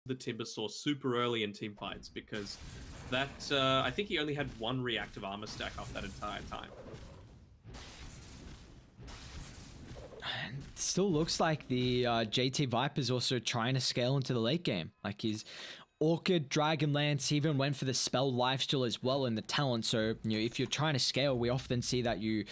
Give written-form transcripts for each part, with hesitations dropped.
the Timbersaw super early in team fights, because that I think he only had one reactive armor stack up that entire time. Still looks like the JT Viper's also trying to scale into the late game. Like his Orchid, Dragonlance, even went for the Spell Lifesteal as well in the talent. So, you know, if you're trying to scale, we often see that you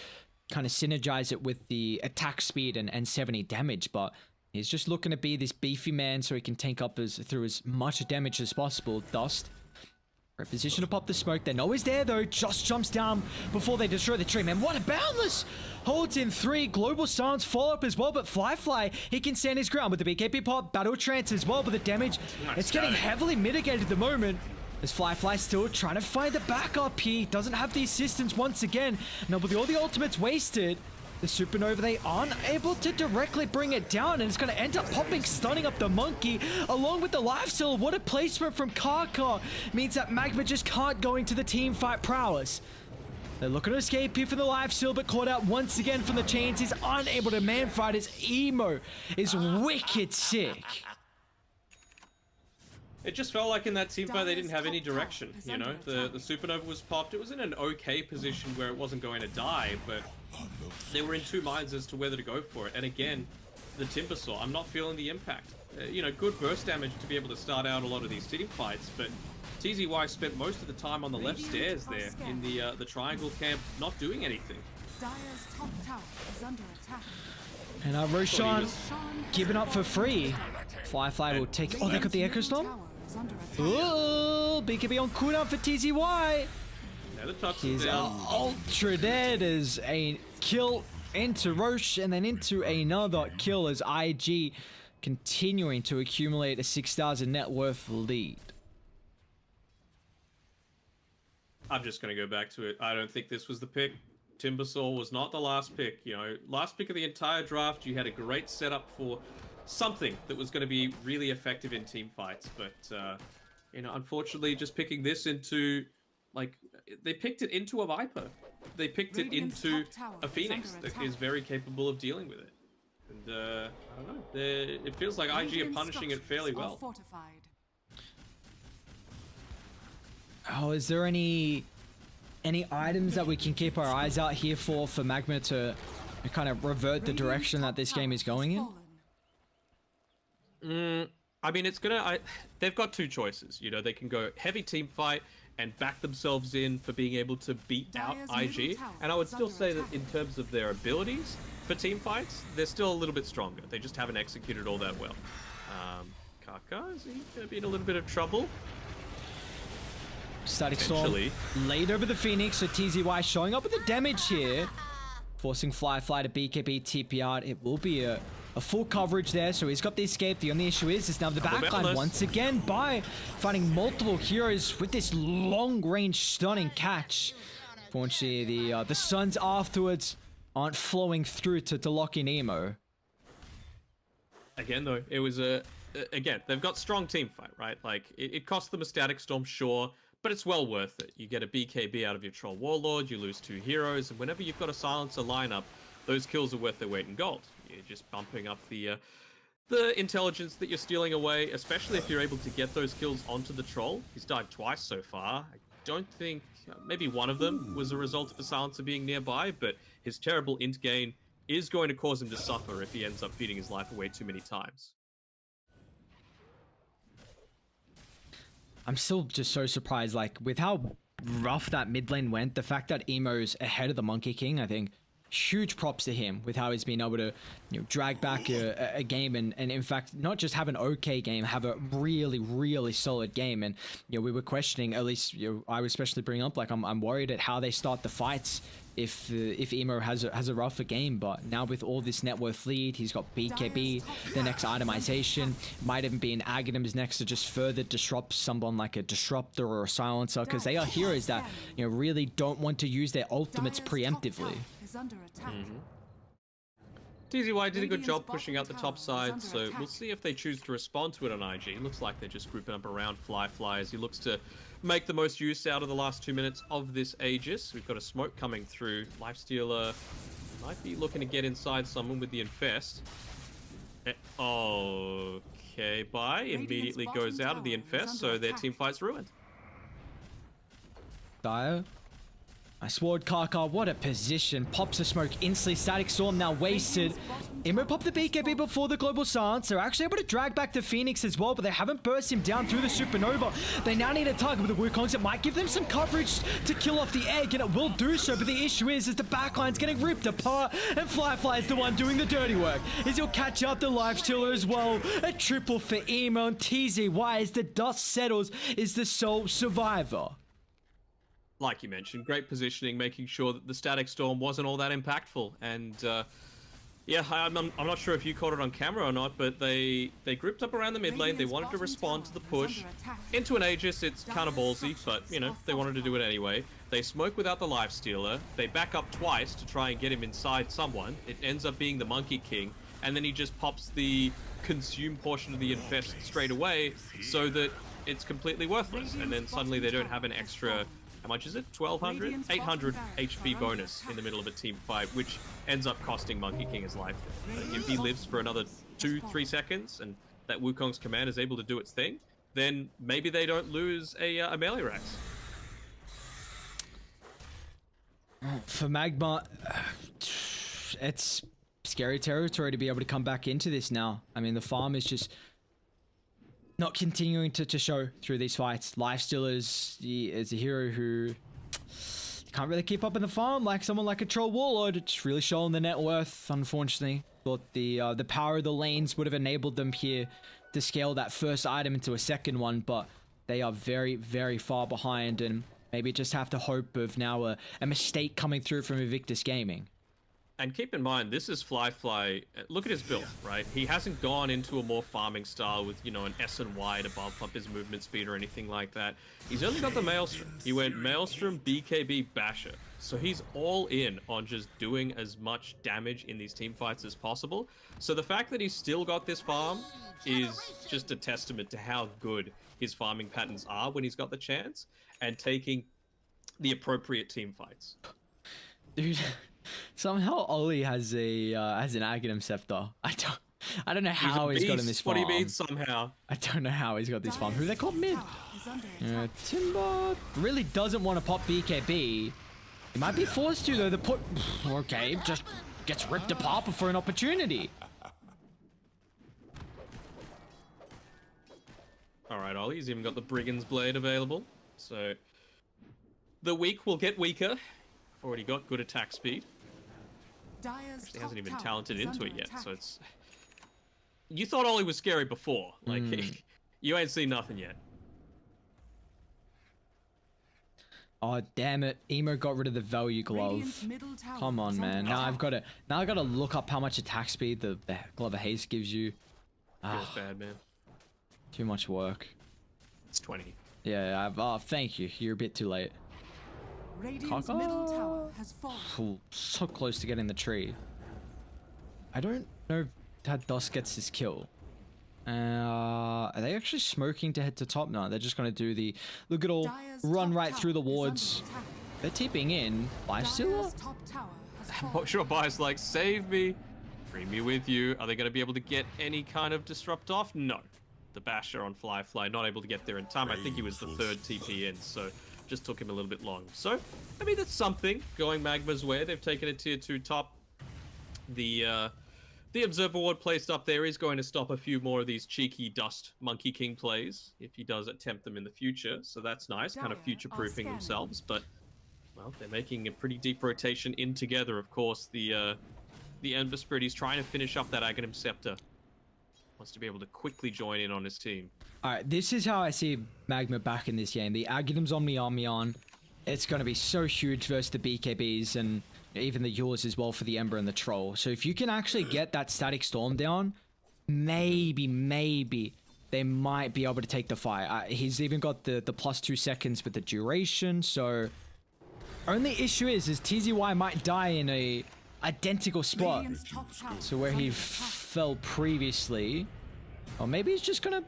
kind of synergize it with the attack speed and 70 damage. But he's just looking to be this beefy man so he can tank up through as much damage as possible. Dust. Position to pop the smoke. They know he's there though. Just jumps down before they destroy the tree. Man, what a boundless! Holds in 3. Global Silence follow up as well, but Fly, he can stand his ground with the BKB pop. Battle Trance as well, but the damage, it's getting heavily mitigated at the moment. As Fly still trying to find the backup here. Doesn't have the assistance once again. Now with all the ultimates wasted, the Supernova, they aren't able to directly bring it down, and it's going to end up popping, stunning up the monkey, along with the lifesteal. What a placement from Kaka. Means that Magma just can't go into the team fight prowess. They're looking to escape here from the lifesteal, but caught out once again from the chains. He's unable to man fight. His emo is wicked sick. It just felt like in that team fight they didn't have any direction, you know? The Supernova was popped. It was in an okay position where it wasn't going to die, but they were in two minds as to whether to go for it. And again, the Timbersaw, I'm not feeling the impact. You know, good burst damage to be able to start out a lot of these team fights, but TZY spent most of the time on the left stairs there in the triangle camp, not doing anything. Dire's top tower is under attack. And Roshan giving up for free. Fly will take... Oh, they got the Echo Storm? Oh, BKB on cooldown for TZY. He's ultra dead as a kill into Roche and then into another kill as IG continuing to accumulate a 6,000 net worth lead. I'm just going to go back to it. I don't think this was the pick. Timbersaw was not the last pick. You know, last pick of the entire draft, you had a great setup for something that was going to be really effective in team fights. But, you know, unfortunately, just picking this into, like, they picked it into a Viper. They picked it into a Phoenix that is very capable of dealing with it. And, I don't know. It feels like IG are punishing it fairly well. Oh, is there any items that we can keep our eyes out here for Magma to kind of revert the direction that this game is going in? I mean, it's gonna... they've got two choices. You know, they can go heavy team fight and back themselves in for being able to beat out IG. And I would still say that in terms of their abilities for team fights, they're still a little bit stronger. They just haven't executed all that well. Kaka, is he gonna be in a little bit of trouble? Static Storm laid over the Phoenix, so TZY showing up with the damage here. Forcing Fly to BKB TP out. It will be a full coverage there, so he's got the escape. The only issue is now the backline once again by finding multiple heroes with this long-range stunning catch. Unfortunately, the stuns afterwards aren't flowing through to lock in Emo. Again, though, it was again, they've got strong team fight, right? Like, it cost them a Static Storm, sure, but it's well worth it. You get a BKB out of your Troll Warlord, you lose 2 heroes, and whenever you've got a Silencer lineup, those kills are worth their weight in gold. You're just bumping up the intelligence that you're stealing away, especially if you're able to get those kills onto the Troll. He's died twice so far. I don't think... maybe one of them was a result of a Silencer being nearby, but his terrible int gain is going to cause him to suffer if he ends up feeding his life away too many times. I'm still just so surprised, like, with how rough that mid lane went, the fact that Emo's ahead of the Monkey King, I think, huge props to him with how he's been able to, you know, drag back a game and in fact, not just have an okay game, have a really, really solid game. And, you know, we were questioning, at least, you know, I was especially bringing up, like, I'm worried at how they start the fights if Emo has a rougher game. But now with all this net worth lead, he's got BKB, the next itemization, might even be an Aghanims next to just further disrupt someone like a Disruptor or a Silencer, because they are heroes that, you know, really don't want to use their ultimates preemptively. TZY did a good job pushing out the top side, so we'll see if they choose to respond to it on IG. It looks like they're just grouping up around Fly as he looks to make the most use out of the last 2 minutes of this Aegis. We've got a smoke coming through. Lifestealer might be looking to get inside someone with the Infest. Okay. BK buy immediately goes out of the infest, so their team fight's ruined. Dire. I sword Kaka, what a position. Pops the smoke instantly. Static Storm now wasted. Immo popped the BKB before the global silence. They're actually able to drag back the Phoenix as well, but they haven't burst him down through the supernova. They now need a target with the Wukongs. It might give them some coverage to kill off the egg, and it will do so, but the issue is the backline's getting ripped apart, and Fly is the one doing the dirty work. He'll catch out the life stealer as well. A triple for Emo, and TZY, as the dust settles, is the sole survivor. Like you mentioned, great positioning, making sure that the Static Storm wasn't all that impactful. And yeah, I'm not sure if you caught it on camera or not, but they grouped up around the mid lane. They wanted to respond to the push into an Aegis. It's kind of ballsy, but you know, they wanted to do it anyway. They smoke without the life stealer. They back up twice to try and get him inside someone. It ends up being the Monkey King, and then he just pops the consume portion of the infest straight away, so that it's completely worthless. And then suddenly they don't have an extra, how much is it? 1200? 800 HP bonus in the middle of a team fight, which ends up costing Monkey King his life. If he lives for another 2-3 seconds and that Wukong's command is able to do its thing, then maybe they don't lose a melee race. For Magma, it's scary territory to be able to come back into this now. I mean, the farm is just not continuing to show through these fights. Lifesteal is a hero who can't really keep up in the farm like someone like a Troll Warlord. It's really showing the net worth, unfortunately. Thought the power of the lanes would have enabled them here to scale that first item into a second one, but they are very, very far behind, and maybe just have to hope of now a mistake coming through from Invictus Gaming. And keep in mind, this is Fly. Look at his build, right? He hasn't gone into a more farming style with, you know, an S and Y to bump up his movement speed or anything like that. He's only got the Maelstrom. He went Maelstrom, BKB, Basher. So he's all in on just doing as much damage in these team fights as possible. So the fact that he's still got this farm is just a testament to how good his farming patterns are when he's got the chance and taking the appropriate team fights. Dude. Somehow Ollie has an Aghanim Scepter. I don't know how he's got in this farm. What do you mean somehow? I don't know how he's got this farm. Who they call mid? Timber really doesn't want to pop BKB. He might be forced to though. The put okay, just gets ripped apart before an opportunity. All right, Ollie's even got the Brigand's Blade available, so the weak will get weaker. Already got good attack speed. He hasn't even talented into it yet, so it's... You thought Ollie was scary before. Like, you ain't seen nothing yet. Oh, damn it. Emo got rid of the value glove. Come on, man. Now I gotta look up how much attack speed the Glove of Haste gives you. Feels bad, man. Too much work. It's 20. Yeah, oh, thank you. You're a bit too late. Radiant's middle tower has fallen. So close to getting the tree. I don't know how Dusk gets this kill. Are they actually smoking to head to top? No, they're just going to do the look at all run right through the wards. They're tipping in. Lifestealer? I'm sure Bias like, save me, bring me with you. Are they going to be able to get any kind of disrupt off? No. The Basher on Fly not able to get there in time. I think he was the third TP in, so just took him a little bit long. So, I mean, that's something going Magma's way. They've taken a tier 2 top. The Observer Ward placed up there is going to stop a few more of these cheeky Dust Monkey King plays if he does attempt them in the future. So that's nice, kind of future-proofing themselves. But, well, they're making a pretty deep rotation in together. Of course, the Ember Spirit, he's trying to finish up that Aghanim Scepter. Wants to be able to quickly join in on his team. Alright, this is how I see Magma back in this game. The Aghanim's on Mion. It's going to be so huge versus the BKBs and even the yours as well for the Ember and the Troll. So if you can actually get that Static Storm down, maybe they might be able to take the fight. He's even got the +2 seconds with the duration, so... Only issue is TZY might die in a identical spot to where he fell previously. Or maybe he's just gonna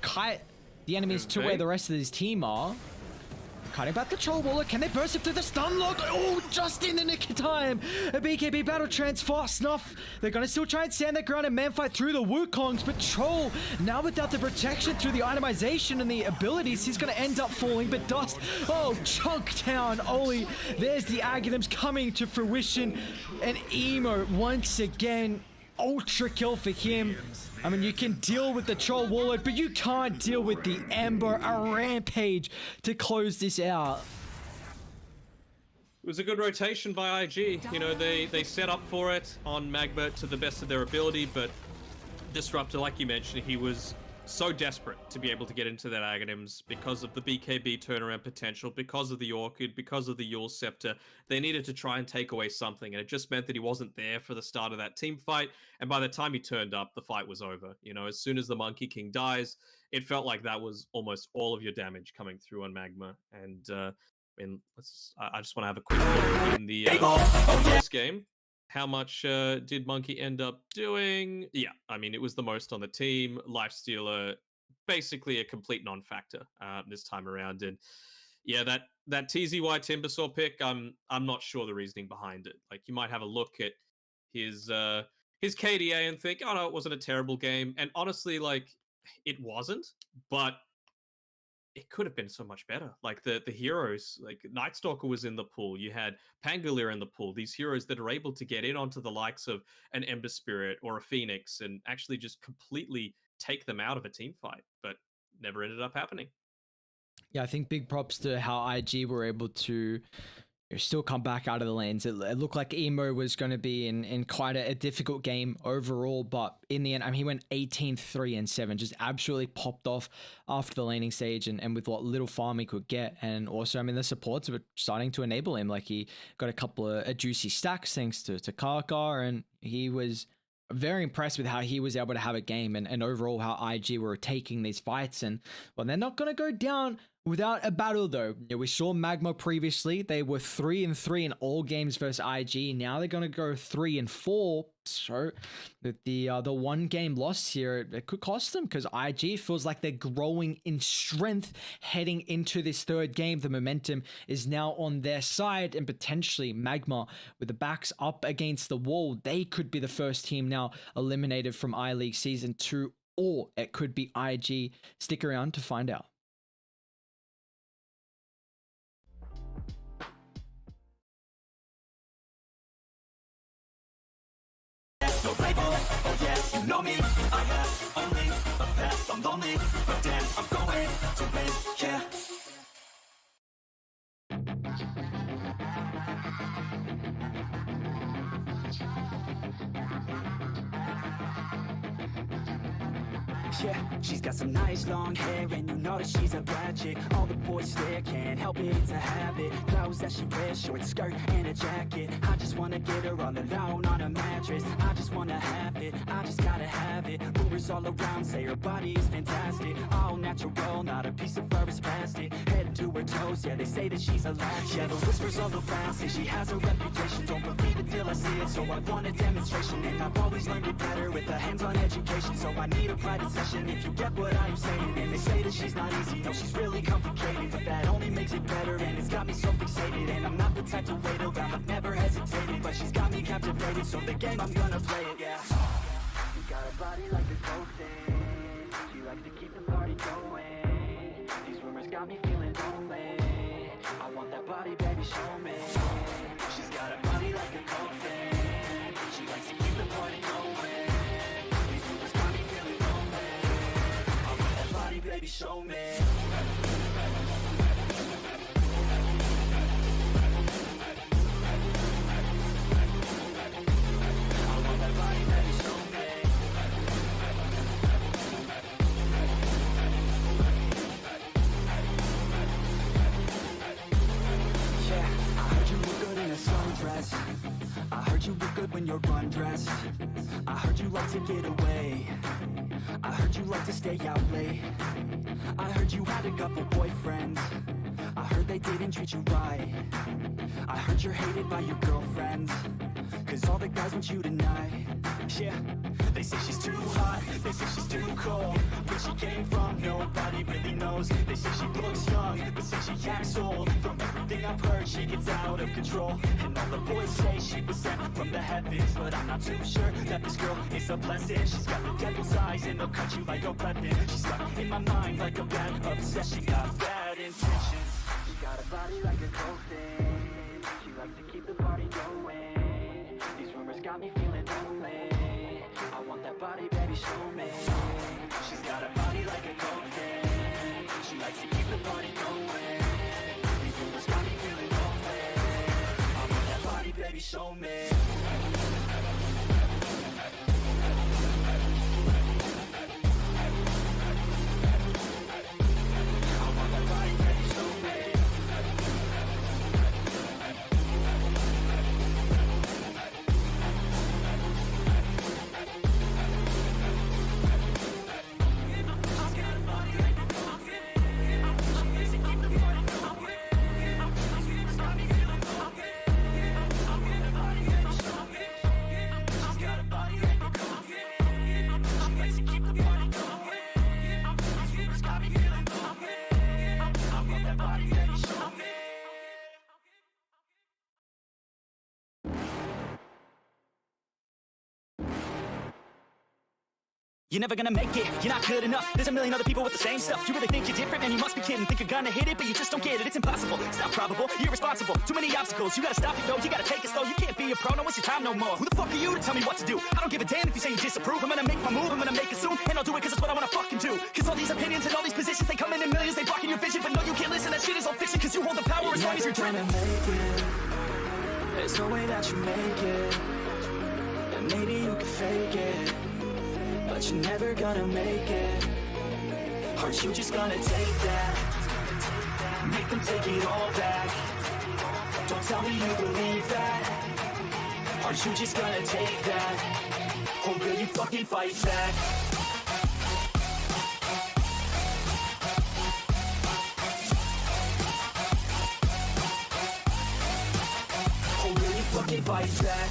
kite the enemies to where the rest of his team are. Cutting back the Troll Waller. Can they burst it through the stun lock? Oh, just in the nick of time. A BKB battle trance fast enough. They're going to still try and stand their ground and man fight through the Wukongs, but Troll, now without the protection through the itemization and the abilities, he's going to end up falling. But Dust, oh, chunk down. Oli, there's the Aghanims coming to fruition. And Emo, once again, ultra kill for him. I mean, you can deal with the Troll Warlord, but you can't deal with the Ember, a rampage to close this out. It was a good rotation by IG. You know, they set up for it on Magma to the best of their ability, but Disruptor, like you mentioned, he was so desperate to be able to get into that Aghanims because of the BKB turnaround potential, because of the Orchid, because of the Yule Scepter. They needed to try and take away something, and it just meant that he wasn't there for the start of that team fight. And by the time he turned up, the fight was over. You know, as soon as the Monkey King dies, it felt like that was almost all of your damage coming through on Magma. And I just want to have a quick look in the first game. How much did Monkey end up doing? Yeah, I mean, it was the most on the team. Lifestealer, basically a complete non-factor this time around. And yeah, that TZY Timbersaw pick, I'm not sure the reasoning behind it. Like, you might have a look at his KDA and think, oh no, it wasn't a terrible game. And honestly, like, it wasn't, but it could have been so much better. Like the heroes, like Nightstalker was in the pool. You had Pangolier in the pool. These heroes that are able to get in onto the likes of an Ember Spirit or a Phoenix and actually just completely take them out of a team fight, but never ended up happening. Yeah, I think big props to how IG were able to still come back out of the lanes. It looked like Emo was going to be in quite a difficult game overall, but in the end, I mean, he went 18-3-7, just absolutely popped off after the laning stage and with what little farm he could get. And also, I mean, the supports were starting to enable him. Like, he got a couple of juicy stacks thanks to Kaka, and he was very impressed with how he was able to have a game and overall how IG were taking these fights. And well, they're not going to go down without a battle, though. We saw Magma previously. They were 3-3 in all games versus IG. Now they're going to go 3-4. So the one game loss here, it could cost them, because IG feels like they're growing in strength heading into this third game. The momentum is now on their side, and potentially Magma, with the backs up against the wall, they could be the first team now eliminated from I-League Season 2, or it could be IG. Stick around to find out. Oh yeah, you know me. I have only a path. I'm lonely, but damn, I'm going to win. Yeah. Yeah, she's got some nice long hair, and you know that she's a bad chick. All the boys stare, can't help it, it's a habit. Clothes that she wears, short skirt and a jacket. I just wanna get her all alone on a mattress. I just wanna have it, I just gotta have it. Rumors all around say her body is fantastic. All natural, not a piece of fur is plastic. Head to her toes, yeah, they say that she's a latch. Yeah, the whispers all around say she has a reputation. Don't believe it till I see it, so I want a demonstration. And I've always learned it better with a hands-on education. So I need a private session if you get what I'm saying. And they say that she's not easy, no, she's really complicated, but that only makes it better, and it's got me so fixated. And I'm not the type to wait around, I've never hesitated, but she's got me captivated, so the game, I'm gonna play it, yeah. She got a body like a cocaine, she likes to keep the party going. These rumors got me feeling lonely, I want that body, baby, show me. She's got a body like a cocaine, she likes to keep the party going. Baby, show me. I want that body, baby, show me. Yeah, I heard you look good in a sundress. I heard you look good when you're undressed. I heard you like to get away. I heard you like to stay out late. I heard you had a couple boyfriends. I heard they didn't treat you right. I heard you're hated by your girlfriends, cause all the guys want you tonight. Yeah, they say she's too hot, they say she's too cold. Where she came from, nobody really knows. They say she looks young, but say she acts old. I've heard she gets out of control, and all the boys say she was sent from the heavens, but I'm not too sure that this girl is a blessing. She's got the devil's eyes and they'll cut you like a weapon. She's stuck in my mind like a bad obsession, got bad intentions. She got a body like a cold thing. She likes to keep the party going. These rumors got me feeling lonely. I want that body, baby, show me. She's got a body like a cold thing. She likes to keep the party going. These rumors got me feeling lonely. I want that body, baby, show me. You're never gonna make it, you're not good enough. There's a million other people with the same stuff. You really think you're different, man, you must be kidding. Think you're gonna hit it, but you just don't get it. It's impossible, it's not probable, you're irresponsible. Too many obstacles, you gotta stop it though. You gotta take it slow, you can't be a pro, don't waste your time no more. Who the fuck are you to tell me what to do? I don't give a damn if you say you disapprove. I'm gonna make my move, I'm gonna make it soon. And I'll do it cause it's what I wanna fucking do. Cause all these opinions and all these positions, they come in millions. They blocking your vision, but no, you can't listen. That shit is all fiction, cause you hold the power as long as you're dreaming. There's no way that you make it. And maybe you can fake it, but you're never gonna make it. Aren't you just gonna take that? Make them take it all back. Don't tell me you believe that. Aren't you just gonna take that? Or will you fucking fight back? Or will you fucking fight back?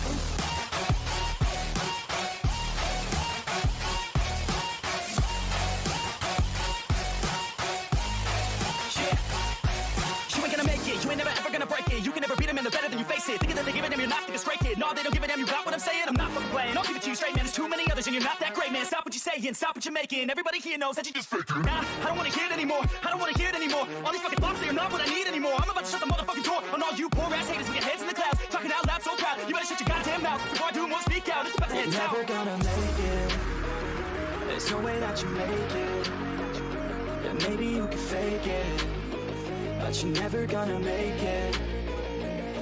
You ain't never ever gonna break it. You can never beat them and they're better than you face it. Thinking that they give a damn, you're not thinking straight, kid. No, they don't give a damn, you got what I'm saying? I'm not fucking playing, I'll give it to you straight, man. There's too many others and you're not that great, man. Stop what you're saying, stop what you're making. Everybody here knows that you just faking. Nah, I don't wanna hear it anymore, I don't wanna hear it anymore. All these fucking thoughts, they are not what I need anymore. I'm about to shut the motherfucking door on all you poor ass haters with your heads in the clouds. Talking out loud so proud, you better shut your goddamn mouth before I do more speak out. It's about to head south. You're never gonna make it. There's no way that you make it. Yeah, maybe you can fake it, but you're never gonna make it.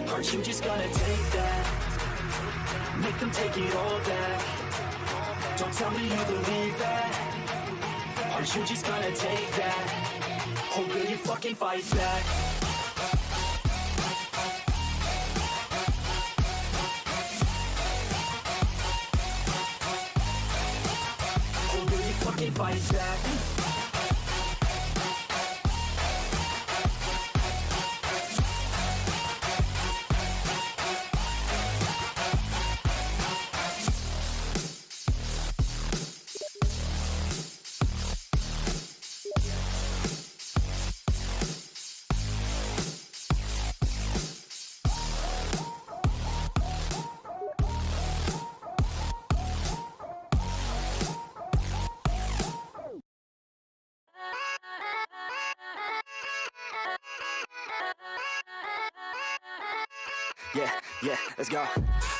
Aren't you just gonna take that? Make them take it all back. Don't tell me you believe that. Aren't you just gonna take that? Or will you fucking fight back? Or will you fucking fight back? Yeah, let's go.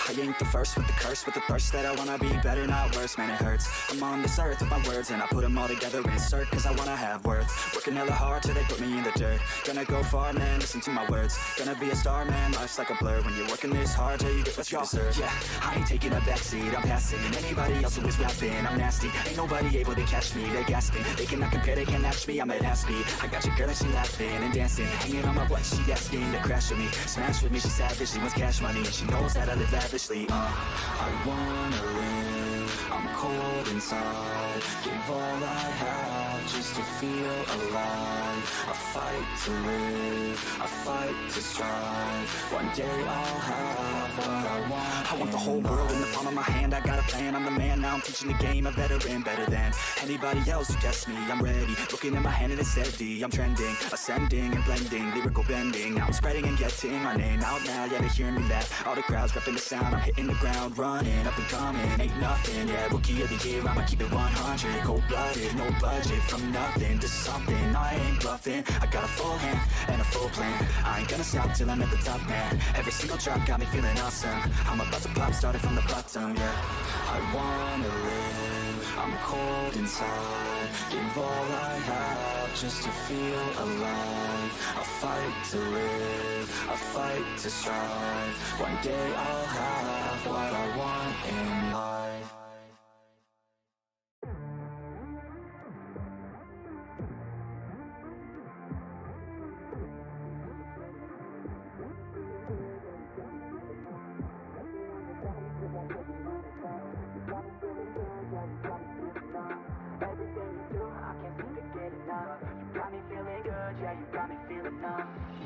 I ain't the first with the curse, with the thirst that I wanna be better, not worse, man, it hurts. I'm on this earth with my words and I put them all together, insert, cause I wanna have worth. Working hella hard till they put me in the dirt. Gonna go far, man, listen to my words. Gonna be a star, man, life's like a blur. When you're working this hard till you get what you deserve. Yeah, I ain't taking a backseat, I'm passing anybody else who is rapping. I'm nasty, ain't nobody able to catch me. They're gasping, they cannot compare, they can't match me. I'm at half speed, I got your girl and she laughing and dancing, hanging on my butt, she asking to crash with me. Smash with me, she savage, she wants cash money, and she knows that I live lavishly. I wanna live, I'm cold inside. Give all I have just to feel alive. I fight to live, I fight to strive. One day I'll have what I want. I want the whole world in the palm of my hand. I got a plan, I'm the man. Now I'm teaching the game, a veteran, better than anybody else who tests me. I'm ready, looking at my hand and it's steady. I'm trending, ascending and blending, lyrical bending. Now I'm spreading and getting my name out now. Yeah, they hearing me laugh. All the crowds repping the sound. I'm hitting the ground, running, up and coming. Ain't nothing, yeah, rookie of the year. I'ma keep it 100, cold-blooded, no budget. From nothing to something, I ain't bluffing. I got a full hand and a full plan. I ain't gonna stop till I'm at the top, man. Every single drop got me feeling awesome. I'm about to pop, started from the bottom, yeah. I wanna live, I'm cold inside. Give all I have just to feel alive. I fight to live, I fight to strive. One day I'll have what I want in life.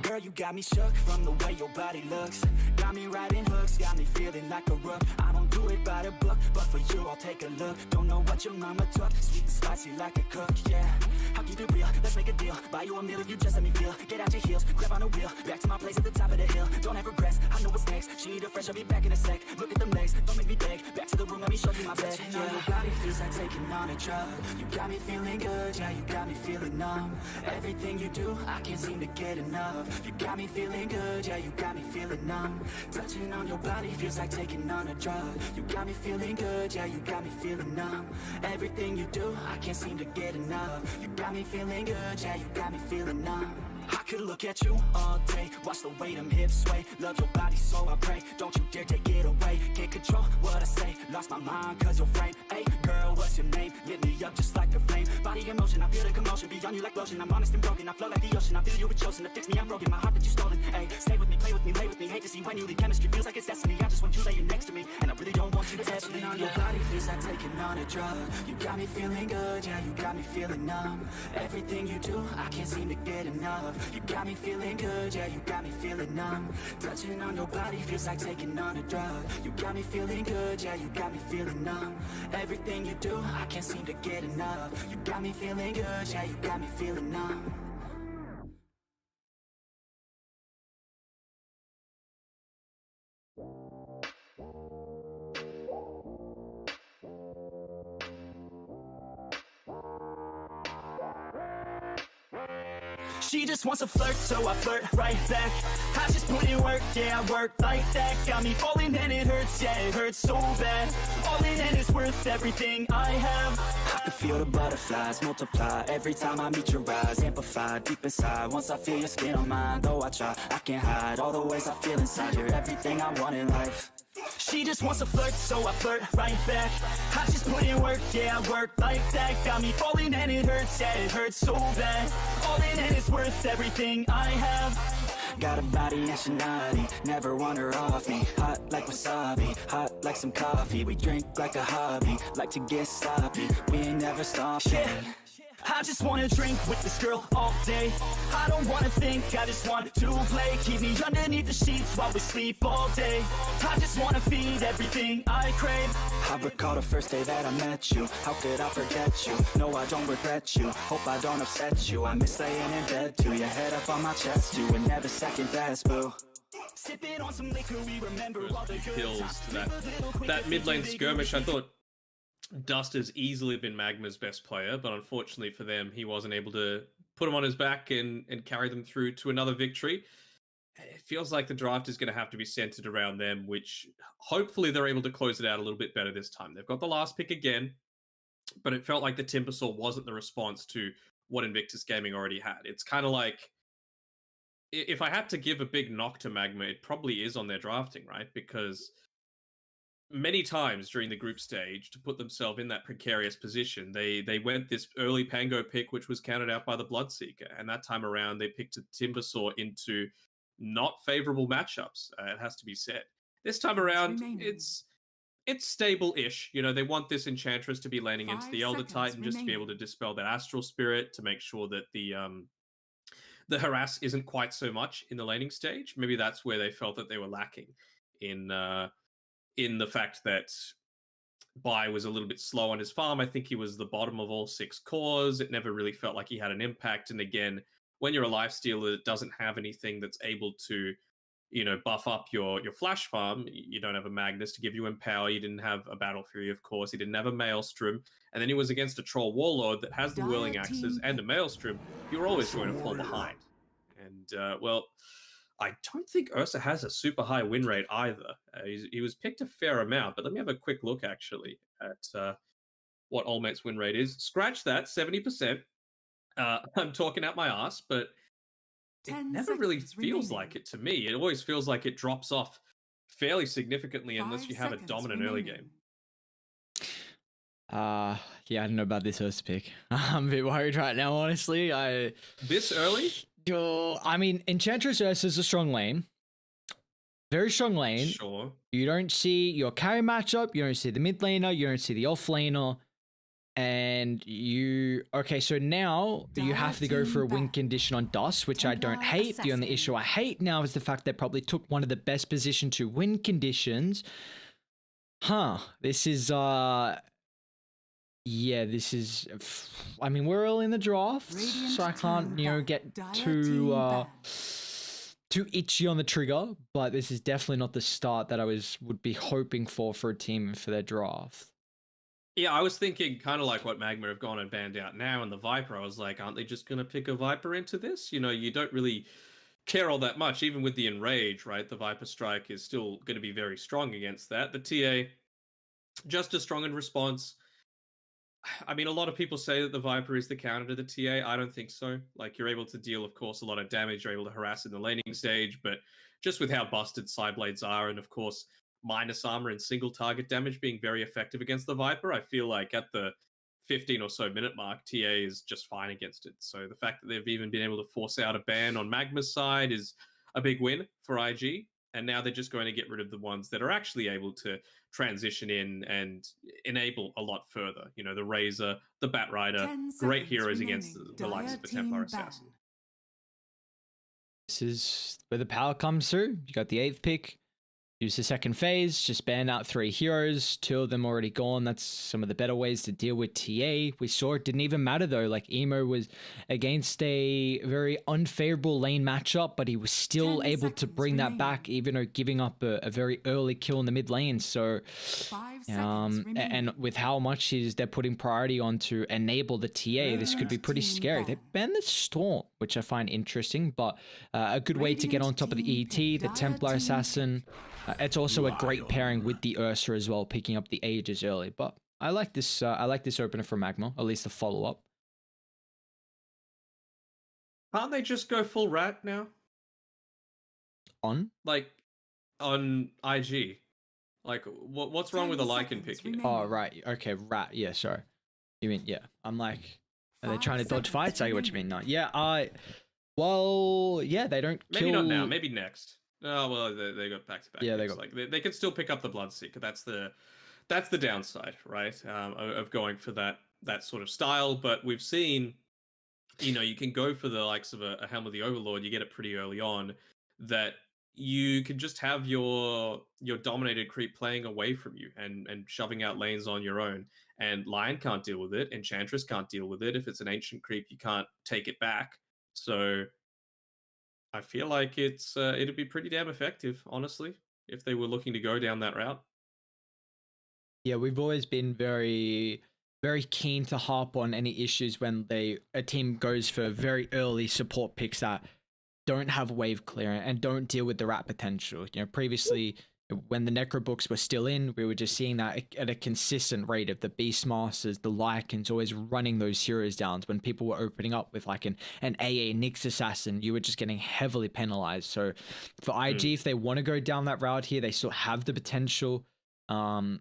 Girl, you got me shook from the way your body looks. Got me riding hooks, got me feeling like a rook. I don't do it by the book, but for you I'll take a look. Don't know what your mama took, sweet and spicy like a cook, yeah. I'll keep it real, let's make a deal. Buy you a meal if you just let me feel. Get out your heels, grab on the wheel. Back to my place at the top of the hill. Don't have regrets, I know what's next. She need a fresh, I'll be back in a sec. Look at them legs, don't make me beg. Back to the room, let me show you my bed. Touching on your body feels like taking on a drug. You got me feeling good, yeah, you got me feeling numb. Everything you do, I can't seem to get enough. You got me feeling good, yeah, you got me feeling numb. Touching on your body feels like taking on a drug. You got me feeling good, yeah, you got me feeling numb. Everything you do, I can't seem to get enough. You got me feeling good, yeah, you got me feeling numb. I could look at you all day, watch the way them hips sway. Love your body, so I pray, don't you dare take it away. Can't control what I say, lost my mind cause you're frame. Hey girl, what's your name? Lit me up just like a flame. Body in motion, I feel the commotion. Beyond you like lotion, I'm honest and broken. I flow like the ocean, I feel you were chosen to fix me. I'm broken, my heart that you stolen. Hey, stay with me, play with me, lay with me. Hate to see when you leave, chemistry feels like it's destiny. I just want you laying next to me, and I really don't want you to test me. On your body feels like taking on a drug. You got me feeling good, yeah, you got me feeling numb. Everything you do, I can't seem to get enough. You got me feeling good, yeah, you got me feeling numb. Touching on your body feels like taking on a drug. You got me feeling good, yeah, you got me feeling numb. Everything you do, I can't seem to get enough. You got me feeling good, yeah, you got me feeling numb. She just wants to flirt, so I flirt right back. I just put in work, yeah, I work like that. Got me falling and it hurts, yeah, it hurts so bad. All in and it's worth everything I have. I can feel the butterflies multiply every time I meet your eyes. Amplify deep inside, once I feel your skin on mine. Though I try, I can't hide all the ways I feel inside. You're everything I want in life. She just wants to flirt, so I flirt right back. I just put in work, yeah, I work like that. Got me falling and it hurts, yeah, it hurts so bad. All in and it's worth everything I have. Got a body and Shinadi, never want her off me. Hot like wasabi, hot like some coffee. We drink like a hobby, like to get sloppy. We ain't never stopping. Yeah. I just wanna drink with this girl all day. I don't wanna think, I just want to play. Keep me underneath the sheets while we sleep all day. I just wanna feed everything I crave. I recall the first day that I met you. How could I forget you? No, I don't regret you. Hope I don't upset you. I miss laying in bed too. Your head up on my chest, you were never second best, boo. Sipping on some liquor, we remember all the good Kills times. to that mid lane skirmish. I thought Dust has easily been Magma's best player, but unfortunately for them, he wasn't able to put him on his back and carry them through to another victory. It feels like the draft is going to have to be centered around them, which hopefully they're able to close it out a little bit better this time. They've got the last pick again, but it felt like the Timbersaw wasn't the response to what Invictus Gaming already had. It's kind of like, if I had to give a big knock to Magma, it probably is on their drafting, right? Because many times during the group stage, to put themselves in that precarious position, they went this early Pango pick, which was counted out by the Bloodseeker, and that time around they picked a Timbersaw into not favorable matchups. It has to be said. This time around, it's stable-ish. You know, they want this Enchantress to be landing into 5 the Elder seconds Titan just to be able to remaining. dispel that Astral Spirit, to make sure that the harass isn't quite so much in the laning stage. Maybe that's where they felt that they were lacking in the fact that Bai was a little bit slow on his farm. I think he was the bottom of all 6 cores. It never really felt like he had an impact. And again, when you're a lifestealer that doesn't have anything that's able to, you know, buff up your flash farm, you don't have a Magnus to give you Empower. You didn't have a Battle Fury, of course. He didn't have a Maelstrom. And then he was against a Troll Warlord that has the Whirling Dire Axes team and a Maelstrom. You're always going to fall behind. And, well, I don't think Ursa has a super high win rate either. He was picked a fair amount, but let me have a quick look actually at what Olmate's win rate is. Scratch that, 70%. I'm talking out my ass, but it 10 never really seconds feels remaining. like it to me. It always feels like it drops off fairly significantly unless 5 you have a seconds dominant early remaining. game. Yeah, I don't know about this Ursa pick. I'm a bit worried right now, honestly. This early? I mean, Enchantress Ursa is a strong lane. Very strong lane. Sure. You don't see your carry matchup. You don't see the mid laner. You don't see the off laner. And okay, so now you have to go for a win condition on Dust, which I don't Templar hate. The only Assassin. issue I hate now is the fact they probably took one of the best position to win conditions. This is yeah, this is. I mean, we're early in the draft, Radiant so I can't, team ban. get Dire too team ban. too itchy on the trigger. But this is definitely not the start that I would be hoping for a team for their draft. Yeah, I was thinking kind of like what Magma have gone and banned out now, and the Viper. I was like, aren't they just going to pick a Viper into this? You know, you don't really care all that much, even with the Enrage, right? The Viper Strike is still going to be very strong against that. The TA, just as strong in response. I mean, a lot of people say that the Viper is the counter to the TA. I don't think so. Like, you're able to deal, of course, a lot of damage. You're able to harass in the laning stage, but just with how busted Psyblades are, and of course, minus armor and single target damage being very effective against the Viper, I feel like at the 15 or so minute mark, TA is just fine against it. So the fact that they've even been able to force out a ban on Magma's side is a big win for IG. And now they're just going to get rid of the ones that are actually able to transition in and enable a lot further. You know, the Razor, the Batrider, 10 great seconds heroes against remaining. the likes Dire of the team Templar ban. Assassin. This is where the power comes through. You got the 8th pick. Use the second phase, just ban out 3 heroes, 2 of them already gone. That's some of the better ways to deal with TA. We saw it didn't even matter though, like Emo was against a very unfavorable lane matchup, but he was still 10 able to seconds bring that remaining. back, even though giving up a very early kill in the mid lane. So, 5 seconds remaining. and with how much they're putting priority on to enable the TA, this could be pretty Team scary. They ban. banned the Storm, which I find interesting, but a good way to get Radiant on top of the team ET, pick. the Dire Templar team Assassin. It's also a great pairing with the Ursa as well, picking up the ages early. But I like this. I like this opener for Magma, at least the follow up. Can't they just go full rat now? On? Like, on IG? Like, what's wrong 10 with a Lycan seconds picking? remaining. Oh right, okay, rat. Yeah, sorry. You mean yeah? I'm like, are they 5 trying to dodge seconds fights? I get what you mean. remaining. No, yeah. Well, yeah, they don't. Maybe kill... not now. Maybe next. Oh well, they got back to back. Yeah, they picks. got- Like they can still pick up the Bloodseeker. That's the downside, right? Of going for that sort of style. But we've seen, you know, you can go for the likes of a Helm of the Overlord. You get it pretty early on. That you can just have your dominated creep playing away from you and shoving out lanes on your own. And Lion can't deal with it. Enchantress can't deal with it. If it's an ancient creep, you can't take it back. So I feel like it'd be pretty damn effective, honestly, if they were looking to go down that route. Yeah, we've always been very, very keen to harp on any issues when a team goes for very early support picks that don't have wave clearance and don't deal with the rat potential. You know, previously when the Necro books were still in, we were just seeing that at a consistent rate of the Beastmasters, the Lycans always running those heroes down. When people were opening up with like an AA Nyx Assassin, you were just getting heavily penalized. So for IG, if they want to go down that route here, they still have the potential. I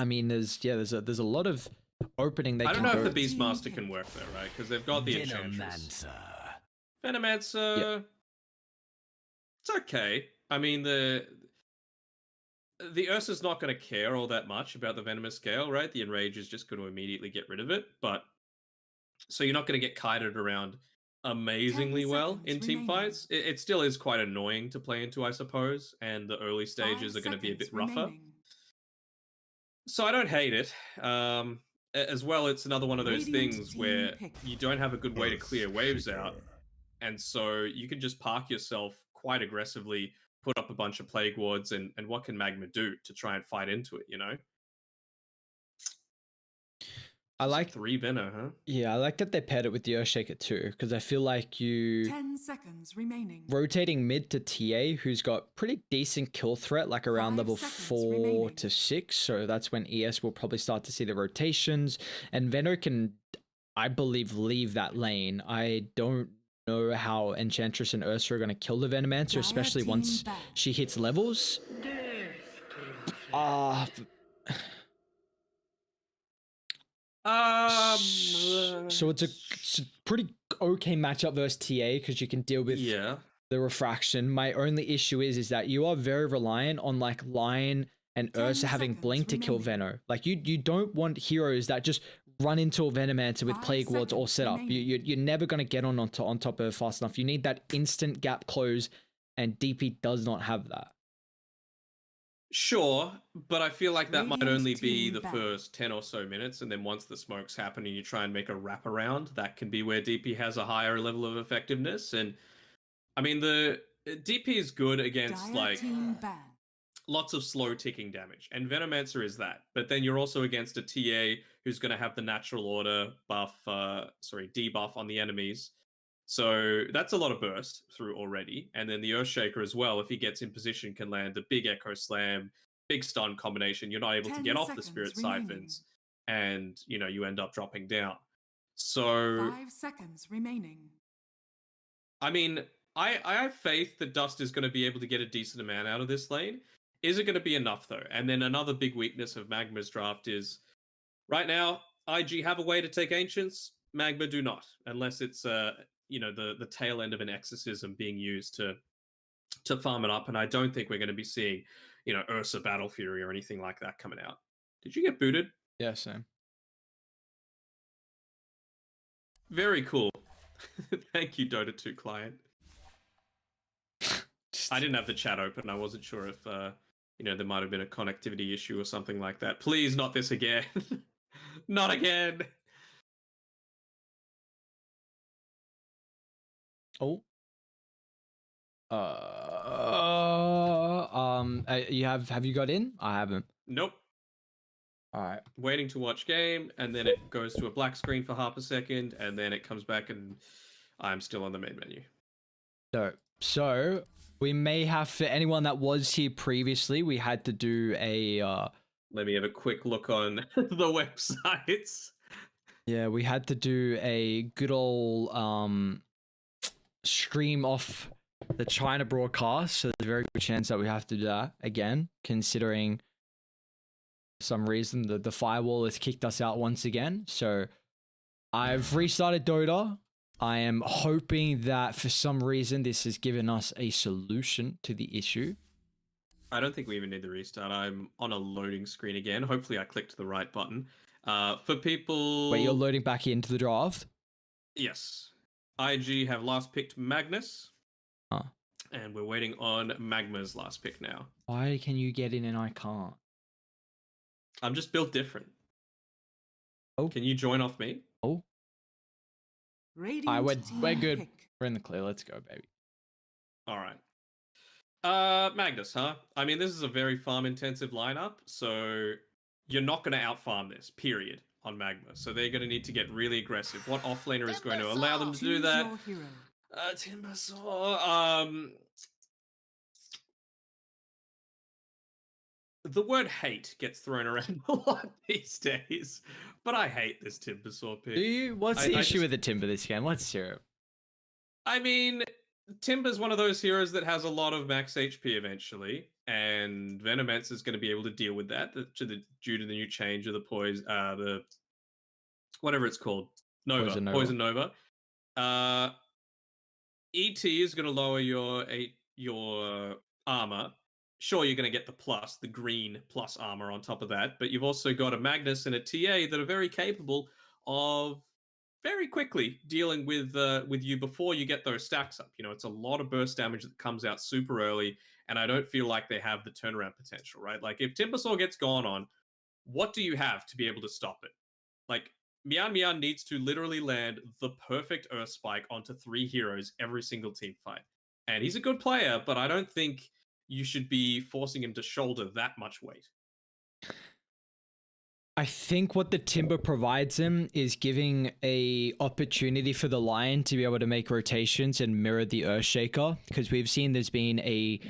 mean, there's a lot of opening they I can don't know go. if the Beastmaster can work though, right? Because they've got the Enchantress. Venomancer. Yeah. It's okay. I mean, the Ursa's not going to care all that much about the Venomous Scale, right? The Enrage is just going to immediately get rid of it, but so you're not going to get kited around amazingly well in team remaining. fights. It still is quite annoying to play into, I suppose, and the early stages are going to be a bit rougher. So I don't hate it. As well, it's another one of those things where you don't have a good way to clear waves out, and so you can just park yourself quite aggressively, put up a bunch of plague wards, and what can Magma do to try and fight into it, you know? I like 3 Venom, huh? Yeah, I like that they paired it with the Earthshaker too, because I feel like 10 seconds remaining. rotating mid to TA, who's got pretty decent kill threat, like around 5 level seconds 4 remaining. to 6. So that's when ES will probably start to see the rotations, and Veno can, I believe, leave that lane. I don't know how Enchantress and Ursa are going to kill the Venomancer, especially team once back. she hits levels. So it's a pretty okay matchup versus TA because you can deal with the refraction. My only issue is that you are very reliant on like Lion and 10 Ursa having seconds blink to kill remaining. Veno. Like you don't want heroes that just run into a Venomancer with 5 Plague Wards all seconds set up. remaining. You're never going to get on top of it fast enough. You need that instant gap close, and DP does not have that. Sure, but I feel like that might Radiant only be team the back. first 10 or so minutes, and then once the smokes happen and you try and make a wraparound, that can be where DP has a higher level of effectiveness. And I mean, the DP is good against Dire like team ban. lots of slow ticking damage, and Venomancer is that. But then you're also against a TA who's going to have the natural order buff, debuff on the enemies. So that's a lot of burst through already. And then the Earthshaker as well, if he gets in position, can land a big Echo Slam, big stun combination. You're not able to 10 get off the seconds Spirit remaining. Siphons, and you end up dropping down. So 5 seconds remaining. I mean, I have faith that Dust is going to be able to get a decent amount out of this lane. Is it going to be enough though? And then another big weakness of Magma's draft is right now IG have a way to take Ancients, Magma do not, unless it's the tail end of an exorcism being used to farm it up. And I don't think we're going to be seeing Ursa Battle Fury or anything like that coming out. Did you get booted? Yeah, same. Very cool. Thank you, Dota 2 client. I didn't have the chat open. I wasn't sure if there might have been a connectivity issue or something like that. Please, not this again. Not again. Oh. Have you got in? I haven't. Nope. All right. Waiting to watch game, and then it goes to a black screen for half a second, and then it comes back, and I'm still on the main menu. So we may have, for anyone that was here previously, we had to do a. Let me have a quick look on the websites. Yeah, we had to do a good old stream off the China broadcast, so there's a very good chance that we have to do that again, considering some reason the firewall has kicked us out once again. So I've restarted Dota. I am hoping that for some reason this has given us a solution to the issue. I don't think we even need the restart. I'm on a loading screen again. Hopefully I clicked the right button. For people... Wait, you're loading back into the draft? Yes. IG have last picked Magnus. Huh. And we're waiting on Magma's last pick now. Why can you get in and I can't? I'm just built different. Oh. Can you join off me? Oh. Radiant We're good. pick. We're in the clear. Let's go, baby. All right. Magnus, huh? I mean, this is a very farm-intensive lineup, so you're not going to out-farm this, period, on Magma. So they're going to need to get really aggressive. What offlaner is going to allow them to do that? Timbersaw. The word hate gets thrown around a lot these days, but I hate this Timbersaw pick. Do you? What's the issue with the Timber this game? Let's hear it. I mean, Timber's one of those heroes that has a lot of max HP eventually, and Venomancer is going to be able to deal with that due to the new change of the whatever it's called, Poison Nova. ET is going to lower your armor. sure, you're going to get the green plus armor on top of that, but you've also got a Magnus and a TA that are very capable of very quickly dealing with you before you get those stacks up. You know, it's a lot of burst damage that comes out super early, and I don't feel like they have the turnaround potential, right? Like, if Timbersaw gets gone on, what do you have to be able to stop it? Like, Mian needs to literally land the perfect Earth Spike onto 3 heroes every single team fight. And he's a good player, but I don't think you should be forcing him to shoulder that much weight. I think what the Timber provides him is giving a opportunity for the Lion to be able to make rotations and mirror the Earthshaker, because we've seen there's been a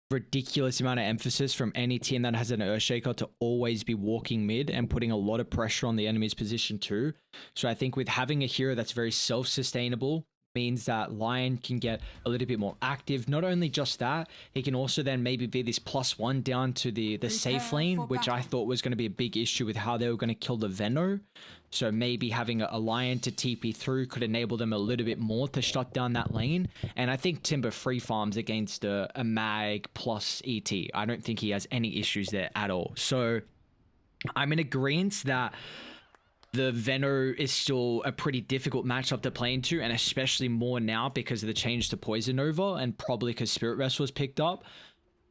ridiculous amount of emphasis from any team that has an Earthshaker to always be walking mid and putting a lot of pressure on the enemy's position too. So I think with having a hero that's very self-sustainable means that Lion can get a little bit more active. Not only just that, he can also then maybe be this +1 down to the safe lane, which I thought was going to be a big issue with how they were going to kill the Veno. So maybe having a Lion to TP through could enable them a little bit more to shut down that lane. And I think Timber free farms against a Mag plus ET. I don't think he has any issues there at all. So I'm in agreement that the Veno is still a pretty difficult matchup to play into, and especially more now because of the change to Poison Nova and probably because Spirit Rest was picked up.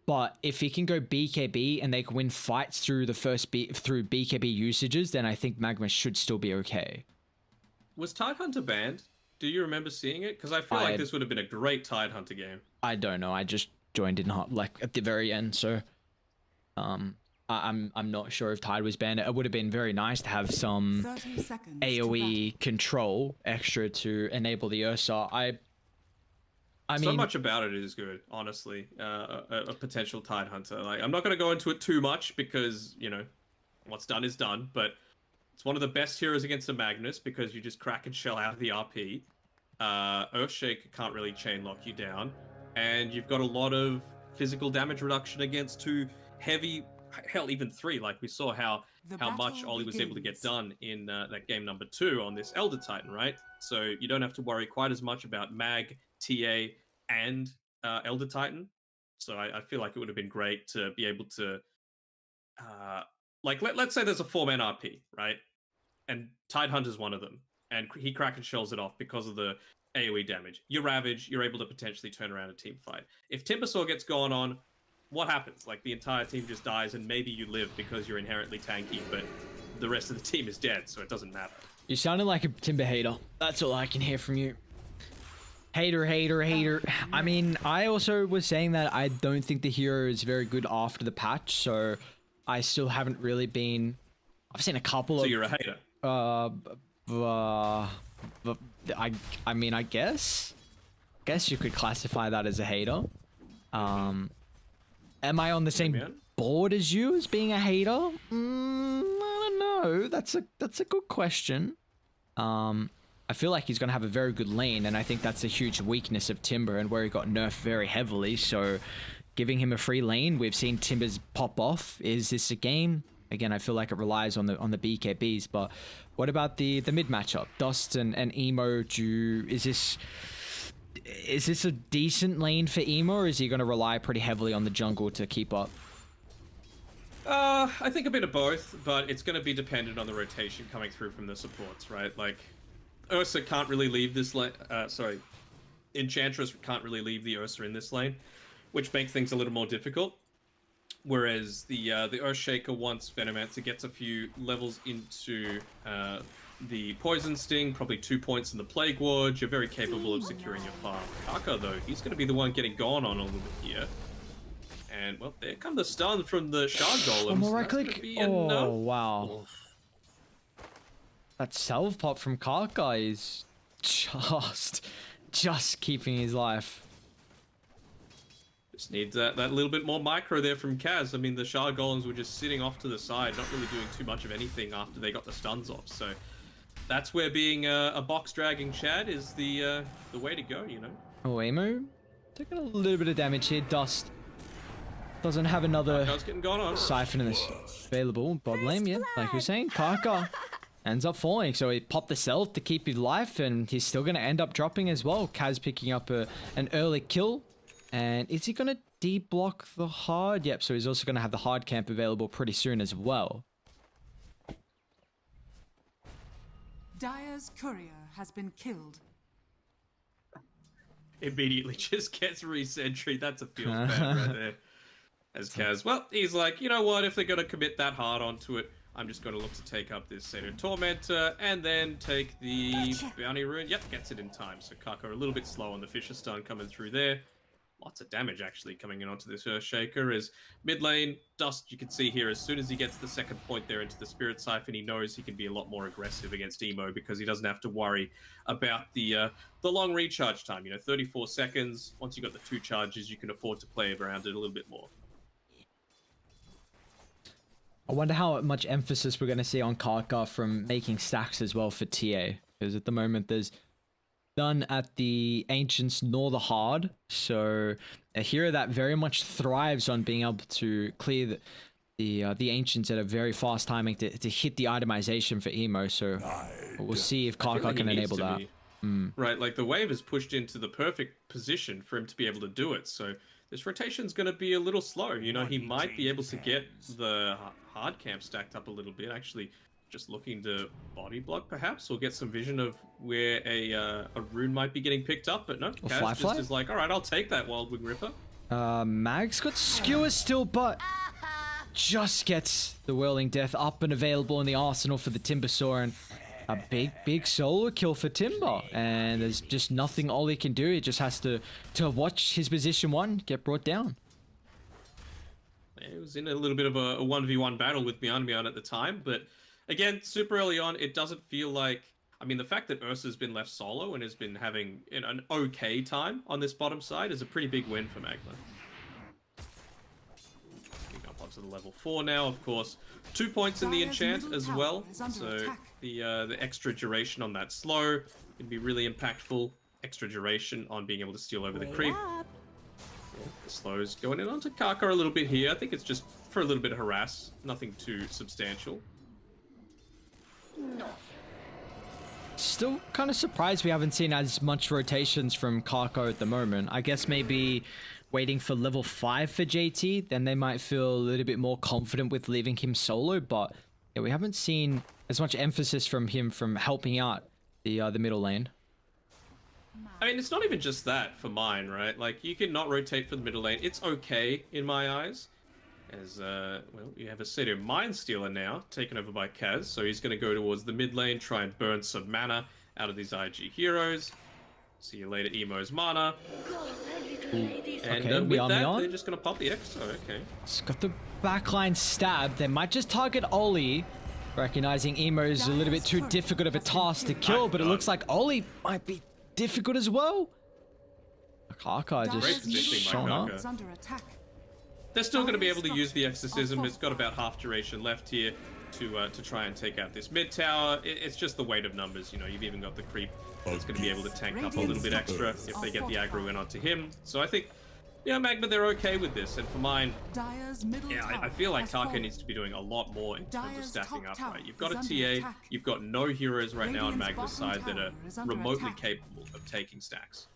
But if he can go BKB and they can win fights through the through BKB usages, then I think Magma should still be okay. Was Tidehunter banned? Do you remember seeing it? Because I feel like this would have been a great Tidehunter game. I don't know. I just joined in like at the very end, so I'm not sure if Tide was banned. It would have been very nice to have some AoE control extra to enable the Ursa. I mean, so much about it is good, honestly. A potential Tidehunter. Like, I'm not going to go into it too much because, you know, what's done is done. But it's one of the best heroes against a Magnus because you just crack and shell out of the RP. Earthshake can't really chain lock you down, and you've got a lot of physical damage reduction against 2 heavy. Hell, even 3, like we saw how much Ollie was able to get done in that game number 2 on this Elder Titan, right? So you don't have to worry quite as much about Mag, TA, and Elder Titan. So I feel like it would have been great to be able to, like, let's say there's a 4-man RP, right? And Tidehunter's one of them, and he crack and shells it off because of the AoE damage. You Ravage, you're able to potentially turn around a team fight. If Timbersaw gets gone on, what happens? Like, the entire team just dies, and maybe you live because you're inherently tanky, but the rest of the team is dead, so it doesn't matter. You sounded like a Timber hater. That's all I can hear from you. Hater. I mean, I also was saying that I don't think the hero is very good after the patch, so I still haven't really been... I've seen a couple of... So you're a hater? I mean, I guess you could classify that as a hater. Am I on the same board as you as being a hater? I don't know. That's a good question. I feel like he's going to have a very good lane, and I think that's a huge weakness of Timber and where he got nerfed very heavily. So giving him a free lane, we've seen Timbers pop off. Is this a game? Again, I feel like it relies on the BKBs, but what about the mid matchup? Dust and Emo, is this a decent lane for Emo, or is he going to rely pretty heavily on the jungle to keep up? I think a bit of both, but it's going to be dependent on the rotation coming through from the supports, right? Like, Ursa can't really leave this lane. Enchantress can't really leave the Ursa in this lane, which makes things a little more difficult. Whereas the Earthshaker, once Venomancer gets a few levels into the Poison Sting, probably 2 points in the Plague Ward, you're very capable of securing your farm. Kaka, though, he's going to be the one getting gone on a little bit here. And, well, there come the stun from the Shard Golems. Oh, right click. Oh, wow. That self pop from Kaka is just keeping his life. Just needs that little bit more micro there from Kaz. I mean, the Shard Golems were just sitting off to the side, not really doing too much of anything after they got the stuns off. So that's where being a box dragging Chad is the way to go, you know? Oh, Emo taking a little bit of damage here. Dust doesn't have another siphon in this available. Bot lane, yeah, like you're saying, Kaka ends up falling. So he popped the self to keep his life, and he's still going to end up dropping as well. Kaz picking up an early kill. And is he going to deblock the hard? Yep, so he's also going to have the hard camp available pretty soon as well. Dire's courier has been killed. Immediately just gets re-sentry. That's a feels bad right there. As Kaz, well, he's like, you know what, if they're going to commit that hard onto it, I'm just going to look to take up this Satyr Tormentor and then take the Bounty Rune. Yep, gets it in time. So Kako a little bit slow on the Fisher Stun coming through there. Lots of damage actually coming in onto this Earthshaker as mid lane, Dust, you can see here, as soon as he gets the second point there into the Spirit Siphon, he knows he can be a lot more aggressive against Emo because he doesn't have to worry about the long recharge time. 34 seconds. Once you've got the 2 charges, you can afford to play around it a little bit more. I wonder how much emphasis we're going to see on Kaka from making stacks as well for TA. Because at the moment there's none at the Ancients nor the Hard. So a hero that very much thrives on being able to clear the Ancients at a very fast timing to hit the itemization for Emo. So we'll see if Kaka can enable that. Right, like the wave is pushed into the perfect position for him to be able to do it. So this rotation's going to be a little slow. He might be able to get the hard camp stacked up a little bit. Actually, just looking to body block perhaps, or get some vision of where a rune might be getting picked up. But no, Kaz just is like, all right, I'll take that Wild Wing Ripper. Mag's got Skewer still, but just gets the Whirling Death up and available in the arsenal for the Timbersaw, and a big solo kill for Timber, and there's just nothing Ollie can do. He just has to watch his position 1 get brought down. It was in a little bit of a 1v1 battle with Mian at the time, but again, super early on, it doesn't feel like... I mean, the fact that Ursa's been left solo and has been having an okay time on this bottom side is a pretty big win for Magma. Getting up onto the level 4 now, of course. 2 points in the enchant as well, so the extra duration on that slow can be really impactful. Extra duration on being able to steal over the creep. The slow's going in onto Kaka a little bit here. I think it's just for a little bit of harass, nothing too substantial. Still kind of surprised we haven't seen as much rotations from Kako at the moment. I guess maybe waiting for level 5 for JT, then they might feel a little bit more confident with leaving him solo, but yeah, we haven't seen as much emphasis from him from helping out the middle lane. I mean, it's not even just that for mine, right? Like, you can not rotate for the middle lane. It's okay in my eyes. As, well, you have a Satyr Mind Stealer now, taken over by Kaz, so he's going to go towards the mid lane, try and burn some mana out of these IG heroes. See you later, Emo's mana. And okay, with that, they're just going to pop the Exo, okay. It's got the backline stab. They might just target Oli, recognizing Emo's a little bit too difficult of a task to kill, but it looks like Oli might be difficult as well. Kaka just shown up. They're still going to be able to use the Exorcism. It's got about half duration left here to try and take out this mid tower. It's just the weight of numbers. You've even got the creep that's going to be able to tank up a little bit extra if they get the aggro in onto him. So I think, yeah, Magma, they're okay with this. And for mine, yeah, I feel like Kaka needs to be doing a lot more in terms of stacking up, right? You've got a TA, you've got no heroes right now on Magma's side that are remotely capable of taking stacks.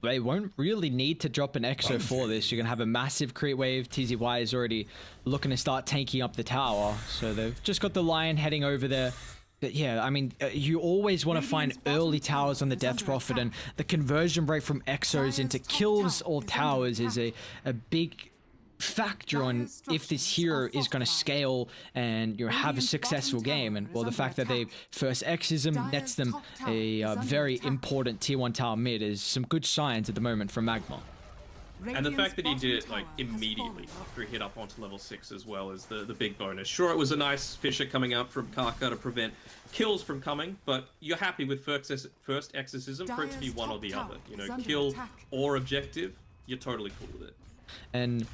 They won't really need to drop an Exo for this. You're going to have a massive creep wave. TZY is already looking to start tanking up the tower. So they've just got the Lion heading over there. But yeah, I mean, you always want to find early towers on the Death Prophet, and the conversion rate from Exos into kills or towers is a big factor on if this hero is going to scale and have a successful game. And well, the fact that they first Exism nets them a very important tier 1 tower mid is some good signs at the moment from Magma. And the fact that he did it like immediately after he hit up onto level 6 as well is the big bonus. Sure, it was a nice Fisher coming out from Kaka to prevent kills from coming, but you're happy with first Exorcism for it to be one or the other. Kill or objective, you're totally cool with it. And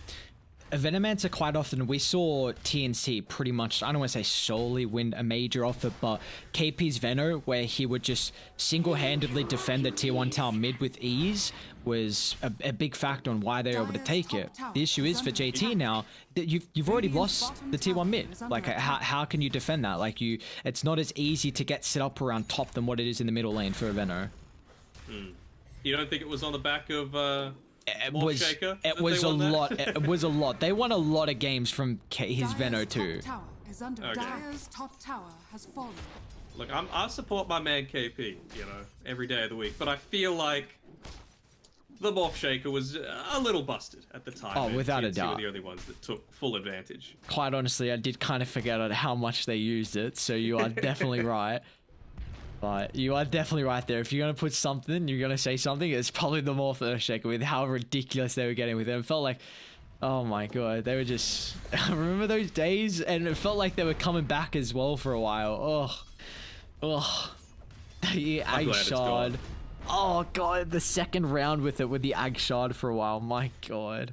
Venomancer, quite often we saw TNC pretty much, I don't want to say solely win a major off it, but KP's Veno, where he would just single-handedly defend the tier 1 tower mid with ease, was a big factor on why they're able to take it. The issue is for JT now, that you've already lost the tier 1 mid. Like, how can you defend that? Like, it's not as easy to get set up around top than what it is in the middle lane for a Veno. You don't think it was on the back of It Morph was Shaker it that was they a won that? lot. It was a lot. They won a lot of games from his Veno Dire's too. top tower is under Okay. Dire's top tower has fallen. Look, I support my man KP, you know, every day of the week, but I feel like the Morph Shaker was a little busted at the time. Oh, and without a TNT doubt. were the only ones that took full advantage. Quite honestly, I did kind of forget on how much they used it. So you are definitely right. But you are definitely right there. If you're gonna put something, you're gonna say something. It's probably the Morph Earthshaker with how ridiculous they were getting with it. It felt like, oh my god, they were just. I remember those days, and it felt like they were coming back as well for a while. Oh, the I'm Ag glad it's Shard. gone. Oh god, the second round with it with the Ag Shard for a while. My god.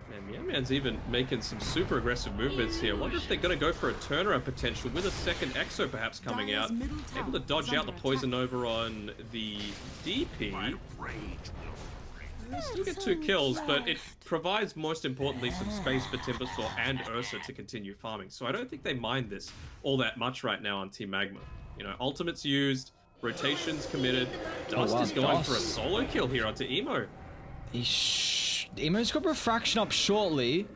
Man, Meow Man's even making some super aggressive movements here. Wonder if they're gonna go for a turnaround potential with a second Exo perhaps coming Dire's out. middle Able tower to dodge is out the under poison attack. over on the DP. Still get 2 kills, but it provides most importantly some space for Timbersaw and Ursa to continue farming. So I don't think they mind this all that much right now on Team Magma. You know, ultimates used, rotations committed. Dust wow, is going for a Dust. solo kill here onto Emo. Emo's got refraction up shortly.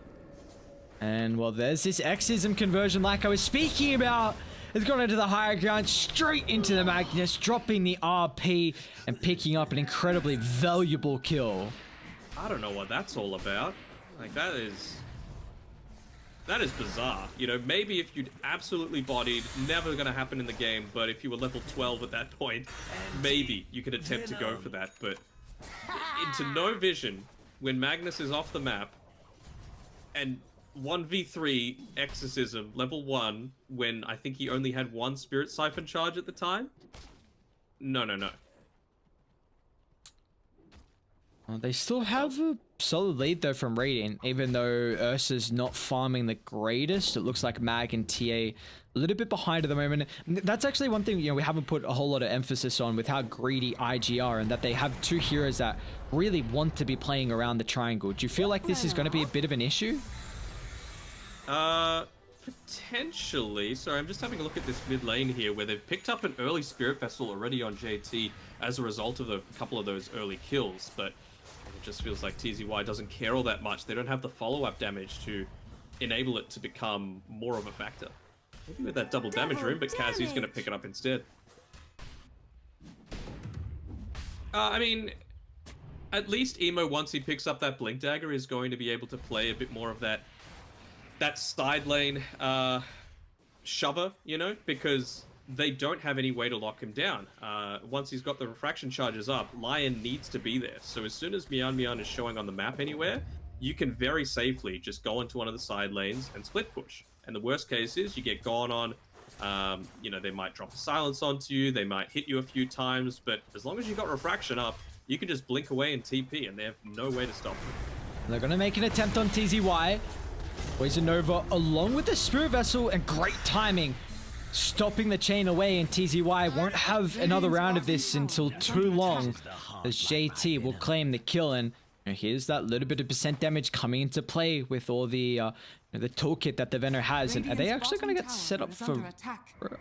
And well, there's this Exism conversion like I was speaking about. It's gone into the higher ground, straight into the Magnus, dropping the RP and picking up an incredibly valuable kill. I don't know what that's all about. Like, that is bizarre. You know, maybe if you'd absolutely bodied, never gonna happen in the game, but if you were level 12 at that point, maybe you could attempt to go for that. But into no vision, when Magnus is off the map, and 1v3 Exorcism, level 1, when I think he only had 1 Spirit Siphon charge at the time? No. Well, they still have a solid lead though from Radiant, even though Ursa's not farming the greatest. It looks like Mag and TA a little bit behind at the moment. That's actually one thing, you know, we haven't put a whole lot of emphasis on with how greedy IG are, and that they have 2 heroes that really want to be playing around the triangle. Do you feel like this is going to be a bit of an issue? Potentially. Sorry, I'm just having a look at this mid lane here where they've picked up an early Spirit Vessel already on JT as a result of a couple of those early kills, but it just feels like TZY doesn't care all that much. They don't have the follow-up damage to enable it to become more of a factor. Maybe with that double damage room, but Kazu's going to pick it up instead. I mean, at least Emo, once he picks up that Blink Dagger, is going to be able to play a bit more of that side lane shover, you know, because they don't have any way to lock him down. Once he's got the refraction charges up, Lion needs to be there. So as soon as Mian is showing on the map anywhere, you can very safely just go into one of the side lanes and split push. And the worst case is you get gone on, you know, they might drop a silence onto you, they might hit you a few times, but as long as you got refraction up, you can just blink away and TP, and they have no way to stop them. They're going to make an attempt on TZY. Poison Nova along with the Spirit Vessel, and great timing, stopping the chain away, and TZY won't have another round of this until too long, as JT will claim the kill. And here's that little bit of percent damage coming into play with all the toolkit that the Venom has. And are they actually going to get set up for...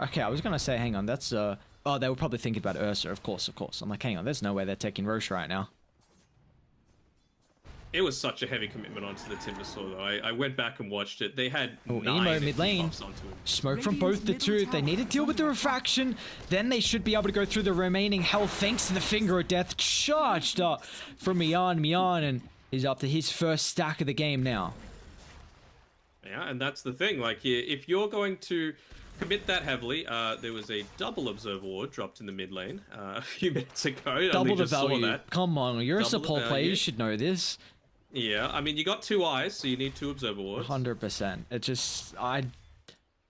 Okay, I was going to say, hang on, that's... Oh, they were probably thinking about Ursa, of course. I'm like, hang on, there's no way they're taking Roche right now. It was such a heavy commitment onto the Timbersaw, though. I went back and watched it. They had Oh, 9 Emo mid lane. buffs onto him. Smoke from both the two. They need to deal with the refraction. Then they should be able to go through the remaining health thanks to the Finger of Death charged up from Mian, and he's up to his first stack of the game now. Yeah, and that's the thing. Like, if you're going to commit that heavily, there was a double Observer Ward dropped in the mid lane a few minutes ago. I Double only the just saw value. that. Come on, you're a Double the support player. value. You should know this. Yeah, I mean, you got 2 eyes, so you need 2 Observer Wards. 100%. It just,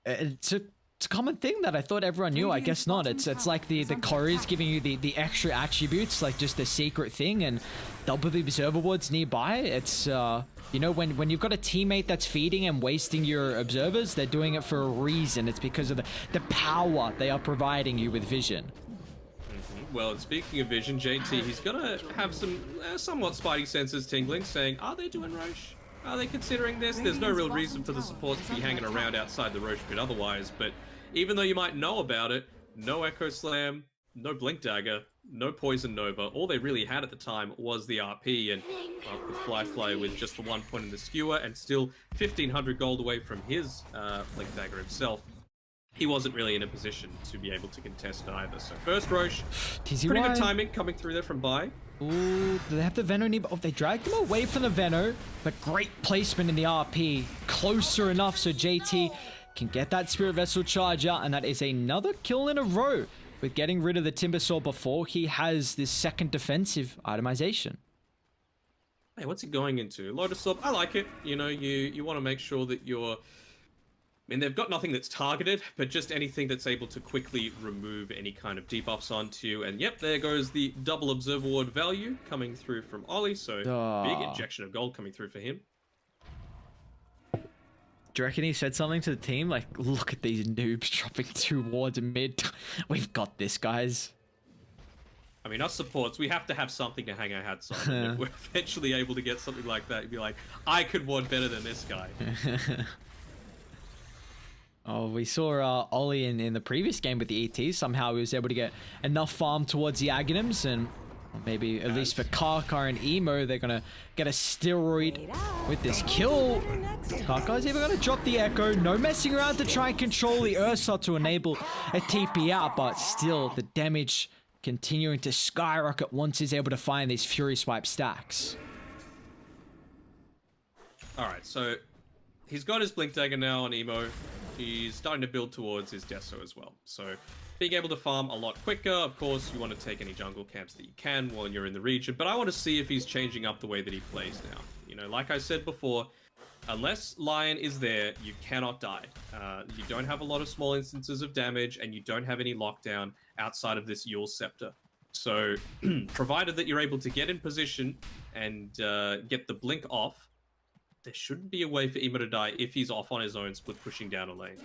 it's a common thing that I thought everyone knew. I guess not. It's like the Corey's giving you the extra attributes, like just the secret thing, and double the Observer Wards nearby. It's, you know, when you've got a teammate that's feeding and wasting your observers, they're doing it for a reason. It's because of the power they are providing you with vision. Well, and speaking of vision, JT, he's gonna have some somewhat spidey senses tingling, saying, are they doing Roche? Are they considering this? There's no real reason for the supports to be hanging around outside the Roche pit otherwise, but even though you might know about it, no Echo Slam, no Blink Dagger, no Poison Nova. All they really had at the time was the RP, and with Fly with just the 1 point in the skewer, and still 1,500 gold away from his Blink Dagger himself. He wasn't really in a position to be able to contest either. So first Roche, pretty good timing coming through there from Bai. Ooh, do they have the Veno? Oh, they dragged him away from the Veno, but great placement in the RP. Closer enough so JT can get that Spirit Vessel charge out, and that is another kill in a row with getting rid of the Timber Saw before he has this second defensive itemization. Hey, what's he going into? Lotus Orb, I like it. You know, you want to make sure that you're... I mean, they've got nothing that's targeted, but just anything that's able to quickly remove any kind of debuffs onto you. And yep, there goes the double Observer Ward value coming through from Ollie. So big injection of gold coming through for him. Do you reckon he said something to the team? Like, look at these noobs dropping 2 wards in mid. We've got this, guys. I mean, us supports, we have to have something to hang our hats on. And if we're eventually able to get something like that, you'd be like, I could ward better than this guy. Oh, we saw Ollie in the previous game with the ET. Somehow he was able to get enough farm towards the Aghanims, and maybe at least for Kaka and Emo, they're going to get a steroid with this kill. Kaka's even going to drop the Echo. No messing around to try and control the Ursa to enable a TP out, but still the damage continuing to skyrocket once he's able to find these Fury Swipe stacks. Alright, so he's got his Blink Dagger now on Emo. He's starting to build towards his Deso as well. So being able to farm a lot quicker. Of course, you want to take any jungle camps that you can while you're in the region. But I want to see if he's changing up the way that he plays now. You know, like I said before, unless Lion is there, you cannot die. You don't have a lot of small instances of damage, and you don't have any lockdown outside of this Yule Scepter. So provided that you're able to get in position and get the blink off, there shouldn't be a way for Emo to die if he's off on his own, split pushing down a lane.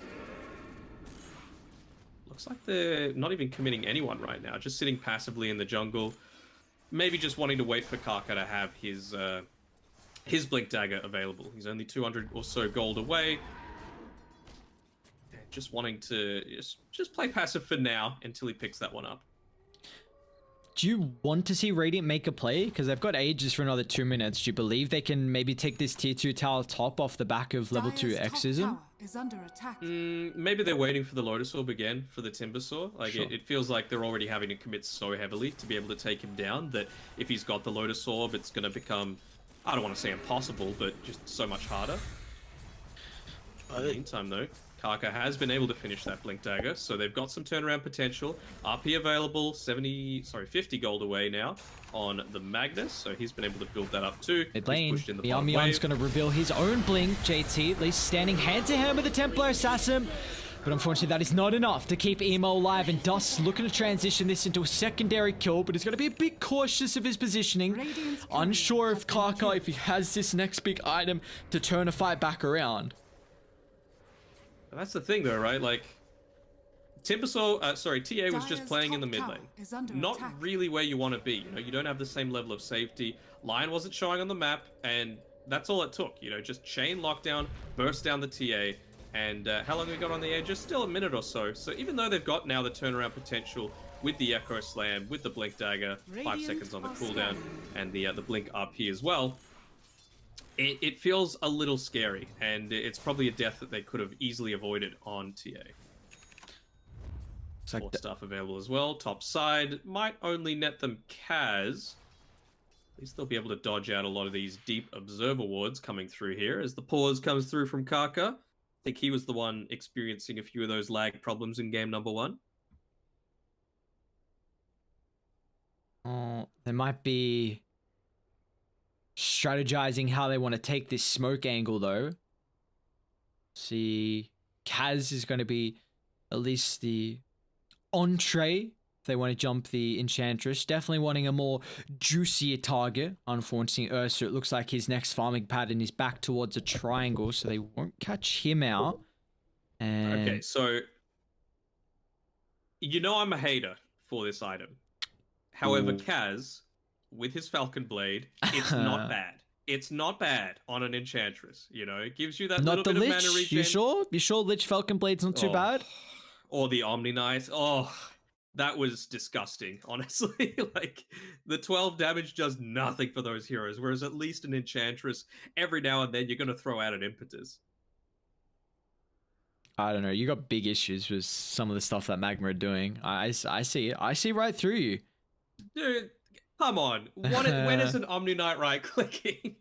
Looks like they're not even committing anyone right now, just sitting passively in the jungle. Maybe just wanting to wait for Kaka to have his Blink Dagger available. He's only 200 or so gold away. Just wanting to just play passive for now until he picks that one up. Do you want to see Radiant make a play? Because they've got Aegis for another 2 minutes. Do you believe they can maybe take this tier 2 tower top off the back of level 2 Exism? Is under attack. Maybe they're waiting for the Lotus Orb again for the Timber Saw. Like sure. It feels like they're already having to commit so heavily to be able to take him down that if he's got the Lotus Orb, it's going to become, I don't want to say impossible, but just so much harder. In the meantime, though, Kaka has been able to finish that Blink Dagger, so they've got some turnaround potential. RP available, 50 gold away now on the Magnus, so he's been able to build that up too. Mid lane, Mion's going to reveal his own Blink, JT, at least standing hand-to-hand with the Templar Assassin. But unfortunately, that is not enough to keep Emo alive, and Dust looking to transition this into a secondary kill, but he's going to be a bit cautious of his positioning. Unsure of Kaka if he has this next big item to turn a fight back around. That's the thing, though, right? Like, TA was just playing in the mid lane. Not really where you want to be. You know, you don't have the same level of safety. Lion wasn't showing on the map, and that's all it took. You know, just chain lockdown, burst down the TA, and how long we got on the edge? Just still a minute or so. So even though they've got now the turnaround potential with the Echo Slam, with the Blink Dagger, 5 seconds on the cooldown, and the Blink RP as well, it feels a little scary, and it's probably a death that they could have easily avoided on TA. More stuff available as well. Top side might only net them Kaz. At least they'll be able to dodge out a lot of these deep Observer Wards coming through here as the pause comes through from Kaka. I think he was the one experiencing a few of those lag problems in game number 1. There might be strategizing how they want to take this smoke angle, though. See, Kaz is going to be at least the entree if they want to jump the Enchantress. Definitely wanting a more juicier target. Unfortunately, Ursa, it looks like his next farming pattern is back towards a triangle, so they won't catch him out. And okay, so you know I'm a hater for this item. However, Kaz, with his Falcon Blade, it's not bad. It's not bad on an Enchantress. You know, it gives you that not little the bit Lich. of mana regen. You sure? You sure Lich Falcon Blade's not too bad? Or the Omni Knight. Oh, That was disgusting, honestly. Like, the 12 damage does nothing for those heroes, whereas at least an Enchantress, every now and then you're going to throw out an Impetus. I don't know. You got big issues with some of the stuff that Magma are doing. I see it. I see right through you. Dude, come on. When is an Omni Knight right clicking?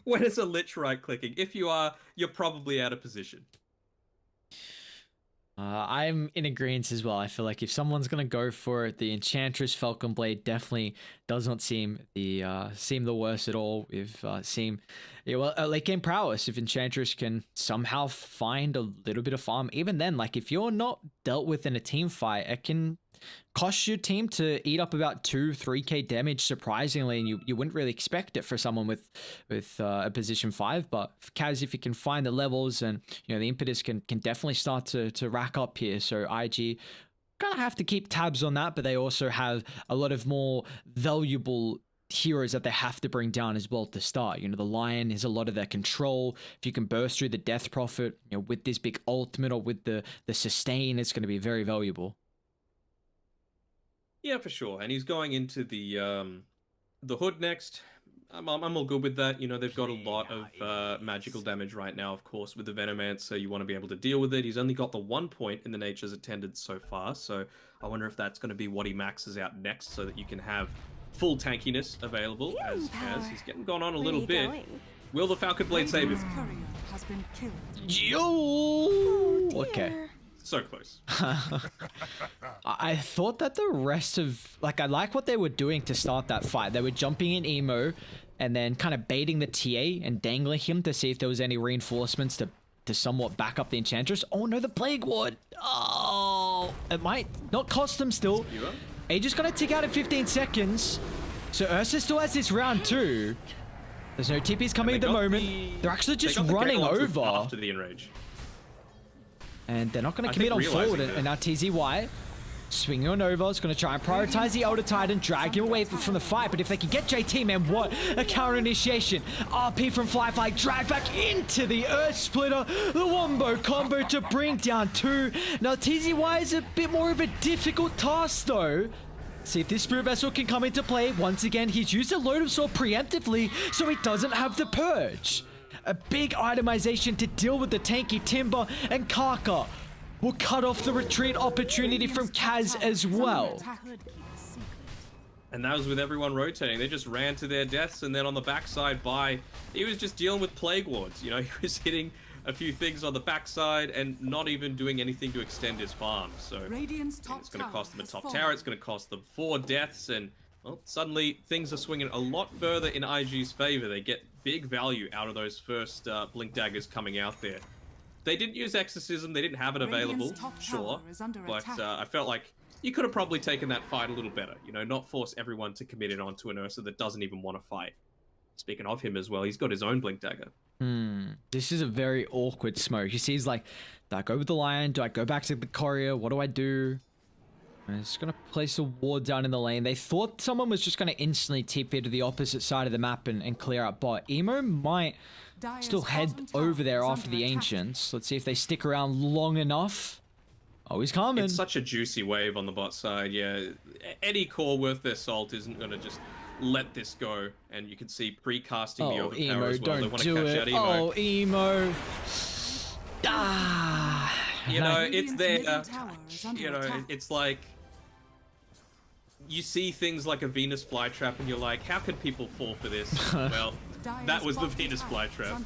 When is a Lich right clicking? If you are, you're probably out of position. I'm in agreement as well. I feel like if someone's gonna go for it, the Enchantress Falcon Blade definitely does not seem the worst at all. If late game prowess, if Enchantress can somehow find a little bit of farm, even then, like if you're not dealt with in a team fight, it can cost your team to eat up about 2-3k damage surprisingly, and you wouldn't really expect it for someone with a position 5. But Kaz, if you can find the levels, and the impetus can definitely start to rack up here. So IG gonna have to keep tabs on that, but they also have a lot of more valuable heroes that they have to bring down as well to start. The Lion is a lot of their control. If you can burst through the Death Prophet, with this big ultimate or with the sustain, it's going to be very valuable. Yeah, for sure. And he's going into the Hood next. I'm all good with that. They've got a lot of magical damage right now, of course, with the Venomance, so you want to be able to deal with it. He's only got the 1 point in the Nature's Attendant so far, so I wonder if that's going to be what he maxes out next, so that you can have full tankiness available as he's getting gone on a little bit. Will the Falcon Blade save him? Courier has been killed. Yo! Okay. So close. I thought that the rest of... I like what they were doing to start that fight. They were jumping in Emo and then kind of baiting the TA and dangling him to see if there was any reinforcements to somewhat back up the Enchantress. Oh no, the Plague Ward! Oh! It might not cost them still. Age is going to tick out in 15 seconds. So Ursa still has this round too. There's no TPs coming at the moment. They're actually just running over. After the Enrage. And they're not going to commit on forward. And now TZY swinging on over. It's going to try and prioritize the Elder Titan, drag him away from the fight. But if they can get JT, man, what a counter initiation. RP from Fly, drag back into the Earth Splitter. The Wombo combo to bring down 2. Now TZY is a bit more of a difficult task though. See if this Spirit Vessel can come into play. Once again, he's used a Load of Soul preemptively, so he doesn't have the Purge. A big itemization to deal with the tanky Timber, and Kaka will cut off the retreat opportunity from Kaz as well. And that was with everyone rotating. They just ran to their deaths, and then on the backside, he was just dealing with Plague Wards. He was hitting a few things on the backside and not even doing anything to extend his farm. So it's going to cost them a top tower. It's going to cost them 4 deaths, and well, suddenly things are swinging a lot further in IG's favor. They get big value out of those first Blink Daggers coming out there. They didn't use Exorcism. They didn't have it available, sure. But I felt like you could have probably taken that fight a little better. Not force everyone to commit it onto an Ursa that doesn't even want to fight. Speaking of him as well, he's got his own Blink Dagger. This is a very awkward smoke. You see, he's like, do I go with the Lion? Do I go back to the Courier? What do I do? I'm just going to place a ward down in the lane. They thought someone was just going to instantly TP to the opposite side of the map and clear up bot. Emo might still head over there after the Ancients. Let's see if they stick around long enough. Oh, he's coming. It's such a juicy wave on the bot side, yeah. Any core worth their salt isn't going to just let this go. And you can see pre-casting the overpower Emo, as well. They want to catch out Emo. Oh, Emo. Ah. It's there. It's like... You see things like a Venus flytrap and you're like, how could people fall for this? Well, that was the Venus flytrap.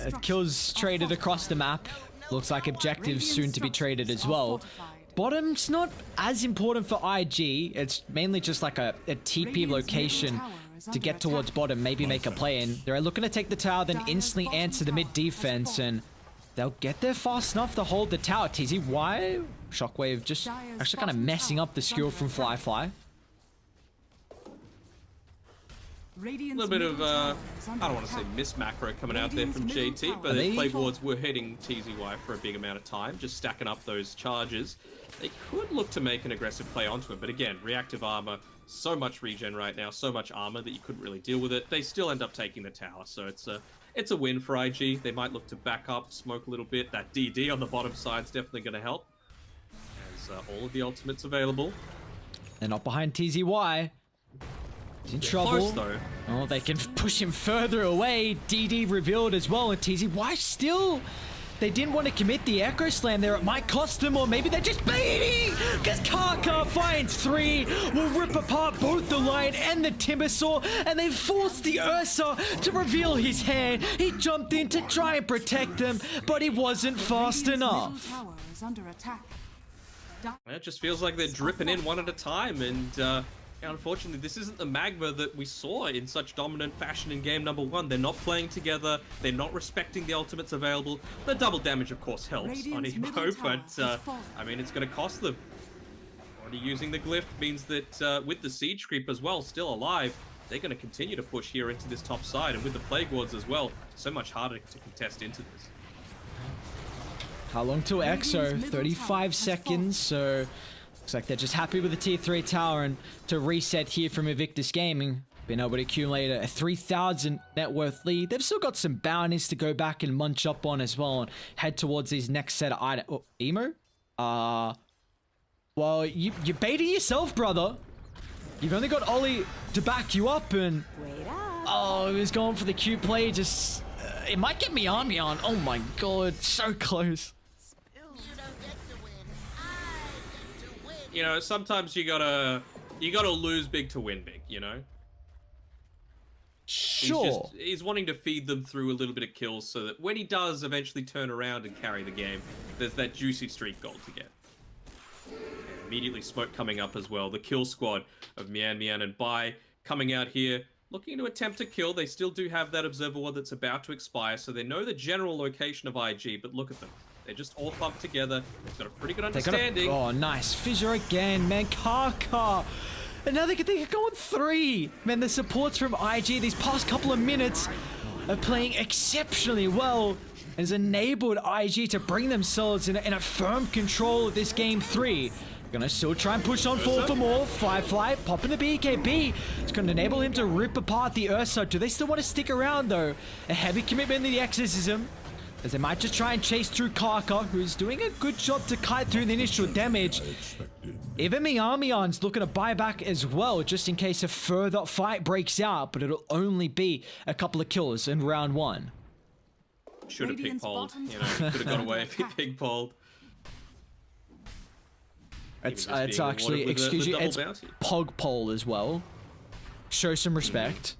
It kills traded across the map. Looks like objectives soon to be traded as well. Bottom's not as important for IG. It's mainly just like a TP location to get towards bottom, maybe make a play in. They're looking to take the tower, then instantly answer the mid defense, and they'll get there fast enough to hold the tower. TZY, Shockwave just actually kind of messing up the skill from Fly. A little bit of, I don't want to say miss macro coming out there from JT, but the Plague Wards were hitting TZY for a big amount of time, just stacking up those charges. They could look to make an aggressive play onto him, but again, reactive armor, so much regen right now, so much armor that you couldn't really deal with it. They still end up taking the tower, so it's a win for IG. They might look to back up, smoke a little bit. That DD on the bottom side is definitely going to help. has all of the ultimates available. They're not behind TZY. He's in trouble. Close, though. Oh, they can push him further away. DD revealed as well, and TZY still... They didn't want to commit the Echo Slam there. It might cost them, or maybe they're just baiting! Because Kaka finds 3, will rip apart both the Lion and the Timbersaw, and they forced the Ursa to reveal his hand. He jumped in to try and protect them, but he wasn't fast Radiant's middle enough. tower is under attack. It just feels like they're dripping in one at a time, and unfortunately, this isn't the Magma that we saw in such dominant fashion in game number 1. They're not playing together, they're not respecting the ultimates available. The double damage, of course, helps on Radiant's middle Evo, tower but, has fallen. I mean, it's going to cost them. Already using the glyph means that with the Siege Creep as well, still alive, they're going to continue to push here into this top side, and with the Plague Wards as well, so much harder to contest into this. How long till Radiant's EXO? middle 35 tower has seconds, so looks like they're just happy with the tier 3 tower and to reset here from Invictus Gaming. Been able to accumulate a 3,000 net worth lead. They've still got some bounties to go back and munch up on as well and head towards these next set of items. Oh, Emo? Well, you're baiting yourself, brother. You've only got Ollie to back you up, and oh, he was going for the Q play. Just it might get me army on. Oh my god, so close. You know, sometimes you gotta lose big to win big, you know? Sure. He's wanting to feed them through a little bit of kills so that when he does eventually turn around and carry the game, there's that juicy streak gold to get. And immediately smoke coming up as well. The kill squad of Mian Mian and Bai coming out here, looking to attempt to kill. They still do have that observer ward that's about to expire, so they know the general location of IG, but look at them. They're just all thumped together. They've got a pretty good understanding. Oh, nice. Fissure again, man. Kaka. And now they can go on 3. Man, the supports from IG these past couple of minutes are playing exceptionally well. And has enabled IG to bring themselves in a firm control of this game 3. Gonna still try and push on forward for more. Firefly popping the BKB. It's gonna enable him to rip apart the Ursa. Do they still want to stick around though? A heavy commitment in the Exorcism, as they might just try and chase through Kaka, who's doing a good job to kite through the initial damage. Even Miamian's looking to buy back as well, just in case a further fight breaks out, but it'll only be a couple of kills in round 1. Should have Radiant's pig-polled, bottom you know, tower could have got away if he pig-polled. It's actually, excuse you, it's Pog Pole as well. Show some respect.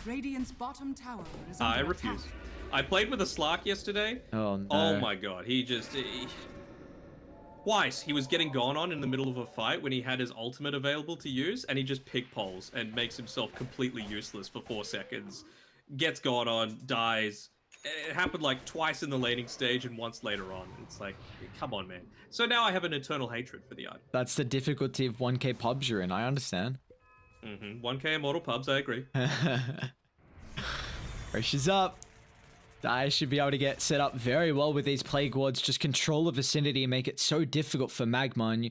Radiant's bottom tower is I under refuse. attack. I played with a Slark yesterday. Oh no. Oh my god, twice he was getting gone on in the middle of a fight when he had his ultimate available to use, and he just pig-poles and makes himself completely useless for 4 seconds. Gets gone on, dies. It happened like twice in the laning stage and once later on. It's like, come on, man. So now I have an eternal hatred for the item. That's the difficulty of 1k pubs you're in, I understand. 1k immortal pubs, I agree. Pressure's up. I should be able to get set up very well with these Plague Wards, just control the vicinity and make it so difficult for Magma. And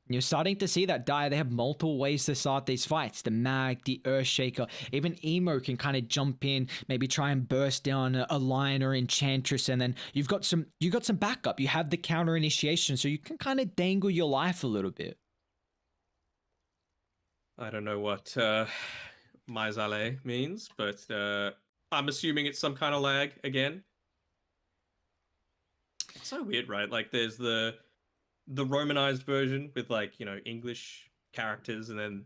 you're starting to see that Dire, they have multiple ways to start these fights. The Mag, the Earthshaker, even Emo can kind of jump in, maybe try and burst down a Lion or Enchantress, and then you've got some backup. You have the counter initiation, so you can kind of dangle your life a little bit. I don't know what Maizale means, but I'm assuming it's some kind of lag again. It's so weird, right? Like there's the Romanized version with like, you know, English characters, and then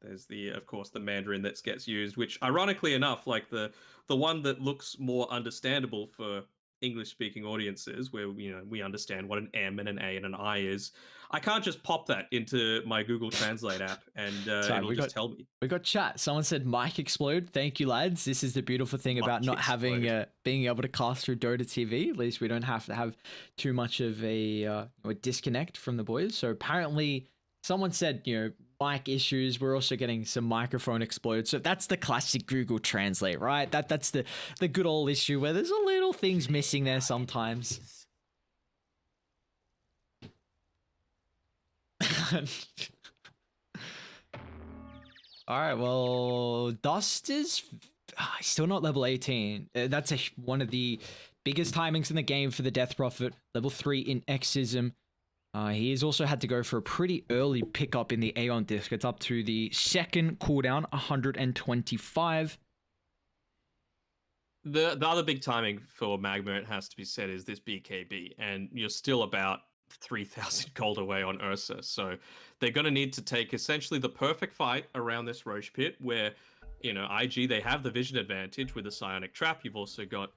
there's of course the Mandarin that gets used, which ironically enough, like the one that looks more understandable for English speaking audiences, where we understand what an M and an A and an I is. I can't just pop that into my Google Translate app and it'll just tell me. We got chat. Someone said mic explode. Thank you, lads. This is the beautiful thing about not having being able to cast through Dota TV. At least we don't have to have too much of a disconnect from the boys. So apparently someone said, mic issues. We're also getting some microphone explode. So that's the classic Google Translate, right? That's the good old issue where there's a little things missing there sometimes. All right, well, Dust is still not level 18. That's one of the biggest timings in the game for the Death Prophet. Level 3 in Exism. He has also had to go for a pretty early pickup in the Aeon Disc. It's up to the second cooldown, 125. The other big timing for Magma, it has to be said, is this BKB, and you're still about 3,000 gold away on Ursa, so they're going to need to take essentially the perfect fight around this Roche Pit, where, you know, IG, they have the vision advantage with the Psionic Trap. You've also got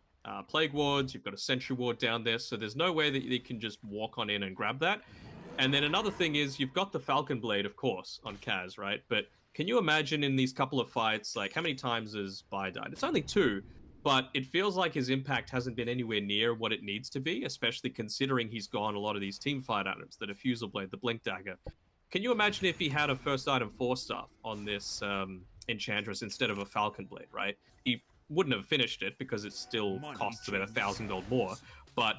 Plague Wards, you've got a Sentry Ward down there, so there's no way that they can just walk on in and grab that. And then another thing is, you've got the Falcon Blade, of course, on Kaz, right? But can you imagine in these couple of fights, like, how many times has Bai died? It's only 2. But it feels like his impact hasn't been anywhere near what it needs to be, especially considering he's gone a lot of these team fight items, the Diffusal Blade, the Blink Dagger. Can you imagine if he had a first item 4-star on this Enchantress instead of a Falcon Blade, right? He wouldn't have finished it because it still costs about 1,000 gold more. But,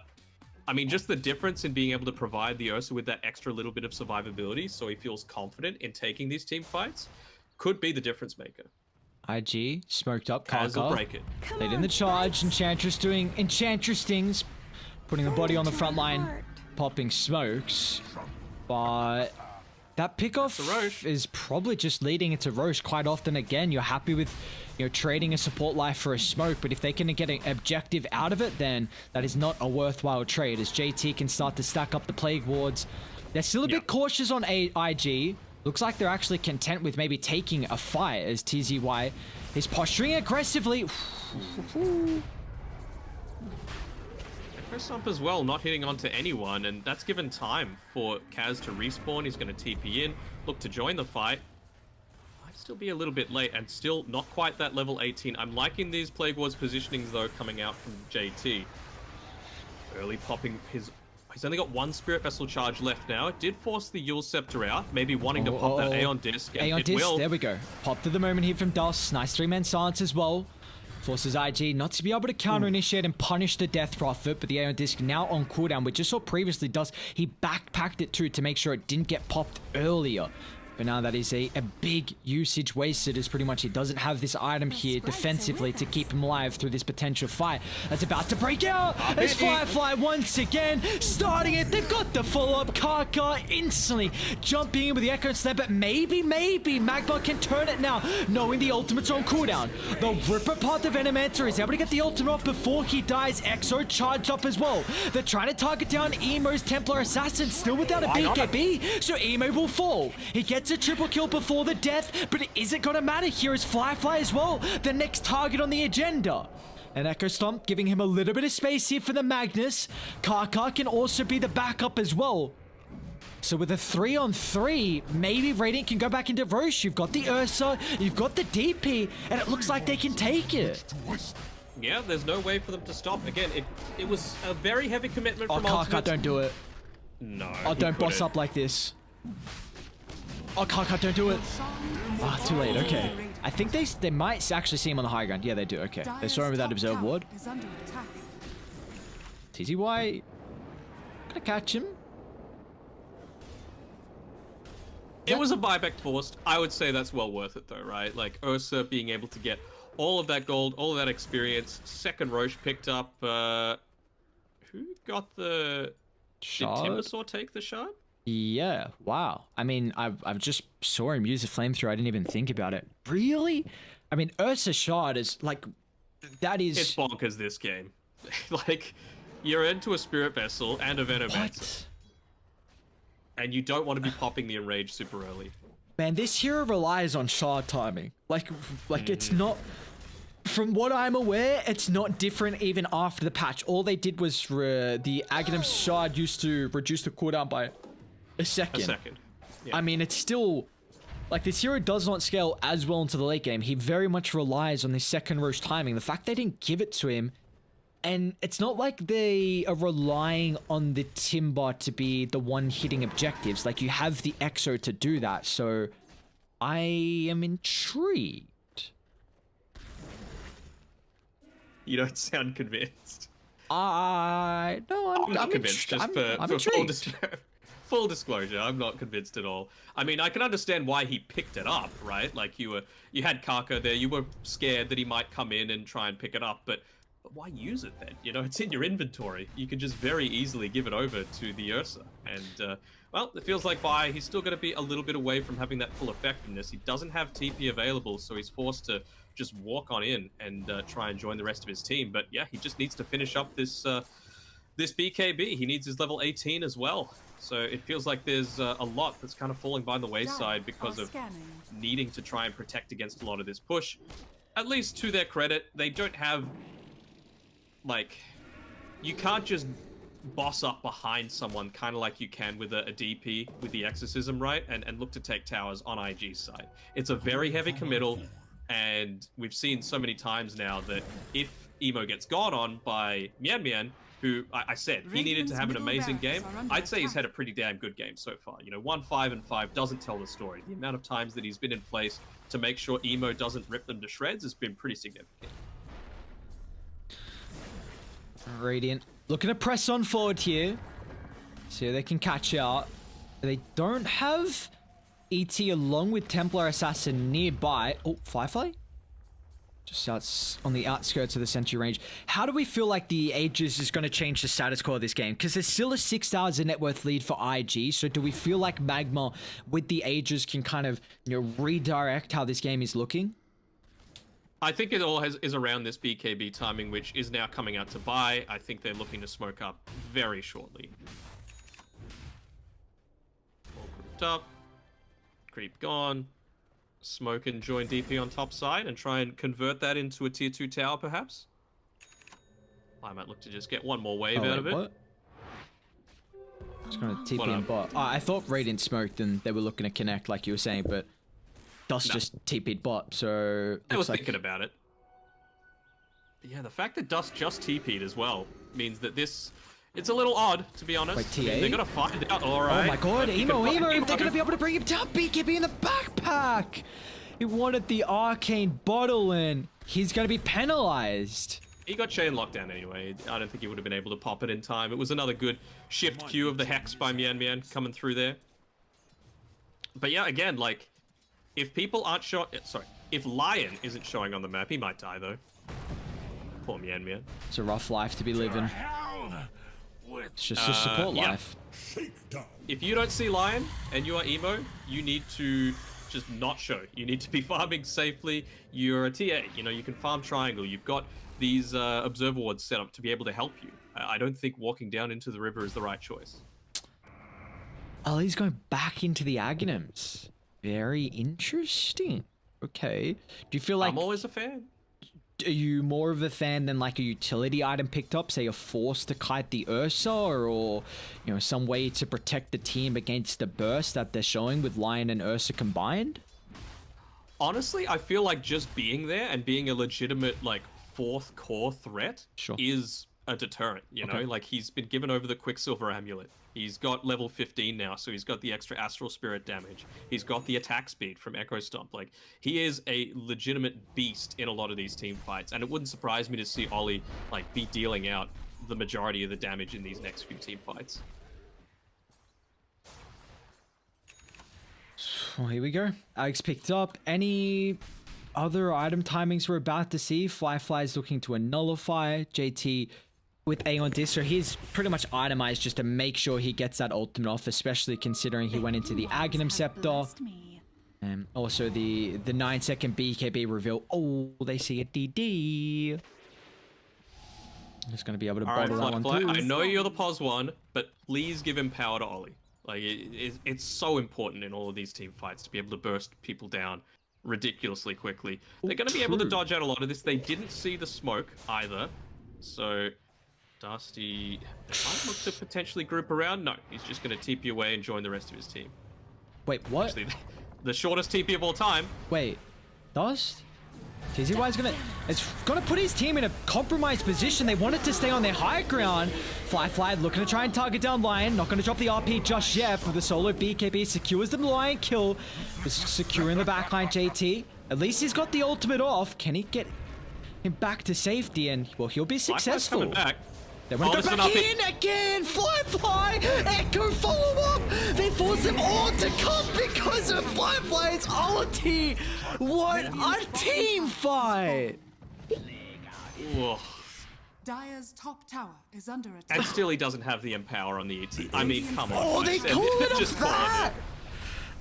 I mean, just the difference in being able to provide the Ursa with that extra little bit of survivability so he feels confident in taking these team fights could be the difference maker. IG smoked up. Kaz will Kaka break it. late in the charge. Enchantress doing Enchantress things, putting the body on the front line, popping smokes. But that pickoff is probably just leading into Roche. Quite often, again, you're happy with, you know, trading a support life for a smoke, but if they can get an objective out of it, then that is not a worthwhile trade, as JT can start to stack up the Plague Wards. They're still a bit cautious on IG. Looks like they're actually content with maybe taking a fight, as TZY is posturing aggressively. Chris up as well, not hitting onto anyone, and that's given time for Kaz to respawn. He's going to TP in, look to join the fight. Might still be a little bit late, and still not quite that level 18. I'm liking these Plague Wars positionings, though, coming out from JT. Early popping his... He's only got 1 Spirit Vessel charge left now. It did force the Yule Scepter out, maybe wanting to pop that Aeon Disc. Aeon Disc, there we go. Pop to the moment here from Dust. Nice 3-man silence as well. Forces IG not to be able to counter-initiate and punish the Death Prophet, but the Aeon Disc now on cooldown. We just saw previously Dust, he backpacked it too to make sure it didn't get popped earlier. But now that is a big usage wasted, as pretty much he doesn't have this item here defensively to keep him alive through this potential fight. That's about to break out as Firefly once again starting it. They've got the follow-up. Kaka instantly jumping in with the Echo Snap, but maybe Magma can turn it now, knowing the ultimate's on cooldown. The Ripper Path of Venomancer is able to get the ultimate off before he dies. Exo charged up as well. They're trying to target down Emo's Templar Assassin, still without a BKB, so Emo will fall. He gets a triple kill before the death, but is it gonna matter? Here is Firefly as well, the next target on the agenda. And Echo Stomp giving him a little bit of space here for the Magnus. Kaka can also be the backup as well. So with a 3-on-3, maybe Radiant can go back into Roche. You've got the Ursa, you've got the DP, and it looks like they can take it. Yeah, there's no way for them to stop. Again, it was a very heavy commitment from Kaka, Ultimate. don't do it. No, Oh, don't boss up like this. Oh, Kaka, don't do it. Ah, too late. Okay. I think they might actually see him on the high ground. Yeah, they do. Okay. They saw him with that Observe Ward. TZY gonna catch him. It was a buyback forced. I would say that's well worth it though, right? Like Ursa being able to get all of that gold, all of that experience. Second Roche picked up. Who got the Shard? Did Timbersaw take the shard? Yeah. Wow. I mean, I've just saw him use a flamethrower. I didn't even think about it. Really? I mean, Ursa Shard is like, that is. It's bonkers this game. Like, you're into a Spirit Vessel and a Venomancer. What? And you don't want to be popping the Enrage super early. Man, this hero relies on shard timing. Like it's not. From what I'm aware, it's not different even after the patch. All they did was the Aghanim Shard used to reduce the cooldown by a second. Yeah. I mean, it's still... Like, this hero does not scale as well into the late game. He very much relies on the second Roche timing. The fact they didn't give it to him, and it's not like they are relying on the Timber to be the one hitting objectives. Like, you have the Exo to do that, so I am intrigued. You don't sound convinced. No, I'm not convinced. I'm Full disclosure, I'm not convinced at all. I mean, I can understand why he picked it up, right? Like you had Kaka there, you were scared that he might come in and try and pick it up, but why use it then? You know, it's in your inventory. You can just very easily give it over to the Ursa, and Well, it feels like he's still going to be a little bit away from having that full effectiveness. He doesn't have TP available, so he's forced to just walk on in and try and join the rest of his team. But yeah, he just needs to finish up this this BKB. He needs his level 18 as well. So it feels like there's a lot that's kind of falling by the wayside because of needing to try and protect against a lot of this push. At least to their credit, they don't have, like, you can't just boss up behind someone kind of like you can with a DP with the Exorcism, right? And look to take towers on IG's side. It's a very heavy committal, and we've seen so many times now that if Emo gets gone on by Mian, who I said he needed to have an amazing game, I'd say he's had a pretty damn good game so far. You know, 1-5-5 doesn't tell the story. The amount of times that he's been in place to make sure Emo doesn't rip them to shreds has been pretty significant. Radiant looking to press on forward here, so they can catch out. They don't have ET along with Templar Assassin nearby. Oh, Firefly? Just on the outskirts of the Sentry range. How do we feel like the Aegis is going to change the status quo of this game? Because there's still a 6,000 net worth lead for IG, so do we feel like Magma with the Aegis can kind of, you know, redirect how this game is looking? I think it all is around this BKB timing, which is now coming out to buy. I think they're looking to smoke up very shortly. All grouped up. Creep gone. Smoke and join DP on top side and try and convert that into a tier 2 tower, perhaps. I might look to just get one more wave out of it. What? Just gonna TP and bot. I thought Radiant smoked and they were looking to connect like you were saying, but Dust just TP'd bot, so... I was thinking about it. But yeah, the fact that Dust just TP'd as well means that this... It's a little odd, to be honest. Wait, TA? They're gonna find out, alright. Oh my god, Emo, they're gonna be able to bring him down. BKB in the backpack! He wanted the arcane bottle and he's gonna be penalized. He got chain lockdown anyway. I don't think he would have been able to pop it in time. It was another good shift Q of the Hex by Mian coming through there. But yeah, again, like, if people aren't showing... Sorry, if Lion isn't showing on the map, he might die though. Poor Mian. It's a rough life to be living. It's just a support life. If you don't see Lion and you are Emo, you need to just not show. You need to be farming safely. You're a TA, you know, you can farm triangle. You've got these observer wards set up to be able to help you. I don't think walking down into the river is the right choice. Oh, he's going back into the Aghanims. Very interesting. Okay. Do you feel like... I'm always a fan. Are you more of a fan than like a utility item picked up, say you're forced to kite the Ursa, or you know, some way to protect the team against the burst that they're showing with Lion and Ursa combined? Honestly, I feel like just being there and being a legitimate like 4th core threat is a deterrent, you know? Like, he's been given over the Quicksilver Amulet. He's got level 15 now, so he's got the extra Astral Spirit damage. He's got the attack speed from Echo Stomp. Like, he is a legitimate beast in a lot of these team fights, and it wouldn't surprise me to see Ollie, like, be dealing out the majority of the damage in these next few team fights. Well, here we go. Alex picked up. Any other item timings we're about to see? Firefly's looking to nullify. JT with A on disc, so he's pretty much itemized just to make sure he gets that ultimate off, especially considering he went into the Aghanim Scepter. And also the 9-second BKB reveal. Oh, they see a DD. Just going to be able to bottle that one too. I know you're the pos one, but please give him power to Ollie. Like, it's so important in all of these team fights to be able to burst people down ridiculously quickly. They're going to be able to dodge out a lot of this. They didn't see the smoke either, so... Dusty, they might look to potentially group around. No, he's just going to TP away and join the rest of his team. Wait, what? Actually, the shortest TP of all time. Wait, Dust? TZY's gonna... It's gonna put his team in a compromised position. They wanted to stay on their high ground. Firefly looking to try and target down Lion. Not gonna drop the RP just yet, but the solo BKB secures the Lion kill. Securing the backline, JT. At least he's got the ultimate off. Can he get him back to safety? And, well, he'll be successful. Coming back. They want to go back in again! Firefly! Echo follow-up! They force them all to come because of Firefly's ulti! What a team fight! Whoa. Dire's top tower is under attack. And still he doesn't have the Empower on the ET. I mean, come on. Oh, they Just- called it just a call it. that!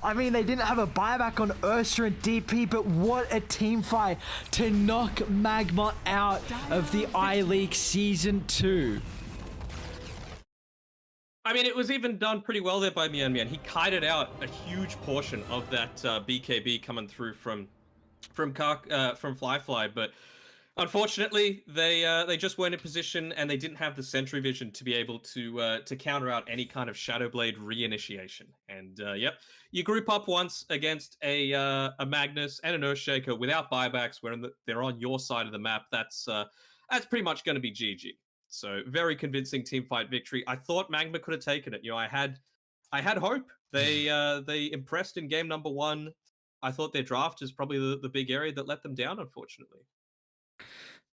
I mean, they didn't have a buyback on Ursa and DP, but what a team fight to knock Magma out of the I-League Season 2. I mean, it was even done pretty well there by Mian Mian. He kited out a huge portion of that BKB coming through from Fly, but unfortunately, they just weren't in position, and they didn't have the sentry vision to be able to counter out any kind of Shadowblade reinitiation. And yep, you group up once against a Magnus and an Earthshaker without buybacks, where they're on your side of the map. That's pretty much going to be GG. So very convincing team fight victory. I thought Magma could have taken it. You know, I had hope. They impressed in game number 1. I thought their draft is probably the big area that let them down, unfortunately.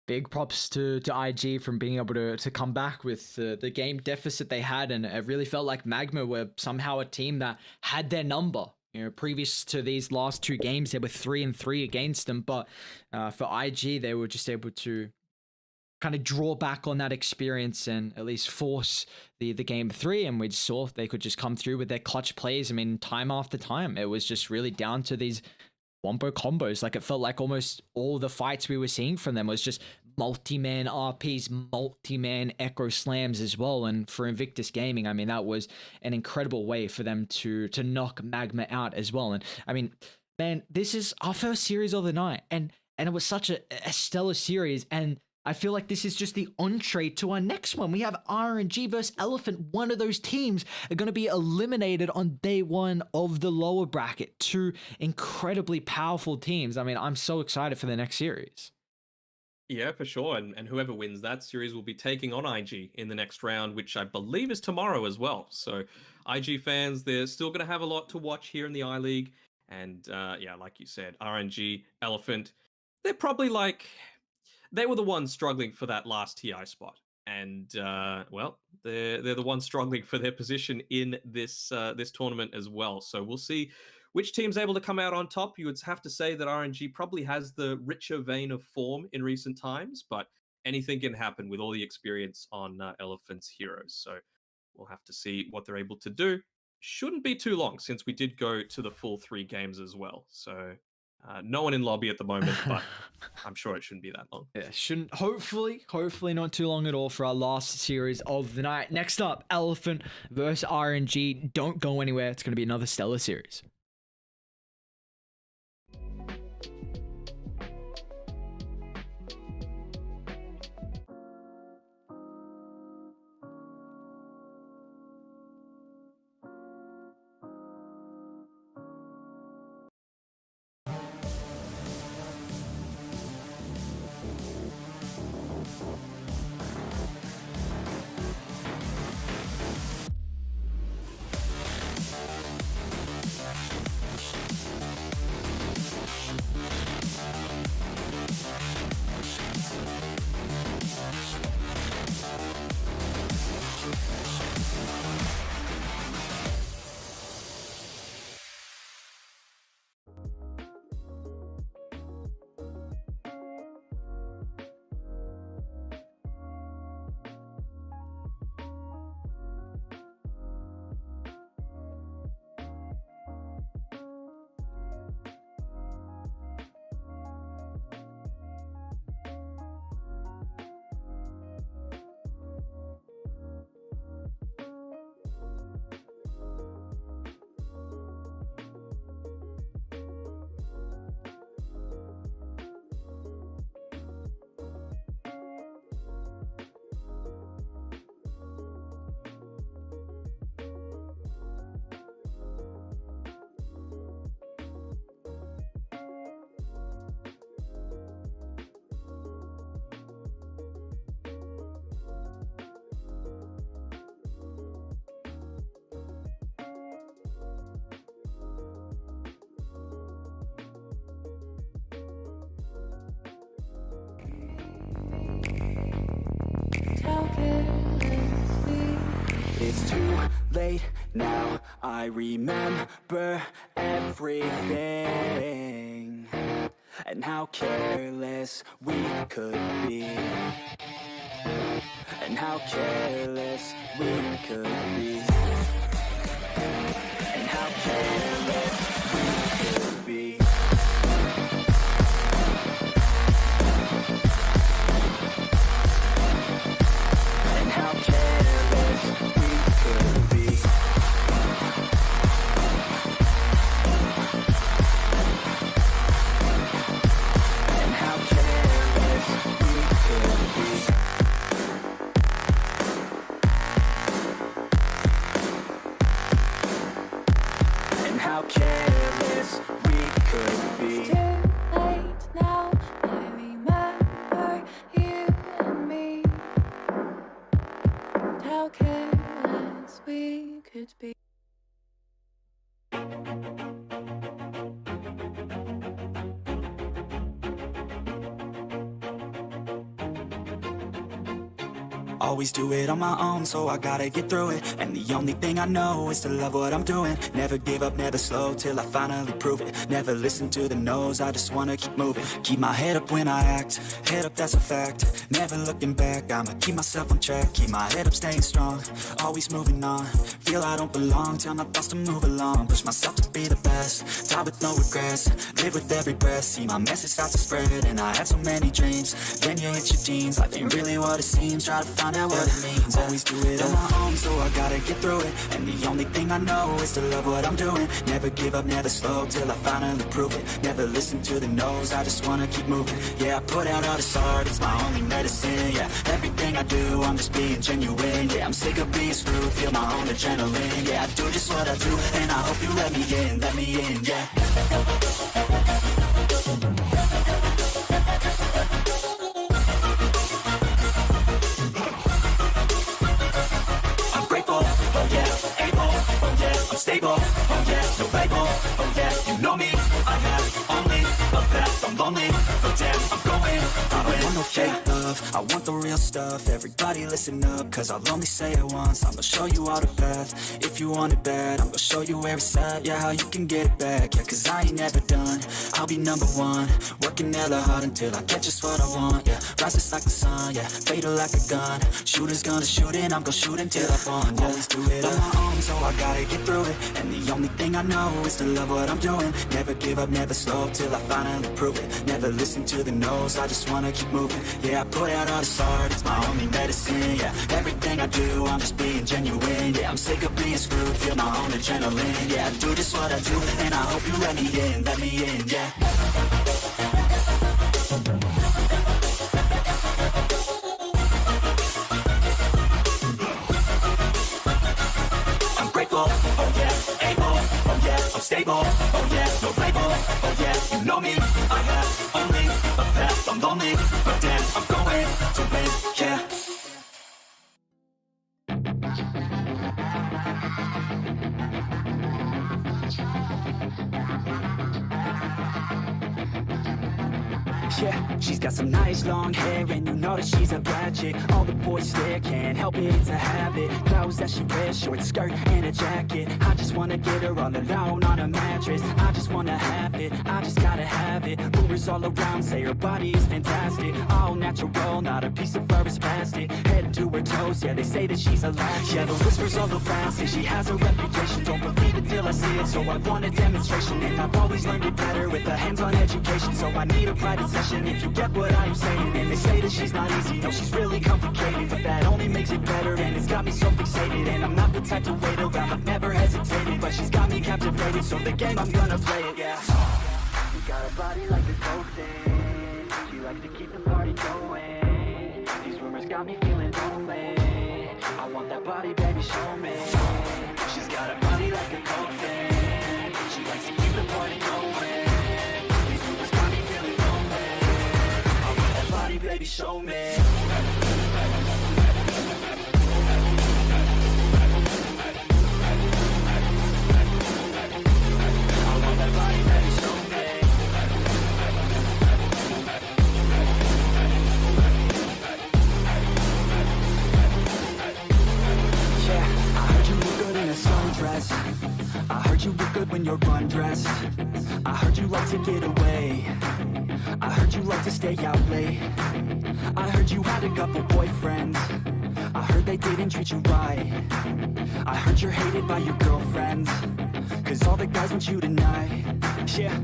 Big props to IG from being able to come back with the game deficit they had, and it really felt like Magma were somehow a team that had their number. You know, previous to these last 2 games, they were 3-3 against them, but for IG, they were just able to kind of draw back on that experience and at least force the game 3, and we saw they could just come through with their clutch plays. I mean, time after time, it was just really down to these wombo combos. Like, it felt like almost all the fights we were seeing from them was just multi-man RPs, multi-man echo slams as well. And for Invictus Gaming, I mean, that was an incredible way for them to knock Magma out as well. And I mean, man, this is our first series of the night, and it was such a stellar series, and I feel like this is just the entree to our next one. We have RNG versus Elephant. One of those teams are going to be eliminated on day 1 of the lower bracket. 2 incredibly powerful teams. I mean, I'm so excited for the next series. Yeah, for sure. And whoever wins that series will be taking on IG in the next round, which I believe is tomorrow as well. So IG fans, they're still going to have a lot to watch here in the I-League. And yeah, like you said, RNG, Elephant, they're probably like... They were the ones struggling for that last TI spot, and well, they're the ones struggling for their position in this this tournament as well. So we'll see which team's able to come out on top. You would have to say that RNG probably has the richer vein of form in recent times, but anything can happen with all the experience on Elephant's heroes. So we'll have to see what they're able to do. Shouldn't be too long since we did go to the full 3 games as well. So. No one in lobby at the moment, but I'm sure it shouldn't be that long. Yeah, shouldn't. Hopefully not too long at all for our last series of the night. Next up, Elephant versus RNG. Don't go anywhere. It's going to be another stellar series. It's too late now, I remember everything, and how careless we could be. And how careless we could be. And how careless we could be. And how careless we could be. And how careless we could be. And how careless we could be. It's too late now. I remember you and me. And how careless we could be. Always do it on my own, so I gotta get through it. And the only thing I know is to love what I'm doing. Never give up, never slow, till I finally prove it. Never listen to the no's, I just wanna keep moving. Keep my head up when I act, head up, that's a fact. Never looking back, I'ma keep myself on track. Keep my head up, staying strong, always moving on. Feel I don't belong, tell my thoughts to move along. Push myself to be the best, die with no regrets. Live with every breath, see my message start to spread. And I had so many dreams, then you hit your teens. Life ain't really what it seems, try to find out what it means. Always do it on my own, so I gotta get through it. And the only thing I know is to love what I'm doing. Never give up, never slow, till I finally prove it. Never listen to the no's, I just wanna keep moving. Yeah, I put out all this art, it's my only medicine. Yeah, everything I do, I'm just being genuine. Yeah, I'm sick of being screwed, feel my own adrenaline. Yeah, I do just what I do, and I hope you let me in, yeah. I'm stable, oh yeah, no label, oh yeah, you know me. I have only a path, I'm lonely, but damn, I'm going through it. I don't want no fake love, I want the real stuff. Everybody listen up, cause I'll only say it once. I'm gonna show you all the path, if you want it bad. I'm gonna show you where it's at, yeah, how you can get it back. Yeah, cause I ain't never done, I'll be number one. Working hella hard until I get just what I want, yeah. Rises like the sun, yeah, fatal like a gun. Shooters gonna shoot and I'm gonna shoot until I fall, yeah. Always do it on my own, so I gotta get through it. And the only thing I know is to love what I'm doing. Never give up, never slow, till I finally prove it. Never listen to the no's, I just wanna keep moving. Yeah, I put out all this art, it's my only medicine. Yeah, everything I do, I'm just being genuine. Yeah, I'm sick of being screwed, feel my own adrenaline. Yeah, I do just what I do, and I hope you let me in, yeah. Oh yeah, able, oh yeah, I'm stable, oh yeah, no label, oh yeah, you know me. I have only a path, I'm lonely, but damn, I'm going to win, yeah. Yeah, she's got some nice long hair, and you know that she's a bad chick. All the boys stare, can't help it, it's a habit. Clothes that she wears, short skirt and a jacket. I just wanna get her all alone on a mattress. I just wanna have it, I just gotta have it. Rumors all around say her body is fantastic. All natural, not a piece of fur is plastic. Head to her toes, yeah, they say that she's a latch. Yeah, the whispers all around say she has a reputation. Don't believe it till I see it, so I want a demonstration. And I've always learned it better with a hands-on education. So I need a private session if you get what I'm saying. And they say that she's not easy, no, she's really complicated, but that only makes it better, and it's got me so fixated. And I'm not the type to wait around, I've never hesitated, but she's got me captivated, so the game, I'm gonna play it, yeah. She got a body like a coke thing, she likes to keep the party going. These rumors got me feeling lonely, I want that body, baby, show me. She's got a body like a coke thing, she likes to keep the party going. Baby, show me. I want that body, baby, show me. Yeah, I heard you look good in a sundress. I heard you look good when you're running. undressed. I heard you like to get away. I heard you like to stay out late. I heard you had a couple boyfriends. I heard they didn't treat you right. I heard you're hated by your girlfriends, cause all the guys want you tonight. Yeah,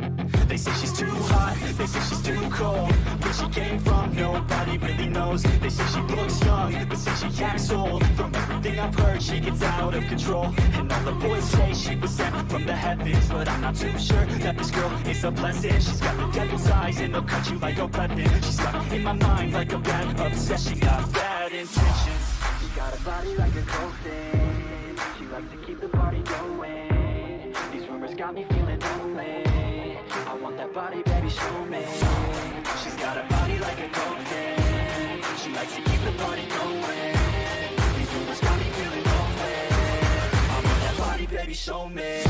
they say she's too hot, they say she's too cold. Where she came from, nobody really knows. They say she looks young, but say she acts old. From everything I've heard, she gets out of control. And all the boys say she was sent from the heavens, but I'm not too sure that this girl is a blessing. She's got the devil's eyes and they'll cut you like a weapon. She's stuck in my mind like a bad obsession. Got bad intentions. She got a body like a cold thing. She likes to keep the party going. These rumors got me feeling lonely. I want that body, baby, show me. She's got a body like a cold thing. She likes to keep the party going. These rumors got me feeling lonely. I want that body, baby, show me.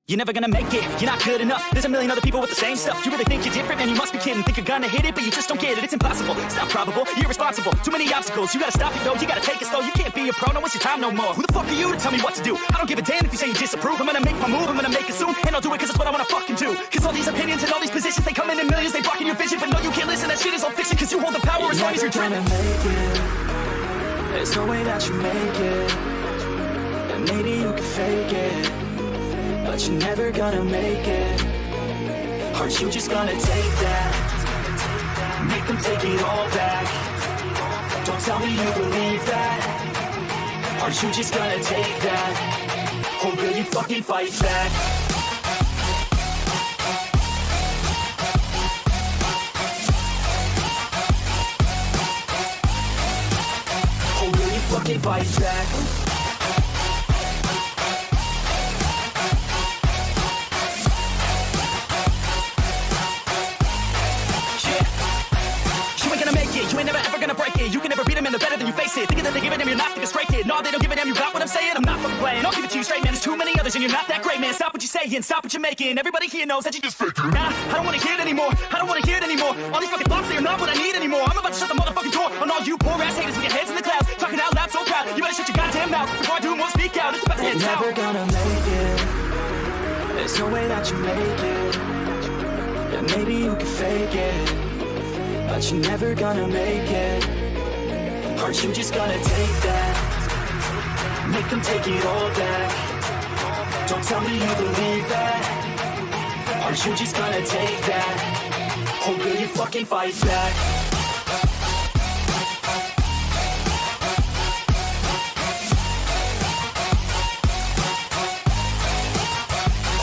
You're never gonna make it, you're not good enough. There's a million other people with the same stuff. You really think you're different, man, you must be kidding. Think you're gonna hit it, but you just don't get it. It's impossible, it's not probable, you're irresponsible. Too many obstacles, you gotta stop it though. You gotta take it slow, you can't be a pro, don't waste your time no more. Who the fuck are you to tell me what to do? I don't give a damn if you say you disapprove. I'm gonna make my move, I'm gonna make it soon. And I'll do it cause it's what I wanna fucking do. Cause all these opinions and all these positions, they come in millions. They blocking your vision, but no, you can't listen. That shit is all fiction, cause you hold the power as long as you're dreaming. There's no way that you make it. And maybe you can fake it, but you're never gonna make it. Aren't you just gonna take that? Make them take it all back. Don't tell me you believe that. Aren't you just gonna take that? Or will you fucking fight back? Or will you fucking fight back? You ain't never ever gonna break it. You can never beat them and they're better than you face it. Thinking that they give a damn, you're not thinking straight, kid. No, they don't give a damn, you got what I'm saying? I'm not fucking playing, I'll give it to you straight, man. There's too many others and you're not that great, man. Stop what you're saying, stop what you're making. Everybody here knows that you just faking. Nah, I don't wanna hear it anymore, I don't wanna hear it anymore. All these fucking thoughts, they are not what I need anymore. I'm about to shut the motherfucking door on all you poor ass haters with your heads in the clouds. Talking out loud so proud, you better shut your goddamn mouth before I do more speak out. It's about to head south. You're never gonna make it. There's no way that you make it. Yeah, maybe you can fake it, but you're never gonna make it. Aren't you just gonna take that? Make them take it all back. Don't tell me you believe that. Aren't you just gonna take that? Or will you fucking fight back?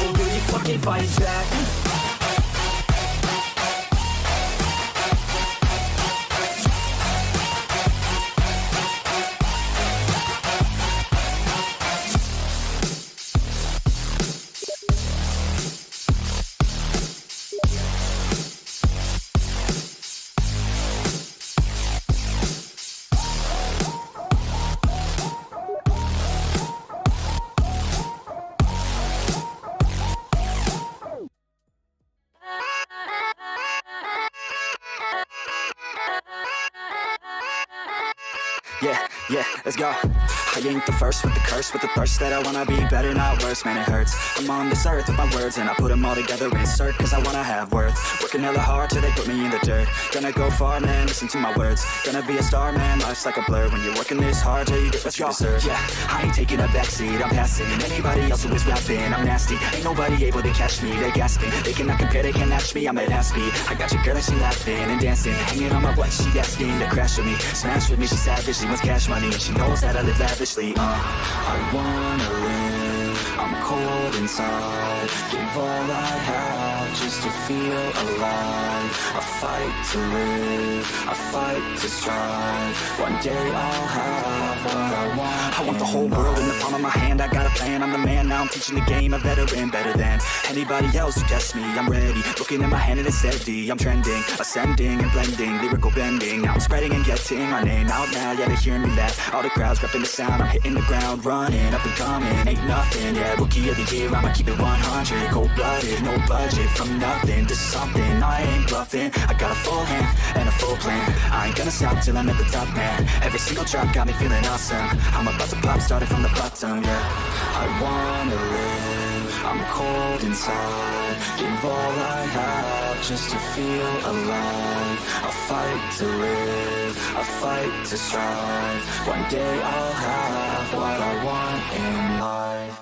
Or will you fucking fight back? Yeah, let's go. I ain't the first with the curse, with the thirst that I wanna be better, not worse, man, it hurts. I'm on this earth with my words and I put them all together, insert, cause I wanna have worth. Working hella hard till they put me in the dirt. Gonna go far, man, listen to my words. Gonna be a star, man, life's like a blur. When you're working this hard till you get what you deserve. Yeah, I ain't taking a backseat, I'm passing anybody else who is rapping. I'm nasty, ain't nobody able to catch me. They gasping, they cannot compare, they can't match me. I'm at half speed, I got your girl and she laughing and dancing, hanging on my butt, she asking to crash with me. Smash with me, she savage, she wants cash money, and she knows that I live lavishly. I wanna live, I'm cold inside. Give all I have just to feel alive. I fight to live, I fight to strive. One day I'll have what I want. I want the whole world in the palm of my hand. I got a plan, I'm the man. Now I'm teaching the game, a veteran, better than anybody else who tests me. I'm ready, looking at my hand and it's steady. I'm trending, ascending and blending, lyrical bending. Now I'm spreading and getting my name out now. Yeah, they hearing me laugh. All the crowds repping the sound. I'm hitting the ground, running, up and coming. Ain't nothing, yeah, rookie of the year. I'ma keep it 100, cold-blooded, no budget. From nothing to something, I ain't bluffing. I got a full hand and a full plan. I ain't gonna stop till I'm at the top, man. Every single drop got me feeling awesome. I'm about to pop, started from the bottom, yeah. I wanna live, I'm cold inside. Give all I have just to feel alive. I fight to live, I fight to strive. One day I'll have what I want in life.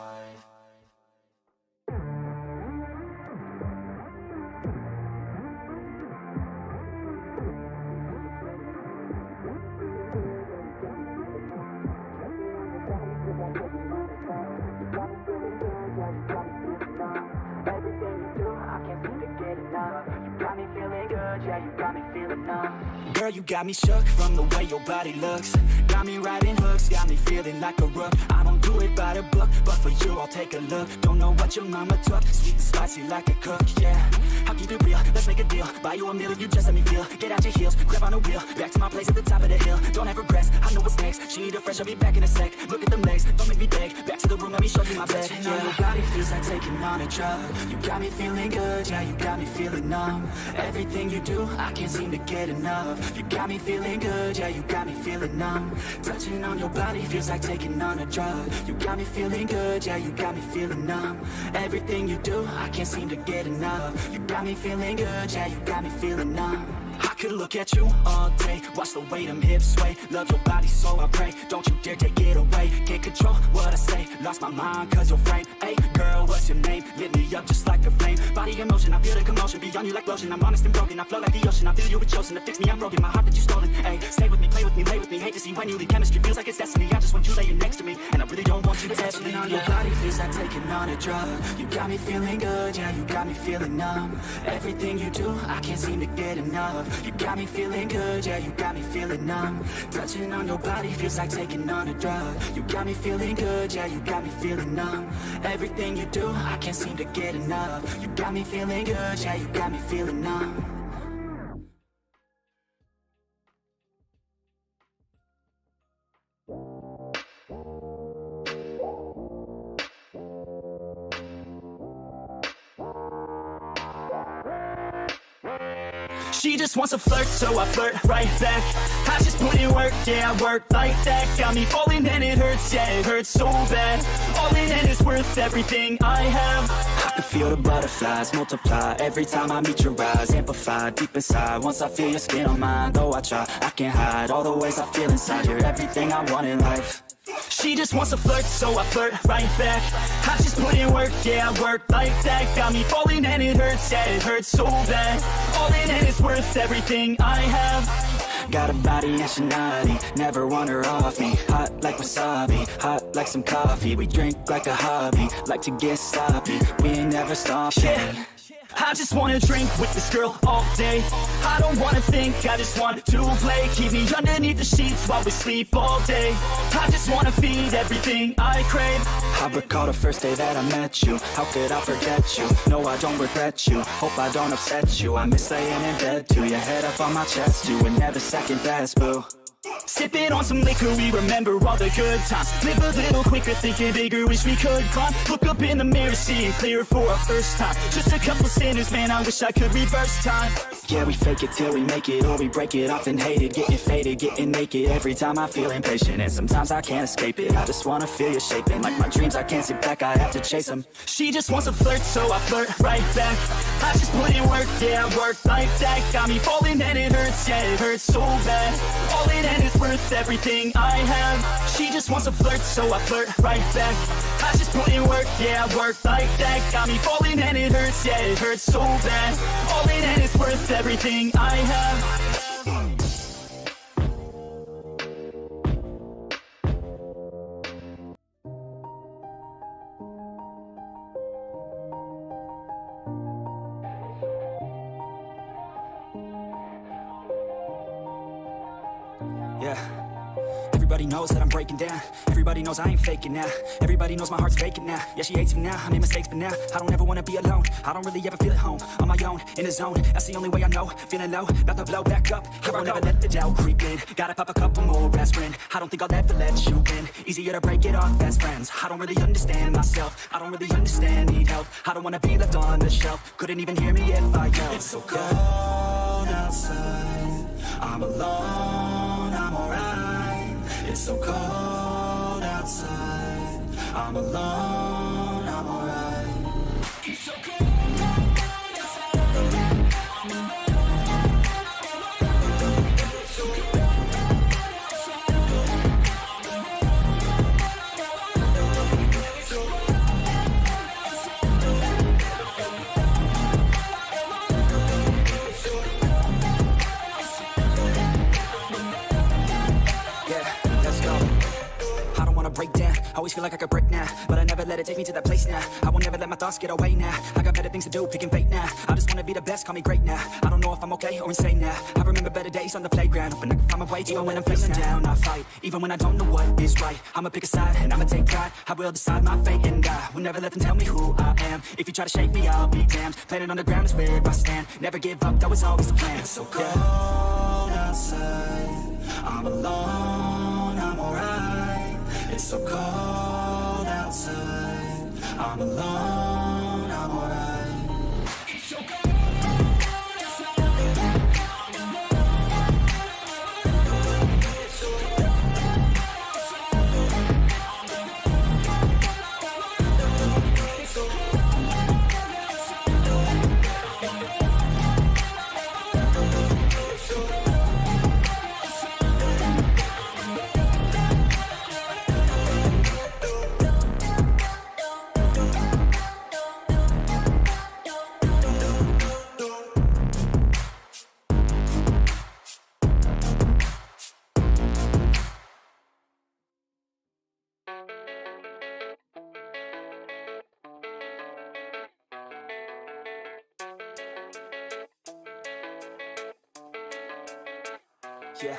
Girl, you got me shook from the way your body looks. Got me riding hooks, got me feeling like a rook. I don't do it by the book, but for you I'll take a look. Don't know what your mama took, sweet and spicy like a cook, yeah. I'll keep it real, let's make a deal. Buy you a meal if you just let me feel. Get out your heels, grab on the wheel. Back to my place at the top of the hill. Don't have regrets, I know what's next. She need a fresh, I'll be back in a sec. Look at them legs, don't make me beg. Back to the room, let me show you my bed. Touching on your body feels like taking on a drug. You got me feeling good, yeah, you got me feeling numb. Everything you do, I can't seem to get enough. You got me feeling good, yeah, you got me feeling numb. Touching on your body feels like taking on a drug. You got me feeling good, yeah, you got me feeling numb. Everything you do, I can't seem to get enough. You got me feeling good, yeah, you got me feeling numb. I could look at you all day, watch the way them hips sway. Love your body, so I pray, don't you dare take it away. Can't control what I say, lost my mind cause you're frame. Hey girl, what's your name? Lit me up just like a flame. Body in motion, I feel the commotion. Beyond you like lotion, I'm honest and broken. I flow like the ocean, I feel you were chosen to fix me, I'm broken. My heart that you stolen, hey. Stay with me, play with me, lay with me. Hate to see when you leave, chemistry feels like it's destiny. I just want you laying next to me, and I really don't want you to touch me. On your body feels like taking on a drug. You got me feeling good, yeah, you got me feeling numb. Everything you do, I can't seem to get enough. You got me feeling good, yeah, you got me feeling numb. Touching on your body feels like taking on a drug. You got me feeling good, yeah, you got me feeling numb. Everything you do, I can't seem to get enough. You got me feeling good, yeah, you got me feeling numb. She just wants to flirt, so I flirt right back. I just put in work, yeah, I work like that. Got me falling and it hurts, yeah, it hurts so bad. All in and it's worth everything I have. I can feel the butterflies multiply every time I meet your eyes. Amplify deep inside, once I feel your skin on mine. Though I try, I can't hide all the ways I feel inside. You're everything I want in life. She just wants to flirt, so I flirt right back. I just put in work, yeah, I work like that. Got me falling and it hurts, yeah, it hurts so bad. All in and it's worth everything I have. Got a body and personality, never want her off me. Hot like wasabi, hot like some coffee. We drink like a hobby, like to get sloppy. We ain't never stopping. Yeah. I just wanna drink with this girl all day. I don't wanna think, I just want to play. Keep me underneath the sheets while we sleep all day. I just wanna feed everything I crave. I recall the first day that I met you. How could I forget you? No, I don't regret you. Hope I don't upset you. I miss laying in bed too. Your head up on my chest, you were never second best, boo. Sipping on some liquor, we remember all the good times. Live a little quicker, thinking bigger, wish we could climb. Look up in the mirror, seeing clear for our first time. Just a couple sinners, man, I wish I could reverse time. Yeah, we fake it till we make it, or we break it, often hated. Getting faded, getting naked, every time I feel impatient. And sometimes I can't escape it, I just wanna feel you shaping. Like my dreams, I can't sit back, I have to chase them. She just wants to flirt, so I flirt right back. I just put in work, yeah, I work like that. Got me falling and it hurts, yeah, it hurts so bad. All in and it's worth everything I have. She just wants to flirt, so I flirt right back. I just put in work, yeah, I work like that. Got me falling and it hurts, yeah, it hurts so bad. All in and it's worth everything I have. Everybody knows that I'm breaking down. Everybody knows I ain't faking now. Everybody knows my heart's vacant now. Yeah, she hates me now, I made mistakes, but now I don't ever wanna be alone. I don't really ever feel at home, on my own, in the zone. That's the only way I know, feeling low, about to blow back up. I won't ever let the doubt creep in. Gotta pop a couple more aspirin. I don't think I'll ever let you in. Easier to break it off as friends. I don't really understand myself, I don't really understand, need help. I don't wanna be left on the shelf. Couldn't even hear me if I yelled. It's so cold outside, I'm alone, I'm alright. It's so cold outside, I'm alone, I'm alright. It's so cold. Break down, always feel like I could break now, but I never let it take me to that place now. I won't never let my thoughts get away now. I got better things to do, picking fate now. I just wanna be the best, call me great now. I don't know if I'm okay or insane now. I remember better days on the playground, hoping I can find my way. Even when I'm feeling down, I fight. Even when I don't know what is right, I'ma pick a side and I'ma take pride. I will decide my fate and I will never let them tell me who I am. If you try to shake me, I'll be damned. Planet on the ground is where I stand. Never give up, that was always the plan. It's so cold outside, I'm alone, I'm alright. It's so cold outside, I'm alone, I'm alright. It's so cold. Yeah,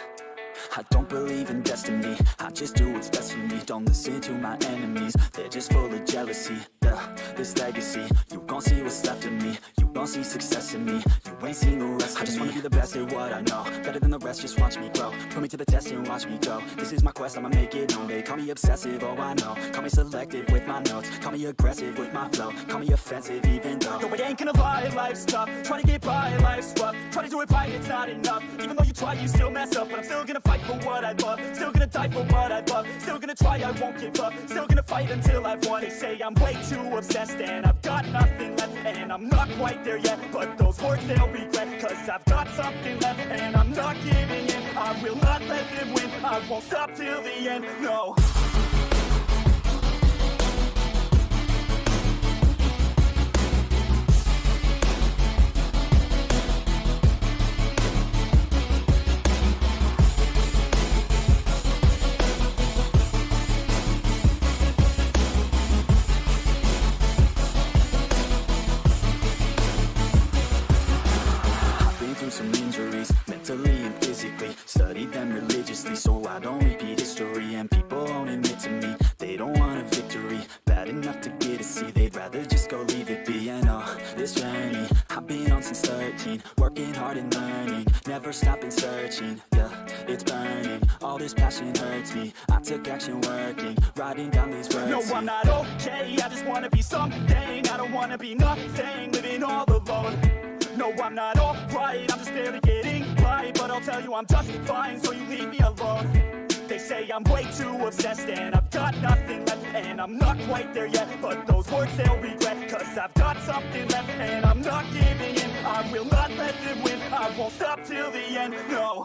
I don't believe in destiny, I just do what's best for me. Don't listen to my enemies, they're just full of jealousy. Yeah, this legacy, you gon' see what's left of me. You gon' see success in me, you ain't seen the rest of me. I just wanna be the best at what I know, better than the rest, just watch me grow. Put me to the test and watch me go. This is my quest, I'ma make it known. They call me obsessive, oh I know. Call me selective with my notes, call me aggressive with my flow. Call me offensive even though no, it ain't gonna lie, life's tough. Trying to get by, life's rough. Try to do it right, it's not enough. Even though you try, you still mess up. But I'm still gonna fight for what I love. Still gonna die for what I love. Still gonna try, I won't give up. Still gonna fight until I've won. They say I'm way too obsessed and I've got nothing left. And I'm not quite there yet, but those words they'll regret. Cause I've got something left and I'm not giving in. I will not let them win, I won't stop till the end, no. Some injuries, mentally and physically. Studied them religiously so I don't repeat history. And people won't admit to me they don't want a victory. Bad enough to get a C, they'd rather just go leave it be. I know this journey I've been on since 13, working hard and learning, never stopping searching. Yeah, it's burning, all this passion hurts me. I took action working, writing down these words. No, I'm not okay, I just wanna be something. I don't wanna be nothing, living all alone. No, I'm not alright, I'm just barely getting by. But I'll tell you I'm just fine, so you leave me alone. They say I'm way too obsessed and I've got nothing left. And I'm not quite there yet, but those words they'll regret. Cause I've got something left and I'm not giving in. I will not let them win, I won't stop till the end, no.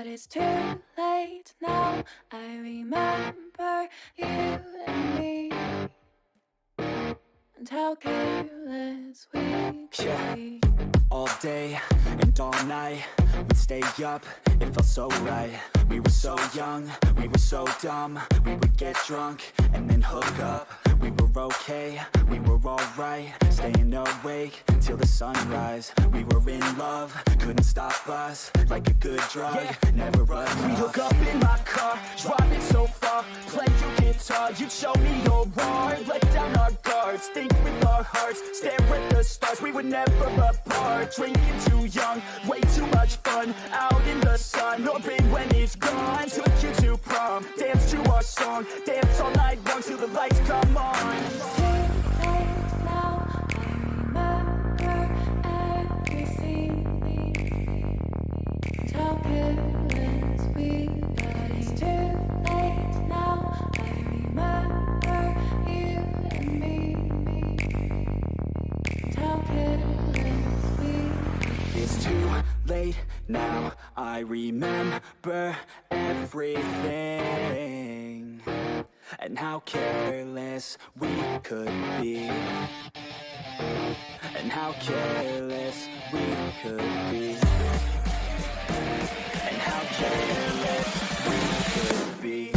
it's too late now. I remember you and me, and how careless we could be. All day and all night, we'd stay up, it felt so right. We were so young, we were so dumb. We would get drunk and then hook up. We were okay, we were alright, staying awake till the sunrise. We were in love, couldn't stop us, like a good drug, never run. We hook up in my car, driving so far, play your guitar, you'd show me your art. Let down our guards, think with our hearts, stare at the stars, we were never apart. Drinking too young, way too much fun, out in the sun, no pain when it's gone. Took you to prom, dance to our song, dance all night long till the lights come on. It's too late now. I remember everything, and how careless we got. It's too late now. I remember you and me, and how careless we. It's too late now, I remember everything, and how careless we could be, and how careless we could be, and how careless we could be.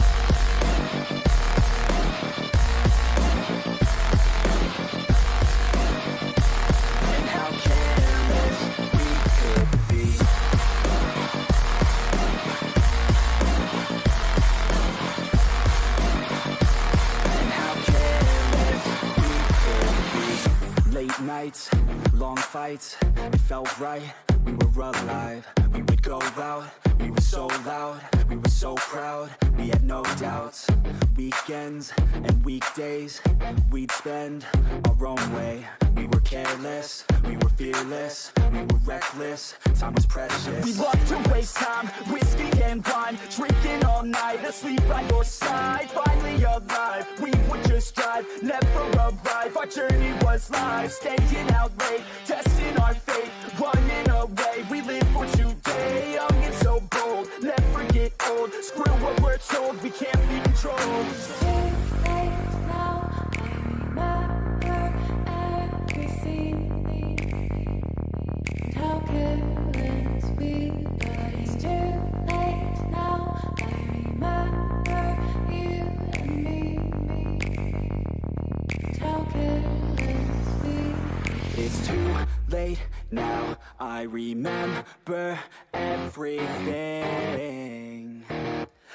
And how careless we could be. And how careless we could be. Late nights, long fights, it felt right, we were alive. We would go out, we were so loud, we were so proud, we had no doubts. Weekends and weekdays, we'd spend our own way. We were careless, we were fearless, we were reckless, time was precious. We loved to waste time, whiskey and wine, drinking all night, asleep by your side. Finally alive, we would just drive, never arrive. Our journey was live, staying out late, testing our fate, running away. We live for today, young and so bold, never get old. Screw what we're told, we can't be controlled. It's too late now. I remember everything, and how careless we got. It's too late now. I remember you and me, and how careless we. It's too late now, I remember everything,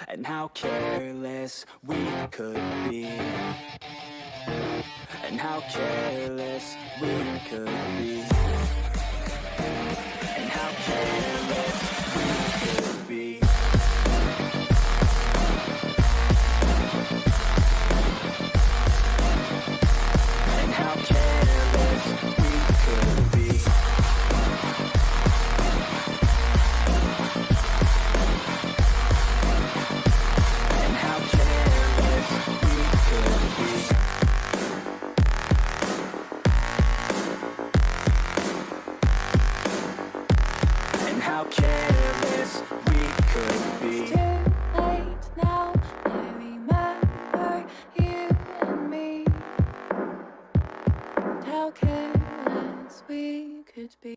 and how careless we could be, and how careless we could be, and how careless we could be. And how careless we could be. And how careless we could be. And how careless we could be. It's too late now. I remember you and me, and how careless we could be.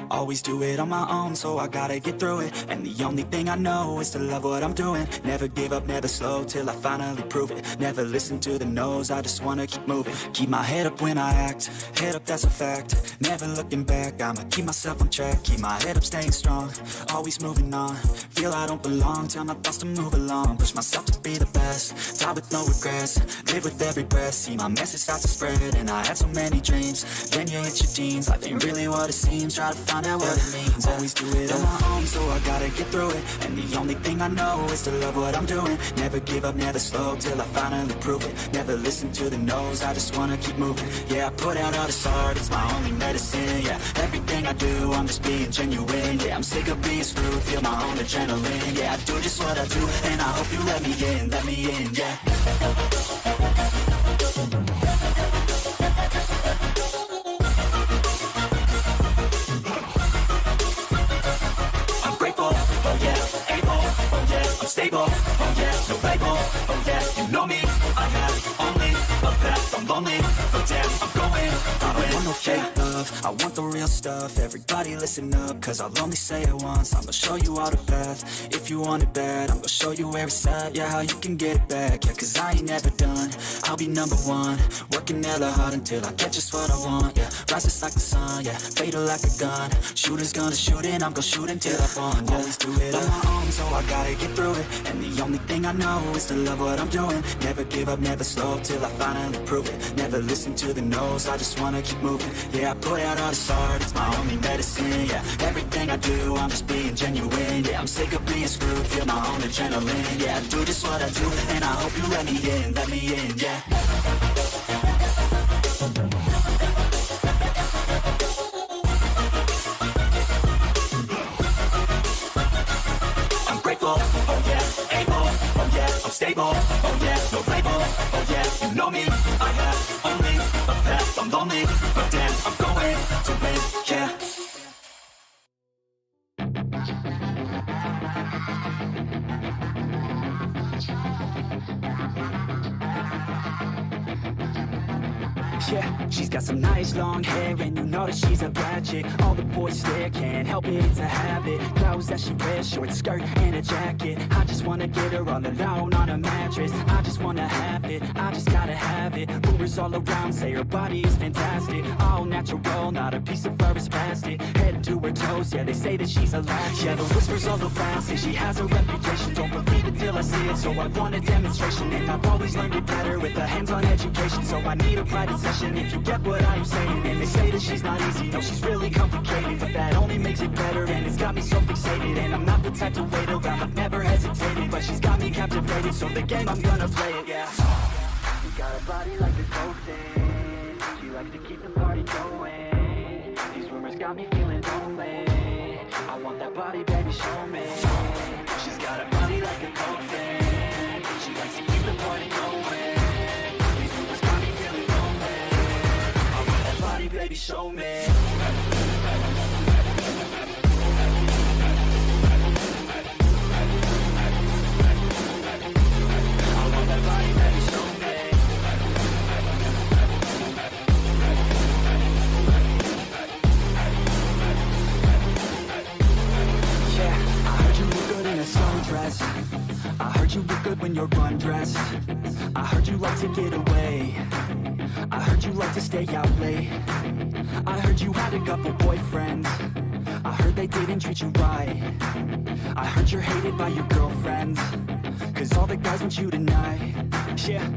Always do it on my own, so I gotta get through it. And the only thing I know is to love what I'm doing. Never give up, never slow, till I finally prove it. Never listen to the no's, I just wanna keep moving. Keep my head up when I act, head up, that's a fact. Never looking back, I'ma keep myself on track. Keep my head up, staying strong, always moving on. Feel I don't belong, tell my thoughts to move along. Push myself to be the best, die with no regrets. Live with every breath, see my message start to spread. And I had so many dreams, then you hit your teens. Life ain't really what it seems, try to find out what it means. Always do it on my own, so I gotta get through it. And the only thing I know is to love what I'm doing. Never give up, never slow, till I finally prove it. Never listen to the no's, I just wanna keep moving. Yeah, I put out all this art, it's my only medicine. Yeah, everything I do, I'm just being genuine. Yeah, I'm sick of being screwed, feel my own adrenaline. Yeah, I do just what I do, and I hope you let me in, yeah. lonely, but damn, I'm going. I don't want no fake love, I want the real stuff. Everybody listen up, cause I'll only say it once. I'ma show you all the path, if you want it bad. I'm gonna show you where it's at, yeah, how you can get it back. Yeah, cause I ain't never done, I'll be number one. Working hella hard until I get just what I want, yeah. Rises like the sun, yeah, fatal like a gun. Shooters gonna shoot and I'm gonna shoot until I fall, yeah. Always do it on my own, so I gotta get through it. And the only thing I know is to love what I'm doing. Never give up, never slow, till I finally prove it. Never listen to the no's, I just wanna keep moving. Yeah, I put out all this art, it's my only medicine, yeah. Everything I do, I'm just being genuine, yeah. I'm sick of being screwed, feel my own adrenaline, yeah. I do just what I do, and I hope you let me in, yeah. I'm grateful, oh yeah, able, oh yeah, I'm stable, oh yeah, no label, oh yeah, you know me, I have only a path, I'm lonely, but damn, I'm going to win, yeah. Yeah, she's got some nice long hair, and you know that she's a bad chick. All the boys stare, can't help it, it's a habit. Clothes that she wears, short skirt and a jacket. I just wanna get her all alone on a mattress. I just wanna have it, I just gotta have it. Rumors all around say her body is fantastic. All natural, not a piece of fur is plastic. Head to her toes, yeah, they say that she's a latch. Yeah, the whispers all around say she has a reputation. Don't believe it till I see it, so I want a demonstration. And I've always learned it better with a hands-on education. So I need a private session, if you get what I'm saying. And they say that she's not easy, no, she's really complicated, but that only makes it better, and it's got me so fixated. And I'm not the type to wait around, I've never hesitated, but she's got me captivated, so the game, I'm gonna play it, yeah. She got a body like a coke thing, she likes to keep the party going. These rumors got me feeling lonely, I want that body, baby, show me. She's got a body like a coke thing, she likes to keep the party going. Baby, show me. I want that body, baby, show me. Yeah, I heard you look good in a sundress. I heard you look good when you're undressed. I heard you like to get away. I heard you like to stay out late. I heard you had a couple boyfriends. I heard they didn't treat you right. I heard you're hated by your girlfriends, cause all the guys want you tonight. Yeah,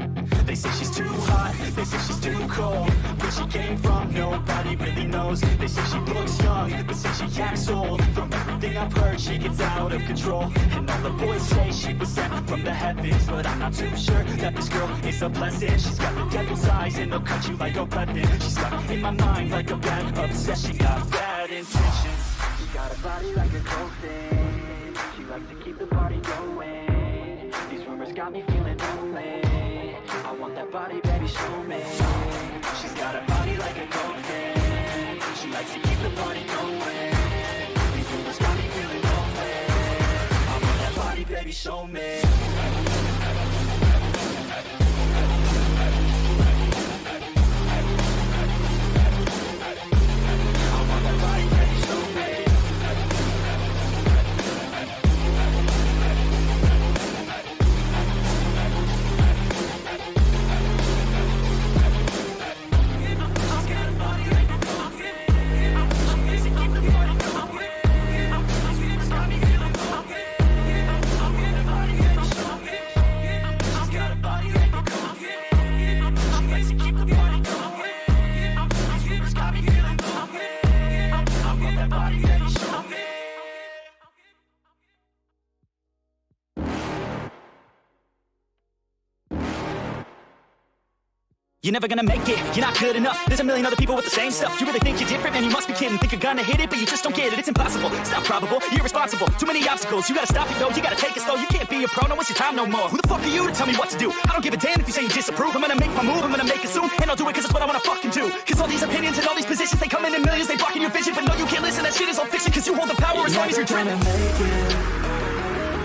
they say she's too hot, they say she's too cold. Where she came from, nobody really knows. They say she looks young, but say she acts old. From everything I've heard, she gets out of control. And all the boys say she was sent from the heavens, but I'm not too sure that this girl is a blessing. She's got the devil's eyes and they'll cut you like a weapon. She's stuck in my mind like a bad obsession. She got bad intentions. She got a body like a coke thing, she likes to keep the party going. These rumors got me feeling lonely, I want that body, baby, show me. She's got a body like a coke thing, she likes to keep the party going. These rumors got me feeling lonely, I want that body, baby, show me. You're never gonna make it, you're not good enough. There's a million other people with the same stuff. You really think you're different, man, you must be kidding. Think you're gonna hit it, but you just don't get it. It's impossible, it's not probable, you're irresponsible. Too many obstacles, you gotta stop it though. You gotta take it slow, you can't be a pro, no waste your time no more. Who the fuck are you to tell me what to do? I don't give a damn if you say you disapprove. I'm gonna make my move, I'm gonna make it soon. And I'll do it cause it's what I wanna fucking do. Cause all these opinions and all these positions, they come in millions. They blocking your vision, but no, you can't listen. That shit is all fiction, cause you hold the power as long as you're dreaming.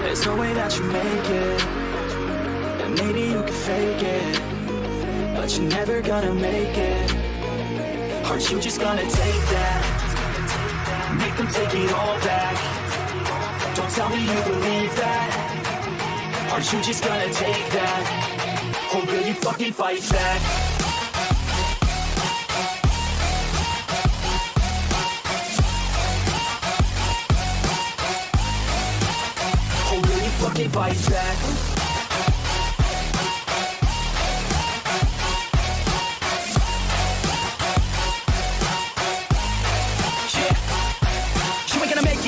There's no way that you make it, and maybe you can fake it, but but you're never gonna make it. Aren't you just gonna take that? Make them take it all back. Don't tell me you believe that. Aren't you just gonna take that? Or will you fucking fight back? Or will you fucking fight back?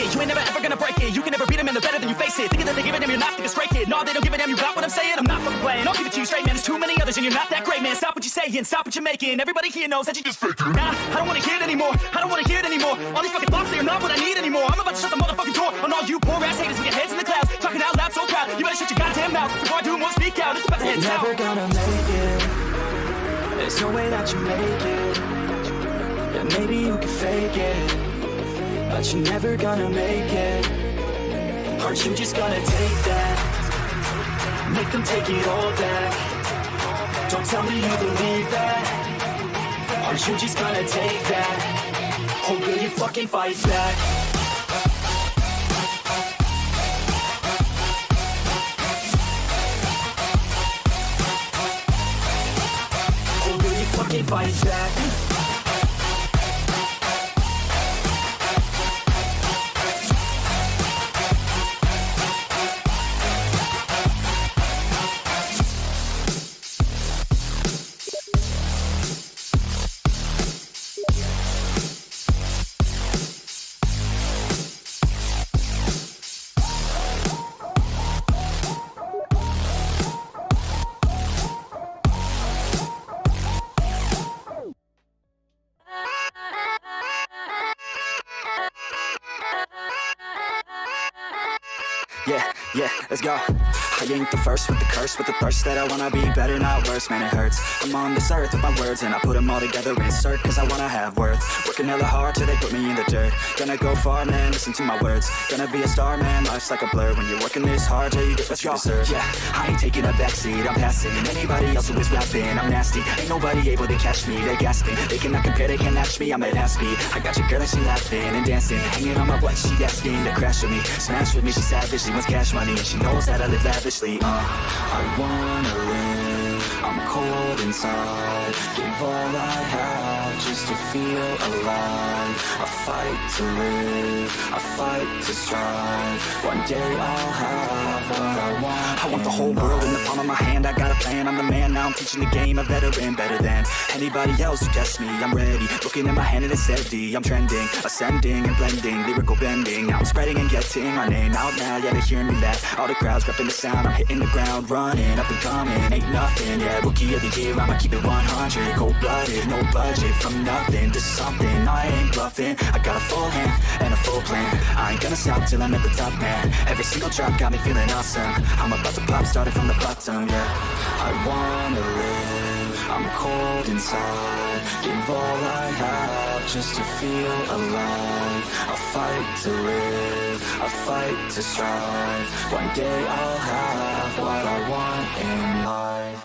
You ain't never ever gonna break it. You can never beat them and they're better than you face it. Thinking that they give a damn, you're not thinking straight, kid. No, they don't give a damn, you got what I'm saying? I'm not fucking playing. I'll give it to you straight, man. There's too many others and you're not that great, man. Stop what you're saying, stop what you're making. Everybody here knows that you just faking. Nah, I don't wanna hear it anymore. I don't wanna hear it anymore. All these fucking thoughts, they are not what I need anymore. I'm about to shut the motherfucking door on all you poor ass haters with your heads in the clouds. Talking out loud so proud. You better shut your goddamn mouth before I do more speak out. It's about to head south. You're never gonna make it. There's no way that you make it. Yeah, maybe you can fake it, but you're never gonna make it. Aren't you just gonna take that? Make them take it all back. Don't tell me you believe that. Aren't you just gonna take that? Or will you fucking fight back? Or will you fucking fight back? Yeah, let's go. I ain't the first with the curse, with the thirst that I wanna be better, not worse, man, it hurts. I'm on this earth with my words and I put them all together, insert, cause I wanna have worth. Working hella hard till they put me in the dirt. Gonna go far, man, listen to my words. Gonna be a star, man, life's like a blur. When you're working this hard till you get what you deserve. Yeah, I ain't taking a backseat, I'm passing anybody else who is rapping, I'm nasty. Ain't nobody able to catch me, they gasping. They cannot compare, they can't match me, I'm at half speed. I got your girl and she laughing and dancing, hanging on my butt, she asking to crash with me. Smash with me, she savage, she wants cash money, and she knows that I live lavishly. I wanna live, I'm cold inside. Give all I have just to feel alive. I fight to live, I fight to strive. One day I'll have what I want. I want the whole world in the palm of my hand. I got a plan, I'm the man. Now I'm teaching the game, a veteran, better than anybody else who tests me. I'm ready, looking at my hand and it's steady. I'm trending, ascending and blending, lyrical bending. Now I'm spreading and getting my name out now. Yeah, they hearing me back. All the crowds repping the sound. I'm hitting the ground, running, up and coming. Ain't nothing, yeah, rookie of the year. I'ma keep it 100, cold-blooded, no budget. From nothing to something, I ain't bluffing. I got a full hand and a full plan. I ain't gonna stop till I'm at the top, man. Every single drop got me feeling awesome. I'm about to pop, started from the bottom, yeah. I wanna live, I'm cold inside. Give all I have just to feel alive. I fight to live, I fight to strive. One day I'll have what I want in life.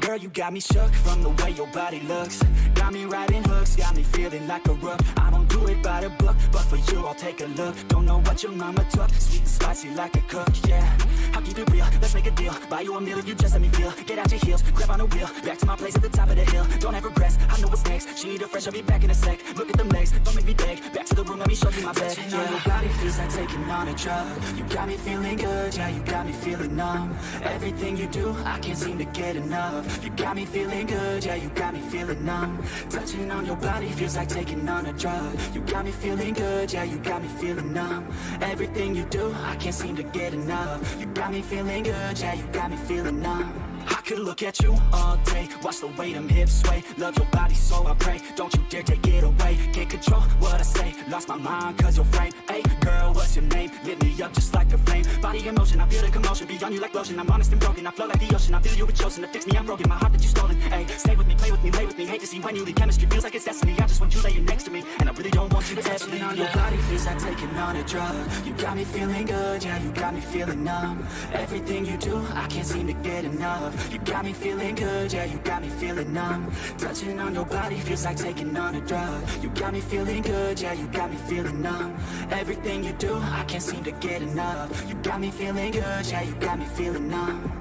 Girl, you got me shook from the way your body looks. Got me riding hooks, got me feeling like a rook. I don't do it by the book, but for you I'll take a look. Don't know what your mama took, sweet and spicy like a cook, yeah. I'll keep it real, let's make a deal. Buy you a meal if you just let me feel. Get out your heels, grab on the wheel. Back to my place at the top of the hill. Don't have regrets, I know what's next. She need a fresh, I'll be back in a sec. Look at them legs, don't make me beg. Back to the room, let me show you my bed. Touching on your body feels like taking on a drug. You got me feeling good, yeah, you got me feeling numb. Everything you do, I can't seem to get enough. You got me feeling good, yeah, you got me feeling numb. Touching on your body feels like taking on a drug. You got me feeling good, yeah, you got me feeling numb. Everything you do, I can't seem to get enough. You got me feeling good, yeah, you got me feeling numb. I could look at you all day, watch the way them hips sway. Love your body, so I pray, don't you dare take it away. Can't control what I say, lost my mind cause you're frame. Hey girl, what's your name? lit me up just like a flame. Body in motion, I feel the commotion, beyond you like lotion. I'm honest and broken, I flow like the ocean. I feel you were chosen to fix me, I'm broken. My heart that you stolen. Hey, stay with me, play with me, lay with me. Hate to see when you leave, chemistry feels like it's destiny. I just want you laying next to me, and I really don't want you to test me. On your body feels like taking on a drug. You got me feeling good, yeah, you got me feeling numb. Everything you do, I can't seem to get enough. You got me feeling good, yeah, you got me feeling numb. Touching on your body feels like taking on a drug. You got me feeling good, yeah, you got me feeling numb. Everything you do, I can't seem to get enough. You got me feeling good, yeah, you got me feeling numb.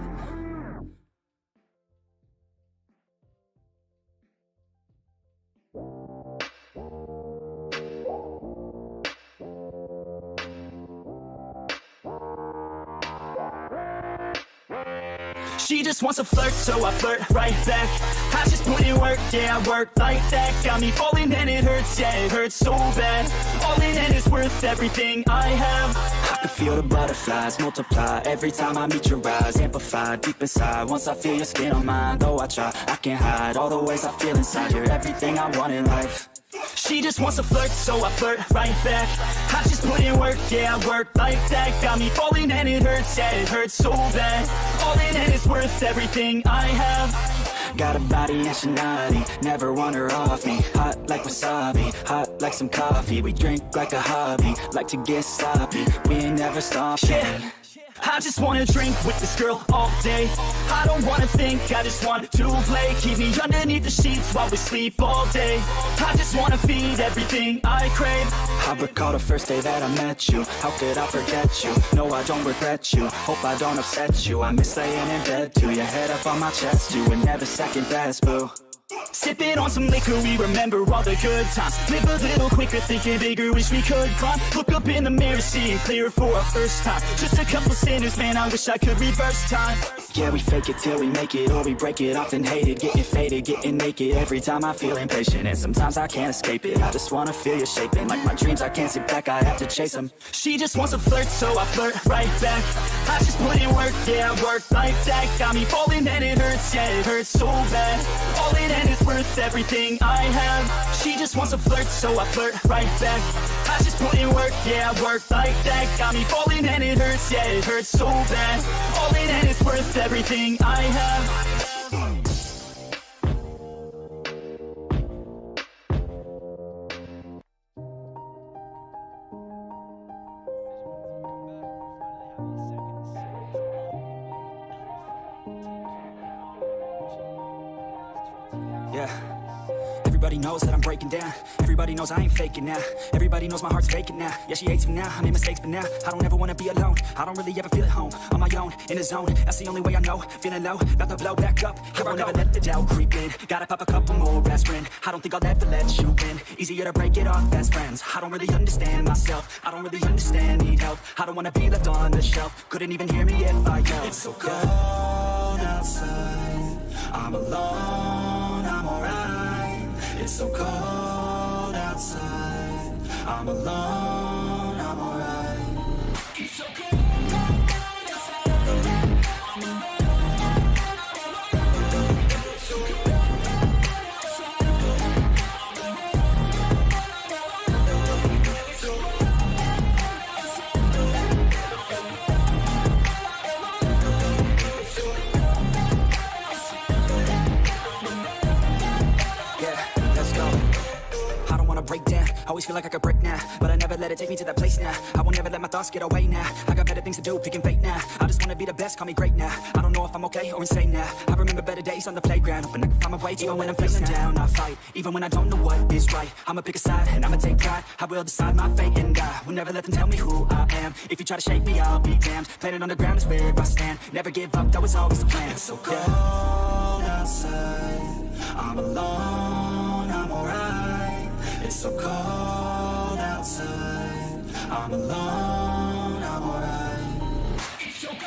She just wants to flirt, so I flirt right back. I just put in work, yeah, I work like that. Got me falling and it hurts, yeah, it hurts so bad. All in and it's worth everything I have. I can feel the butterflies multiply every time I meet your eyes. Amplify deep inside, once I feel your skin on mine. Though I try, I can't hide all the ways I feel inside. You're everything I want in life. She just wants to flirt, so I flirt right back. I just put in work, yeah, I work like that. Got me falling and it hurts, yeah, it hurts so bad. All in and it's worth everything I have. Got a body and she naughty, never want her off me. Hot like wasabi, hot like some coffee. We drink like a hobby, like to get sloppy. We ain't never stopping. Yeah. I just wanna drink with this girl all day. I don't wanna think, I just want to play. Keep me underneath the sheets while we sleep all day. I just wanna feed everything I crave. I recall the first day that I met you. How could I forget you? No, I don't regret you. Hope I don't upset you. I miss laying in bed too. Your head up on my chest, you were never second best, boo. Sipping on some liquor, we remember all the good times. Live a little quicker, thinking bigger, wish we could climb. Look up in the mirror, seeing clear for our first time. Just a couple sinners, man, I wish I could reverse time. Yeah, we fake it till we make it, or we break it, often hate it. Getting faded, getting naked, every time I feel impatient. And sometimes I can't escape it, I just wanna feel you shaping. Like my dreams, I can't sit back, I have to chase them. She just wants to flirt, so I flirt right back. I just put in work, yeah, I work like that. Got me falling and it hurts, yeah, it hurts so bad. All in and it's worth everything I have. She just wants to flirt, so I flirt right back. I just put in work, yeah, I work like that. Got me falling and it hurts, yeah, it hurts so bad. All in and it's worth everything I have. Yeah. Everybody knows that I'm breaking down. Everybody knows I ain't faking now. Everybody knows my heart's vacant now. Yeah, she hates me now, I made mistakes, but now I don't ever wanna be alone. I don't really ever feel at home. On my own, in the zone, that's the only way I know. Feeling low, about to blow back up. Here I won't ever let the doubt creep in. Gotta pop a couple more aspirin. I don't think I'll ever let you in. Easier to break it off best friends. I don't really understand myself. I don't really understand, need help. I don't wanna be left on the shelf. Couldn't even hear me if I yelled. It's so cold outside, I'm alone, I'm alright. It's so cold outside, I'm alone, I'm alright. It's so cold. Break down, always feel like I could break now, but I never let it take me to that place now. I won't never let my thoughts get away now. I got better things to do, picking fate now. I just wanna be the best, call me great now. I don't know if I'm okay or insane now. I remember better days on the playground, hoping I can find my way to even when I'm feeling down. I fight, even when I don't know what is right. I'ma pick a side and I'ma take pride. I will decide my fate and I will never let them tell me who I am. If you try to shake me, I'll be damned. Planet on the ground is where I stand. Never give up, that was always the plan. It's so cold outside, I'm alone, I'm alright. It's so cold outside, I'm alone, I'm alright. It's so cold.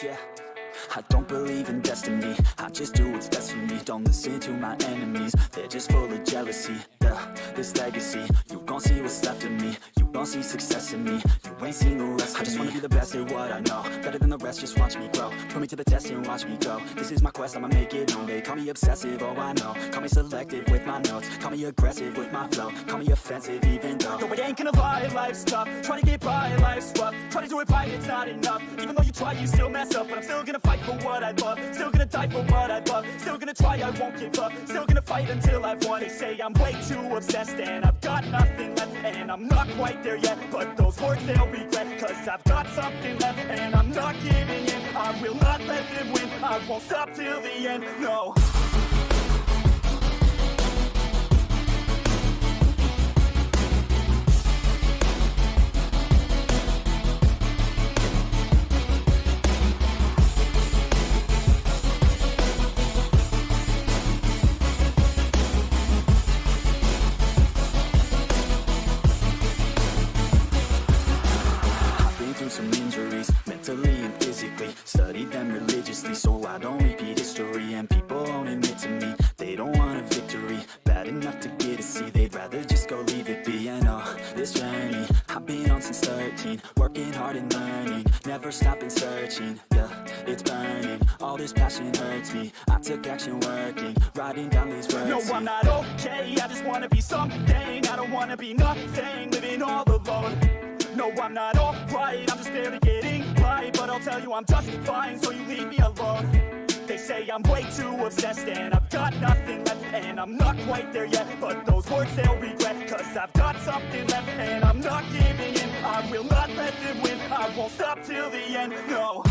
Yeah, I don't believe in destiny, I just do what's best for me. Don't listen to my enemies, they're just full of jealousy. Yeah, this legacy, you gon' see what's left of me. You gon' see success in me, you ain't seen the rest of me. I just wanna be the best at what I know, better than the rest, just watch me grow. Put me to the test and watch me go. This is my quest, I'ma make it known. They call me obsessive, oh I know. Call me selective with my notes, call me aggressive with my flow. Call me offensive even though no, it ain't gonna lie, life's tough. Try to get by, life's rough. Try to do it right, it's not enough. Even though you try, you still mess up. But I'm still gonna fight for what I love, still gonna die for what I love. Still gonna try, I won't give up. Still gonna fight until I've won. They say I'm way too obsessed and I've got nothing left. And I'm not quite there yet, but those words they'll regret. Cause I've got something left and I'm not giving in. I will not let them win, I won't stop till the end, no. Some injuries, mentally and physically. Studied them religiously so I don't repeat history. And people won't admit to me they don't want a victory. Bad enough to get a C, they'd rather just go leave it be. And this journey I've been on since 13, working hard and learning, never stopping searching. Yeah, it's burning, all this passion hurts me. I took action working, writing down these words. No, I'm not okay, I just wanna be something. I don't wanna be nothing, living all alone. No, I'm not alright, I'm just barely getting by. But I'll tell you I'm just fine, so you leave me alone. They say I'm way too obsessed and I've got nothing left. And I'm not quite there yet, but those words they'll regret. Cause I've got something left and I'm not giving in. I will not let them win, I won't stop till the end, no.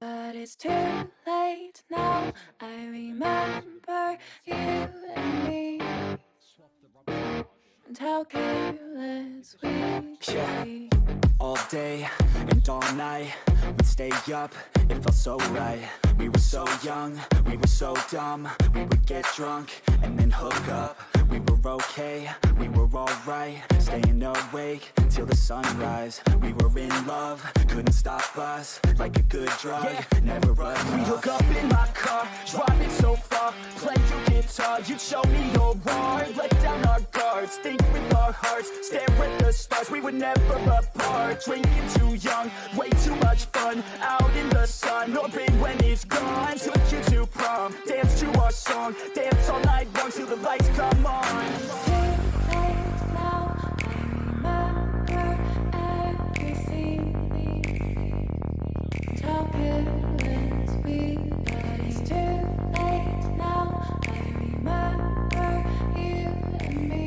But it's too late now. I remember you and me, and how careless we Yeah. be. All day and all night, we'd stay up, it felt so right. We were so young, we were so dumb. We would get drunk and then hook up. We were okay, we were alright, staying awake till the sunrise. We were in love, couldn't stop us, like a good drug, never enough. We hook up in my car, driving so far, play your guitar, you show me your art. Let down our guards, think with our hearts, stare at the stars, we were never apart. Drinking too young, way too much fun, out in the sun, hoping when it's gone. Took you to prom, dance to our song, dance all night long till the lights come on. Too late now. I remember everything, and how careless we got. It's too late now. I remember you and me,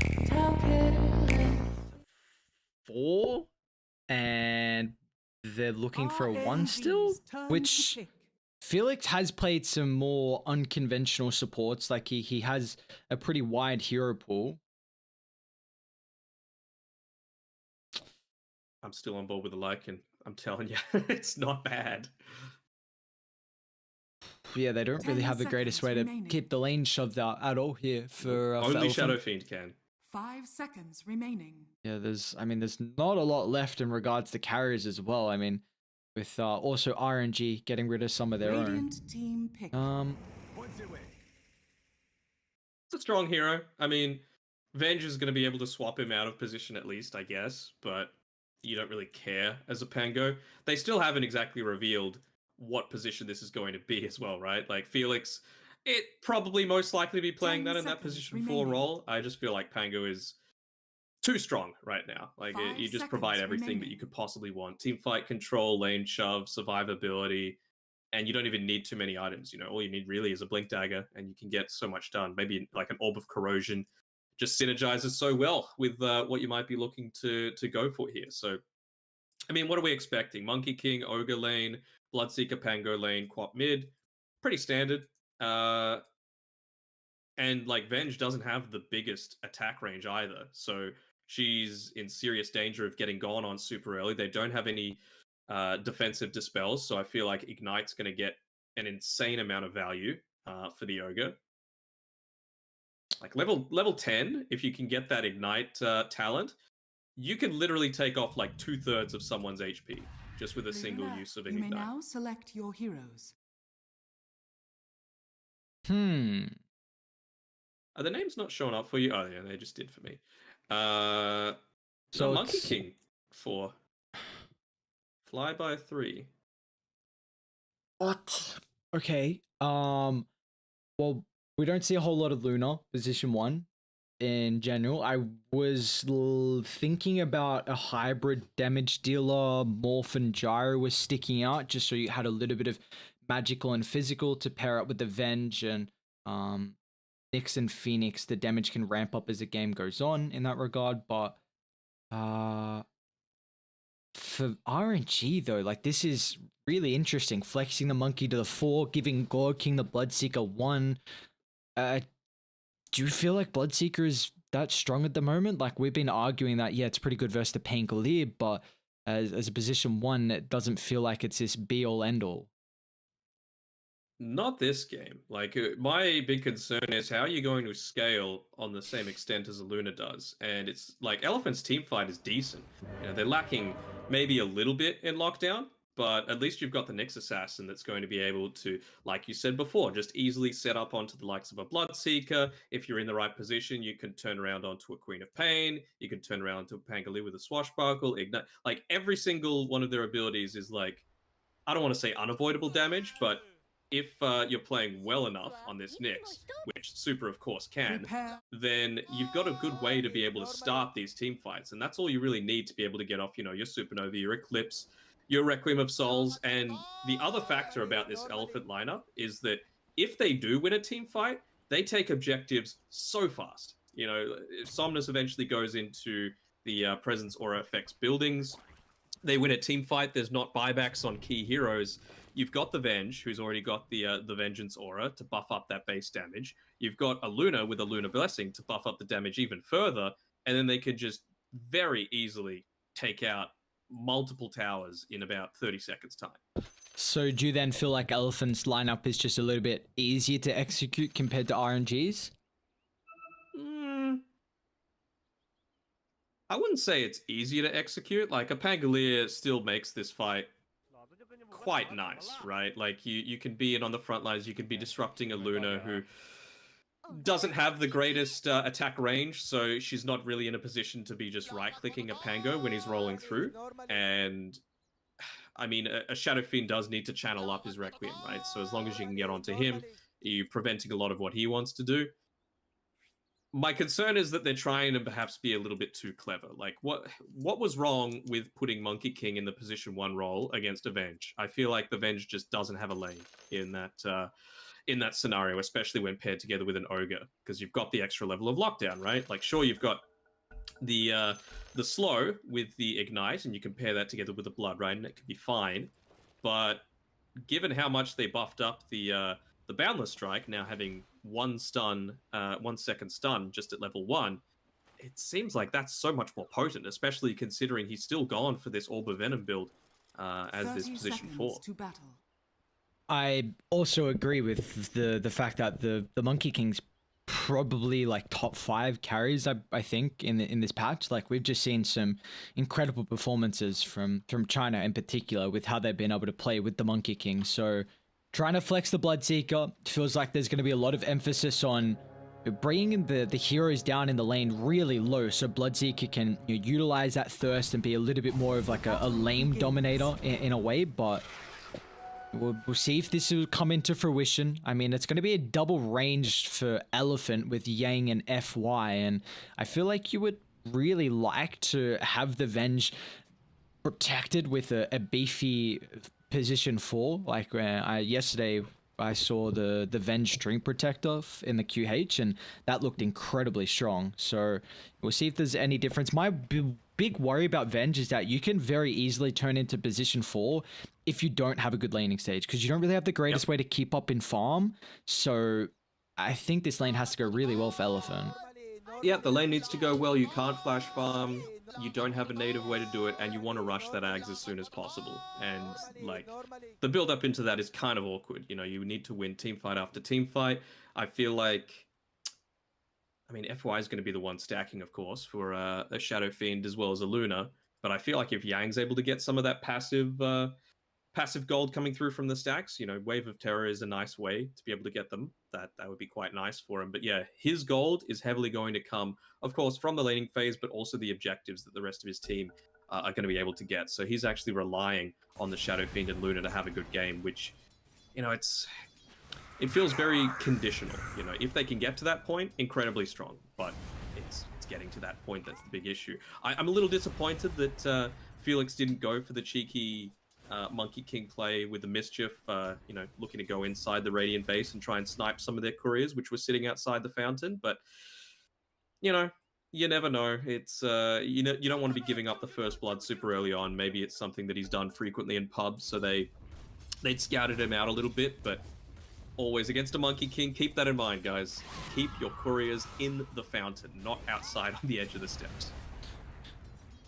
and how careless. 4, and they're looking for a 1 still, which Felix has played some more unconventional supports. Like he has a pretty wide hero pool. I'm still on board with the Lycan. I'm telling you, it's not bad. Yeah, they don't really 10 have the greatest way seconds to remaining. keep the lane shoved out at all here for Only Elfin. Shadow Fiend can. 5 seconds remaining. Yeah, there's not a lot left in regards to carriers as well. I mean, with also RNG getting rid of some of their Radiant team pick. own. It's a strong hero. I mean, Venge is going to be able to swap him out of position at least, I guess, but you don't really care as a Pango. They still haven't exactly revealed what position this is going to be as well, right? Like Felix, it probably most likely be playing 10 that in that seconds position remaining. 4 role. I just feel like Pango is too strong right now. Like 5 you just provide seconds everything that remaining. you could possibly want. Team fight control, lane shove, survivability, and you don't even need too many items. You know, all you need really is a blink dagger and you can get so much done. Maybe like an orb of corrosion just synergizes so well with what you might be looking to go for here. So, I mean, what are we expecting? Monkey King, Ogre lane, Bloodseeker, Pango lane, Quap mid, pretty standard. And like Venge doesn't have the biggest attack range either, so she's in serious danger of getting gone on super early. They don't have any defensive dispels, so I feel like Ignite's going to get an insane amount of value for the Ogre. Like level 10, if you can get that Ignite talent, you can literally take off like 2/3 of someone's HP just with a single use of You may Ignite. now select your heroes. Are the names not showing up for you? Oh, yeah, they just did for me. So Monkey it's- King 4. Flyby 3. What? Okay. Well, we don't see a whole lot of Luna position 1 in general. I was thinking about a hybrid damage dealer. Morph and Gyro was sticking out just so you had a little bit of magical and physical to pair up with the Venge, and Nyx and Phoenix, the damage can ramp up as the game goes on in that regard. But for RNG though, like, this is really interesting. Flexing the monkey to the 4, giving Gore King the Bloodseeker 1. Do you feel like Bloodseeker is that strong at the moment? Like, we've been arguing that, yeah, it's pretty good versus the Pangolier, but as a position 1, it doesn't feel like it's this be-all, end-all. Not this game. Like, my big concern is how are you going to scale on the same extent as a Luna does? And it's like Elephant's teamfight is decent. You know, they're lacking maybe a little bit in lockdown, but at least you've got the Nyx Assassin that's going to be able to, like you said before, just easily set up onto the likes of a Bloodseeker. If you're in the right position, you can turn around onto a Queen of Pain. You can turn around to a Pangolier with a Swashbuckle, Ignite. Like, every single one of their abilities is like, I don't want to say unavoidable damage, but if you're playing well enough on this Nyx, which Super of course can, then you've got a good way to be able to start these team fights, and that's all you really need to be able to get off, you know, your Supernova, your Eclipse, your Requiem of Souls. And the other factor about this Elephant lineup is that if they do win a team fight, they take objectives so fast. You know, if Somnus eventually goes into the Presence Aura Effects buildings, they win a team fight, there's not buybacks on key heroes. You've got the Venge, who's already got the Vengeance Aura to buff up that base damage. You've got a Luna with a Luna Blessing to buff up the damage even further, and then they could just very easily take out multiple towers in about 30 seconds time. So do you then feel like Elephant's lineup is just a little bit easier to execute compared to RNG's? I wouldn't say it's easier to execute. Like, a Pangolier still makes this fight quite nice, right? Like, you can be in on the front lines, you can be disrupting a Luna who doesn't have the greatest attack range, so she's not really in a position to be just right-clicking a Pango when he's rolling through. And I mean, a Shadow Fiend does need to channel up his Requiem, right? So as long as you can get onto him, you're preventing a lot of what he wants to do. My concern is that they're trying to perhaps be a little bit too clever. Like, what was wrong with putting Monkey King in the position 1 role against a Venge? I feel like the Venge just doesn't have a lane in that scenario, especially when paired together with an Ogre, because you've got the extra level of lockdown, right? Like, sure, you've got the slow with the Ignite, and you can pair that together with the Blood, right? And it could be fine. But given how much they buffed up the Boundless Strike, now having 1 second stun just at level 1, it seems like that's so much more potent, especially considering he's still gone for this Orb of Venom build as this position 4. To battle. I also agree with the fact that the Monkey King's probably like top 5 carries, I think, in this patch. Like, we've just seen some incredible performances from China in particular with how they've been able to play with the Monkey King. So trying to flex the Bloodseeker, feels like there's going to be a lot of emphasis on bringing the heroes down in the lane really low, so Bloodseeker can, you know, utilize that thirst and be a little bit more of like a lame dominator in a way. But we'll see if this will come into fruition. I mean, it's going to be a double range for Elephant with Yang and FY, and I feel like you would really like to have the Venge protected with a beefy position 4. Like, yesterday I saw the Venge Stream Protector in the QH, and that looked incredibly strong. So we'll see if there's any difference. My big worry about Venge is that you can very easily turn into position 4 if you don't have a good laning stage, because you don't really have the greatest way to keep up in farm. So I think this lane has to go really well for Elephant. Yeah, the lane needs to go well. You can't flash farm. You don't have a native way to do it, and you want to rush that Ags as soon as possible. And like, the build up into that is kind of awkward. You know, you need to win team fight after team fight. I feel like, I mean, FY is going to be the one stacking, of course, for a Shadow Fiend as well as a Luna. But I feel like if Yang's able to get some of that passive gold coming through from the stacks, you know, Wave of Terror is a nice way to be able to get them. That would be quite nice for him. But yeah, his gold is heavily going to come, of course, from the laning phase, but also the objectives that the rest of his team are going to be able to get. So he's actually relying on the Shadow Fiend and Luna to have a good game, which, you know, it feels very conditional. You know, if they can get to that point, incredibly strong. But it's getting to that point that's the big issue. I'm a little disappointed that Felix didn't go for the cheeky Monkey King play with the Mischief, you know, looking to go inside the Radiant base and try and snipe some of their couriers, which were sitting outside the fountain. But, you know, you never know. It's, you don't want to be giving up the first blood super early on. Maybe it's something that he's done frequently in pubs, so they'd scouted him out a little bit, but always against a Monkey King, keep that in mind, guys. Keep your couriers in the fountain, not outside on the edge of the steps.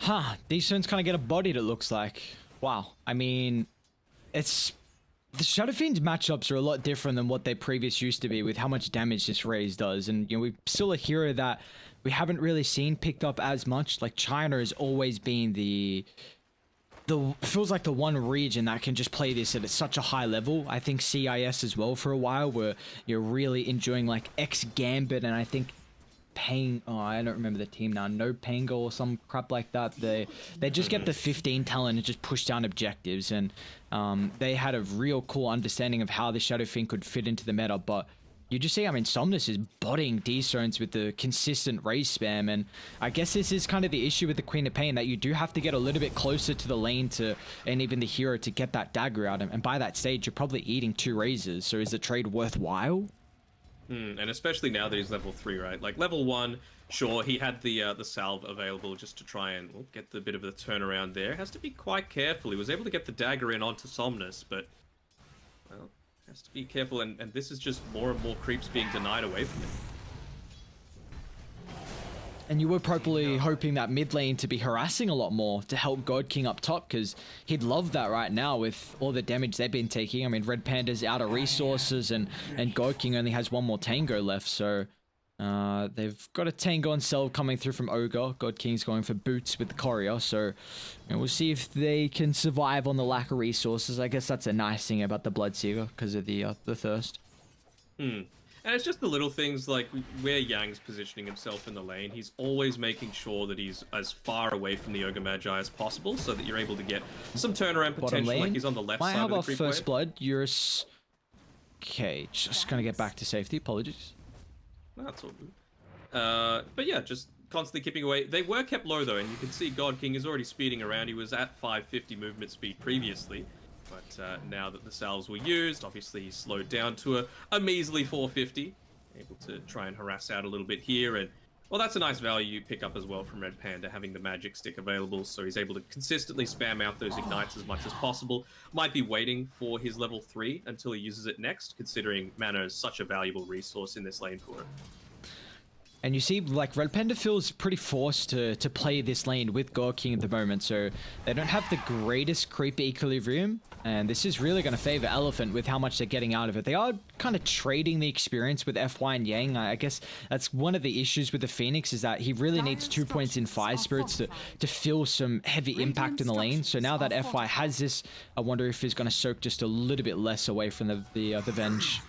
Huh, these turns kind of get a bodied, it looks like. Wow, I mean, it's... The Shadow Fiend matchups are a lot different than what they previously used to be with how much damage this Raze does. And, you know, we're still a hero that we haven't really seen picked up as much. Like, China has always been the feels like the one region that can just play this at such a high level. I think CIS as well for a while, where you're really enjoying, like, X-Gambit, and I think I don't remember the team now, No Pango or some crap like that. They just get the 15 talent and just push down objectives, and they had a real cool understanding of how the Shadow Fiend could fit into the meta. But you just see, I mean, Somnus is botting D-Zones with the consistent Raze spam, and I guess this is kind of the issue with the Queen of Pain, that you do have to get a little bit closer to the lane and even the hero to get that dagger out, and by that stage you're probably eating 2 Razes. So is the trade worthwhile? And especially now that he's level 3, right? Like, level 1, sure, he had the salve available just to try and get the bit of the turnaround there. Has to be quite careful. He was able to get the dagger in onto Somnus, but, well, has to be careful. And this is just more and more creeps being denied away from him. And you were probably hoping that mid lane to be harassing a lot more to help God King up top, because he'd love that right now with all the damage they've been taking. I mean, Red Panda's out of resources, and God King only has one more Tango left, so they've got a Tango and Cell coming through from Ogre. God King's going for Boots with the Courier, so you know, we'll see if they can survive on the lack of resources. I guess that's a nice thing about the Bloodseeker because of the thirst. And it's just the little things, like where Yang's positioning himself in the lane. He's always making sure that he's as far away from the Ogre Magi as possible, so that you're able to get some turnaround potential. Like he's on the left side of the creep wave. First blood. Okay, just gonna get back to safety. Apologies. No, that's all good. But yeah, just constantly keeping away. They were kept low though, and you can see God King is already speeding around. He was at 550 movement speed previously. But now that the salves were used, obviously he slowed down to a measly 450. Able to try and harass out a little bit here. And, well, that's a nice value you pick up as well from Red Panda, having the magic stick available. So he's able to consistently spam out those ignites as much as possible. Might be waiting for his level 3 until he uses it next, considering mana is such a valuable resource in this lane for him. And you see, like, Red Panda feels pretty forced to play this lane with God King at the moment, so they don't have the greatest creep equilibrium, and this is really going to favor Elephant with how much they're getting out of it. They are kind of trading the experience with FY and Yang. I guess that's one of the issues with the Phoenix, is that he really needs 2 points in Fire Spirits to feel some heavy impact in the lane. So now that FY has this, I wonder if he's going to soak just a little bit less away from the Venge.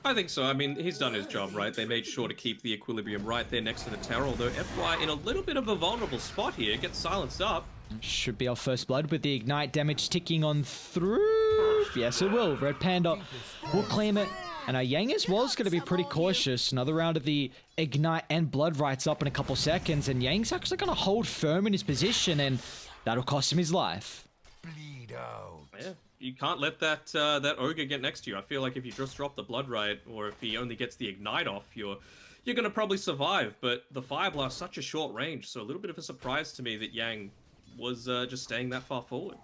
I think so. I mean, he's done his job, right? They made sure to keep the equilibrium right there next to the tower, although FY in a little bit of a vulnerable spot here, gets silenced up. Should be our first blood with the ignite damage ticking on through. Yes, it will. Red Panda will claim it. And Yang as well is going to be pretty cautious. Another round of the ignite and blood rights up in a couple seconds, and Yang's actually going to hold firm in his position, and that'll cost him his life. Yeah. you can't let that ogre get next to you. I feel like if you just drop the Blood Riot, or if he only gets the Ignite off, you're gonna probably survive. But the Fire Blast such a short range, so a little bit of a surprise to me that Yang was just staying that far forward.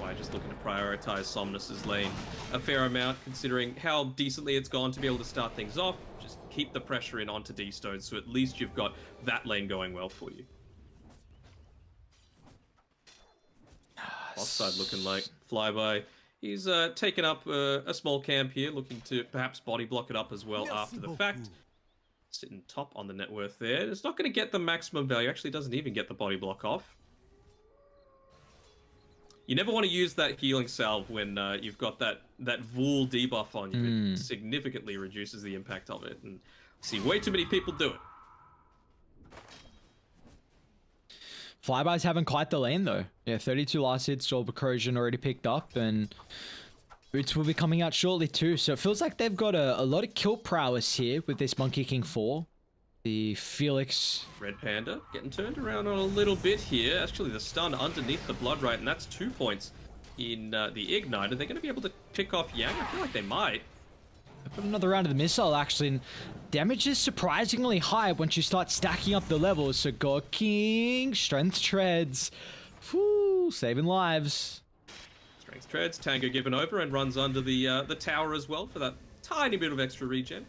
FY just looking to prioritize Somnus's lane a fair amount, considering how decently it's gone to be able to start things off. Just keep the pressure in onto D-Stone, so at least you've got that lane going well for you. Offside looking like Flyby. He's taken up a small camp here, looking to perhaps body block it up as well after the fact. Sitting top on the net worth there. It's not going to get the maximum value. Actually, doesn't even get the body block off. You never want to use that healing salve when you've got that Vul debuff on you. It significantly reduces the impact of it. And I see way too many people do it. Flyby's having quite the lane though. Yeah, 32 last hits, Soul Corrosion already picked up, and Boots will be coming out shortly too. So it feels like they've got a lot of kill prowess here with this Monkey King 4. The Felix. Red Panda getting turned around on a little bit here. Actually, the stun underneath the Blood Riot, and that's 2 points in the Ignite. Are they going to be able to pick off Yang? I feel like they might. Put another round of the missile actually, and damage is surprisingly high once you start stacking up the levels. So God King, Strength Treads, whoo, saving lives. Strength Treads, Tango given over and runs under the tower as well for that tiny bit of extra regen.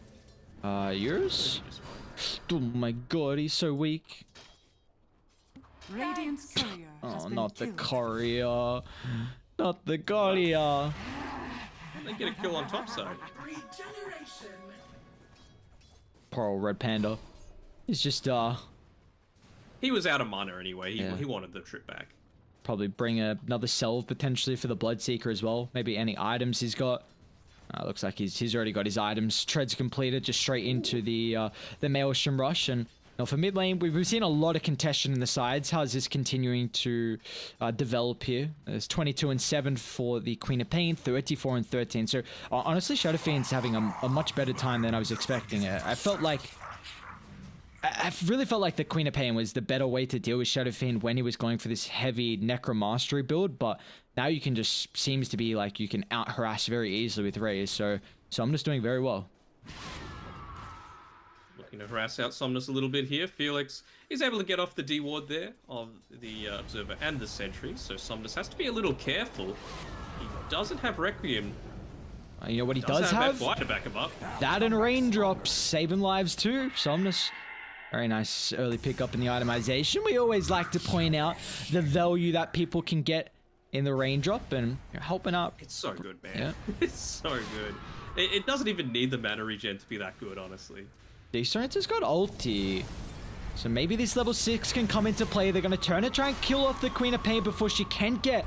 Yours? Oh my God, he's so weak. Radiant's courier has Oh, been not the killed. courier. Not the courier. They get a kill on top side. Poor old Red Panda. He's just, He was out of mana anyway. Yeah. He wanted the trip back. probably bring another salve potentially for the Bloodseeker as well. Maybe any items he's got. Looks like he's already got his items. Treads completed, just straight into the Maelstrom Rush. And now for mid lane, we've seen a lot of contention in the sides. How's this continuing to develop here? There's 22 and 7 for the Queen of Pain, 34 and 13. So honestly, Shadow Fiend's having a much better time than I was expecting. I really felt like the Queen of Pain was the better way to deal with Shadow Fiend when he was going for this heavy Necromastery build, but now you can just, seems to be like you can out-harass very easily with Raze, so I'm just doing very well. Looking to harass out Somnus a little bit here. Felix is able to get off the D-Ward there of the Observer and the Sentry, so Somnus has to be a little careful. He doesn't have Requiem. You know what he does have? FY to back him up. That and Raindrops, saving lives too, Somnus. Very nice early pickup in the itemization. We always like to point out the value that people can get in the Raindrop, and you're helping out. It's so good, man. Yeah. It's so good. It doesn't even need the mana regen to be that good, honestly. D-Strength has got ulti. So maybe this level 6 can come into play. They're going to turn it, try and kill off the Queen of Pain before she can get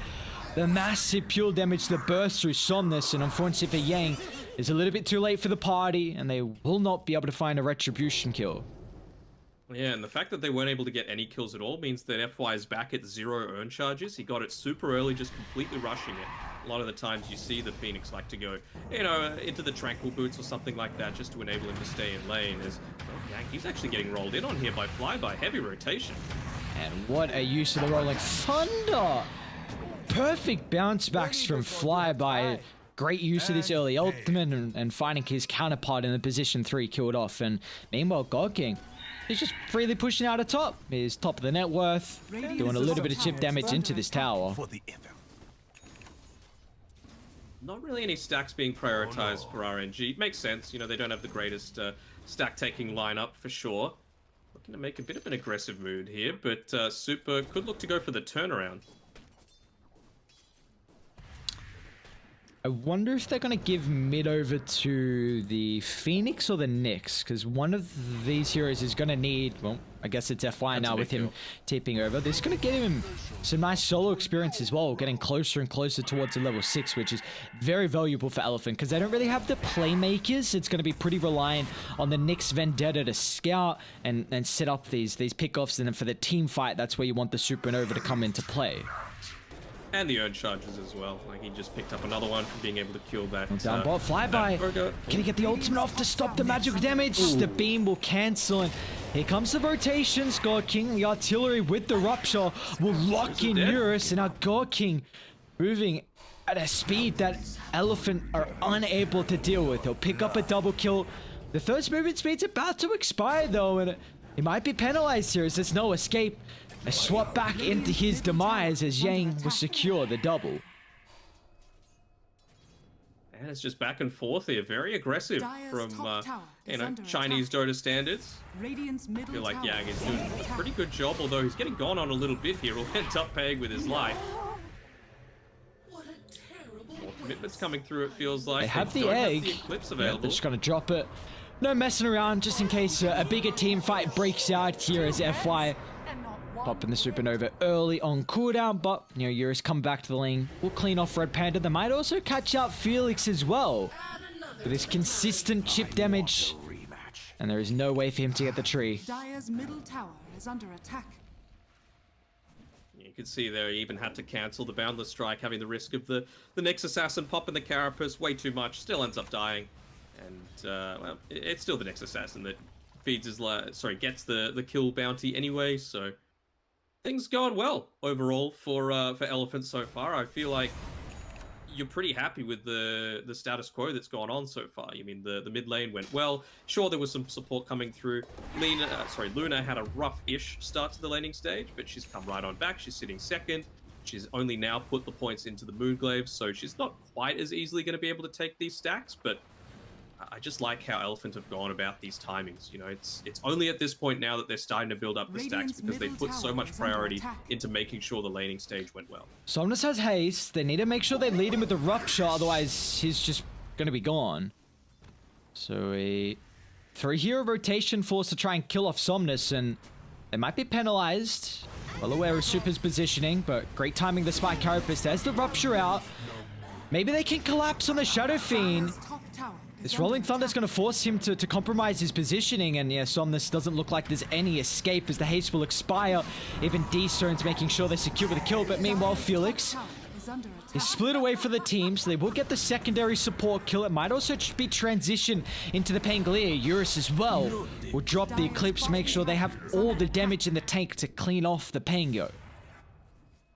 the massive pure damage that bursts through Somnus. And unfortunately for Yang, it's a little bit too late for the party, and they will not be able to find a retribution kill. Yeah, and the fact that they weren't able to get any kills at all means that FY is back at 0 earn charges. He got it super early, just completely rushing it. A lot of the times you see the Phoenix like to go, you know, into the Tranquil Boots or something like that just to enable him to stay in lane. He's actually getting rolled in on here by Flyby. Heavy rotation. And what a use of the rolling thunder! Perfect bounce backs from Flyby. Great use of this early ultimate and finding his counterpart in the position 3 killed off. And meanwhile, God King, he's just freely pushing out a top. He's top of the net worth, doing a little bit of chip damage into this tower. Not really any stacks being prioritized for RNG. Makes sense, you know, they don't have the greatest stack-taking lineup for sure. Looking to make a bit of an aggressive mood here, but Super could look to go for the turnaround. I wonder if they're going to give mid over to the Phoenix or the Nyx, because one of these heroes is going to need, well, I guess it's FY now with him tipping over. This is going to give him some nice solo experience as well, getting closer and closer towards the level 6, which is very valuable for Elephant, because they don't really have the playmakers. It's going to be pretty reliant on the Nyx Vendetta to scout and set up these pickoffs, and then for the team fight, that's where you want the Supernova to come into play. And the earn charges as well. Like, he just picked up another one from being able to kill that. Down bot, Flyby. Can he get the ultimate off to stop the magic damage? The beam will cancel, and here comes the rotations. God King, the artillery with the rupture will lock in Eurus, and our God King moving at a speed that Elephant are unable to deal with. He'll pick up a double kill. The first movement speed's about to expire though, and he might be penalized here as there's no escape. A swap back into his demise as Yang will secure the double. And it's just back and forth here. Very aggressive Dire's from, top tower you is know, under Chinese Dota standards. Radiant's I middle feel like tower Yang is is doing under a attack. pretty good job, although he's getting gone on a little bit here. He'll end up paying with his life. More commitments coming through, it feels like. They have the don't egg. Have the Eclipse Yeah, available. they're just gonna drop it. No messing around, just in case a bigger team fight breaks out here as FY popping the supernova early on cooldown, but you know, Eurus come back to the lane. We'll clean off Red Panda. They might also catch out Felix as well with his consistent chip damage, and there is no way for him to get the tree. Dire's middle tower is under attack. You can see there he even had to cancel the Boundless Strike, having the risk of the Nyx Assassin popping the Carapace way too much. Still ends up dying. And, well, it's still the Nyx Assassin that feeds his gets the kill bounty anyway, so things going well overall for Elephant so far. I feel like you're pretty happy with the status quo that's gone on so far. You mean the mid lane went well. Sure, there was some support coming through. Luna had a rough-ish start to the laning stage, but she's come right on back. She's sitting second. She's only now put the points into the Moonglaive, so she's not quite as easily going to be able to take these stacks, but I just like how Elephant have gone about these timings. You know, it's only at this point now that they're starting to build up the stacks Radiant's because they middle put so tower much is under priority attack. into making sure the laning stage went well. Somnus has haste. They need to make sure they lead him with the Rupture, otherwise he's just going to be gone. So a 3-hero rotation force to try and kill off Somnus, and they might be penalized. Well aware of Super's positioning, but great timing the Spike Carapace. There's the Rupture out. Maybe they can collapse on the Shadow Fiend. Dire's top tower is This under Rolling Thunder is attack. going to force him to compromise his positioning, and yeah, Somnus doesn't look like there's any escape as the haste will expire. Even D-Stone's making sure they secure the kill, but meanwhile Felix Tower is under attack. is split away for the team, so they will get the secondary support kill. It might also be transition into the Pangolier. Eurus as well will drop the Eclipse, make sure they have all the damage in the tank to clean off the Pango.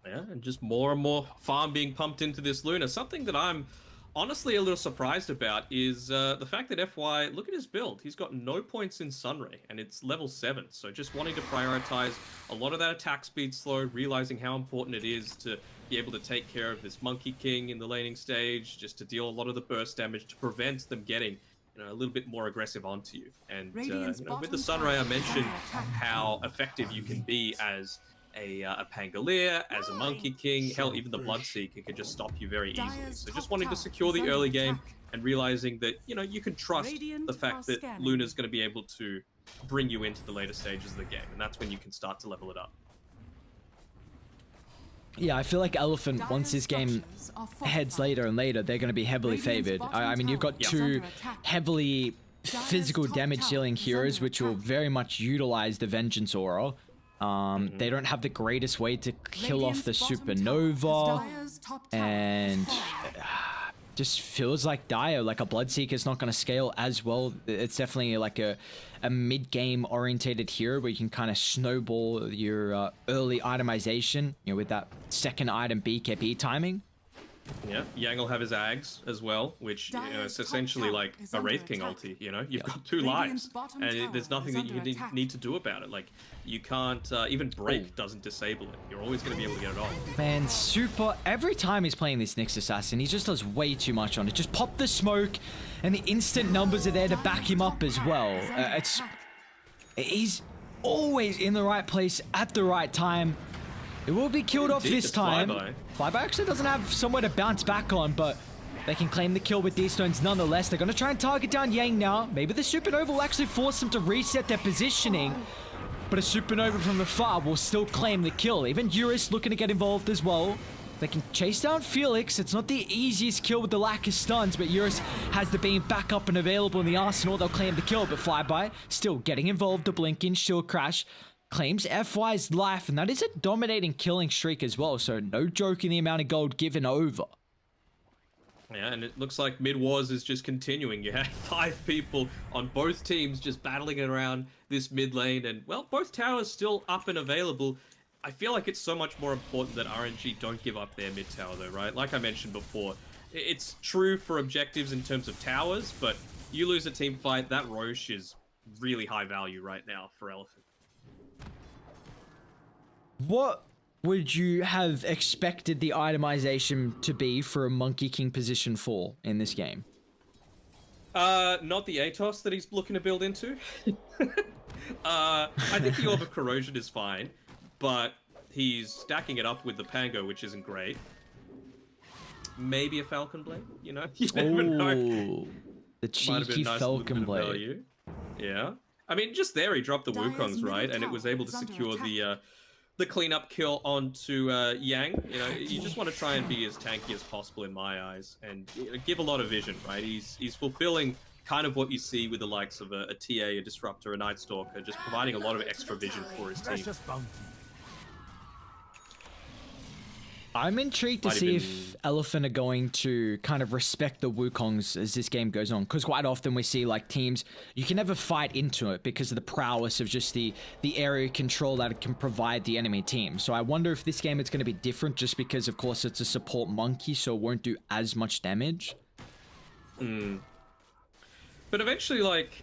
Yeah, and just more and more farm being pumped into this Luna. Something that I'm honestly a little surprised about is the fact that FY, look at his build. He's got no points in Sunray, and it's level 7. So just wanting to prioritize a lot of that attack speed slow, realizing how important it is to be able to take care of this Monkey King in the laning stage, just to deal a lot of the burst damage to prevent them getting a little bit more aggressive onto you. And Radiant's with bottom the Sunray, I tower is mentioned under attack. how effective you can be as a Pangolier, as a Monkey King, hell, even the Bloodseeker could just stop you very easily. Dire's So top just wanting to tower secure is the under early game attack. and realizing that, you can trust Radiant the are fact that scanning. Luna's going to be able to bring you into the later stages of the game, and that's when you can start to level it up. Yeah, I feel like Elephant, once this game Structures are heads fortified. later and later, they're going to be heavily Radiant's favored. bottom I mean, you've got tower is two under attack. heavily physical top damage tower dealing is heroes, under which will attack. very much utilize the Vengeance Aura. They don't have the greatest way to kill off the Radiant's bottom tower is Supernova, Dire's top tower is and falling. just feels like Dire, like a Bloodseeker's not going to scale as well. It's definitely like a mid-game orientated hero where you can kind of snowball your early itemization, with that second item BKB timing. Yeah, Yang will have his Ags as well, which Dire's it's top essentially tower like is a under Wraith King attack. ulti. You've got 2 Radiant's lives, bottom and tower there's nothing is that you under attack. need to do about it. Like, you can't even break doesn't disable it. You're always going to be able to get it off. Man, Super, every time he's playing this Nyx Assassin, he just does way too much on it. Just pop the smoke, and the instant numbers are there to back him up as well. He's always in the right place at the right time. It will be killed off Indeed, this the time. Flyby. Flyby actually doesn't have somewhere to bounce back on, but they can claim the kill with D-Stones nonetheless. They're going to try and target down Yang now. Maybe the Supernova will actually force them to reset their positioning, but a Supernova from afar will still claim the kill. Even Eurus looking to get involved as well. They can chase down Felix. It's not the easiest kill with the lack of stuns, but Eurus has the beam back up and available in the arsenal. They'll claim the kill, but Flyby still getting involved. The Blinking, Shield Crash claims FY's life, and that is a dominating killing streak as well, so no joke in the amount of gold given over. Yeah, and it looks like Mid Wars is just continuing. You had 5 people on both teams just battling around this mid lane, and, well, both towers still up and available. I feel like it's so much more important that RNG don't give up their mid tower though, right? Like I mentioned before, it's true for objectives in terms of towers, but you lose a team fight, that Roche is really high value right now for Elephant. What would you have expected the itemization to be for a Monkey King position 4 in this game? Not the Atos that he's looking to build into. I think the Orb of Corrosion is fine, but he's stacking it up with the Pango, which isn't great. Maybe a Falcon Blade, you know? You never know. Oh, the Might have been cheeky nice Falcon little bit of Blade. value. Yeah. I mean, just there he dropped the Dire's Wukongs, right? And it was middle able to tower is secure under the cleanup kill onto Yang. You know, you just want to try and be as tanky as possible in my eyes, and give a lot of vision, right? He's fulfilling kind of what you see with the likes of a TA, a Disruptor, a Night Stalker, just providing a lot of extra vision for his team. I'm intrigued to Might have see been- if Elephant are going to kind of respect the Wukongs as this game goes on, because quite often we see like teams, you can never fight into it because of the prowess of just the area control that it can provide the enemy team. So I wonder if this game it's going to be different, just because of course it's a support monkey, so it won't do as much damage. But eventually, like,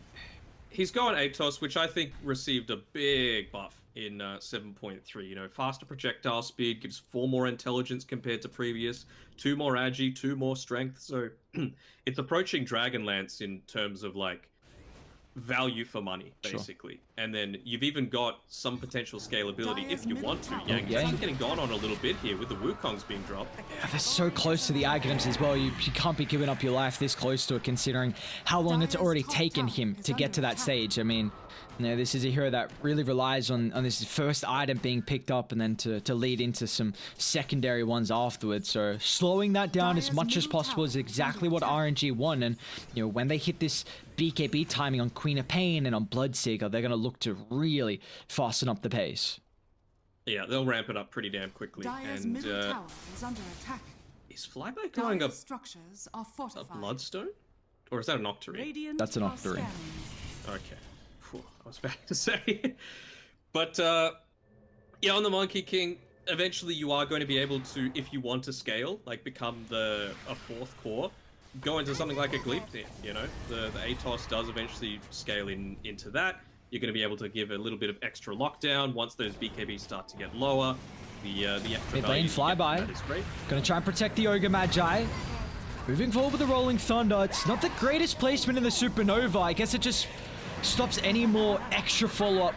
he's going Atos, which I think received a big buff in 7.3. You know, faster projectile speed, gives 4 more intelligence compared to previous, 2 more agi, 2 more strength. So it's approaching Dragonlance in terms of, like, value for money, basically. And then you've even got some potential scalability if you want to. Yang yeah. is getting gone on a little bit here with the Wukongs being dropped. They're so close to the items as well. You can't be giving up your life this close to it, considering how long it's already taken him to get to that stage. I mean, you know, this is a hero that really relies on this first item being picked up and then to lead into some secondary ones afterwards. So slowing that down as much as possible is exactly what RNG want. And, you know, when they hit this BKB timing on Queen of Pain and on Bloodseeker, they're going to look to really fasten up the pace. Yeah, they'll ramp it up pretty damn quickly. Dire's And middle tower is under attack. is Flyback going Dire's up structures are a fortified. Bloodstone? Or is that an Octarine? Radiant That's an are Octarine. scanning. Okay. Phew, I was about to say. But, yeah, on the Monkey King, eventually you are going to be able to, if you want to scale, like become a 4th core, go into something like a Gleipnir, you know? The Atos does eventually scale into that. You're going to be able to give a little bit of extra lockdown once those BKBs start to get lower. The extra Mid value lane you get from flyby. that is great. Gonna try and protect the Ogre Magi. Moving forward with the Rolling Thunder. It's not the greatest placement in the Supernova. I guess it just stops any more extra follow-up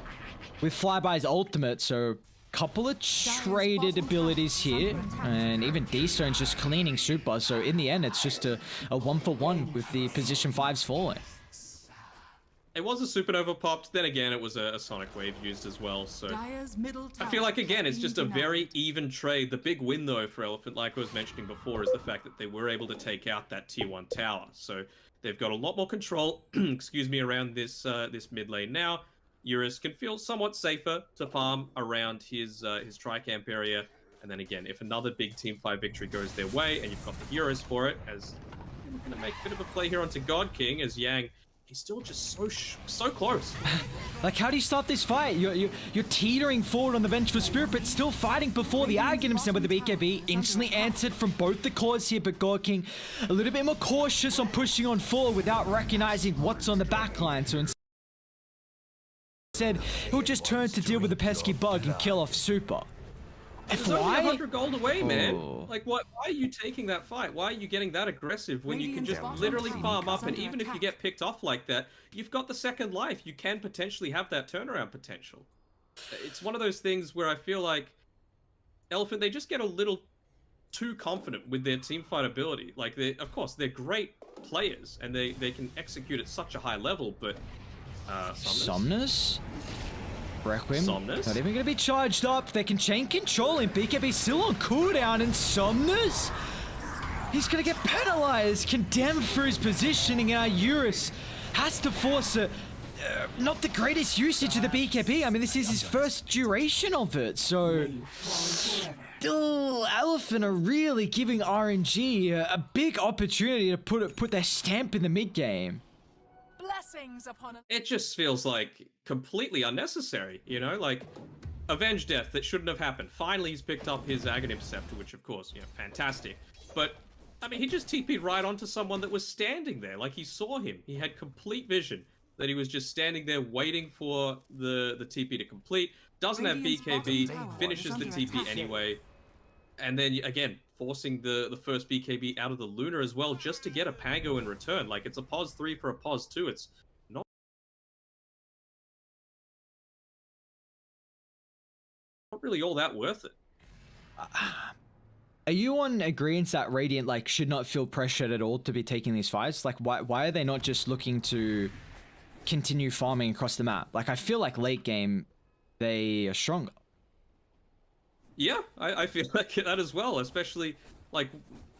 with Flyby's ultimate. So, couple of traded abilities here. And even D-Stone's just cleaning Super. So, in the end, it's just a 1-for-1 with the position 5s falling. It was a Supernova popped, then again it was a Sonic Wave used as well, so... Dire's middle I tower feel like, again, it's has just a been very denied. even trade. The big win, though, for Elephant, like I was mentioning before, is the fact that they were able to take out that tier 1 tower. So they've got a lot more control, excuse me, around this this mid lane now. Eurus can feel somewhat safer to farm around his Tricamp area. And then again, if another big Team 5 victory goes their way, and you've got the Eurus for it, as we're going to make a bit of a play here onto God King, as Yang... He's still just so close. Like, how do you start this fight? You're teetering forward on the Vengeful Spirit, but still fighting before the Aghanim with the BKB. Instantly answered from both the cores here, but God King a little bit more cautious on pushing on forward without recognizing what's on the backline. So instead, he'll just turn to deal with the pesky bug and kill off Super. It's only FY? 100 gold away, man. Oh. Like, why are you taking that fight? Why are you getting that aggressive when you can just Radiant's literally bottom farm lane up? is And under even if you attack. get picked off like that, you've got the second life. You can potentially have that turnaround potential. It's one of those things where I feel like Elephant, they just get a little too confident with their teamfight ability. Like, of course, they're great players and they can execute at such a high level, but Somnus? Requiem, Somnus? not even going to be charged up. They can chain control him. BKB still on cooldown, and Somnus, he's going to get penalized, condemned for his positioning. Eurus has to force not the greatest usage of the BKB. I mean, this is his first duration of it, so... Elephant are really giving RNG a big opportunity to put their stamp in the mid game. Blessings upon a it just feels like completely unnecessary, you know? Like, avenge death that shouldn't have happened. Finally, he's picked up his Aghanim Interceptor, which of course, fantastic. But I mean, he just TP'd right onto someone that was standing there. Like, he saw him. He had complete vision that he was just standing there waiting for the TP to complete. Doesn't have BKB, finishes the TP anyway. And then, again, forcing the first BKB out of the Luna as well, just to get a Pango in return. Like, it's a pos 3 for a pos 2. It's not really all that worth it. Are you on agreement that Radiant like should not feel pressured at all to be taking these fights? Like, why are they not just looking to continue farming across the map? Like, I feel like late game they are stronger. Yeah, I feel like that as well, especially, like,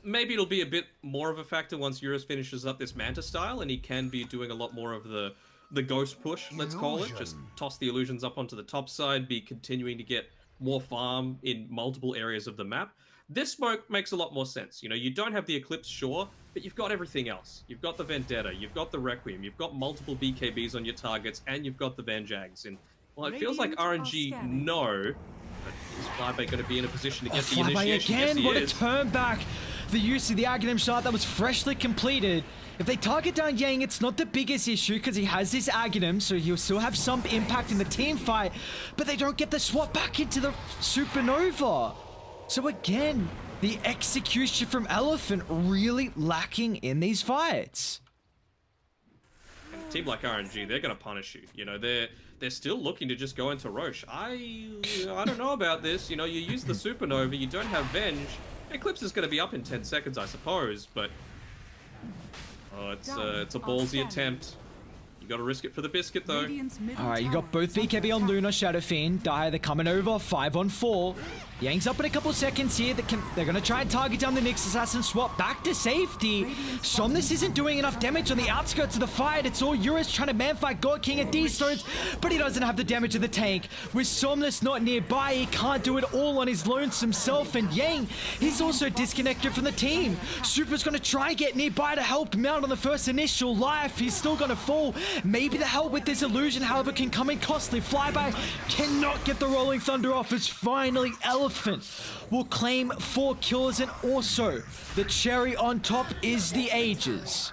maybe it'll be a bit more of a factor once Eurus finishes up this Manta style, and he can be doing a lot more of the ghost push, let's call it. Just toss the illusions up onto the top side, be continuing to get more farm in multiple areas of the map. This smoke makes a lot more sense. You know, you don't have the Eclipse, sure, but you've got everything else. You've got the Vendetta, you've got the Requiem, you've got multiple BKBs on your targets, and you've got the Venjags. And, well, it feels like RNG know, but is Flyby going to be in a position to get the initiation? Again, yes, what a is. turn back. The use of the Aghanim shot that was freshly completed. If they target down Yang, it's not the biggest issue because he has this Aghanim, so he'll still have some impact in the team fight, but they don't get the swap back into the Supernova. So again, the execution from Elephant really lacking in these fights. And a team like RNG, they're going to punish you. You know, they're still looking to just go into Roche. I don't know about this. You know, you use the Supernova, you don't have Venge. Eclipse is going to be up in 10 seconds, I suppose, but it's a ballsy attempt. You got to risk it for the biscuit, though. Alright, you got both BKB on Luna, Shadow Fiend. Dire, they're coming over, 5 on 4. Yang's up in a couple seconds here. They're going to try and target down the Nyx Assassin, swap back to safety. Somnus isn't doing enough damage on the outskirts of the fight. It's all Eurus trying to man-fight God King at D-Stones, but he doesn't have the damage of the tank. With Somnus not nearby, he can't do it all on his lonesome self, and Yang, he's also disconnected from the team. Super's going to try and get nearby to help him out on the first initial life. He's still going to fall. Maybe the help with this illusion, however, can come in costly. Flyby cannot get the Rolling Thunder off as finally Elephant will claim 4 kills, and also the cherry on top is the Aegis.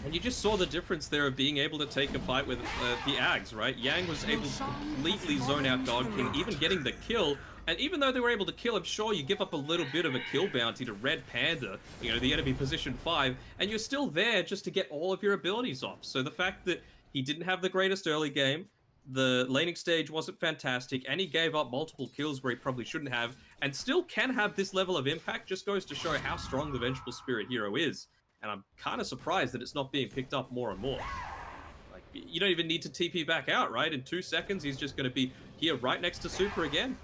And you just saw the difference there of being able to take a fight with the Ags, right? Yang was able to completely zone out God King, even getting the kill. And even though they were able to kill him, sure, you give up a little bit of a kill bounty to Red Panda, you know, the enemy position 5, and you're still there just to get all of your abilities off. So the fact that he didn't have the greatest early game, the laning stage wasn't fantastic, and he gave up multiple kills where he probably shouldn't have, and still can have this level of impact, just goes to show how strong the Vengeful Spirit hero is. And I'm kind of surprised that it's not being picked up more and more. Like, you don't even need to TP back out, right? In 2 seconds, he's just going to be here right next to Super again.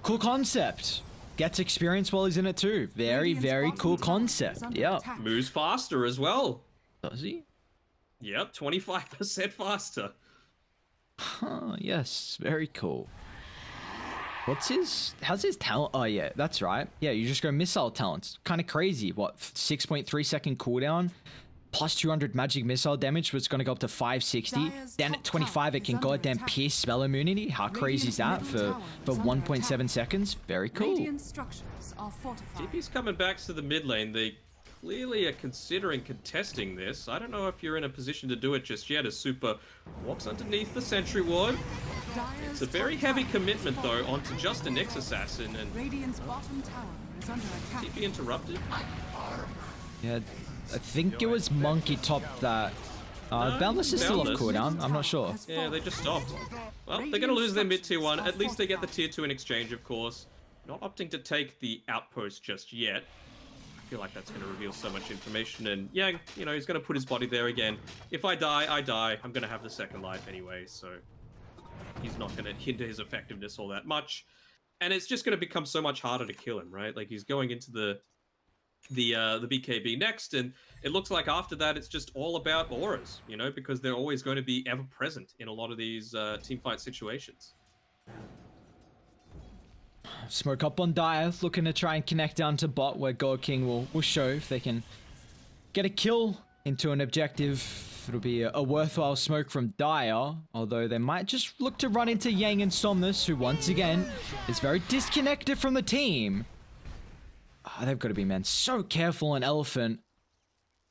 Cool concept. Gets experience while he's in it too. Very, very cool concept. Yeah. Moves faster as well. Does he? Yep, 25% faster. Huh, yes, very cool. How's his talent? Oh yeah, that's right. Yeah, you just go missile talents. Kind of crazy. What, 6.3 second cooldown? Plus 200 magic missile damage, so it's going to go up to 560. Then at 25, it can goddamn pierce spell immunity. How crazy is that for 1.7 seconds? Very cool. TP's coming back to the mid lane. They clearly are considering contesting this. I don't know if you're in a position to do it just yet, as Super walks underneath the Sentry Ward. It's a very heavy commitment, though, onto just a Nyx Assassin, and TP interrupted. Yeah, I think it was Monkey Top that... Boundless is still off cooldown, I'm not sure. Yeah, they just stopped. Well, they're going to lose their mid tier 1. At least they get the tier 2 in exchange, of course. Not opting to take the outpost just yet. I feel like that's going to reveal so much information, and yeah, you know, he's going to put his body there again. If I die, I die. I'm going to have the second life anyway, so he's not going to hinder his effectiveness all that much. And it's just going to become so much harder to kill him, right? Like, he's going into the BKB next, and it looks like after that it's just all about auras, you know, because they're always going to be ever present in a lot of these team fight situations. Smoke up on Dire, looking to try and connect down to bot, where God King will show if they can get a kill into an objective. It'll be a worthwhile smoke from Dire, although they might just look to run into Yang and Somnus, who once again is very disconnected from the team. They've got to be, man, so careful on Elephant.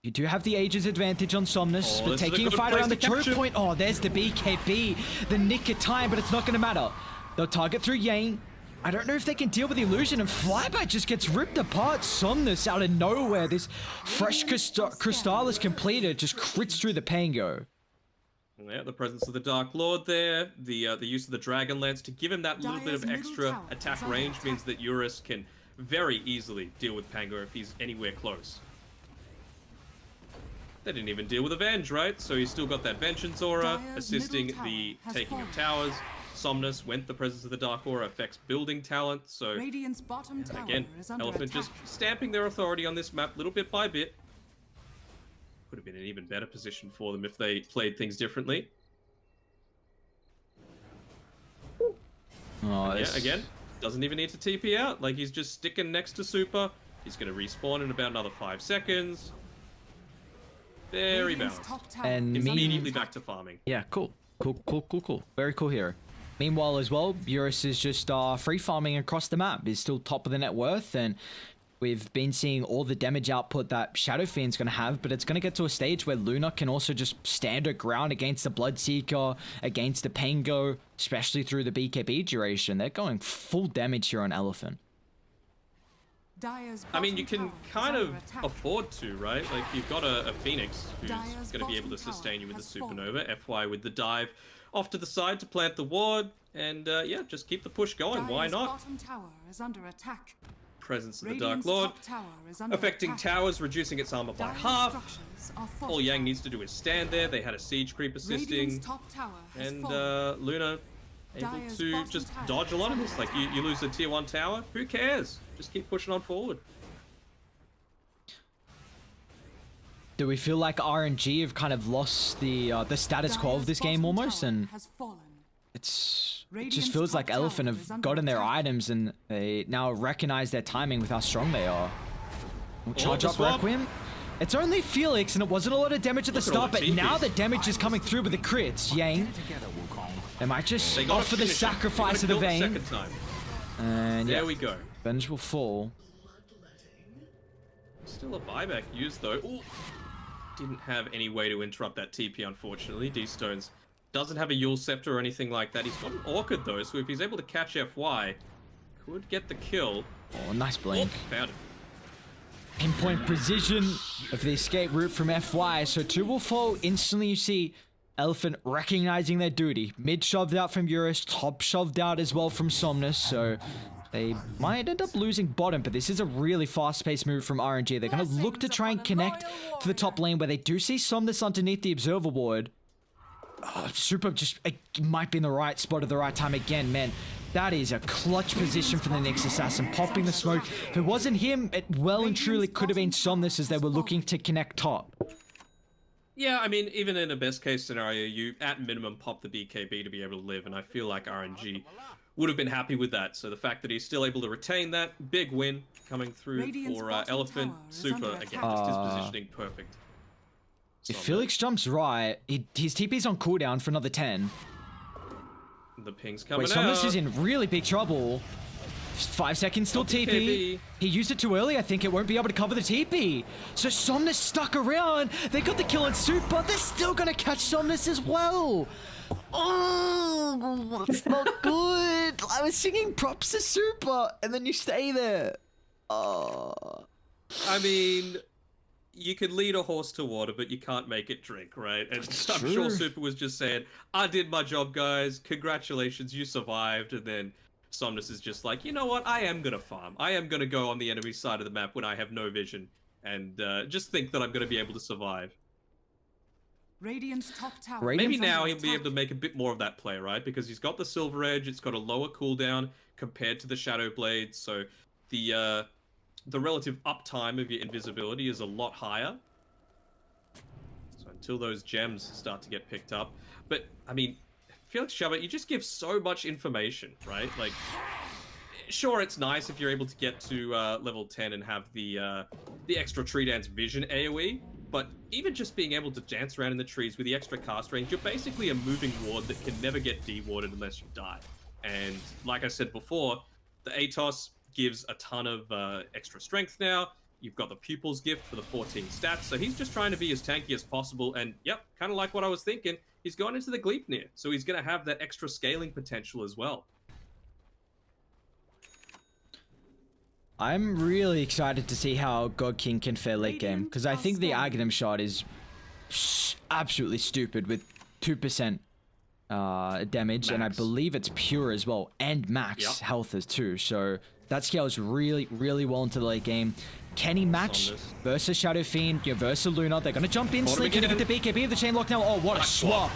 You do have the ages advantage on Somnus, but taking a fight around the choke point. Oh, there's the BKB, the nick of time, but it's not going to matter. They'll target through Yang. I don't know if they can deal with the illusion, and Flyby just gets ripped apart. Somnus out of nowhere. This fresh Crystallis completed just crits through the Pango. Yeah, the presence of the Dark Lord there, the use of the Dragon Lance to give him that little bit of extra attack range means that Eurus can very easily deal with Pango if he's anywhere close. They didn't even deal with Avenge, right? So he's still got that Vengeance Aura, assisting the taking of towers. Somnus, when the presence of the Dark Aura affects building talent, so again, Elephant just stamping their authority on this map little bit by bit. Could have been an even better position for them if they played things differently. Oh, yeah, again, doesn't even need to TP out. Like, he's just sticking next to Super. He's going to respawn in about another 5 seconds. Very balanced. And immediately back to farming. Yeah, cool. Cool. Very cool hero. Meanwhile, as well, Eurus is just free farming across the map. He's still top of the net worth, and we've been seeing all the damage output that Shadow Fiend's going to have, but it's going to get to a stage where Luna can also just stand her ground against the Bloodseeker, against the Pango, especially through the BKB duration. They're going full damage here on Elephant. I mean, you can kind of afford to, right? Like, you've got a Phoenix who's going to be able to sustain you with the Supernova, FY with the dive off to the side to plant the ward, and yeah, just keep the push going. Why not? Presence of the Dark Lord, affecting towers, reducing its armor by half. All Yang needs to do is stand there. They had a siege creep assisting, and Luna able to just dodge a lot of this. Like, you lose the tier 1 tower, who cares? Just keep pushing on forward. Do we feel like RNG have kind of lost the status quo of this game almost, and it just feels like Elephant have gotten their items and they now recognize their timing with how strong they are. We'll charge up Requiem. It's only Felix, and it wasn't a lot of damage at the start, but now the damage is coming through with the crits. Yang, they might just offer the sacrifice of the Vayne. And yeah, there we go. Venge will fall. Still a buyback used though. Ooh. Didn't have any way to interrupt that TP, unfortunately. D-Stones doesn't have a Yule Scepter or anything like that. He's got an Orchid though, so if he's able to catch FY, could get the kill. Oh, nice blink. Oh, found it. Pinpoint precision of the escape route from FY. So 2 will fall. Instantly you see Elephant recognizing their duty. Mid shoved out from Eurus, top shoved out as well from Somnus, so they might end up losing bottom, but this is a really fast-paced move from RNG. They're going to look to try and connect to the top lane where they do see Somnus underneath the Observer Ward. Oh, Super just might be in the right spot at the right time again, man. That is a clutch position for the next assassin, popping the smoke. If it wasn't him, it well and truly could have been Somnus as they were looking to connect top. Yeah, I mean, even in a best case scenario, you at minimum pop the BKB to be able to live, and I feel like RNG would have been happy with that. So the fact that he's still able to retain that, big win coming through for Elephant. Super, again, just his positioning perfect. If Felix jumps right, his TP's on cooldown for another 10. The ping's coming out. Wait, Somnus is in really big trouble. 5 seconds still TP. He used it too early. I think it won't be able to cover the TP. So Somnus stuck around. They got the kill on Super. They're still going to catch Somnus as well. Oh, that's not good. I was singing props to Super, and then you stay there. Oh. I mean, you could lead a horse to water, but you can't make it drink, right? And I'm sure Super was just saying, I did my job, guys. Congratulations, you survived. And then Somnus is just like, you know what? I am going to farm. I am going to go on the enemy side of the map when I have no vision and just think that I'm going to be able to survive. Radiant's top tower. Maybe now he'll be able to make a bit more of that play, right? Because he's got the Silver Edge. It's got a lower cooldown compared to the Shadow Blade. So the relative uptime of your invisibility is a lot higher. So until those gems start to get picked up. But, I mean, Felix Shabbat, you just give so much information, right? Like, sure, it's nice if you're able to get to level 10 and have the extra Tree Dance Vision AoE, but even just being able to dance around in the trees with the extra cast range, you're basically a moving ward that can never get dewarded unless you die. And like I said before, the Atos gives a ton of extra strength now. You've got the Pupil's Gift for the 14 stats, so he's just trying to be as tanky as possible. And yep, kind of like what I was thinking, he's gone into the Gleipnir, so he's going to have that extra scaling potential as well. I'm really excited to see how God King can fare late game, because I think the Aghanim shot is absolutely stupid with 2% damage, and I believe it's pure as well, and max health as too. So that scales really, really well into the late game. Can he match versus Shadow Fiend, versus Luna? They're going to jump in, Slick, going to get the BKB of the chain lockdown. Oh, what a swap.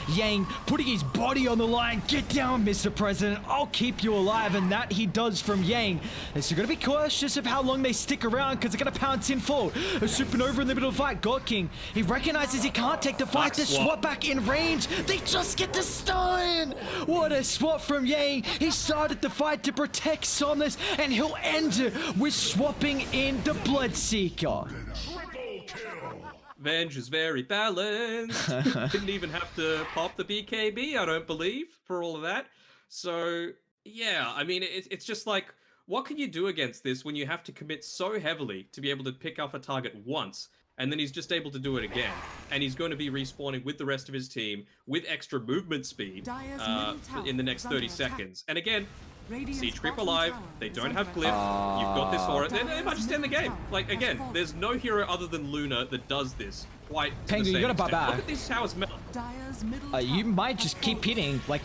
Yang putting his body on the line. Get down, Mr. President. I'll keep you alive. And that he does from Yang. They're going to be cautious of how long they stick around because they're going to pounce in full. A supernova in the middle of the fight. God King, he recognizes he can't take the fight. The swap back in range. They just get the stun. What a swap from Yang. He started the fight to protect Somnus, and he'll end it with swapping in the Bloodseeker. Venge is very balanced. Didn't even have to pop the BKB, I don't believe, for all of that. So, yeah, I mean, it's just like, what can you do against this when you have to commit so heavily to be able to pick off a target once, and then he's just able to do it again? And he's going to be respawning with the rest of his team with extra movement speed in the next 30 seconds. And again, Siege Creep alive, they don't have Glyph, you've got this aura, they might just end the game. Like, again, there's no hero other than Luna that does this quite to the same you gotta buy extent. back. Look at these towers melt. You might just keep hitting, like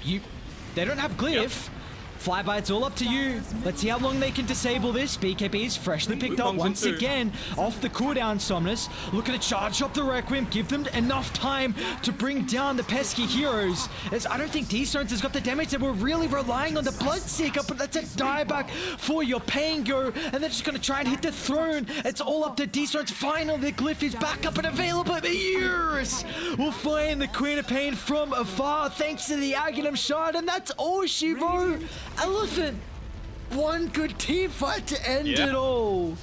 they don't have Glyph. Flyby, it's all up to you. Let's see how long they can disable this. BKB is freshly picked up once again off the cooldown, Somnus. Looking to charge up the Requiem, give them enough time to bring down the pesky heroes. As I don't think D-Stones has got the damage that we're really relying on the Bloodseeker, but that's a dieback for your Pango, and they're just going to try and hit the throne. It's all up to D-Stones. Finally, the Glyph is back up and available. The Eurus will find the Queen of Pain from afar thanks to the Aghanim shard, and that's all, Shivo. Elephant, one good team fight to end it all.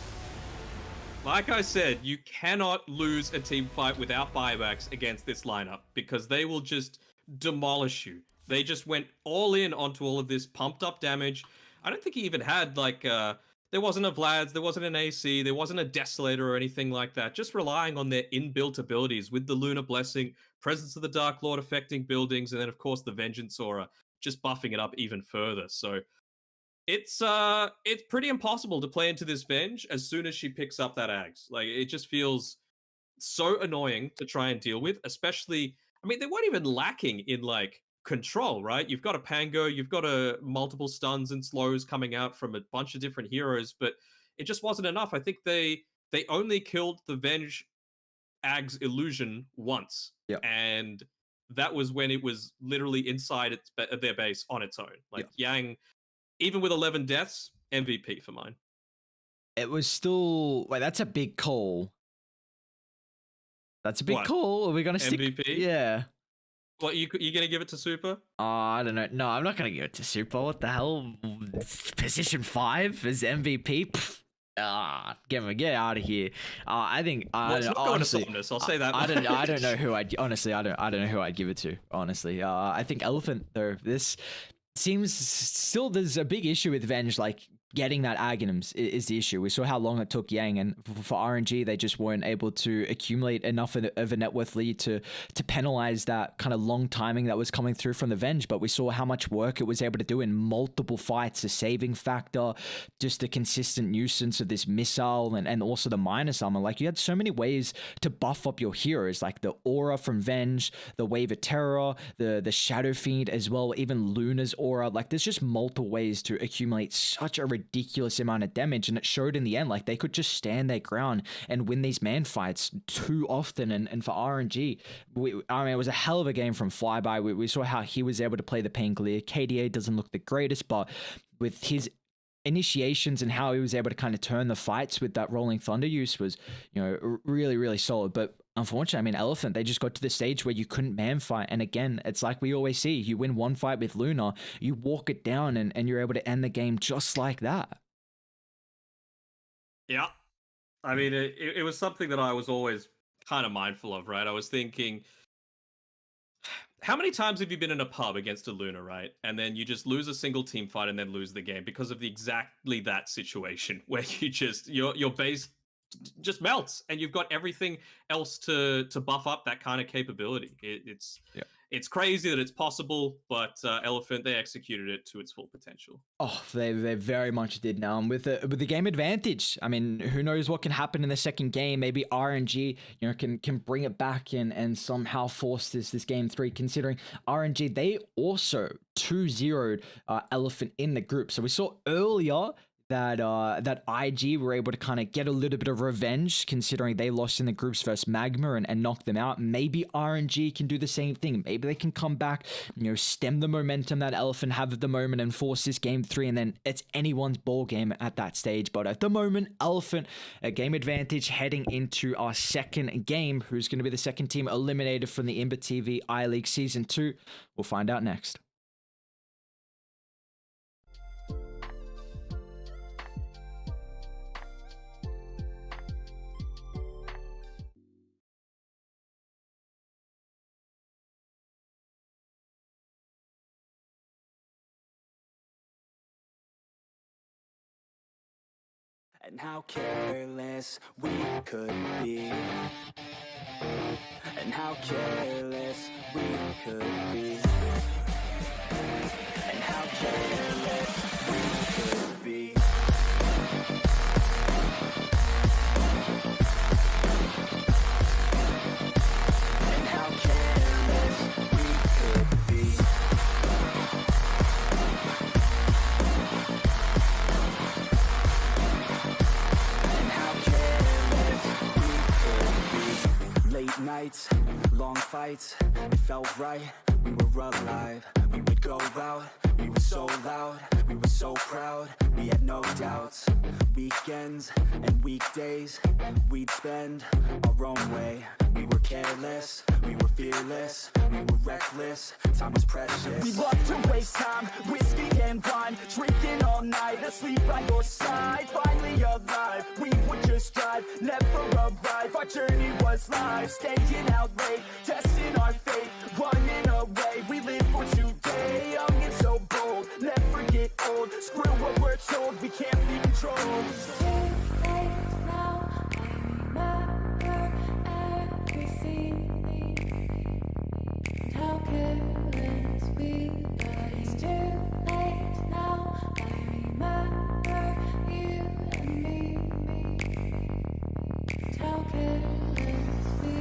Like I said, you cannot lose a team fight without buybacks against this lineup because they will just demolish you. They just went all in onto all of this pumped up damage. I don't think he even had like, there wasn't a Vlad's, there wasn't an AC, there wasn't a Desolator or anything like that. Just relying on their inbuilt abilities with the Lunar Blessing, Presence of the Dark Lord affecting buildings, and then of course the Vengeance Aura just buffing it up even further. So it's pretty impossible to play into this Venge as soon as she picks up that Ags. Like, it just feels so annoying to try and deal with, especially, I mean, they weren't even lacking in like control, right? You've got a Pango, you've got a multiple stuns and slows coming out from a bunch of different heroes, but it just wasn't enough. I think they only killed the Venge Ags illusion once. And that was when it was literally inside their base on its own. Like, Yang, even with 11 deaths, MVP for mine. It was still... Wait, that's a big call. That's a big call. Are we going to stick... MVP? Yeah. What, you going to give it to Super? I don't know. No, I'm not going to give it to Super. What the hell? Position 5 is MVP? Pfft. Get out of here. I think honestly, I'll say that. I don't know who I'd honestly. I don't know who I'd give it to. Honestly, I think Elephant though. This seems still there's a big issue with Venge. Like, getting that Aghanims is the issue. We saw how long it took Yang, and for RNG, they just weren't able to accumulate enough of a net worth lead to penalize that kind of long timing that was coming through from the Venge. But we saw how much work it was able to do in multiple fights, the saving factor, just the consistent nuisance of this missile, and also the minus armor. Like, you had so many ways to buff up your heroes, like the aura from Venge, the wave of terror, the shadow fiend as well, even Luna's aura. Like, there's just multiple ways to accumulate such a ridiculous amount of damage, and it showed in the end. Like, they could just stand their ground and win these man fights too often. And for RNG, I mean, it was a hell of a game from Flyby. We saw how he was able to play the pain clear. KDA doesn't look the greatest, but with his initiations and how he was able to kind of turn the fights with that Rolling Thunder use was, really, really solid. But unfortunately, I mean, Elephant, they just got to the stage where you couldn't man fight. And again, it's like we always see, you win one fight with Luna, you walk it down, and you're able to end the game just like that. Yeah. I mean, it was something that I was always kind of mindful of, right? I was thinking, how many times have you been in a pub against a Luna, right? And then you just lose a single team fight and then lose the game because of exactly that situation where you just your base just melts and you've got everything else to buff up that kind of capability. It's crazy that it's possible, but Elephant, they executed it to its full potential. Oh, they very much did now. And with the game advantage, I mean, who knows what can happen in the second game? Maybe RNG, can bring it back and somehow force this game 3. Considering RNG, they also 2-0'd Elephant in the group. So we saw earlier that IG were able to kind of get a little bit of revenge, considering they lost in the groups versus Magma and knock them out. Maybe RNG can do the same thing. Maybe they can come back, stem the momentum that Elephant have at the moment and force this game 3, and then it's anyone's ball game at that stage. But at the moment, Elephant, a game advantage heading into our second game. Who's going to be the second team eliminated from the Imba TV I-League Season 2? We'll find out next. And how careless we could be. And how careless we could be. And how careless we could be. And how careless we could be. Late nights, long fights, it felt right, we were alive. We would go out, we were so loud, we were so proud, we had no doubts. Weekends and weekdays, we'd spend our own way. We were careless, we were fearless, we were reckless, time was precious. We loved to waste time, whiskey and wine, drinking all night, asleep by your side. Finally alive, we would just drive, never arrive. Our journey was live, staying out late, testing our fate, running away. We live for today, young and so bold, never get old. Screw what we're told, we can't be controlled. It's too late now, I remember everything. And how careless we got. It's too late now, I remember you and me. And how careless we.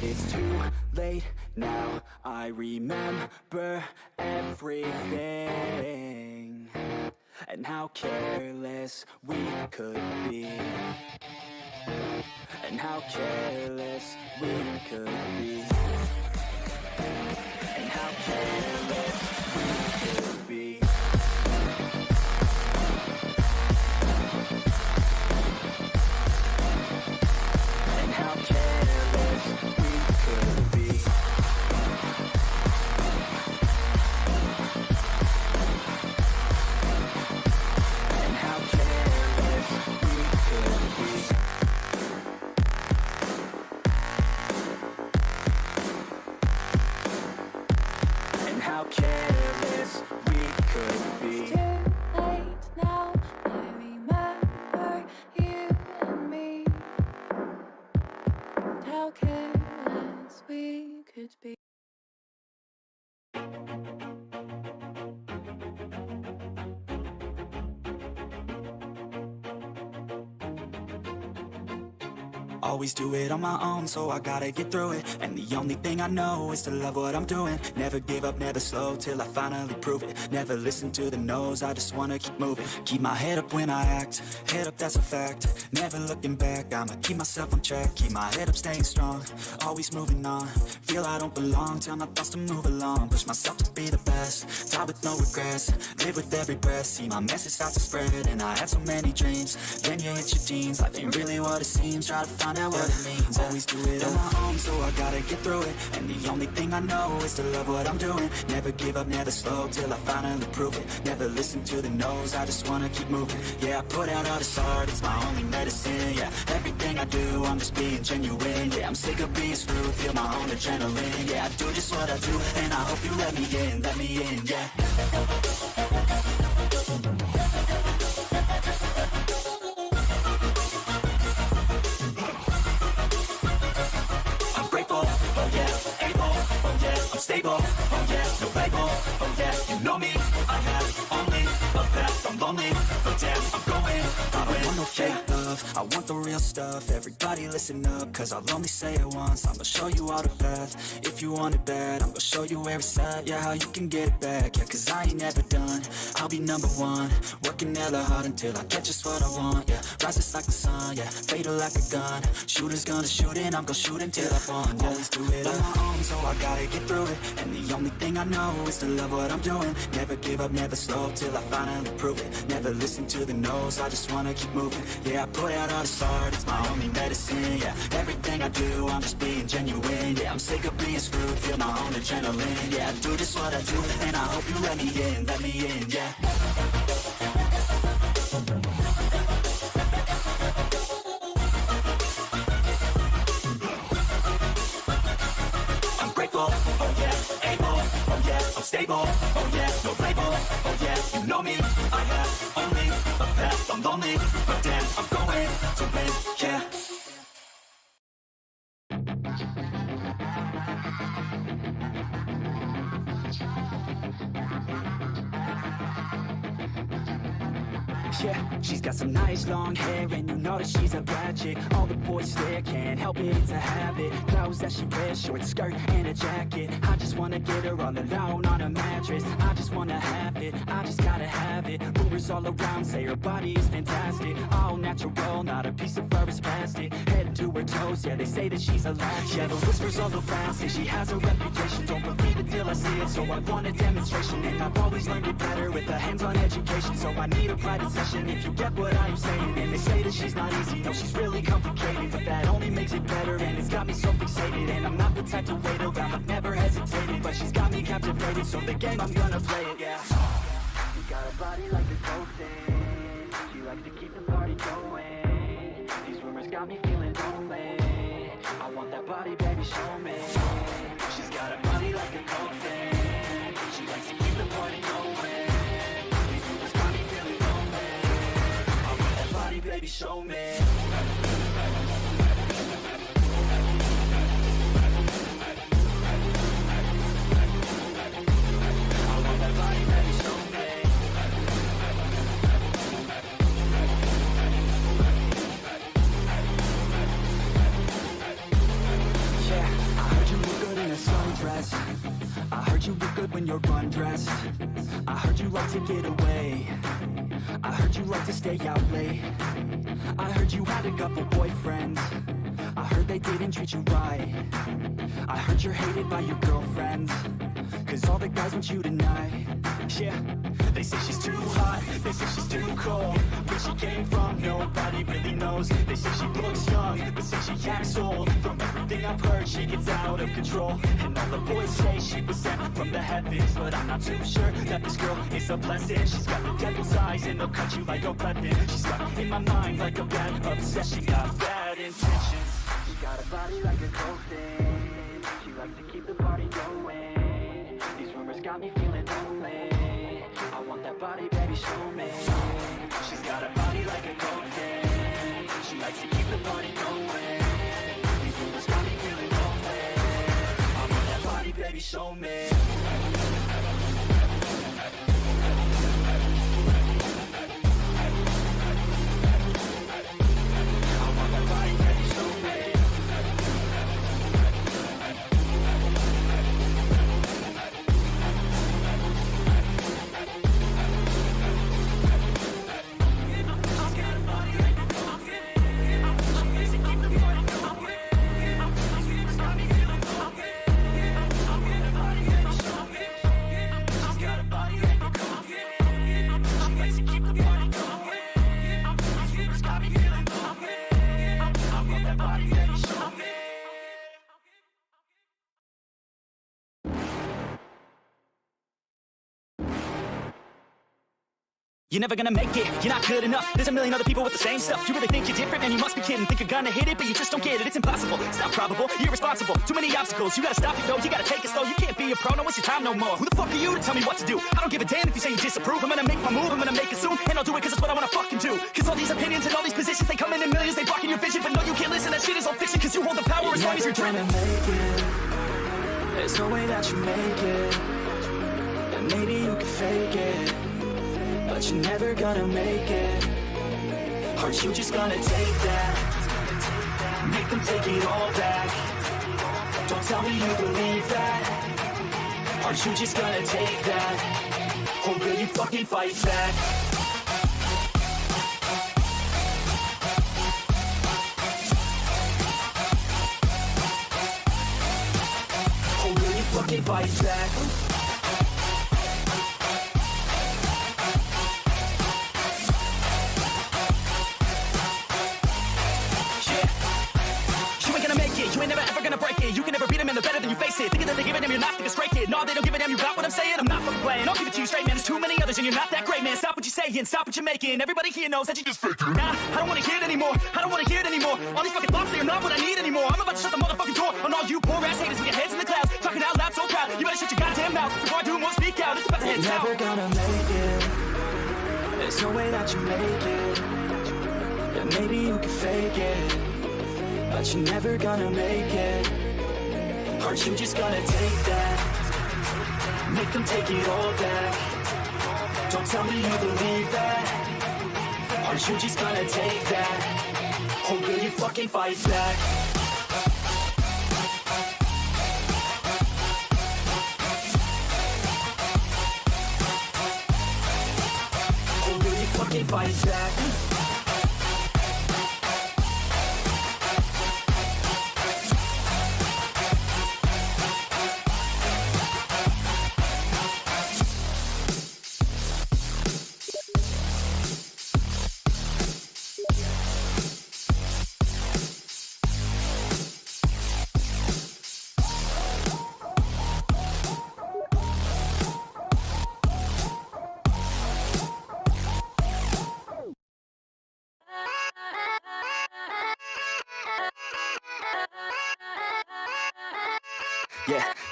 It's too late now, I remember everything. And how careless we could be. And how careless we could be. And how careless we could be. And how careless we could be. And how careless we could be. And how careless we could be. It's too late now, I remember you and me. And how careless we could be. Always do it on my own, so I gotta get through it. And the only thing I know is to love what I'm doing. Never give up, never slow, till I finally prove it. Never listen to the no's, I just wanna keep moving. Keep my head up when I act, head up, that's a fact. Never looking back, I'ma keep myself on track. Keep my head up, staying strong, always moving on. Feel I don't belong, tell my thoughts to move along. Push myself to be the best, die with no regrets. Live with every breath, see my message start to spread. And I had so many dreams, then you hit your teens. Life ain't really what it seems, try to find out what it means. Always do it on my own, so I gotta get through it. And the only thing I know is to love what I'm doing. Never give up, never slow, till I finally prove it. Never listen to the no's, I just wanna keep moving. Yeah, I put out all this art, it's my only medicine. Yeah, everything I do, I'm just being genuine. Yeah, I'm sick of being screwed, feel my own adrenaline. Yeah, I do just what I do, and I hope you let me in, yeah. I'm grateful, oh yeah, able, oh yeah, I'm stable, oh yeah, no label, oh yeah, you know me, I have only a path, I'm lonely, but damn, I'm going, I don't want no fake love, I want the real stuff, everybody listen up, cause I'll only say it once, I'ma show you all the path, if you want it bad, I'm gonna show you where it's at, yeah, how you can get it back, yeah, cause I ain't never done, I'll be number one, working hella hard until I get just what I want, yeah, rises like the sun, yeah, fatal like a gun, shooters gonna shoot and I'm gonna shoot until I won, yeah, always do it on my own, so I gotta get through it, and the only thing I know is to love what I'm doing, never give up, never slow, till I finally prove it, never listen to the no's, I just wanna keep moving, yeah, I put out all this art, it's my only medicine, yeah, everything I do, I'm just being genuine, yeah, I'm sick of being screwed, feel my own adrenaline, yeah, I do just what I do, and I hope you let me in, yeah. I'm grateful, oh yeah, able, oh yeah, I'm stable, oh yeah, no label, oh yeah, you know me, I have only a path, I'm lonely, but damn, I'm going to win, yeah. Yeah, she's got some nice long hair, and you know that she's a bad chick. All the boys stare, can't help it, it's a habit. Clothes that she wears, short skirt and a jacket. I just wanna get her all alone on a mattress. I just wanna have it, I just gotta have it. Rumors all around say her body is fantastic. All natural, not a piece of fur is plastic. Head to her toes, yeah, they say that she's a latch. Yeah, the whispers all around say she has a reputation. Don't believe it till I see it, so I want a demonstration. And I've always learned it better with a hands-on education. So I need a private session if you get what I'm saying. And they say that she's not easy, no, she's really complicated, but that only makes it better, and it's got me so fixated. And I'm not the type to wait around, I've never hesitated, but she's got me captivated, so the game, I'm gonna play it, yeah. She got a body like a cocaine, she likes to keep the party going. These rumors got me feeling lonely, I want that body, baby, show me. She's got a body like a cocaine, she likes to keep the party going. Baby, show me. I heard you look good when you're undressed. I heard you like to get away. I heard you like to stay out late. I heard you had a couple boyfriends. I heard they didn't treat you right. I heard you're hated by your girlfriends, cause all the guys want you tonight. Yeah, they say she's too hot, they say she's too cold. Where she came from, nobody really knows. They say she looks young, but say she acts old. From everything I've heard, she gets out of control. And all the boys say she was sent from the heavens, but I'm not too sure that this girl is a blessing. She's got the devil's eyes and they'll cut you like a weapon. She's stuck in my mind like a bad obsession. Got bad intentions. She got a body like a cocaine, she likes to keep the party going. These rumors got me feeling lonely, I want that body, baby, show me. She's got a body like a cocaine, she likes to keep the party going. These rumors got me feeling lonely, I want that body, baby, show me. You're never gonna make it, you're not good enough. There's a million other people with the same stuff. You really think you're different, man, you must be kidding. Think you're gonna hit it, but you just don't get it. It's impossible, it's not probable, you're irresponsible. Too many obstacles, you gotta stop it though. You gotta take it slow, you can't be a pro, no waste your time no more. Who the fuck are you to tell me what to do? I don't give a damn if you say you disapprove. I'm gonna make my move, I'm gonna make it soon. And I'll do it cause it's what I wanna fucking do. Cause all these opinions and all these positions, they come in millions. They blocking your vision, but no, you can't listen. That shit is all fiction cause you hold the power as long as you're dreaming. There's no way that you make it. And maybe you can fake it, but you're never gonna make it. Aren't you just gonna take that? Make them take it all back. Don't tell me you believe that. Aren't you just gonna take that? Or will you fucking fight back? Or will you fucking fight back? You ain't never ever gonna break it. You can never beat them and they're better than you face it. Thinking that they give a damn, you're not, think it's straight kid. No, they don't give a damn, you got what I'm saying? I'm not fucking playing, I'll give it to you straight, man. There's too many others and you're not that great, man. Stop what you're saying, stop what you're making. Everybody here knows that you just faking. Nah, I don't wanna hear it anymore, I don't wanna hear it anymore. All these fucking thoughts, they are not what I need anymore. I'm about to shut the motherfucking door on all you poor ass haters with your heads in the clouds. Talking out loud so proud, you better shut your goddamn mouth before I do more speak out. It's about to head south. You're never gonna make it. There's no way that you make it. Yeah, maybe you can fake it, but you're never gonna make it. Aren't you just gonna take that? Make them take it all back. Don't tell me you believe that. Aren't you just gonna take that? Or will you fucking fight back? Or will you fucking fight back?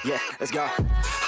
Yeah, let's go.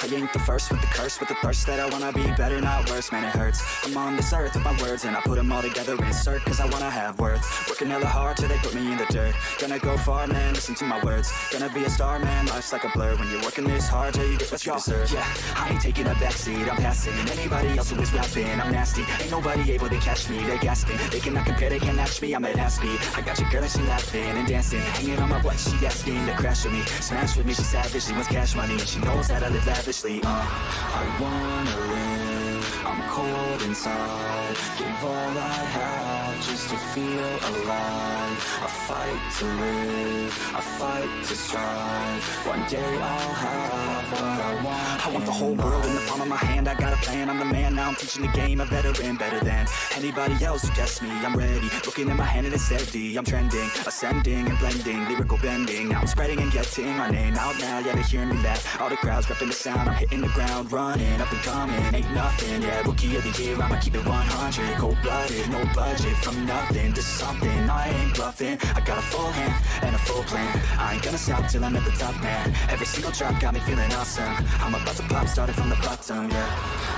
I ain't the first with the curse, with the thirst that I wanna be better, not worse, man it hurts. I'm on this earth with my words and I put them all together, insert, cause I wanna have worth. Working hella hard till they put me in the dirt. Gonna go far, man, listen to my words. Gonna be a star, man, life's like a blur. When you're working this hard, yeah, you get what you deserve. Yeah, I ain't taking a backseat, I'm passing anybody else who is rapping. I'm nasty, ain't nobody able to catch me, they're gasping. They cannot compare, they can't match me, I'm at half speed. I got your girl and she laughing and dancing, hanging on my butt, she asking to crash with me. Smash with me, she savage, she wants cash money, and she knows that I live lavishly. I wanna live, I'm cold inside. Give all I have just to feel alive. I fight to live, I fight to strive. One day I'll have what I want. I want the whole world in the palm of my hand. I got a plan, I'm the man, now I'm teaching the game. A veteran, better than anybody else who tests me. I'm ready, looking at my hand and it's steady. I'm trending, ascending and blending, lyrical bending. Now I'm spreading and getting my name out now. Yeah, they hearing me laugh, all the crowds repping the sound. I'm hitting the ground, running, up and coming, ain't nothing. Yeah, rookie of the year, I'ma keep it 100. Cold-blooded, no budget, from nothing to something. I ain't bluffing, I got a full hand and a full plan. I ain't gonna stop till I'm at the top, man. Every single drop got me feeling awesome. I'm about to pop, started from the bottom, yeah.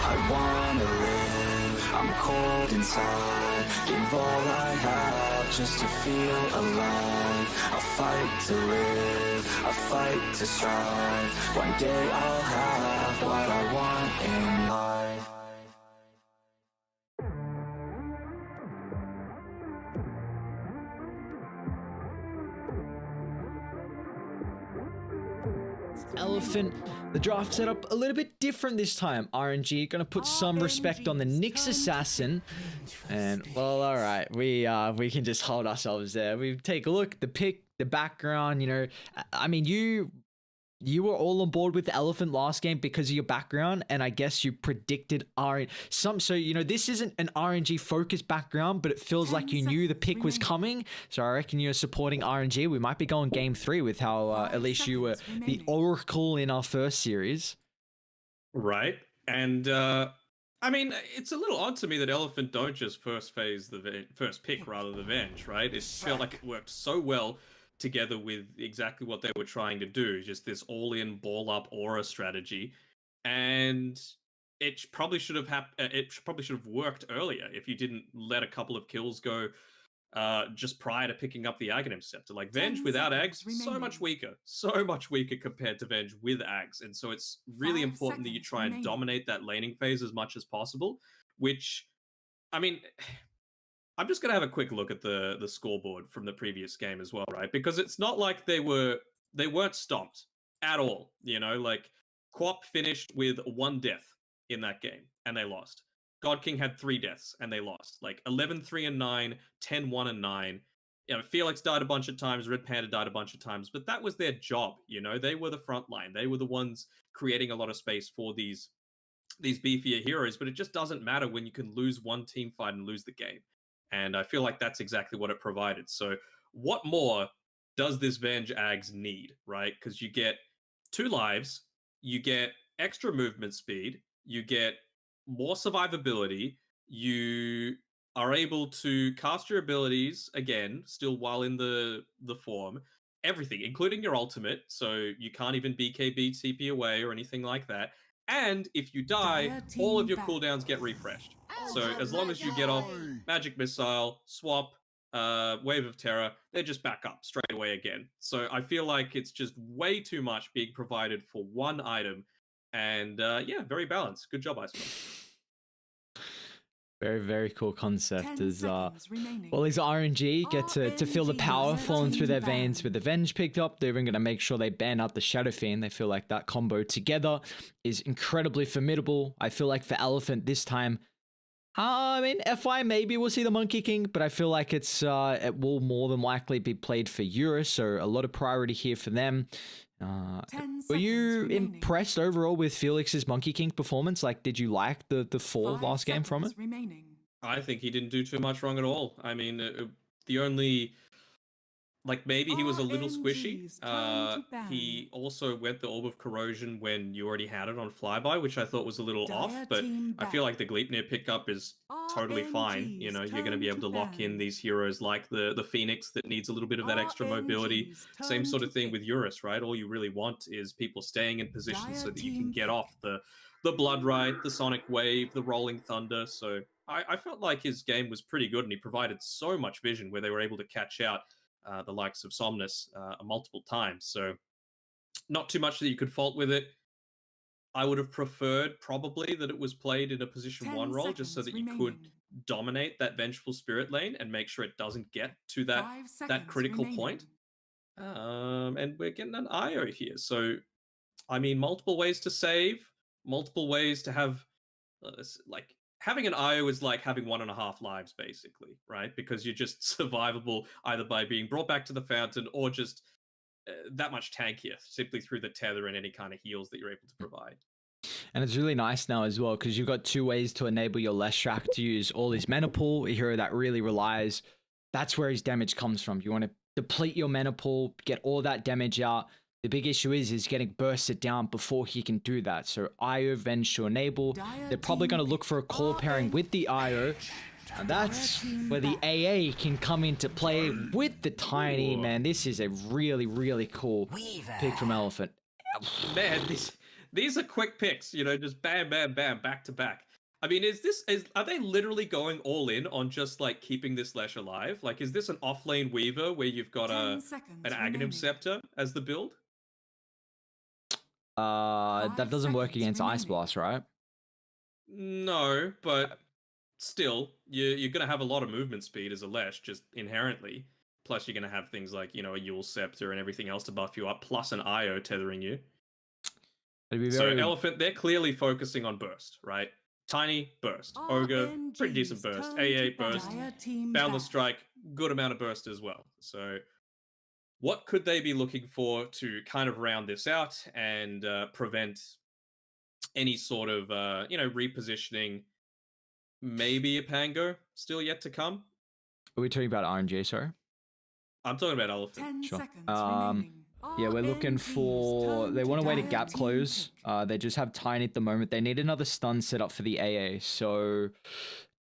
I wanna live, I'm cold inside. Give all I have just to feel alive. I fight to live, I fight to strive. One day I'll have what I want in life. Elephant. The draft setup a little bit different this time. RNG gonna put some respect on the Nyx assassin, and well, all right, we can just hold ourselves there. We take a look, the pick, the background. You know, I mean, you were all on board with the Elephant last game because of your background, and I guess you predicted so you know, this isn't an RNG focused background, but it feels like you knew the pick was coming. So I reckon you're supporting RNG. We might be going game 3 with how at least you were the oracle in our first series. Right. And I mean, it's a little odd to me that Elephant don't just first phase first pick rather the Venge, right? It felt like it worked so well together with exactly what they were trying to do, just this all-in ball-up aura strategy, and probably should have worked earlier if you didn't let a couple of kills go just prior to picking up the Aghanim Scepter. Like, Venge 10 without seconds Ags, so much weaker compared to Venge with Ags. And so it's really 5 important that you seconds try and remaining. dominate that laning phase as much as possible, which, I mean, I'm just going to have a quick look at the scoreboard from the previous game as well, right? Because it's not like they weren't stopped at all, you know? Like, Quap finished with 1 death in that game, and they lost. God King had 3 deaths and they lost. Like 11, 3 and 9, 10, 1 and 9. You know, Felix died a bunch of times, Red Panda died a bunch of times, but that was their job, you know? They were the front line. They were the ones creating a lot of space for these beefier heroes, but it just doesn't matter when you can lose one team fight and lose the game. And I feel like that's exactly what it provided. So what more does this Venge Ags need, right? Because you get 2 lives, you get extra movement speed, you get more survivability, you are able to cast your abilities again, still while in the form, everything, including your ultimate, so you can't even BKB TP away or anything like that. And if you die, Dire all of team your back. cooldowns get refreshed. So as long as you get off Magic Missile, Swap, Wave of Terror, they just back up straight away again. So I feel like it's just way too much being provided for one item. And yeah, very balanced. Good job, Iceman. Very, very cool concept. 10 As seconds remaining. well, these RNG get to feel the RNG power flowing through their banned. veins with the Venge picked up. They're even going to make sure they ban out the Shadow Fiend. They feel like that combo together is incredibly formidable. I feel like for Elephant this time, I mean, FI maybe we'll see the Monkey King, but I feel like it will more than likely be played for Eurus, so a lot of priority here for them. 10 Were you seconds remaining. impressed overall with Felix's Monkey King performance? Like, did you like the 4 5 last game from it? seconds remaining. I think he didn't do too much wrong at all. I mean, the only, like, maybe he was a little squishy. RNG's time to ban. He also went the Orb of Corrosion when you already had it on Flyby, which I thought was a little off, Dire but team I feel back. like the Gleipnir pickup is totally fine. You RNG's know, you're going to be turn able to to lock in ban. these heroes like the Phoenix that needs a little bit of that extra mobility. RNG's Same turn sort to of thing pick. with Eurus, right? All you really want is people staying in position Dire so that you can team get pick. off the Blood Rite, the Sonic Wave, the Rolling Thunder. So I felt like his game was pretty good, and he provided so much vision where they were able to catch out the likes of Somnus multiple times. So not too much that you could fault with it. I would have preferred probably that it was played in a position 10 1 role, just so seconds that you could remaining. dominate that Vengeful Spirit lane and make sure it doesn't get to 5 that seconds critical remaining. point. And we're getting an IO here. So, I mean, multiple ways to save, multiple ways to have, like, having an IO is like having 1.5 lives, basically, right? Because you're just survivable either by being brought back to the fountain or just that much tankier, simply through the tether and any kind of heals that you're able to provide. And it's really nice now as well, because you've got 2 ways to enable your Leshrac to use all his mana pool. A hero that really relies, that's where his damage comes from. You want to deplete your mana pool, get all that damage out. The big issue is getting bursted down before he can do that. So IO Venge to enable. Dire They're probably team going to look for a core pairing with the IO. And that's team where the back. AA can come into play with the Tiny. Man, this is a really, really cool pick from Elephant. Man, these are quick picks, you know, just bam, bam, bam, back to back. I mean, are they literally going all in on just like keeping this Lesh alive? Like, is this an offlane Weaver where you've got 10 seconds an Aghanim remaining. Scepter as the build? That 5 doesn't work seconds against Ice remaining. Blast, right? No, but still, you're going to have a lot of movement speed as a Lesh, just inherently. Plus, you're going to have things like, you know, a Yule Scepter and everything else to buff you up, plus an IO tethering you. It'd be So very... Elephant, they're clearly focusing on burst, right? Tiny, burst. Ogre, pretty decent RNG's burst. turn AA, to burst. ban. Dire team Boundless back. Strike, good amount of burst as well. So what could they be looking for to kind of round this out and prevent any sort of, repositioning? Maybe a Pango still yet to come? Are we talking about RNG, sorry? I'm talking about Elephant. 10 Sure. seconds remaining. Yeah, we're looking for... They want a way to gap close. They just have Tiny at the moment. They need another stun set up for the AA. So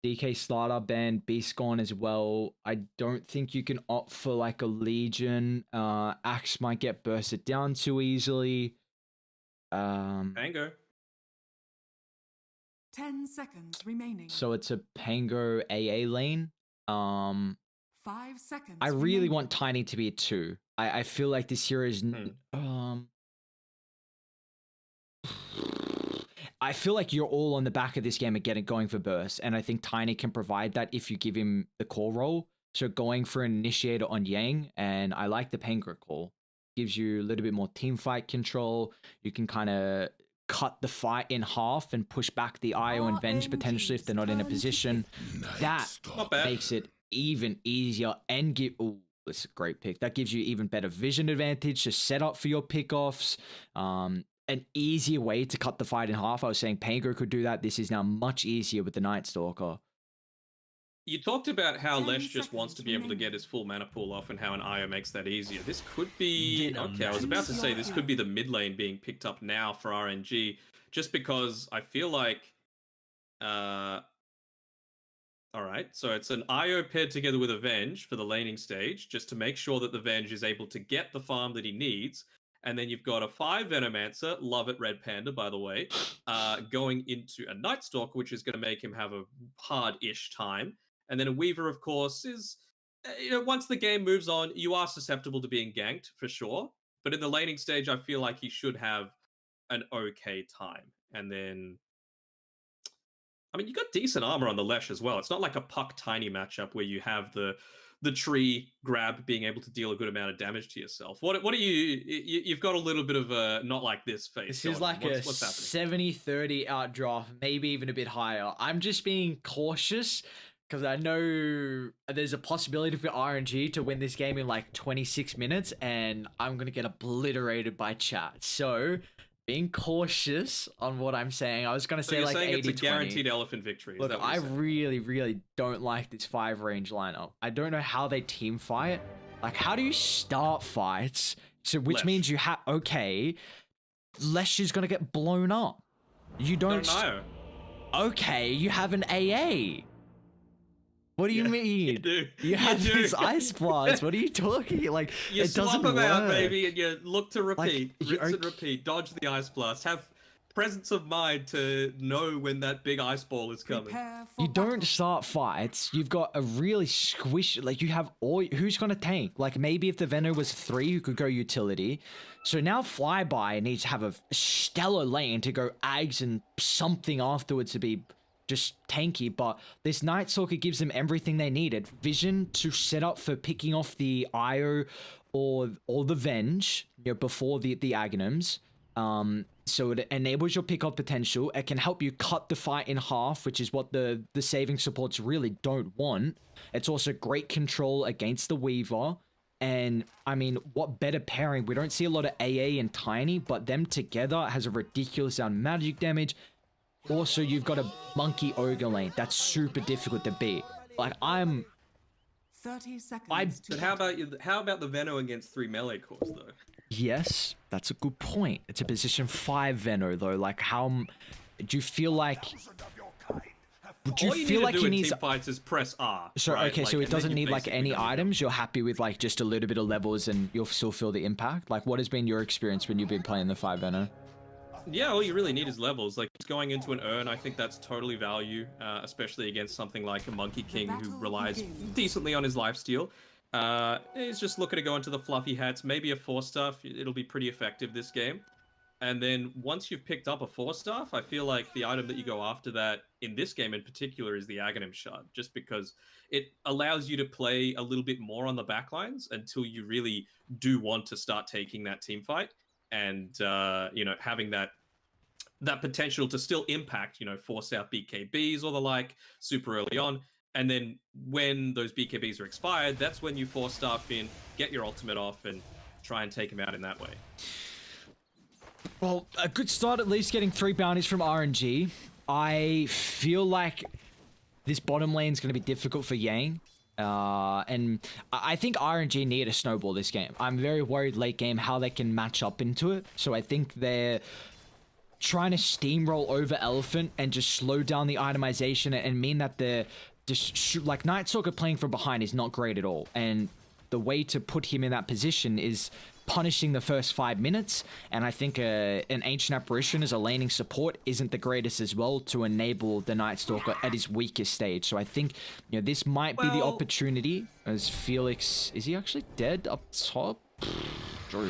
DK starter band, Beast gone as well. I don't think you can opt for like a Legion. Axe might get bursted down too easily. Pango. 10 seconds remaining. So it's a Pango AA lane. 5 seconds. I really remaining. want Tiny to be a 2. I feel like this hero is... I feel like you're all on the back of this game and going for burst, and I think Tiny can provide that if you give him the core role. So going for an initiator on Yang, and I like the Pango call. Gives you a little bit more team fight control. You can kind of cut the fight in half and push back the IO and Venge potentially if they're not in a position. That makes it even easier and give... Ooh, it's a great pick. That gives you even better vision advantage to set up for your pickoffs. An easier way to cut the fight in half. I was saying Pango could do that. This is now much easier with the Night Stalker. You talked about how Lesh just wants to be able to get his full mana pool off and how an IO makes that easier. This could be... Okay, I was about to say this could be the mid lane being picked up now for RNG, just because I feel like... Alright, so it's an IO paired together with a Venge for the laning stage, just to make sure that the Venge is able to get the farm that he needs. And then you've got a 5 Venomancer, love it, Red Panda, by the way, going into a Night Stalker, which is going to make him have a hard-ish time. And then a Weaver, of course, is... once the game moves on, you are susceptible to being ganked, for sure. But in the laning stage, I feel like he should have an okay time. And then... I mean, you got decent armor on the Lesh as well. It's not like a Puck Tiny matchup where you have the tree grab being able to deal a good amount of damage to yourself. What are you've got a little bit of a not like this face. This is like what's a 70-30 outdraft, maybe even a bit higher. I'm just being cautious because I know there's a possibility for RNG to win this game in like 26 minutes and I'm going to get obliterated by chat. So being cautious on what I'm saying. I was going to say like 80-20. It's a guaranteed elephant victory. Look, I really, really don't like this 5 range lineup. I don't know how they team fight. Like, how do you start fights? So, which Lesh. means you have... Okay, Lesh is going to get blown up. You don't... know. Okay, you have an AA. What do you mean? You do. You have this Ice Blast. What are you talking? Like, You it doesn't swap them out, work. baby, and you look to repeat. Like, Rinse and repeat. Dodge the Ice Blast. Have presence of mind to know when that big ice ball is coming. Prepare for You don't battle. start fights. You've got a really squish. Like you have all. Who's gonna tank? Like maybe if the Venom was 3, who could go utility. So now Flyby needs to have a stellar lane to go Ags and something afterwards to be just tanky. But this Night Stalker gives them everything they needed: vision to set up for picking off the IO or the Venge, before the Aghanims. So it enables your pickup potential. It can help you cut the fight in half, which is what the saving supports really don't want. It's also great control against the Weaver. And, I mean, what better pairing? We don't see a lot of AA and Tiny, but them together has a ridiculous amount of magic damage. Also, you've got a Monkey Ogre lane. That's super difficult to beat. Like, 30 seconds. But how about the Veno against 3 melee cores, though? Yes, that's a good point. It's a position 5 Veno, though. Like, how... Do you feel like... Do you All you feel need like to do he in needs... team fights is press R. So, right? okay, so Like, it and then doesn't you need, like, basically any don't need items? You're happy with, like, just a little bit of levels and you'll still feel the impact? Like, what has been your experience when you've been playing the 5 Veno? Yeah, all you really need is levels. Like, going into an urn, I think that's totally value, especially against something like a Monkey King who relies decently on his lifesteal. He's just looking to go into the fluffy hats, maybe a 4-star. It'll be pretty effective this game. And then once you've picked up a 4-star, I feel like the item that you go after that, in this game in particular, is the Aghanim Shard, just because it allows you to play a little bit more on the backlines until you really do want to start taking that team fight. And, having that potential to still impact, force out BKBs or the like super early on. And then when those BKBs are expired, that's when you 4-star in, get your ultimate off, and try and take him out in that way. Well, a good start at least getting 3 bounties from RNG. I feel like this bottom lane is going to be difficult for Yang. And I think RNG need to snowball this game. I'm very worried late game how they can match up into it. So I think they're trying to steamroll over Elephant and just slow down the itemization and mean that they're just like Night Stalker playing from behind is not great at all. And the way to put him in that position is punishing the first 5 minutes, and I think an Ancient Apparition as a laning support isn't the greatest as well to enable the Night Stalker at his weakest stage. So I think, you know, this might be the opportunity as Felix... Is he actually dead up top? George.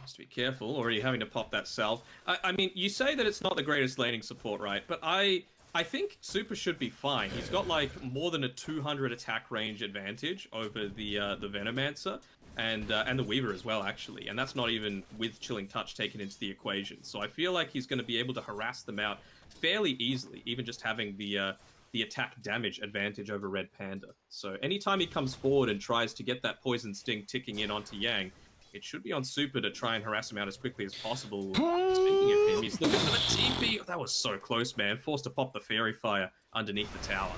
Just be careful, already having to pop that salve. I mean, you say that it's not the greatest laning support, right? But I think Super should be fine. He's got like more than a 200 attack range advantage over the Venomancer. And the Weaver as well, actually. And that's not even with Chilling Touch taken into the equation. So I feel like he's going to be able to harass them out fairly easily, even just having the attack damage advantage over Red Panda. So anytime he comes forward and tries to get that Poison Sting ticking in onto Yang, it should be on Super to try and harass him out as quickly as possible. Speaking of him, he's looking for the TP. Oh, that was so close, man. Forced to pop the Fairy Fire underneath the tower.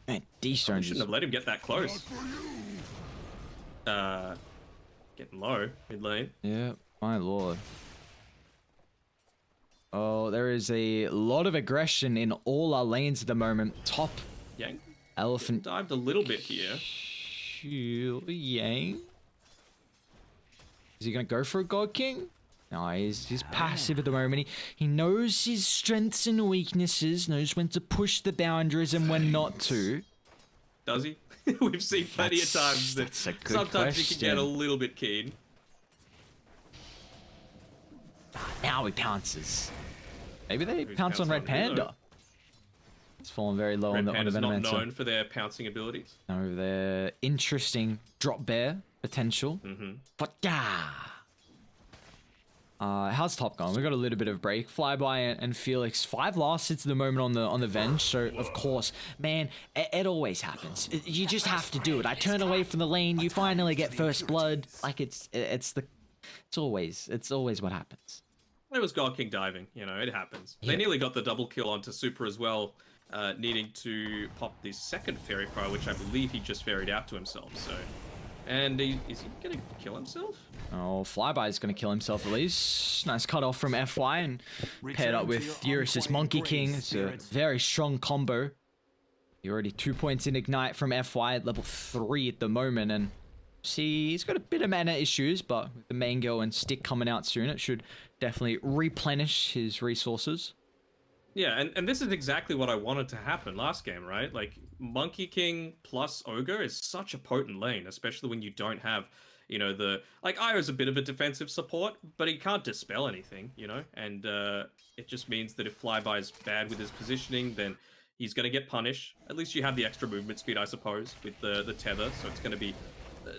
Man, D-Stone shouldn't have let him get that close. Getting low, mid lane. Yeah, my lord. Oh, there is a lot of aggression in all our lanes at the moment. Top Yang Elephant dived a little bit here. Yang. Is he gonna go for a God King? No, he's passive at the moment. He knows his strengths and weaknesses, knows when to push the boundaries and when not to. Does he? We've seen plenty of times that sometimes he can get a little bit keen. Now he pounces. Maybe they pounce on Red Panda. It's fallen very low on the Panda's Venomancer. not known for their pouncing abilities. No, their interesting drop bear potential. But how's top going? We got a little bit of break. Flyby and Felix 5 last hits at the moment on the Venge. So of course, man, it always happens. You just have to do it. I turn away from the lane. You finally get first blood. Like it's always what happens. It was God King diving. You know, it happens. They nearly got the double kill onto Super as well, needing to pop the second Fairy Fire, which I believe he just ferried out to himself. So. And is he gonna kill himself? Oh, Flyby is gonna kill himself at least. Nice cut off from FY and paired up with Eurus's Monkey King. It's a very strong combo. You're already 2 points in Ignite from FY at level 3 at the moment, and see he's got a bit of mana issues, but with the main girl and stick coming out soon, it should definitely replenish his resources. Yeah, and this is exactly what I wanted to happen last game, right? Like, Monkey King plus Ogre is such a potent lane, especially when you don't have, you know, like, Io's a bit of a defensive support, but he can't dispel anything, you know? And it just means that if Flyby's bad with his positioning, then he's going to get punished. At least you have the extra movement speed, I suppose, with the tether, so it's going to be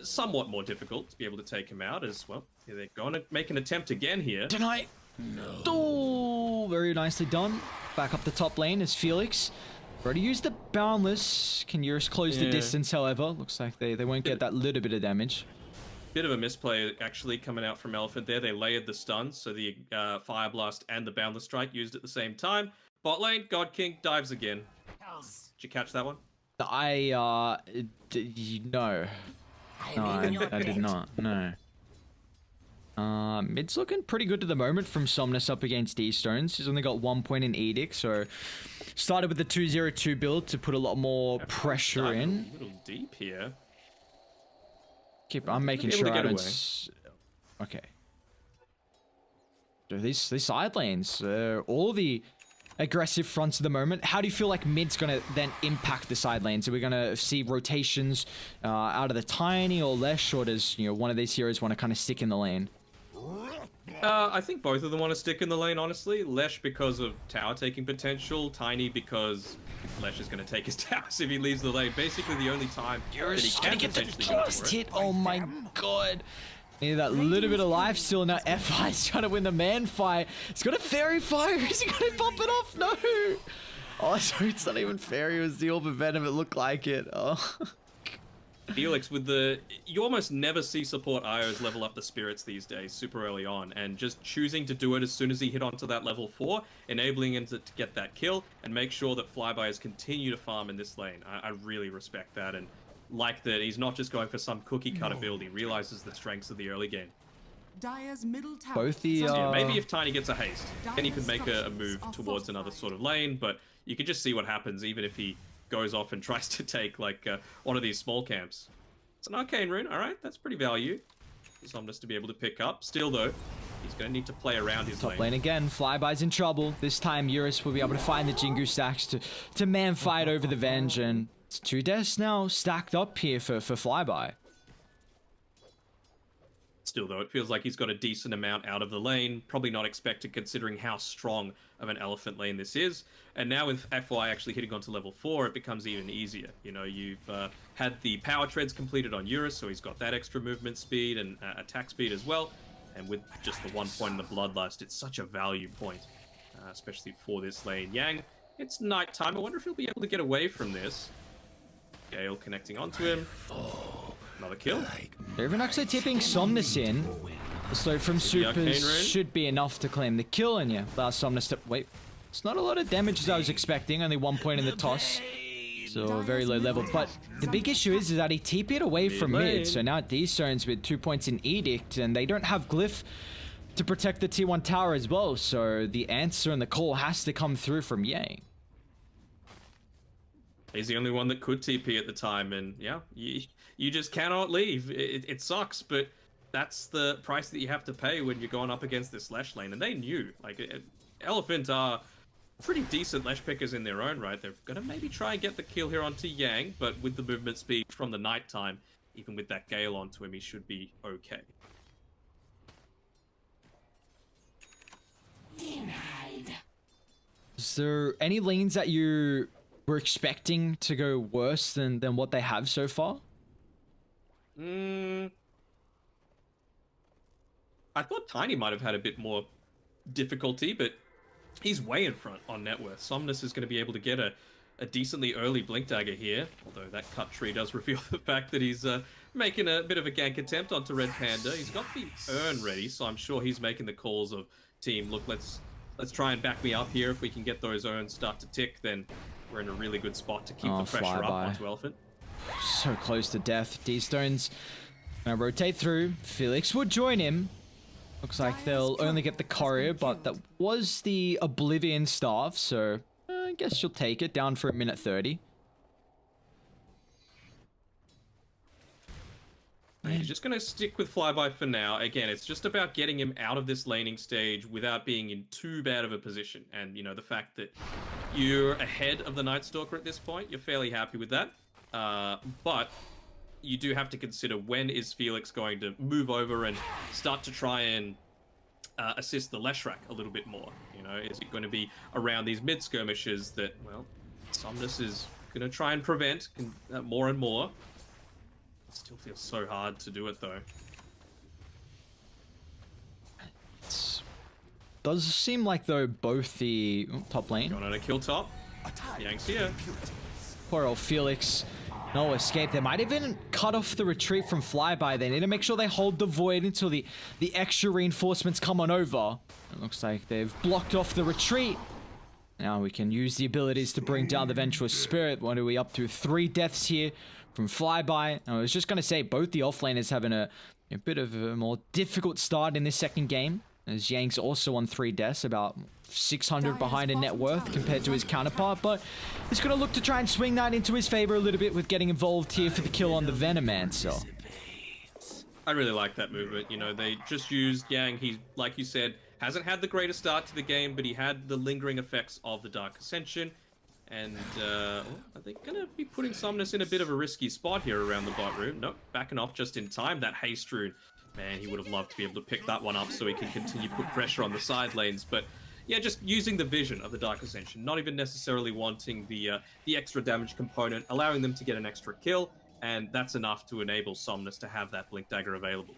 somewhat more difficult to be able to take him out as well. They're going to make an attempt again here. Tonight. No. Oh, very nicely done. Back up the top lane is Felix. Already used the Boundless. Can Eurus close the distance, however? Looks like they won't get that little bit of damage. Bit of a misplay, actually, coming out from Elephant there. They layered the stuns, so the Fire Blast and the Boundless Strike used at the same time. Bot lane, God King dives again. Did you catch that one? No. I did not. No. Mid's looking pretty good at the moment from Somnus up against D-Stones. He's only got 1 point in Edict, so started with the 2-0-2 build to put a lot more pressure in. A little deep here. I'm making sure I don't... Okay. So these side lanes, all the aggressive fronts at the moment. How do you feel like mid's going to then impact the side lanes? Are we going to see rotations out of the Tiny or Lesh, or does one of these heroes want to kind of stick in the lane? I think both of them want to stick in the lane, honestly. Lesh because of tower taking potential, Tiny because Lesh is going to take his towers if he leaves the lane. Basically the only time that he can potentially just hit. Oh my god. Need that little bit of life still. Now FI's trying to win the man fight. He's got a Fairy Fire. Is he going to pop it off? No. Oh, so it's not even Fairy. It was the Orb of Venom. It looked like it. Oh. Felix with the... You almost never see support IOs level up the spirits these days super early on, and just choosing to do it as soon as he hit onto that level 4, enabling him to get that kill, and make sure that flybys continue to farm in this lane. I really respect that, and like that he's not just going for some cookie cutter build, he realizes the strengths of the early game. Dire's middle tower. Both the, has Yeah, fallen. maybe if Tiny gets a haste, then he could make a move towards another sort of lane, but you can just see what happens even if he goes off and tries to take like one of these small camps. It's an arcane rune, all right, that's pretty value. Somnus to be able to pick up. Still though, he's going to need to play around his Top lane again, Flyby's in trouble. This time Eurus will be able to find the Jingu stacks to man fight over the Venge, and it's 2 deaths now stacked up here for Flyby. Still though, it feels like he's got a decent amount out of the lane. Probably not expected considering how strong of an elephant lane this is. And now with FY actually hitting onto level 4, it becomes even easier. You know, you've had the power treads completed on Eurus, so he's got that extra movement speed and attack speed as well. And with just the 1 point in the Bloodlust, it's such a value point, especially for this lane. Yang, it's nighttime. I wonder if he'll be able to get away from this. Gale connecting onto him. Another kill. They're even actually tipping Somnus in. The slow from arcane Supers rune. should be enough to claim the kill, and yeah, allow Somnus to... Wait, it's not a lot of damage as I was expecting, only 1 point in the toss. So very low level, but the big issue is that he TP'd away from mid, so now these zones with 2 points in Edict, and they don't have Glyph to protect the T1 tower as well, so the answer and the call has to come through from Yang. He's the only one that could TP at the time, and yeah, you just cannot leave. It sucks, but that's the price that you have to pay when you're going up against this Lash lane, and they knew. Like, Elephant are pretty decent Lash pickers in their own right. They're going to maybe try and get the kill here onto Yang, but with the movement speed from the nighttime, even with that Gale onto him, he should be okay. Is there any lanes that you were expecting to go worse than what they have so far? I thought Tiny might have had a bit more difficulty, but he's way in front on net worth. Somnus is going to be able to get a decently early Blink Dagger here, although that cut tree does reveal the fact that he's making a bit of a gank attempt onto Red Panda. He's got the urn ready, so I'm sure he's making the calls of, team, look, let's try and back me up here. If we can get those urns start to tick, then we're in a really good spot to keep the pressure up onto Elephant. So close to death. D-Stone's gonna rotate through. Felix will join him. Looks like they'll only get the courier, but that was the Oblivion Staff, so I guess you'll take it. Down for a minute 30. He's just going to stick with Flyby for now. Again, it's just about getting him out of this laning stage without being in too bad of a position. And, you know, the fact that you're ahead of the Night Stalker at this point, you're fairly happy with that. But you do have to consider, when is Felix going to move over and start to try and assist the Leshrac a little bit more? You know, is it going to be around these mid-skirmishes that, well, Somnus is going to try and prevent more and more? It still feels so hard to do it, though. Does seem like, though, both the top lane. Going on a kill top. Yang's here. Poor old Felix. No escape. They might even cut off the retreat from Flyby. They need to make sure they hold the void until the extra reinforcements come on over. It looks like they've blocked off the retreat. Now we can use the abilities to bring down the Venturous Spirit. What are we up to? 3 deaths here from Flyby. I was just going to say, both the offlaners having a bit of a more difficult start in this second game, as Yang's also on 3 deaths, about 600 behind in net worth compared to his counterpart, but he's going to look to try and swing that into his favor a little bit with getting involved here for the kill on the Venomancer. I really like that movement. You know, they just used Yang. He, like you said, hasn't had the greatest start to the game, but he had the lingering effects of the Dark Ascension. And are they going to be putting Somnus in a bit of a risky spot here around the bot room? Nope, backing off just in time. That haste rune, man, he would have loved to be able to pick that one up so he can continue to put pressure on the side lanes. But yeah, just using the vision of the Dark Ascension, not even necessarily wanting the extra damage component, allowing them to get an extra kill, and that's enough to enable Somnus to have that Blink Dagger available.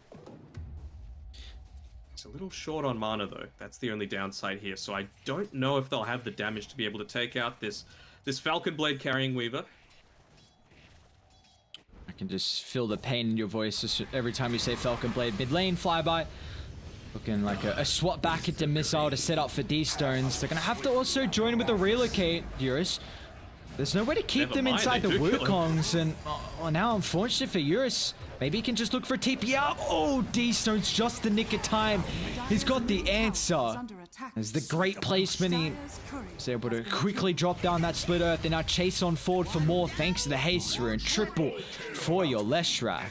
It's a little short on mana, though. That's the only downside here, so I don't know if they'll have the damage to be able to take out this Falcon Blade carrying Weaver. can just feel the pain in your voice just every time you say Falcon Blade mid lane flyby. Looking like a swap back into missile to set up for D-Stones. They're going to have to also join with a relocate, Eurus. There's no way to keep them inside the Wukongs, and now unfortunate for Eurus. Maybe he can just look for a TP out. Oh, D-Stones just the nick of time. He's got the answer. As the great placement, he's able to quickly drop down that split earth and now chase on forward for more thanks to the haste and triple for your Leshrac.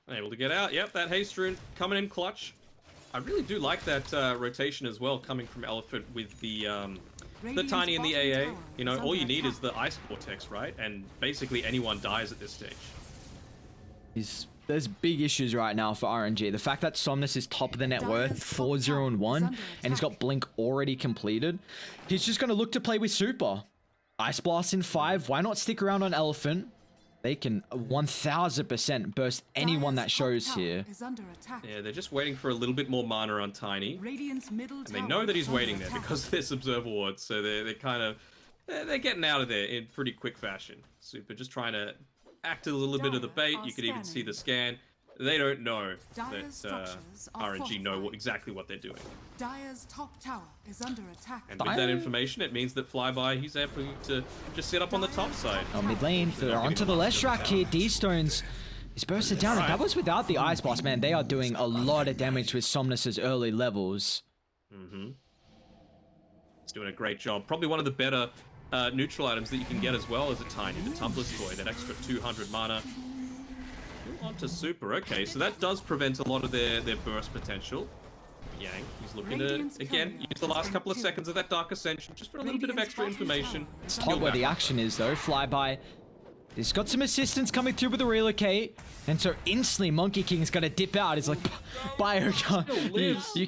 Able to get out. Yep, that haste rune coming in clutch. I really do like that rotation as well, coming from Elephant with the Tiny and the AA. You know, all you need is the Ice Vortex, right? And basically anyone dies at this stage. There's big issues right now for RNG. The fact that Somnus is top of the net worth, 4-0-1, and he's got Blink already completed. He's just going to look to play with Super. Ice Blast in 5. Why not stick around on Elephant? They can 1000% burst anyone that shows here. Yeah, they're just waiting for a little bit more mana on Tiny. And they know that he's waiting there because of this Observer Ward, so they're kind of... They're getting out of there in pretty quick fashion. Super just trying to act a little bit of the bait. You could even see the scan. They don't know that RNG know exactly what they're doing. Dire's top tower is under attack. And with that information, it means that Flyby, he's able to just sit up on the top side. Oh, mid lane, they're onto the Leshrac here. D-Stones, he's bursted down. And that was without the Ice Blast, man. They are doing a lot of damage with Somnus's early levels. He's doing a great job. Probably one of the better neutral items that you can get as well as a Tiny, the Tumblr's Toy, that extra 200 mana. Onto Super. Okay, so that does prevent a lot of their burst potential. Yang, he's looking to, again, use the last couple of seconds of that Dark Ascension just for a little bit of extra information. It's not where the action is, though. Flyby. He's got some assistance coming through with the relocate. And so instantly, Monkey King's got to dip out. He's like, Biogun, you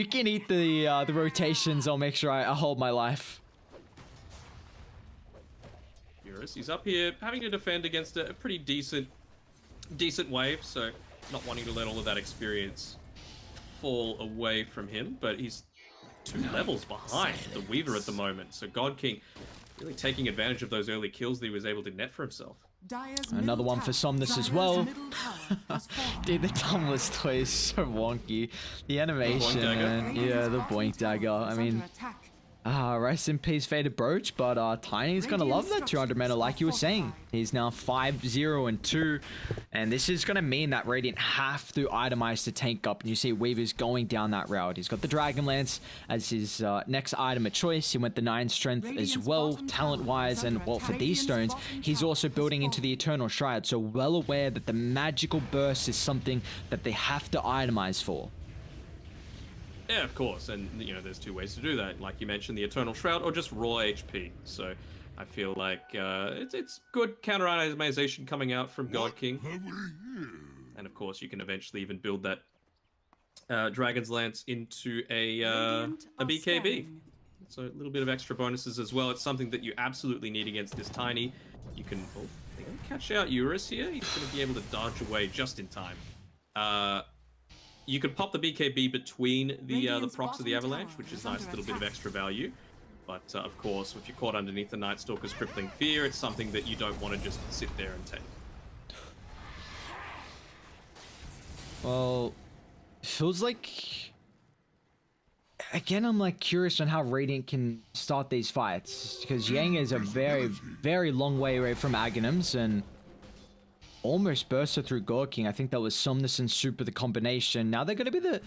can eat the rotations. I'll make sure I hold my life. Eurus, he's up here having to defend against a pretty decent wave, so not wanting to let all of that experience fall away from him, but he's 2 levels behind the Weaver at the moment, so God King really taking advantage of those early kills that he was able to net for himself. Another one for Somnus as well. Dude, the Tumblr's Toy is so wonky. The animation, man. Yeah, the Boink Dagger. I mean, rest in peace, Faded Brooch, but Tiny's gonna love that 200 mana, like you were saying. He's now 5-0-2, and this is gonna mean that Radiant have to itemize to tank up, and you see Weaver's going down that route. He's got the Dragonlance as his next item of choice. He went the 9 strength as well, talent-wise, and well, for these stones, he's also building into the Eternal Shroud, so well aware that the magical burst is something that they have to itemize for. Yeah, of course, and you know, there's 2 ways to do that. Like you mentioned, the Eternal Shroud or just raw HP. So I feel like it's good counter itemization coming out from God King. And of course, you can eventually even build that Dragon's Lance into a BKB. So a little bit of extra bonuses as well. It's something that you absolutely need against this Tiny. You can they're gonna catch out Eurus here. He's gonna be able to dodge away just in time. You could pop the BKB between the procs of the Avalanche, which is a nice little bit of extra value. But of course, if you're caught underneath the Night Stalker's Crippling Fear, it's something that you don't want to just sit there and take. Well, it feels like... Again, I'm like curious on how Radiant can start these fights. Because Yang is a very, very long way away from Aghanims, and... almost bursted through God King. I think that was Somnus and Super, the combination. Now they're going to be the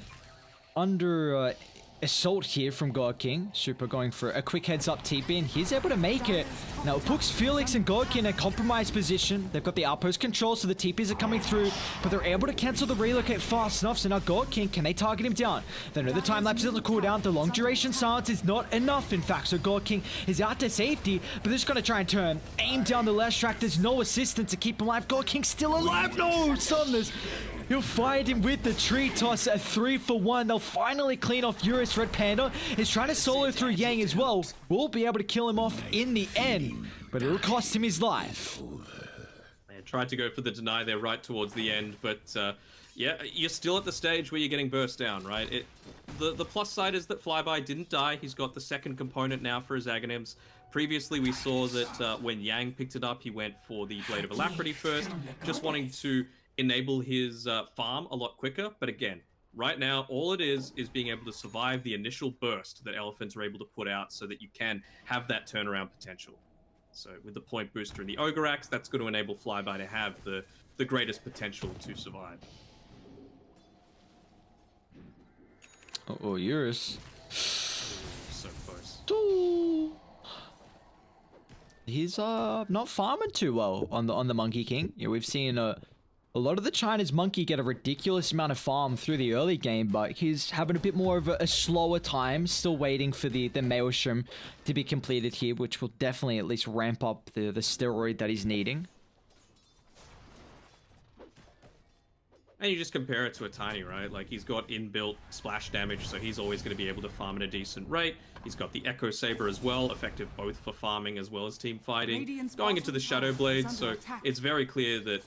under assault here from God King. Super going for a quick heads up TP, and he's able to make it. Now it puts Felix and God King in a compromised position. They've got the outpost control, so the TPs are coming through, but they're able to cancel the relocate fast enough. So now God King, can they target him down? They know the time lapse is on the cooldown. The long duration silence is not enough, in fact. So God King is out to safety, but they're just going to try and turn. Aim down the Leshrac. There's no assistance to keep him alive. God King's still alive. No, Somnus. He'll find him with the tree toss at 3-for-1. They'll finally clean off Eurus. Red Panda is trying to solo through Yang as well. We'll be able to kill him off in the end, but it'll cost him his life. They tried to go for the deny there right towards the end, but Yeah, you're still at the stage where you're getting burst down, right? The plus side is that Flyby didn't die. He's got the second component now for his Aghanims. Previously, we saw that when Yang picked it up, he went for the Blade of Alacrity first, just wanting to enable his farm a lot quicker. But again, right now, all it is being able to survive the initial burst that Elephants are able to put out so that you can have that turnaround potential. So with the point booster and the Ogre Axe, that's going to enable Flyby to have the greatest potential to survive. Oh, Eurus. So close. Ooh. He's not farming too well on the Monkey King. Yeah, we've seen a lot of the China's Monkey get a ridiculous amount of farm through the early game, but he's having a bit more of a slower time, still waiting for the Maelstrom to be completed here, which will definitely at least ramp up the steroid that he's needing. And you just compare it to a Tiny, right? Like, he's got inbuilt splash damage, so he's always going to be able to farm at a decent rate. He's got the Echo Saber as well, effective both for farming as well as team fighting. Radiant's Going into the Shadow Blade, under so attack. it's very clear that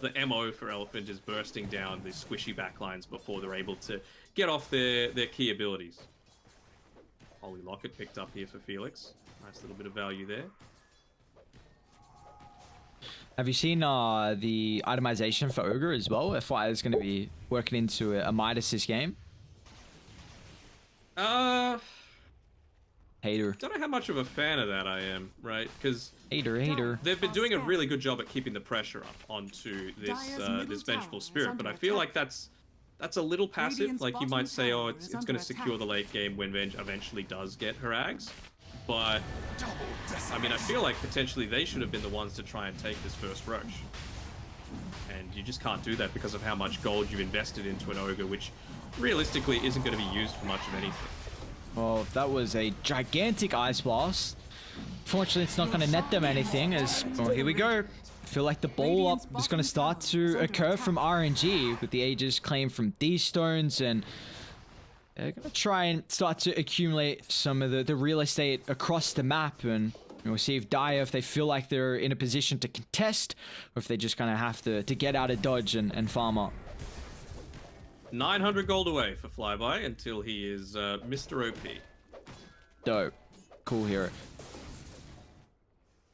the MO for Elephant is bursting down the squishy backlines before they're able to get off their key abilities. Holy Locket picked up here for Felix. Nice little bit of value there. Have you seen the itemization for Ogre as well? FY is going to be working into a Midas this game. Hater. Don't know how much of a fan of that I am, right? Because Hater. they've been doing a really good job at keeping the pressure up onto this Vengeful Spirit, but I feel like that's a little passive. Radiant's Like, you bottom might say, tower oh, is it's under going to secure attack. the late game when Venge eventually does get her Ags. But, I mean, I feel like potentially they should have been the ones to try and take this first Roche. And you just can't do that because of how much gold you've invested into an Ogre, which realistically isn't going to be used for much of anything. Well, that was a gigantic Ice Blast. Fortunately, it's not going to net them anything as... Oh, here we go. I feel like the ball up is going to start to occur from RNG with the Aegis claim from these stones, and they're going to try and start to accumulate some of the real estate across the map, and we'll see if Dire, if they feel like they're in a position to contest, or if they just kind of have to get out of dodge and farm up. 900 gold away for Flyby until he is Mr. OP. Dope. Cool hero.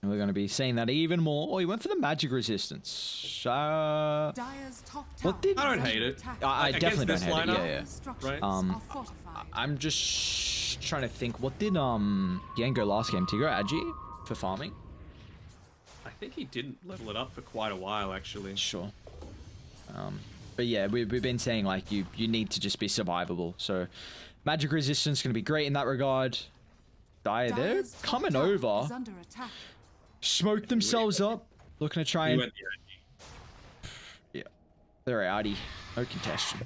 And we're going to be saying that even more. Oh, he went for the magic resistance. Dire's top tower What did- I don't is hate under it. attack. I Against definitely don't this hate it. lineup, Yeah. Structures Right. are fortified. I'm just trying to think. What did Yang go last game? Tigro Agi for farming? I think he didn't level it up for quite a while, actually. Sure. But yeah, we've been saying like you need to just be survivable. So magic resistance going to be great in that regard. Dire, they're Dire's top coming tower over. is under attack. Smoke themselves up. Looking to try He and... went the OG. Yeah. They're outie. No contention.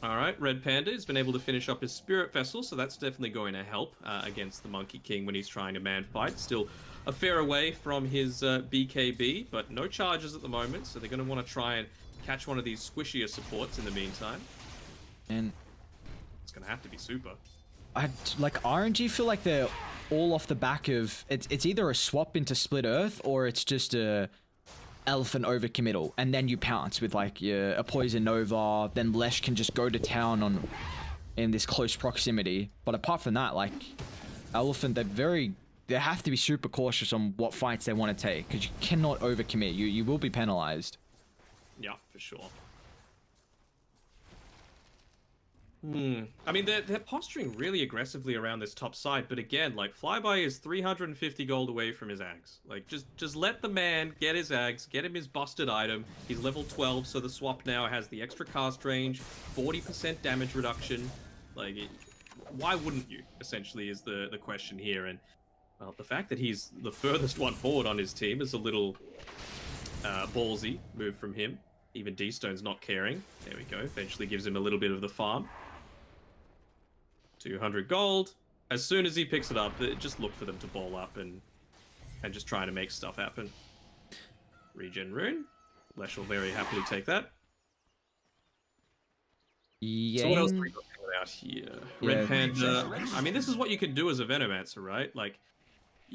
Alright, Red Panda has been able to finish up his Spirit Vessel, so that's definitely going to help against the Monkey King when he's trying to man fight. Still a fair away from his BKB, but no charges at the moment, so they're going to want to try and catch one of these squishier supports in the meantime. And It's going to have to be super. I like RNG feel like they're all off the back of it's either a swap into Split Earth or it's just a Elephant overcommittal, and then you pounce with like a Poison Nova, then Lesh can just go to town in this close proximity. But apart from that, like Elephant, they have to be super cautious on what fights they want to take, because you cannot overcommit. You will be penalized. Yeah, for sure. I mean, they're posturing really aggressively around this top side, but again, like, Flyby is 350 gold away from his Ags. Like, just let the man get his Ags, get him his busted item. He's level 12, so the swap now has the extra cast range, 40% damage reduction. Like, why wouldn't you, essentially, is the question here. And, well, the fact that he's the furthest one forward on his team is a little ballsy move from him. Even D-Stone's not caring. There we go. Eventually gives him a little bit of the farm. 200 gold. As soon as he picks it up, just look for them to ball up and just try to make stuff happen. Regen rune. Lesh will very happily take that. So what else do we got coming out here? Red Panda. I mean, this is what you can do as a Venomancer, right? Like,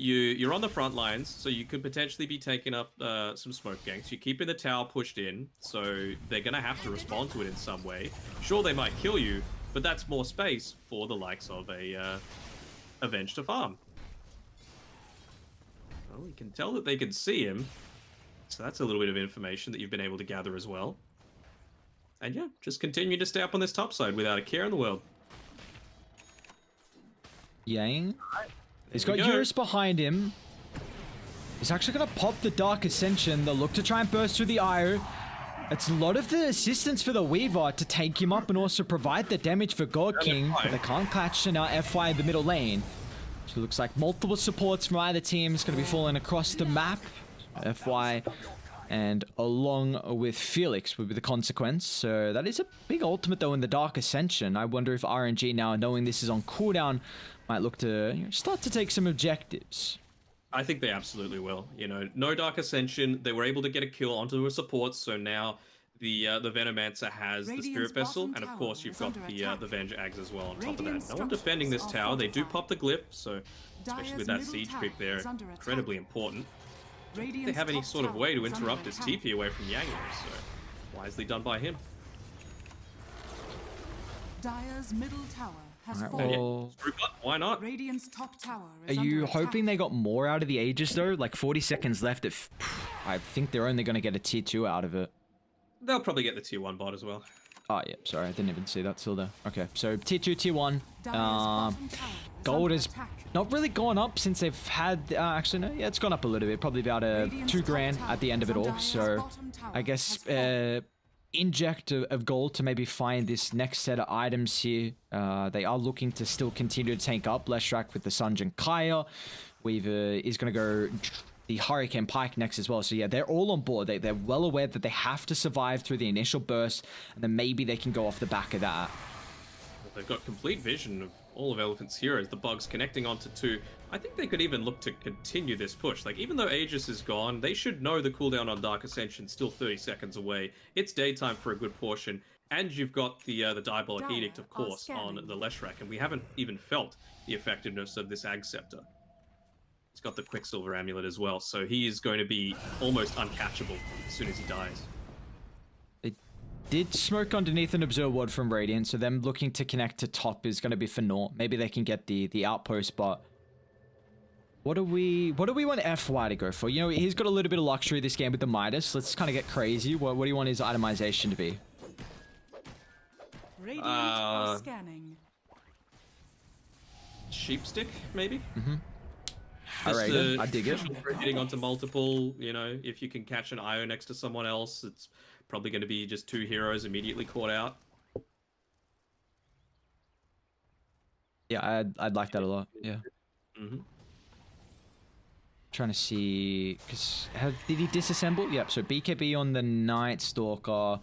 you're on the front lines, so you could potentially be taking up some smoke ganks. You're keeping the tower pushed in, so they're gonna have to respond to it in some way. Sure, they might kill you, but that's more space for the likes of a Avenge to farm. Well, you can tell that they can see him, so that's a little bit of information that you've been able to gather as well. And yeah, just continue to stay up on this top side without a care in the world. Yang. He's There got we go. Eurus behind him. He's actually going to pop the Dark Ascension. They'll look to try and burst through the IO. It's a lot of the assistance for the Weaver to take him up and also provide the damage for God King, but they can't catch now FY in the middle lane. So it looks like multiple supports from either team is going to be falling across the map. FY and along with Felix would be the consequence. So that is a big ultimate though in the Dark Ascension. I wonder if RNG now, knowing this is on cooldown, might look to start to take some objectives. I think they absolutely will. You know, no Dark Ascension. They were able to get a kill onto a support, so now the Venomancer has the Spirit Vessel, and of course you've got the Venge Ags as well on top of that. No one defending this tower. They do pop the glyph, so especially with that siege creep there, incredibly important. If they have any sort of way to interrupt this TP away from Yang, so wisely done by him. Dire's middle tower has Alright, fallen. well, Group up, why not? Radiant's top tower are is you under attack. hoping they got more out of the Aegis though? Like 40 seconds left. I think they're only going to get a tier 2 out of it. They'll probably get the tier 1 bot as well. Oh, yeah, sorry, I didn't even see that till there. Okay, so tier 2, tier 1. Dire's bottom tower is Gold under has attack. not really gone up since they've had... actually, no, yeah, it's gone up a little bit. Probably about Radiant's 2 top grand tower at the end of is it all. under So Dire's bottom tower I guess has fallen. inject of gold to maybe find this next set of items here. They are looking to still continue to tank up. Leshrak with the Sanjin Kaya. Weaver is going to go the Hurricane Pike next as well. So yeah, they're all on board. They're well aware that they have to survive through the initial burst, and then maybe they can go off the back of that. They've got complete vision of all of Elephant's heroes, the bugs connecting onto 2. I think they could even look to continue this push. Like, even though Aegis is gone, they should know the cooldown on Dark Ascension still 30 seconds away. It's daytime for a good portion, and you've got the Diabolic Dire Edict, of are course, on scanning. the Leshrak, and we haven't even felt the effectiveness of this Ag Scepter. He's got the Quicksilver Amulet as well, so he is going to be almost uncatchable as soon as he dies. They did smoke underneath an Observer Ward from Radiant, so them looking to connect to top is going to be for naught. Maybe they can get the outpost, but what do we want FY to go for? You know, he's got a little bit of luxury this game with the Midas. Let's kind of get crazy. What do you want his itemization to be? Radiant are scanning. Sheepstick, maybe? Alright, I dig it. Hitting onto multiple, you know, if you can catch an IO next to someone else, it's probably going to be just 2 heroes immediately caught out. Yeah, I'd like that a lot. Yeah. Mm-hmm. Trying to see, because did he disassemble? Yep. So BKB on the Night Stalker.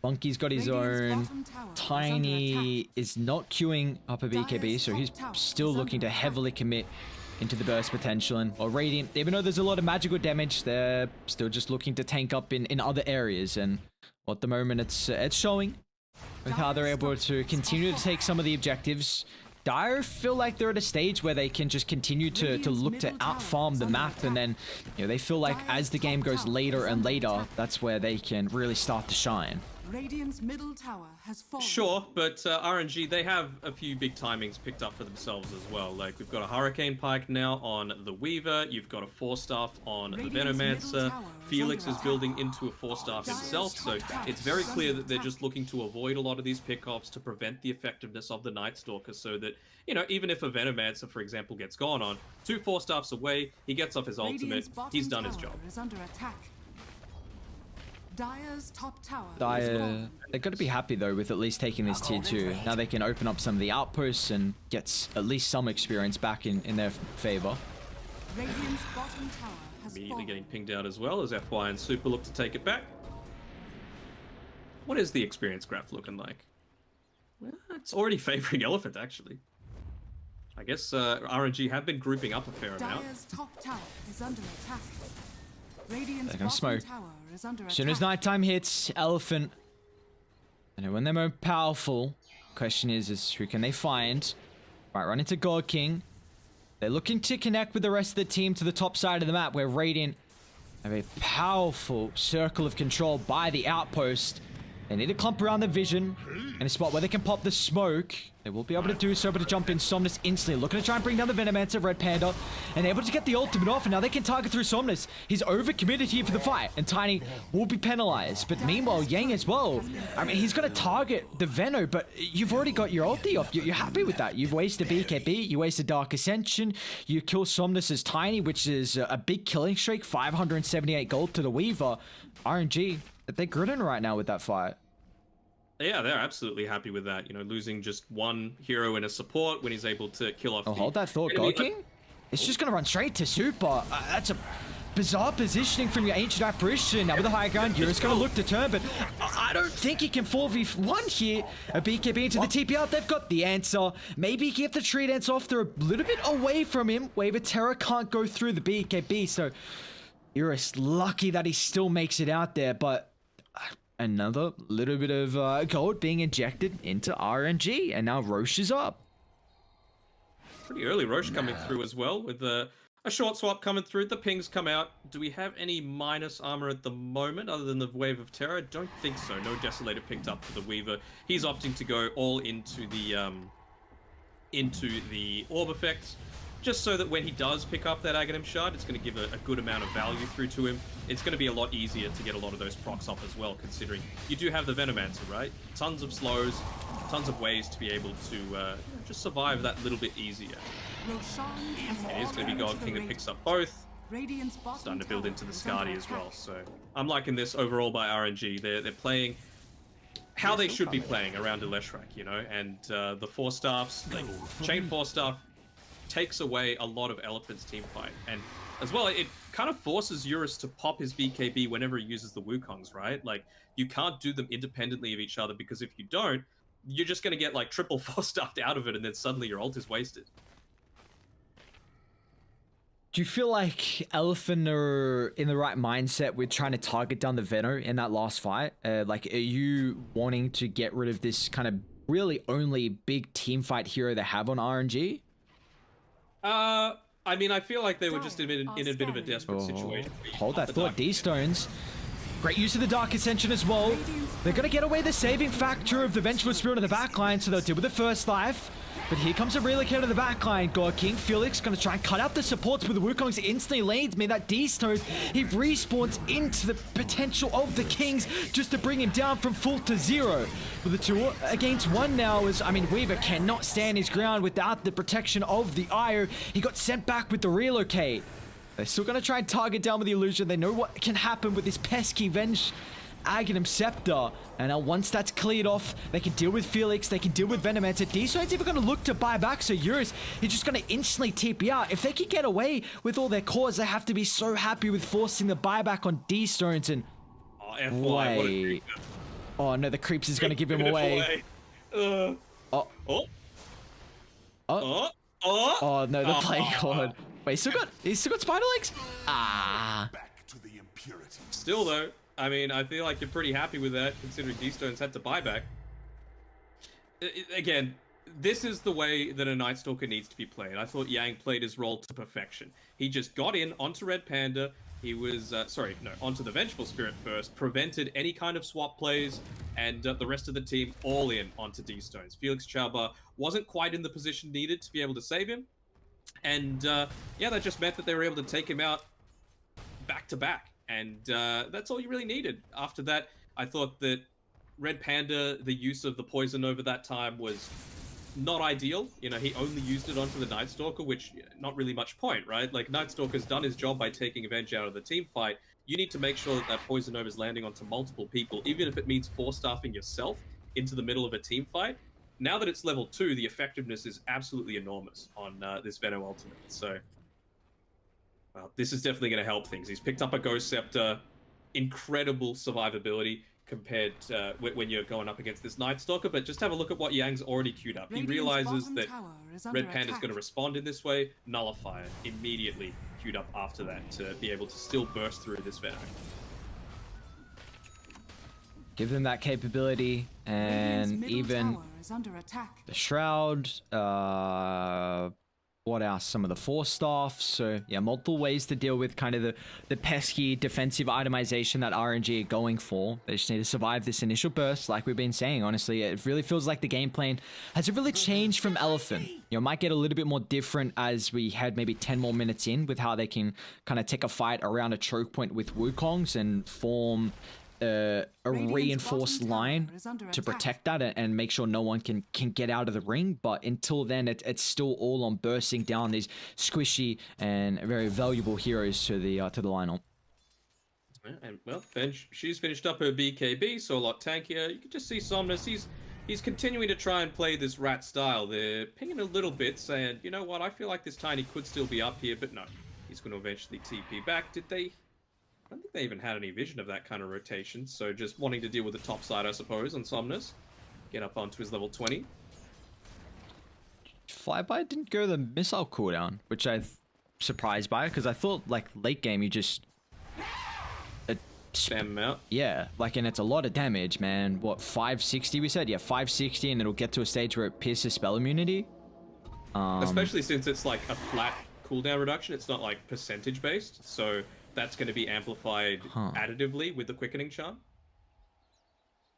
Monkey's got his Radiant's own. bottom tower is under Tiny attack. is not queuing up a BKB, Dire's so he's top tower still is looking under to attack. heavily commit into the burst potential. And or Radiant, even though there's a lot of magical damage, they're still just looking to tank up in other areas. And at the moment, it's showing with how they're able to continue to take some of the objectives. Dire feel like they're at a stage where they can just continue to look to out-farm the map, and then, you know, they feel like as the game goes later and later, that's where they can really start to shine. Radiant's middle tower has fallen. Sure, but RNG, they have a few big timings picked up for themselves as well. Like, we've got a Hurricane Pike now on the Weaver, you've got a 4-staff on the Radiant's middle Venomancer, tower is Felix under is attack. building into a 4-staff Dire's himself, so top tower it's very is clear under that they're attack. just looking to avoid a lot of these pickoffs to prevent the effectiveness of the Night Stalker, so that, you know, even if a Venomancer, for example, gets gone on, 2 4-staffs away, he gets off his ultimate, Radiant's bottom he's done his tower job. is under attack. Dire's top tower is Dire, fallen. they're going to be happy though with at least taking this tier 2. Now they can open up some of the outposts and get at least some experience back in their favor. Radiant's bottom tower has Immediately fallen. getting pinged out as well as FY and Super look to take it back. What is the experience graph looking like? Well, it's already favoring Elephant, actually. I guess RNG have been grouping up a fair amount. Dire's top tower is under attack. Radiant's They're gonna bottom smoke. tower is under As soon as attack. nighttime hits, Elephant, and when they're more powerful, question is who can they find? Right, run into God King. They're looking to connect with the rest of the team to the top side of the map where Radiant have a powerful circle of control by the outpost. They need to clump around the vision in a spot where they can pop the smoke. They will be able to do so, but to jump in, Somnus instantly looking to try and bring down the Venomancer of Red Panda and able to get the ultimate off, and now they can target through Somnus. He's overcommitted here for the fight, and Tiny will be penalized. But meanwhile, Yang as well. I mean, he's going to target the Veno, but you've already got your ulti off. You're happy with that. You've wasted BKB, you wasted Dark Ascension, you kill Somnus as Tiny, which is a big killing streak, 578 gold to the Weaver. RNG, they're gritting right now with that fight. Yeah, they're absolutely happy with that. You know, losing just one hero in a support when he's able to kill off. Oh, hold that thought, God King. It's just going to run straight to Super. That's a bizarre positioning from your Ancient Apparition. Now with the high ground, Euro's going to look to turn, but I don't think he can 4v1 here. A BKB into the TP out. They've got the answer. Maybe he can get the tree dance off. They're a little bit away from him. Wave of Terror can't go through the BKB, so Eurus lucky that he still makes it out there, but another little bit of gold being injected into RNG, and now Roche is up. Pretty early Roche coming through as well, with a short swap coming through. The pings come out. Do we have any minus armor at the moment other than the Wave of Terror? I don't think so. No Desolator picked up for the Weaver. He's opting to go all into the orb effects, just so that when he does pick up that Aghanim Shard, it's going to give a good amount of value through to him. It's going to be a lot easier to get a lot of those procs off as well, considering you do have the Venomancer, right? Tons of slows, tons of ways to be able to just survive that little bit easier. It is going to be God King that picks up both. Starting to build into the Skadi as well. So I'm liking this overall by RNG. They're playing how they should be playing around Eleshrak, you know, and the 4-staffs, like Chain 4-staff, takes away a lot of Elephant's team fight, and as well it kind of forces Eurus to pop his BKB whenever he uses the Wukongs, right? Like, you can't do them independently of each other, because if you don't, you're just going to get like triple 4-staffed out of it, and then suddenly your ult is wasted. Do you feel like Elephant are in the right mindset with trying to target down the Veno in that last fight? Like, are you wanting to get rid of this kind of really only big team fight hero they have on RNG? I mean, I feel like they were just in a bit of a desperate situation. Hold that thought, D-Stones. Great use of the Dark Ascension as well. They're going to get away the saving factor of the Vengeful Spirit in the backline, so they'll deal with the first life. But here comes a relocate of the backline. God King, Felix going to try and cut out the supports, but the Wukongs instantly leads me. That D-Stones, he respawns into the potential of the Kings just to bring him down from full to 0. With the 2 against 1 now, as I mean, Weaver cannot stand his ground without the protection of the Io. He got sent back with the relocate. They're still going to try and target down with the illusion. They know what can happen with this pesky Aghanim Scepter. And now once that's cleared off, they can deal with Felix, they can deal with Venomancer. D-Stone's even going to look to buy back, so Eurus, he's just going to instantly TP out. If they can get away with all their cores, they have to be so happy with forcing the buyback on D-Stones. And wait. Oh no, the creeps is going to give him away. Oh no, the play cord. Wait, he's still got spider legs? Still though, I mean, I feel like you're pretty happy with that, considering D-Stones had to buy back. Again, this is the way that a Night Stalker needs to be played. I thought Yang played his role to perfection. He just got in onto Red Panda. He was, onto the Vengeful Spirit first, prevented any kind of swap plays, and the rest of the team all in onto D-Stones. Felix Chauba wasn't quite in the position needed to be able to save him. And yeah, that just meant that they were able to take him out back to back. And that's all you really needed. After that, I thought that Red Panda, the use of the poison over that time was not ideal. You know, he only used it onto the Night Stalker, which not really much point, right? Like, Night Stalker's done his job by taking Avenge out of the team fight. You need to make sure that that poison over is landing onto multiple people, even if it means 4-staffing yourself into the middle of a team fight. Now that it's level 2, the effectiveness is absolutely enormous on this Veno Ultimate. So, well, this is definitely going to help things. He's picked up a Ghost Scepter, incredible survivability compared to when you're going up against this Night Stalker, but just have a look at what Yang's already queued up. He realizes that Red Panda's going to respond in this way, Nullifier immediately queued up after that to be able to still burst through this Venom. Give them that capability, and even the Shroud, What else? Some of the force stuff. So yeah, multiple ways to deal with kind of the pesky defensive itemization that RNG are going for. They just need to survive this initial burst, like we've been saying. Honestly, it really feels like the game plan hasn't really changed from Elephant. You know, might get a little bit more different as we head maybe 10 more minutes in with how they can kind of take a fight around a choke point with Wukongs and form a reinforced line to protect that and make sure no one can get out of the ring. But until then, it's still all on bursting down these squishy and very valuable heroes to the lineup. And well, then she's finished up her BKB, so a lot tankier. You can just see Somnus. He's continuing to try and play this rat style. They're pinging a little bit, saying, you know what, I feel like this Tiny could still be up here, but no, he's going to eventually TP back. Did they? I don't think they even had any vision of that kind of rotation, so just wanting to deal with the top side, I suppose, on Somnus. Get up onto his level 20. Flyby didn't go the missile cooldown, which I'm surprised by, because I thought, like, late game you just... Spam him out. Yeah, like, and it's a lot of damage, man. What, 560 we said? Yeah, 560, and it'll get to a stage where it pierces spell immunity. Especially since it's like a flat cooldown reduction, it's not like percentage based, so that's going to be amplified additively with the quickening charm.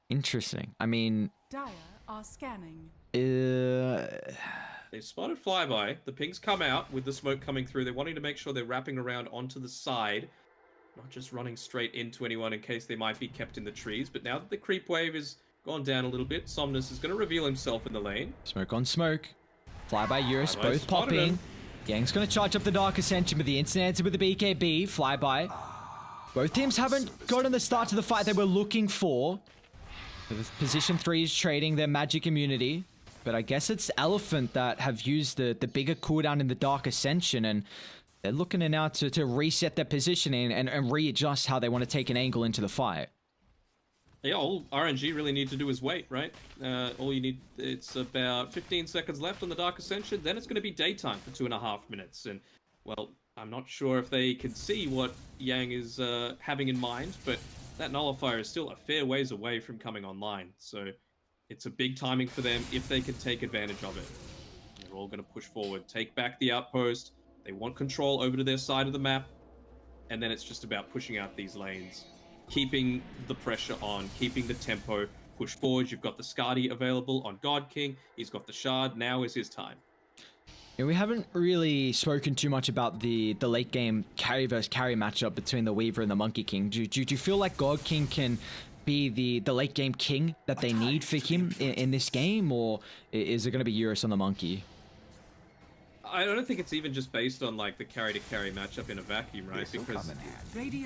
Interesting. I mean... Dire are scanning. They spotted Flyby. The pings come out with the smoke coming through. They're wanting to make sure they're wrapping around onto the side, not just running straight into anyone in case they might be kept in the trees. But now that the creep wave has gone down a little bit, Somnus is going to reveal himself in the lane. Smoke on smoke. Flyby, Eurus, both popping. Him. Gang's going to charge up the Dark Ascension with the instant answer with the BKB. Flyby. Both teams haven't gotten the start to the fight they were looking for. Position 3 is trading their magic immunity. But I guess it's Elephant that have used the bigger cooldown in the Dark Ascension, and they're looking now to reset their positioning and readjust how they want to take an angle into the fight. Yeah, all RNG really need to do is wait, right? All you need, it's about 15 seconds left on the Dark Ascension, then it's going to be daytime for 2.5 minutes. And, well, I'm not sure if they can see what Yang is having in mind, but that Nullifier is still a fair ways away from coming online. So it's a big timing for them if they can take advantage of it. They're all going to push forward, take back the outpost. They want control over to their side of the map, and then it's just about pushing out these lanes, keeping the pressure on, keeping the tempo, push forward. You've got the Skadi available on God King. He's got the Shard. Now is his time. Yeah, we haven't really spoken too much about the late game carry versus carry matchup between the Weaver and the Monkey King. Do you feel like God King can be the late game king that they need for him in this game, or is it going to be Eurus on the Monkey? I don't think it's even just based on like the carry-to-carry matchup in a vacuum, right? Because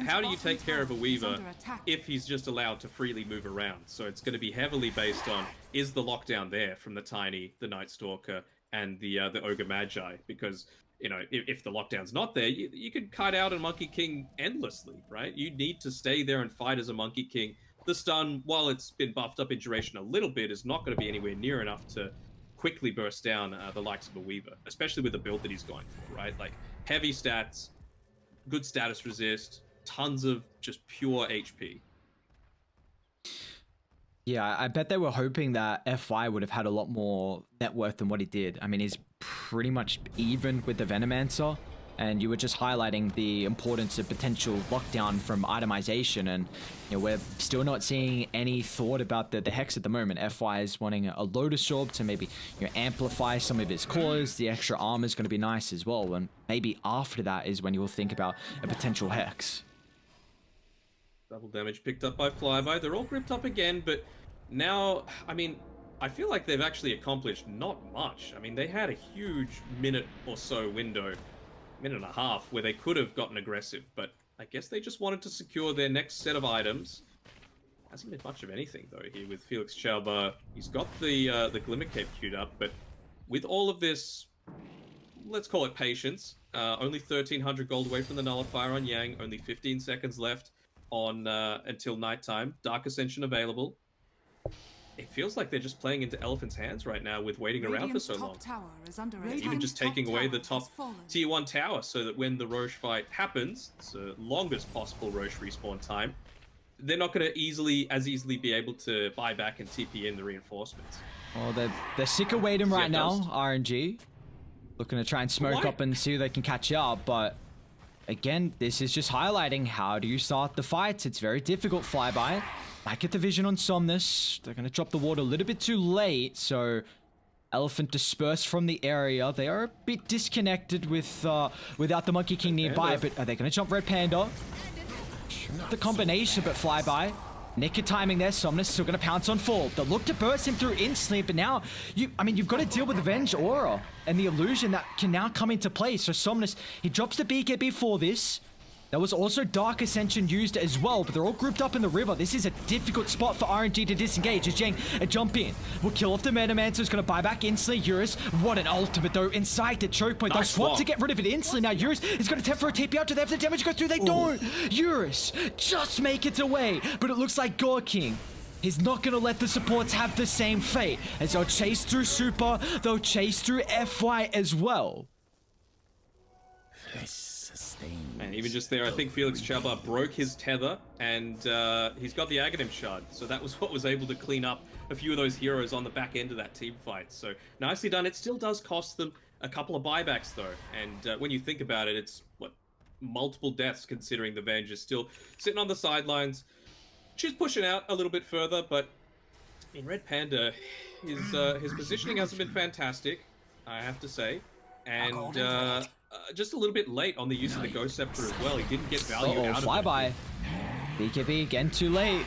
how do you take care of a Weaver if he's just allowed to freely move around? So it's going to be heavily based on, is the lockdown there from the Tiny, the Night Stalker, and the Ogre Magi? Because, you know, if the lockdown's not there, you could kite out a Monkey King endlessly, right? You need to stay there and fight as a Monkey King. The stun, while it's been buffed up in duration a little bit, is not going to be anywhere near enough to quickly burst down the likes of a Weaver, especially with the build that he's going for, right? Like, heavy stats, good status resist, tons of just pure HP. Yeah, I bet they were hoping that FI would have had a lot more net worth than what he did. I mean, he's pretty much even with the Venomancer, and you were just highlighting the importance of potential lockdown from itemization, and you know, we're still not seeing any thought about the Hex at the moment. FI is wanting a Lotus Orb to maybe, you know, amplify some of his cores. The extra armor is going to be nice as well, and maybe after that is when you'll think about a potential Hex. Double damage picked up by Flyby. They're all gripped up again, but now, I mean, I feel like they've actually accomplished not much. I mean, they had a huge minute or so window, minute and a half, where they could have gotten aggressive, but I guess they just wanted to secure their next set of items. Hasn't been much of anything, though, here with Felix Chauba. He's got the Glimmer Cape queued up, but with all of this, let's call it patience, only 1,300 gold away from the Nullifier on Yang, only 15 seconds left on until nighttime. Dark Ascension available. It feels like they're just playing into Elephant's hands right now with waiting around for so long. Even just taking away the top tier 1 tower so that when the Roche fight happens, it's the longest possible Roche respawn time, they're not going to as easily be able to buy back and TP in the reinforcements. Oh, they're sick of waiting right now, RNG. looking to try and smoke What? up and see if they can catch up, but again, this is just highlighting how do you start the fights. It's very difficult. Flyby might get the vision on Somnus. They're going to drop the ward a little bit too late, so Elephant dispersed from the area. They are a bit disconnected with without the Monkey King nearby, but are they going to jump Red Panda? The combination, but Flyby. Nick timing there. Somnus still going to pounce on Fall. They'll look to burst him through instantly, but now, you've got to deal with the Venge Aura and the illusion that can now come into play. So Somnus, he drops the BKB for this. There was also Dark Ascension used as well, but they're all grouped up in the river. This is a difficult spot for RNG to disengage as Yang a jump in. Will kill off the Metaman, so it's going to buy back instantly. Eurus, what an ultimate though, inside the choke point. They'll swap to get rid of it instantly. Now Eurus is going to attempt for a TP out. Do they have the damage go through? They don't! Eurus just make it away, but it looks like God King, he's not going to let the supports have the same fate, as they'll chase through Super, they'll chase through FY as well. And even just there, I think Felix Chaba broke his tether, and he's got the Aghanim Shard. So that was what was able to clean up a few of those heroes on the back end of that team fight. So nicely done. It still does cost them a couple of buybacks, though. And when you think about it, it's, what, multiple deaths, considering the Venge is still sitting on the sidelines. She's pushing out a little bit further, but in Red Panda, his positioning hasn't been fantastic, I have to say. And just a little bit late on the use of the Ghost Scepter as well. He didn't get value out of it. Flyby. BKB again too late.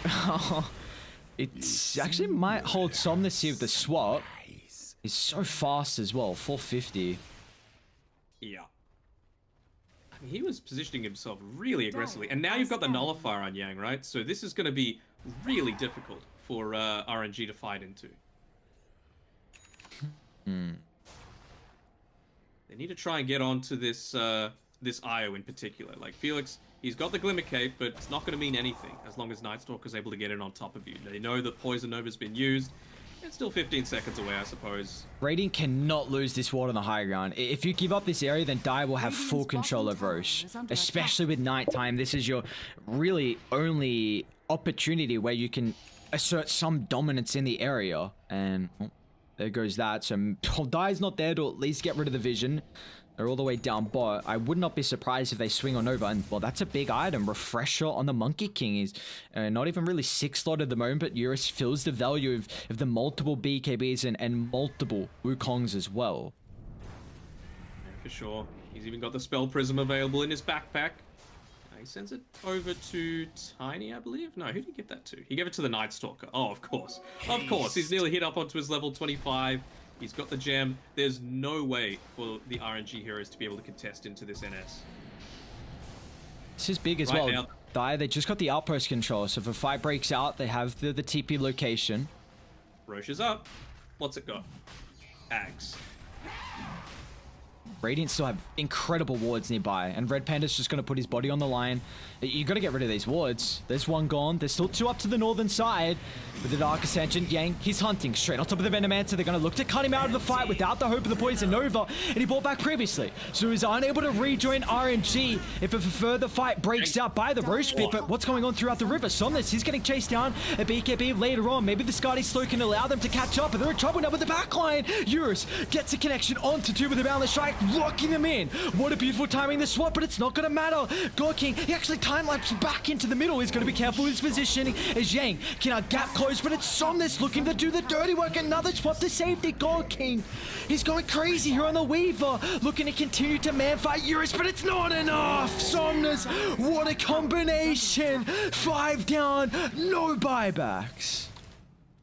It's actually might hold Somnus here with the swap. He's so fast as well, 450. Yeah. I mean, he was positioning himself really aggressively. And now you've got the Nullifier on Yang, right? So this is going to be really difficult for RNG to fight into. They need to try and get onto this this IO in particular. Like Felix, he's got the Glimmer Cape, but it's not going to mean anything as long as Nightstalker's able to get in on top of you. They know that Poison Nova's been used. It's still 15 seconds away, I suppose. Radiant cannot lose this ward on the high ground. If you give up this area, then Dire will have full control of Roche. Especially with nighttime, this is your really only opportunity where you can assert some dominance in the area. And there goes that. So Dire's not there to at least get rid of the vision. They're all the way down bot. I would not be surprised if they swing on over. And, well, that's a big item. Refresher on the Monkey King is not even really 6-slot at the moment, but Eurus fills the value of the multiple BKBs and multiple Wukongs as well. Yeah, for sure. He's even got the Spell Prism available in his backpack. He sends it over to Tiny, I believe. No, who did he give that to? He gave it to the Nightstalker. Oh, of course. Of course. He's nearly hit up onto his level 25. He's got the gem. There's no way for the RNG heroes to be able to contest into this NS. This is big as well. Dire, they just got the outpost control, so if a fight breaks out, they have the TP location. Roche is up. What's it got? Ags. Radiant still have incredible wards nearby, and Red Panda's just going to put his body on the line. You got to get rid of these wards. There's one gone. There's still two up to the northern side. With the Dark Ascension, Yang, he's hunting straight on top of the Venomancer. They're going to look to cut him out of the fight without the hope of the Poison Nova, and he brought back previously. So he's unable to rejoin RNG if a further fight breaks out by the Roche pit. But what's going on throughout the river? Somnus, he's getting chased down. A BKB later on. Maybe the Skadi Slow can allow them to catch up, but they're in trouble now with the backline. Eurus gets a connection onto two with a Boundless Strike, locking them in. What a beautiful timing the swap, but it's not going to matter. God King, he actually time-lapsed back into the middle. He's going to be careful with his positioning as Yang can gap close, but it's Somnus looking to do the dirty work. Another swap to safety. God King, he's going crazy here on the Weaver, looking to continue to man-fight Eurus, but it's not enough. Somnus, what a combination. 5 down, no buybacks.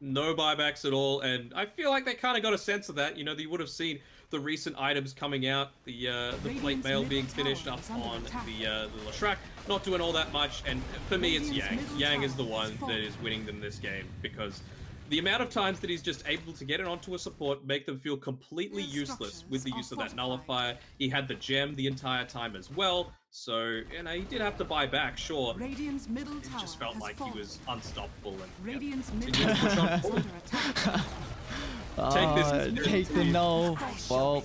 No buybacks at all, and I feel like they kind of got a sense of that. You know, you would have seen the recent items coming out, the plate mail being finished up on the Lashrak, not doing all that much, and for me it's Yang. Yang is the one that is winning them this game, because the amount of times that he's just able to get it onto a support, make them feel completely useless with the use of that Nullifier. He had the gem the entire time as well, so, you know, he did have to buy back, sure. Radiant's middle It tower just felt like he was unstoppable, and Radiant's yeah, middle continued to push tower on is forward. under attack. Take this as Take the null. Well,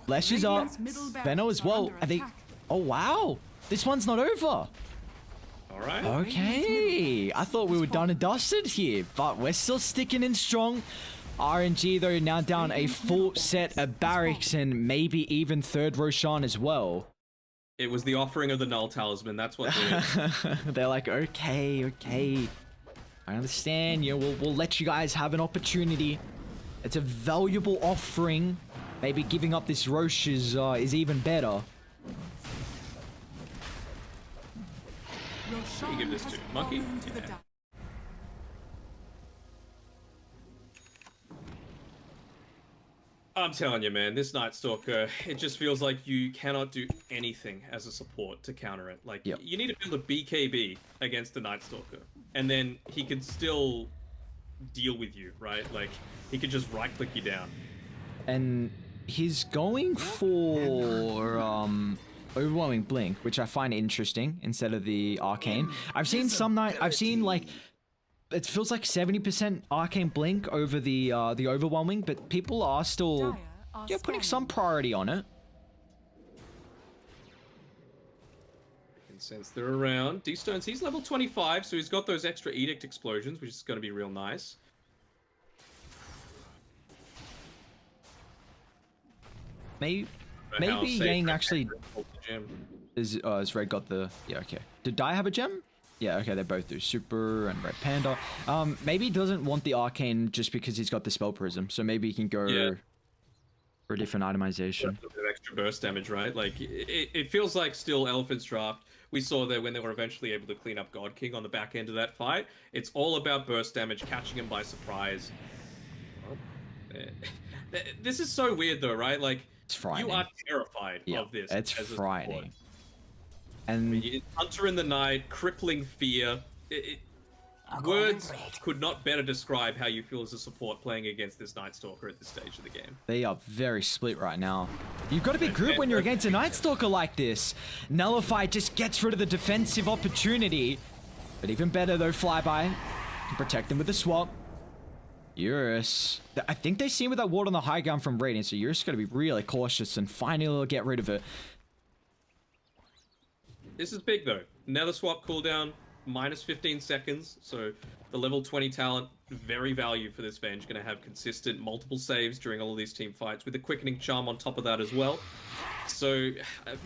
Lesh is up. Radiant's middle barracks Benno as are well. under Are they? attack. Oh wow, this one's not over. All right. Okay, I thought we were done and dusted here, but we're still sticking in strong. RNG though now down a full set of barracks and maybe even third Roshan as well. It was the offering of the Null Talisman. That's what did it. They're like, okay, I understand. You know, we'll let you guys have an opportunity. It's a valuable offering. Maybe giving up this Roche is even better. You give this to Monkey? Yeah. I'm telling you, man, this Night Stalker, it just feels like you cannot do anything as a support to counter it. Like, you need to build a BKB against the Night Stalker, and then he can still deal with you, right? Like, he could just right-click you down. And he's going for Overwhelming Blink, which I find interesting instead of the Arcane. I've seen like it feels like 70% Arcane Blink over the Overwhelming, but people are still putting some priority on it. And since they're around, D-Stones, he's level 25, so he's got those extra Edict explosions, which is going to be real nice. Maybe Yang actually is Red got the okay. Did Dai have a gem? Yeah, okay, they both do. Super and Red Panda. Maybe he doesn't want the Arcane just because he's got the Spell Prism, so maybe he can go for a different itemization. A bit of extra burst damage, right? Like, it feels like still Elephant's Draft. We saw that when they were eventually able to clean up God King on the back end of that fight. It's all about burst damage, catching him by surprise. This is so weird though, right? Like, it's frightening. You are terrified of this. It's frightening. And I mean, Hunter in the Night, crippling fear. Words could not better describe how you feel as a support playing against this Night Stalker at this stage of the game. They are very split right now. You've got to be good when you're against a Night Stalker like this. Nullify just gets rid of the defensive opportunity. But even better though, Flyby can protect them with the swap. Eurus. I think they see him with that ward on the high ground from Radiant, so Eurus got to be really cautious and finally get rid of it. This is big though. Nether swap cooldown, minus 15 seconds. So the level 20 talent, very value for this Venge. Going to have consistent multiple saves during all of these team fights with a quickening charm on top of that as well. So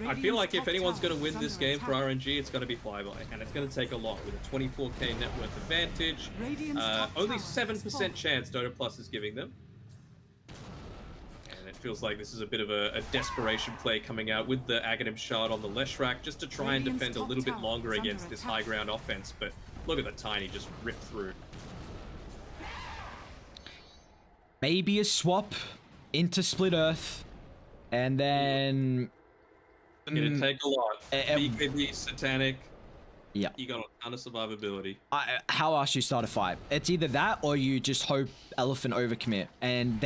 I feel like if anyone's going to win this game for RNG, it's going to be Flyby, and it's going to take a lot with a 24k net worth advantage. Only 7% chance Dota Plus is giving them. And it feels like this is a bit of a desperation play coming out with the Aghanim Shard on the Leshrac just to try and defend a little bit longer against this high ground offense. But look at the Tiny just rip through. Maybe a swap into Split Earth. And then... It's gonna take a lot. BKB, Satanic. Yeah. You got a ton of survivability. How else you start a fight? It's either that or you just hope Elephant overcommit. And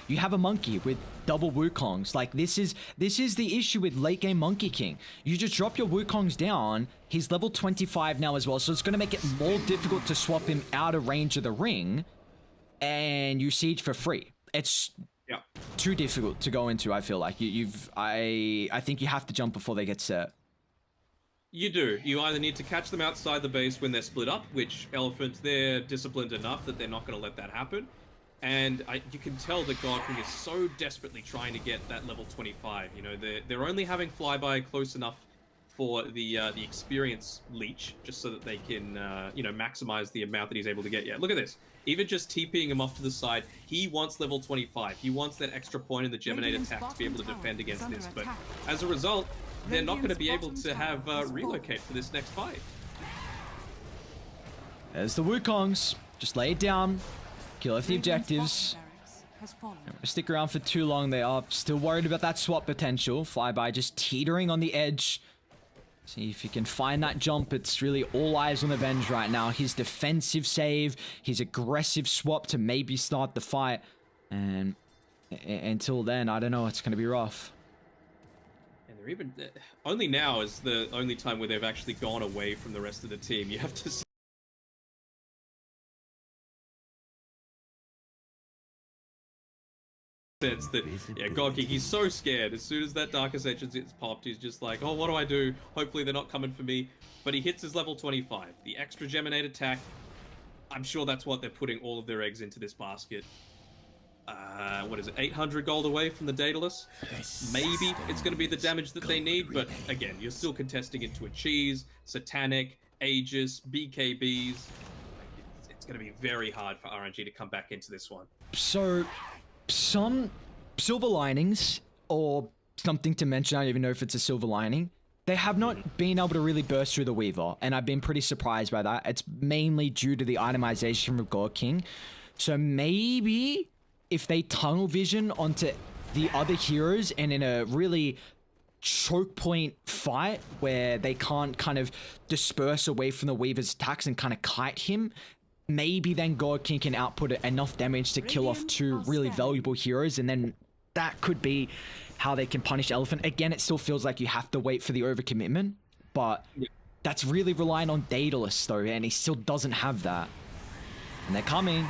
you have a Monkey with double Wukongs. Like, this is the issue with late game Monkey King. You just drop your Wukongs down. He's level 25 now as well. So it's going to make it more difficult to swap him out of range of the ring. And you siege for free. It's... too difficult to go into, I feel like. I think you have to jump before they get set. You do. You either need to catch them outside the base when they're split up, which Elephant, they're disciplined enough that they're not going to let that happen. And you can tell that God King is so desperately trying to get that level 25. You know, they're only having Flyby close enough for the experience leech, just so that they can, you know, maximize the amount that he's able to get. Yeah, look at this. Even just TPing him off to the side, he wants level 25. He wants that extra point in the Geminate attack to be able to defend against this. But as a result, they're not going to be able to have relocate for this next fight. There's the Wukongs. Just lay it down. Kill off the objectives. Stick around for too long. They are still worried about that swap potential. Flyby just teetering on the edge. See if he can find that jump. It's really all eyes on the Venge right now. His defensive save, his aggressive swap to maybe start the fight. And until then, I don't know. It's going to be rough. And they're even... only now is the only time where they've actually gone away from the rest of the team. You have to... sense that, yeah, God King, he's so scared. As soon as that Dark Ascension gets popped, he's just like, oh, what do I do? Hopefully they're not coming for me. But he hits his level 25. The extra Geminate attack, I'm sure that's what they're putting all of their eggs into this basket. what is it, 800 gold away from the Daedalus. Maybe it's going to be the damage that they need, but again, you're still contesting into a cheese, Satanic, Aegis, BKBs. It's going to be very hard for RNG to come back into this one. So, some silver linings, or something to mention, I don't even know if it's a silver lining, they have not been able to really burst through the Weaver, and I've been pretty surprised by that. It's mainly due to the itemization of God King. So maybe if they tunnel vision onto the other heroes and in a really choke point fight where they can't kind of disperse away from the Weaver's attacks and kind of kite him, maybe then God King can output enough damage to kill off two really valuable heroes, and then that could be how they can punish Elephant. Again, it still feels like you have to wait for the overcommitment, but that's really relying on Daedalus though, and he still doesn't have that. And they're coming.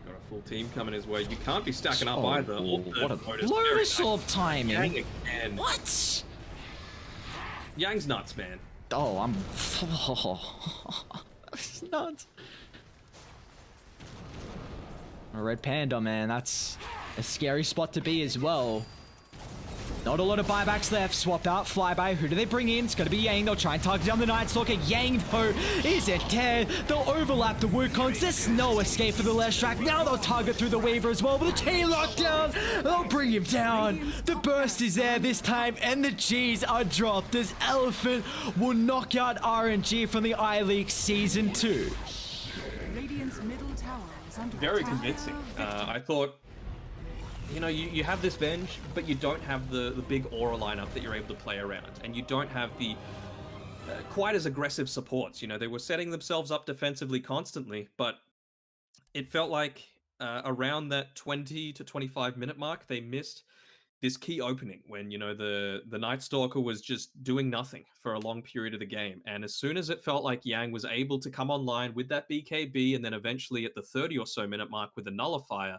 Got a full team coming his way. You can't be stacking up either. What a Lotus Orb timing. Yang again. What? Yang's nuts, man. Oh, I'm... It's nuts. A red panda, man. That's a scary spot to be as well. Not a lot of buybacks left. Swap out, flyby. Who do they bring in? It's going to be Yang. They'll try and target down the Night Stalker. Yang, though, isn't dead. They'll overlap the Wukons. There's no escape for the left track. Now they'll target through the Weaver as well. With the chain lockdown, they'll bring him down. The burst is there this time, and the G's are dropped as Elephant will knock out RNG from the I-League Season 2. Radiant's middle tower is under Very attack. convincing. I thought, you know, you have this Venge, but you don't have the big aura lineup that you're able to play around, and you don't have the quite as aggressive supports. You know, they were setting themselves up defensively constantly, but it felt like around that 20 to 25 minute mark, they missed this key opening when, you know, the Night Stalker was just doing nothing for a long period of the game. And as soon as it felt like Yang was able to come online with that BKB, and then eventually at the 30 or so minute mark with the Nullifier,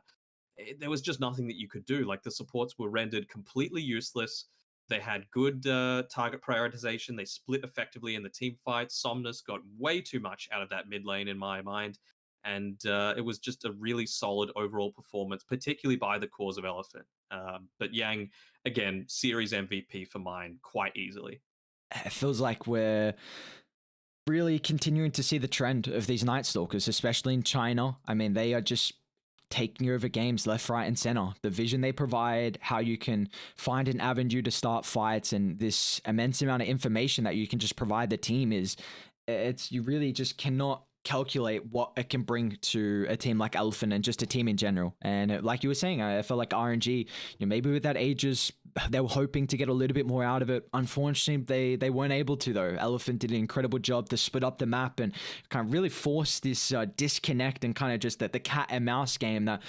there was just nothing that you could do. Like, the supports were rendered completely useless. They had good target prioritization. They split effectively in the team fight. Somnus got way too much out of that mid lane in my mind. And it was just a really solid overall performance, particularly by the cause of Elephant. But Yang, again, series MVP for mine quite easily. It feels like we're really continuing to see the trend of these Night Stalkers, especially in China. I mean, they are just taking over games left, right, and center. The vision they provide, how you can find an avenue to start fights, and this immense amount of information that you can just provide the team you really just cannot calculate what it can bring to a team like Elephant and just a team in general. And like you were saying, I felt like RNG, maybe with that Aegis, they were hoping to get a little bit more out of it. Unfortunately, they weren't able to, though. Elephant did an incredible job to split up the map and kind of really force this disconnect and kind of just the cat and mouse game that,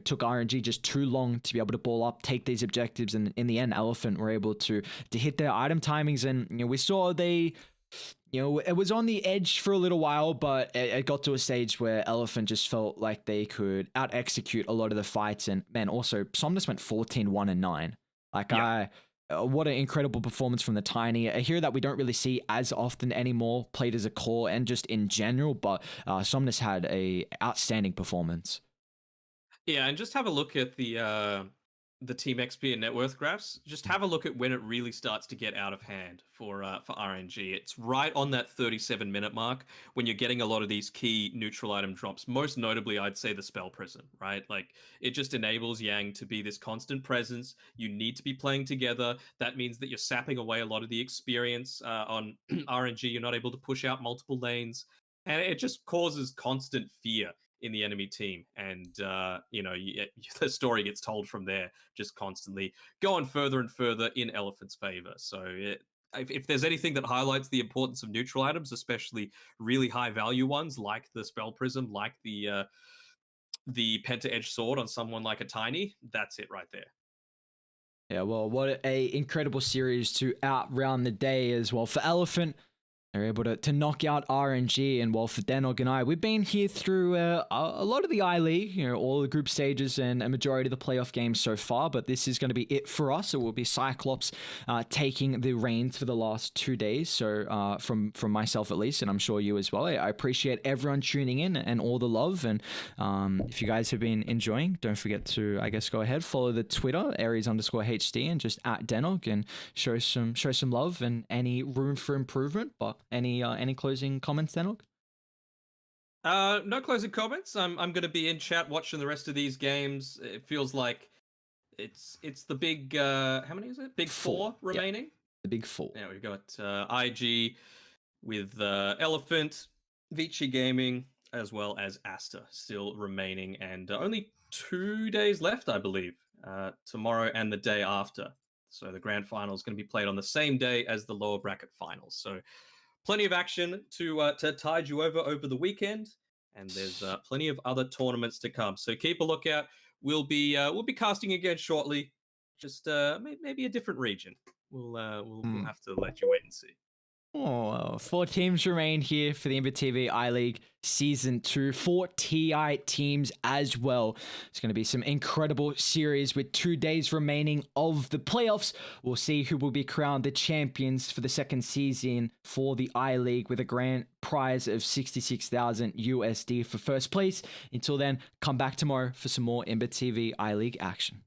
took RNG just too long to be able to ball up, take these objectives. And in the end, Elephant were able to hit their item timings. And we saw it was on the edge for a little while, but it got to a stage where Elephant just felt like they could out-execute a lot of the fights. And, man, also, Somnus went 14-1-9. What an incredible performance from the Tiny. A hero that we don't really see as often anymore, played as a core and just in general, but Somnus had a outstanding performance. Yeah, and just have a look at the Team XP and net worth graphs. Just have a look at when it really starts to get out of hand for RNG. It's right on that 37-minute mark when you're getting a lot of these key neutral item drops. Most notably, I'd say the Spell Prism, right? Like, it just enables Yang to be this constant presence. You need to be playing together. That means that you're sapping away a lot of the experience on RNG. You're not able to push out multiple lanes. And it just causes constant fear in the enemy team, and the story gets told from there, just constantly going further and further in Elephant's favor. So if there's anything that highlights the importance of neutral items, especially really high value ones like the Spell Prism, like the Penta Edge Sword on someone like a Tiny, that's it right there. Yeah, well, what a incredible series to outround the day as well for Elephant. They're able to knock out RNG, and well, for Danog and I, we've been here through a lot of the I-League, all the group stages and a majority of the playoff games so far, but this is going to be it for us. It will be Cyclops taking the reins for the last 2 days, so from myself at least, and I'm sure you as well. I appreciate everyone tuning in and all the love, and if you guys have been enjoying, don't forget to, I guess, go ahead, follow the Twitter, Aries_HD, and just at Danog, and show some love and any room for improvement. But any closing comments, Danog? No closing comments. I'm going to be in chat watching the rest of these games. It feels like it's the big how many is it? Big four remaining. Yep. The big four. Yeah, we've got IG with Elephant, Vici Gaming, as well as Asta still remaining, and only 2 days left, I believe. Tomorrow and the day after. So the grand final is going to be played on the same day as the lower bracket finals. So plenty of action to tide you over the weekend, and there's plenty of other tournaments to come. So keep a lookout. We'll be casting again shortly, just maybe a different region. We'll have to let you wait and see. Oh, 4 teams remain here for the InvitTV I-League Season 2. 4 TI teams as well. It's going to be some incredible series with 2 days remaining of the playoffs. We'll see who will be crowned the champions for the second season for the I-League, with a grand prize of 66,000 USD for first place. Until then, come back tomorrow for some more InvitTV I-League action.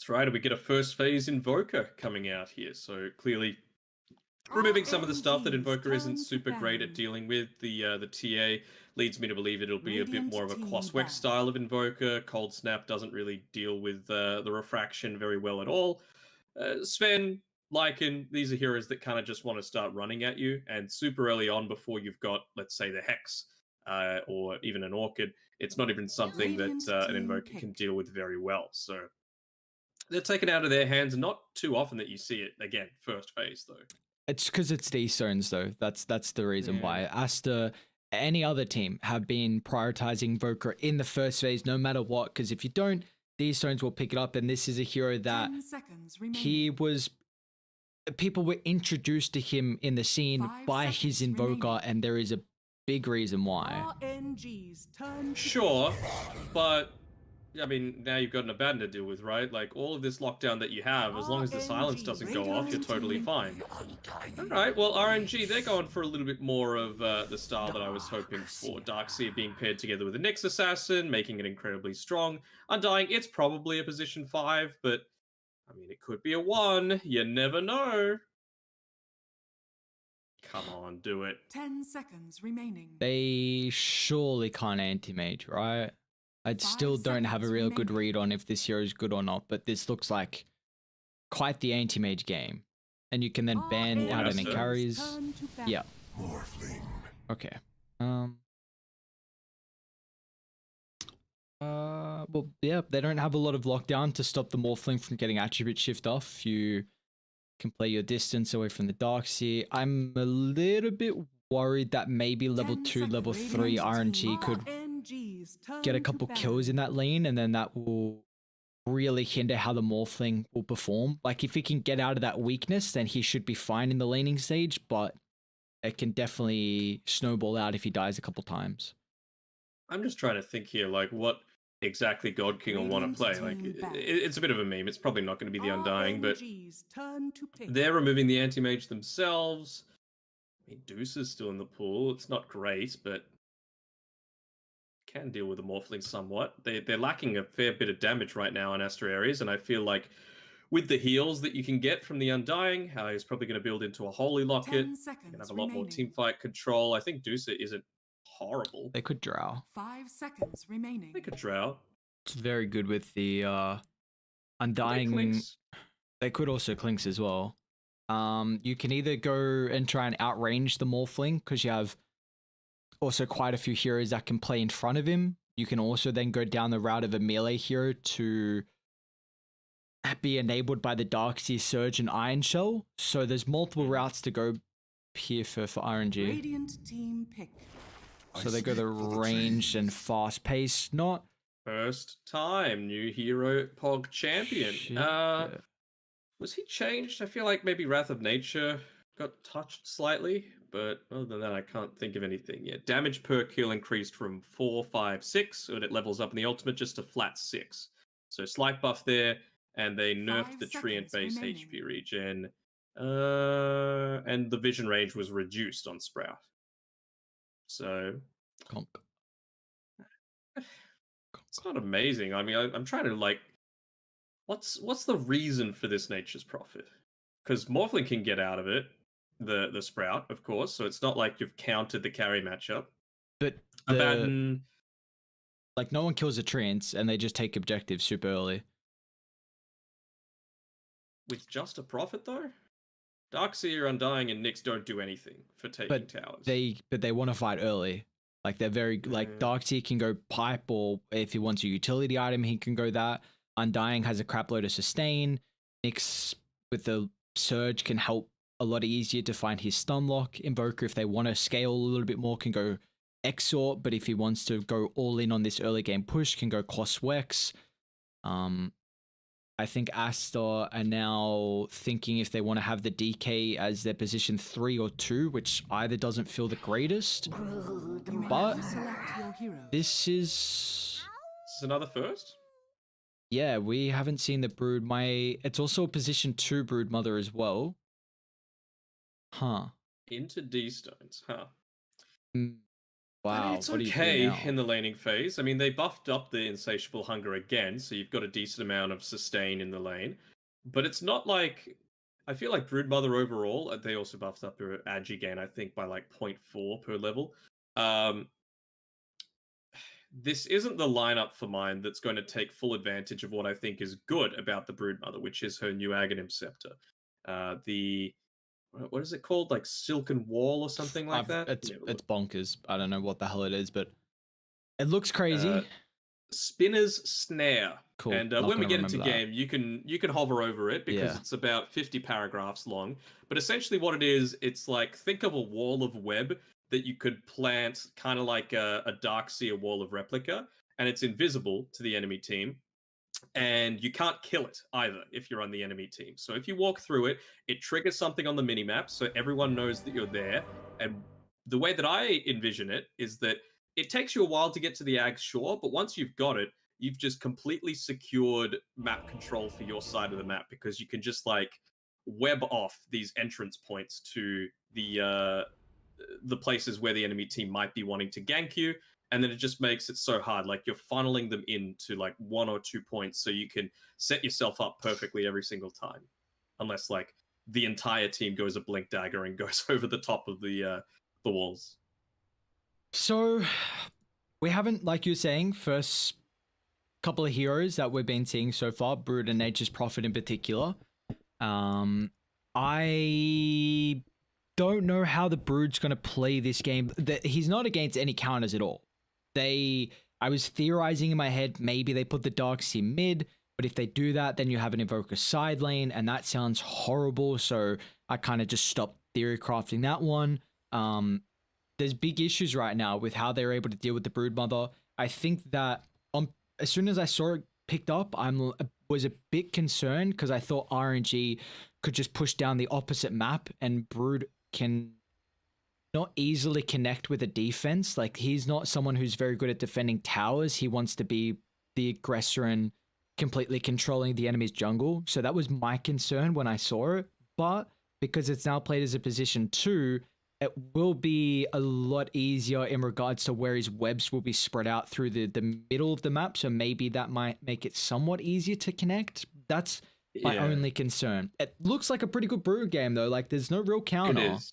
That's right, and we get a first phase Invoker coming out here. So clearly removing some of the stuff that RNG's Invoker isn't turn to super great at ban. dealing with. The TA leads me to believe it'll be a bit Radiant more of a team Quaswex ban. style of Invoker. Cold Snap doesn't really deal with the refraction very well at all. Sven, Lycan, these are heroes that kind of just want to start running at you, and super early on before you've got, let's say, the Hex or even an Orchid, it's not even something Radiant that an team Invoker can pick. deal with very well. So they're taken out of their hands. Not too often that you see it again. First phase though. It's because it's these zones though. That's the reason Yeah. why. Asta, any other team have been prioritizing Voker in the first phase, no matter what. Because if you don't, these zones will pick it up. And this is a hero that 10 seconds remaining. he was. People were introduced to him in the scene 5 by his seconds Invoker, remaining. and there is a big reason why. RNG's turn to Sure, but I mean, now you've got an Abaddon to deal with, right? Like, all of this lockdown that you have, as long as the silence RNG doesn't go off, you're totally team. fine. Alright, well, RNG, they're going for a little bit more of the style that I was hoping for. Darkseer being paired together with a Nyx Assassin, making it incredibly strong. Undying, it's probably a position 5, but, I mean, it could be a 1. You never know. Come on, do it. 10 seconds remaining. They surely can't anti-mage, right? I 5 still don't have a seconds real good remaining. read on if this hero is good or not, but this looks like quite the anti-mage game. And you can then ban out any RNG's carries. turn to ban. Yeah. Okay. Well, yeah, they don't have a lot of lockdown to stop the Morphling from getting attribute shift off. You can play your distance away from the Darkseer. I'm a little bit worried that maybe level 10 2, level seconds 3 remaining. RNG could RNG's turn get a to couple ban. kills in that lane, and then that will really hinder how the Morphling will perform. Like, if he can get out of that weakness, then he should be fine in the laning stage, but it can definitely snowball out if he dies a couple times. I'm just trying to think here, like, what exactly God King will want to play. Like, Radiant team back. it's a bit of a meme. It's probably not going to be the Undying, but RNG's turn to pick. they're removing the anti-mage themselves. I mean, Deuce is still in the pool. It's not great, but can deal with the Morphling somewhat. They're lacking a fair bit of damage right now on Astra Ares, and I feel like with the heals that you can get from the Undying, he's probably going to build into a Holy Locket. 10 Going seconds to have a lot more remaining. teamfight control. I think Deuce isn't horrible. They could drow. 5 seconds remaining. They could drow. It's very good with the They Undying. clinks. They could also clinks as well. You can either go and try and outrange the Morphling, because you have also quite a few heroes that can play in front of him. You can also then go down the route of a melee hero to be enabled by the Darkseer Surge and Iron Shell. So there's multiple routes to go here for RNG. Radiant team pick. So they go the ranged and fast pace. Not First time new hero Pog champion. Shit. Was he changed? I feel like maybe Wrath of Nature got touched slightly, but other than that, I can't think of anything yet. Damage per kill increased from 4, 5, 6, and it levels up in the ultimate just to flat 6. So slight buff there, and they nerfed 5 the Treant base seconds HP regen. And the vision range was reduced on Sprout. So conk. it's not amazing. I mean, I'm trying to like, what's the reason for this Nature's Prophet? Because Morphling can get out of it, the Sprout, of course. So it's not like you've countered the carry matchup. But Abaddon, like, no one kills the Treants, and they just take objectives super early. with just a Prophet though, Darkseer, Undying, and Nyx don't do anything for taking But towers. they want to fight early. Like, they're very like, Darkseer can go pipe, or if he wants a utility item, he can go that. Undying has a crap load of sustain. Nyx with the Surge can help a lot easier to find his stun lock. Invoker, if they want to scale a little bit more, can go Exort, but if he wants to go all in on this early game push, can go Coswex. I think Asta are now thinking if they want to have the DK as their position 3 or 2, which either doesn't feel the greatest. You may But now select your hero. this is... This is another first. Yeah, we haven't seen the Brood. It's also a position 2 Brood Mother as well. Huh. Into D stones, huh? Wow, It's what do you do okay now? in the laning phase. I mean, they buffed up the insatiable hunger again, so you've got a decent amount of sustain in the lane. But it's not like I feel like Broodmother overall. They also buffed up their agi gain, I think, by like 0.4 per level. Um, this isn't the lineup for mine that's going to take full advantage of what I think is good about the Broodmother, which is her new Aghanim Scepter. The what is it called? Like Silken Wall or something like that? It's Let me have a it's look. bonkers. I don't know what the hell it is, but it looks Uh, crazy. Spinner's Snare. Cool. And Not when we gonna get into remember that. game, you can hover over it because Yeah. it's about 50 paragraphs long. But essentially, what it is, it's like think of a wall of web that you could plant, kind of like a Darkseer wall of replica, and it's invisible to the enemy team. And you can't kill it either if you're on the enemy team. So if you walk through it, it triggers something on the minimap so everyone knows that you're there. And the way that I envision it is that it takes you a while to get to the ag, sure, but once you've got it, you've just completely secured map control for your side of the map because you can just like web off these entrance points to the places where the enemy team might be wanting to gank you, and then it just makes it so hard. Like you're funneling them into like 1 or 2 points so you can set yourself up perfectly every single time, unless like the entire team goes a blink dagger and goes over the top of the walls. So we haven't, like you're saying, first couple of heroes that we've been seeing so far, Brood and Nature's Prophet in particular. I don't know how the Brood's going to play this game. He's not against any counters at all. I was theorizing in my head, maybe they put the Darkseer mid, but if they do that, then you have an Invoker side lane, and that sounds horrible, so I kind of just stopped theory crafting that one. There's big issues right now with how they're able to deal with the Broodmother. I think that as soon as I saw it picked up, was a bit concerned because I thought RNG could just push down the opposite map and Brood can not easily connect with a defense. Like, he's not someone who's very good at defending towers. He wants to be the aggressor and completely controlling the enemy's jungle. So that was my concern when I saw it. But because it's now played as a position 2, it will be a lot easier in regards to where his webs will be spread out through the middle of the map. So maybe that might make it somewhat easier to connect. That's my only concern. It looks like a pretty good Brood game, though. Like, there's no real counter. It is.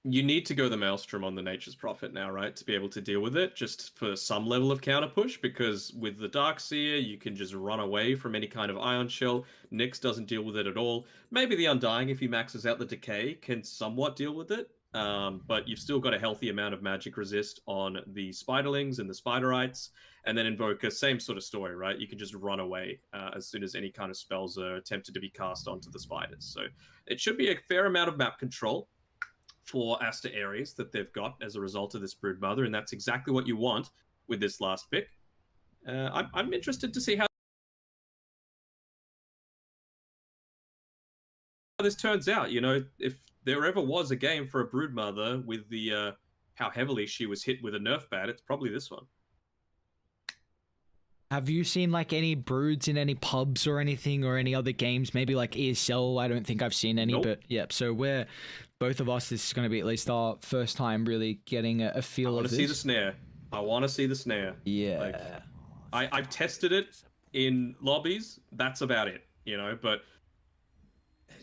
You need to go the Maelstrom on the Nature's Prophet now, right? To be able to deal with it, just for some level of counter push, because with the Darkseer, you can just run away from any kind of Ion Shell. Nyx doesn't deal with it at all. Maybe the Undying, if he maxes out the Decay, can somewhat deal with it. But you've still got a healthy amount of magic resist on the Spiderlings and the Spiderites. And then Invoker, same sort of story, right? You can just run away as soon as any kind of spells are attempted to be cast onto the spiders. So it should be a fair amount of map control for Asta Ares that they've got as a result of this Broodmother, and that's exactly what you want with this last pick. I'm interested to see how this turns out. You know, if there ever was a game for a Broodmother with the how heavily she was hit with a nerf bat, it's probably this one. Have you seen like any Broods in any pubs or anything, or any other games? Maybe like ESL. I don't think I've seen any, Nope. but yeah. So we're both of us. This is going to be at least our first time really getting a feel I of want this. to see the snare. I want to see the snare. Yeah. Like, I've tested it in lobbies. That's about it, you know. But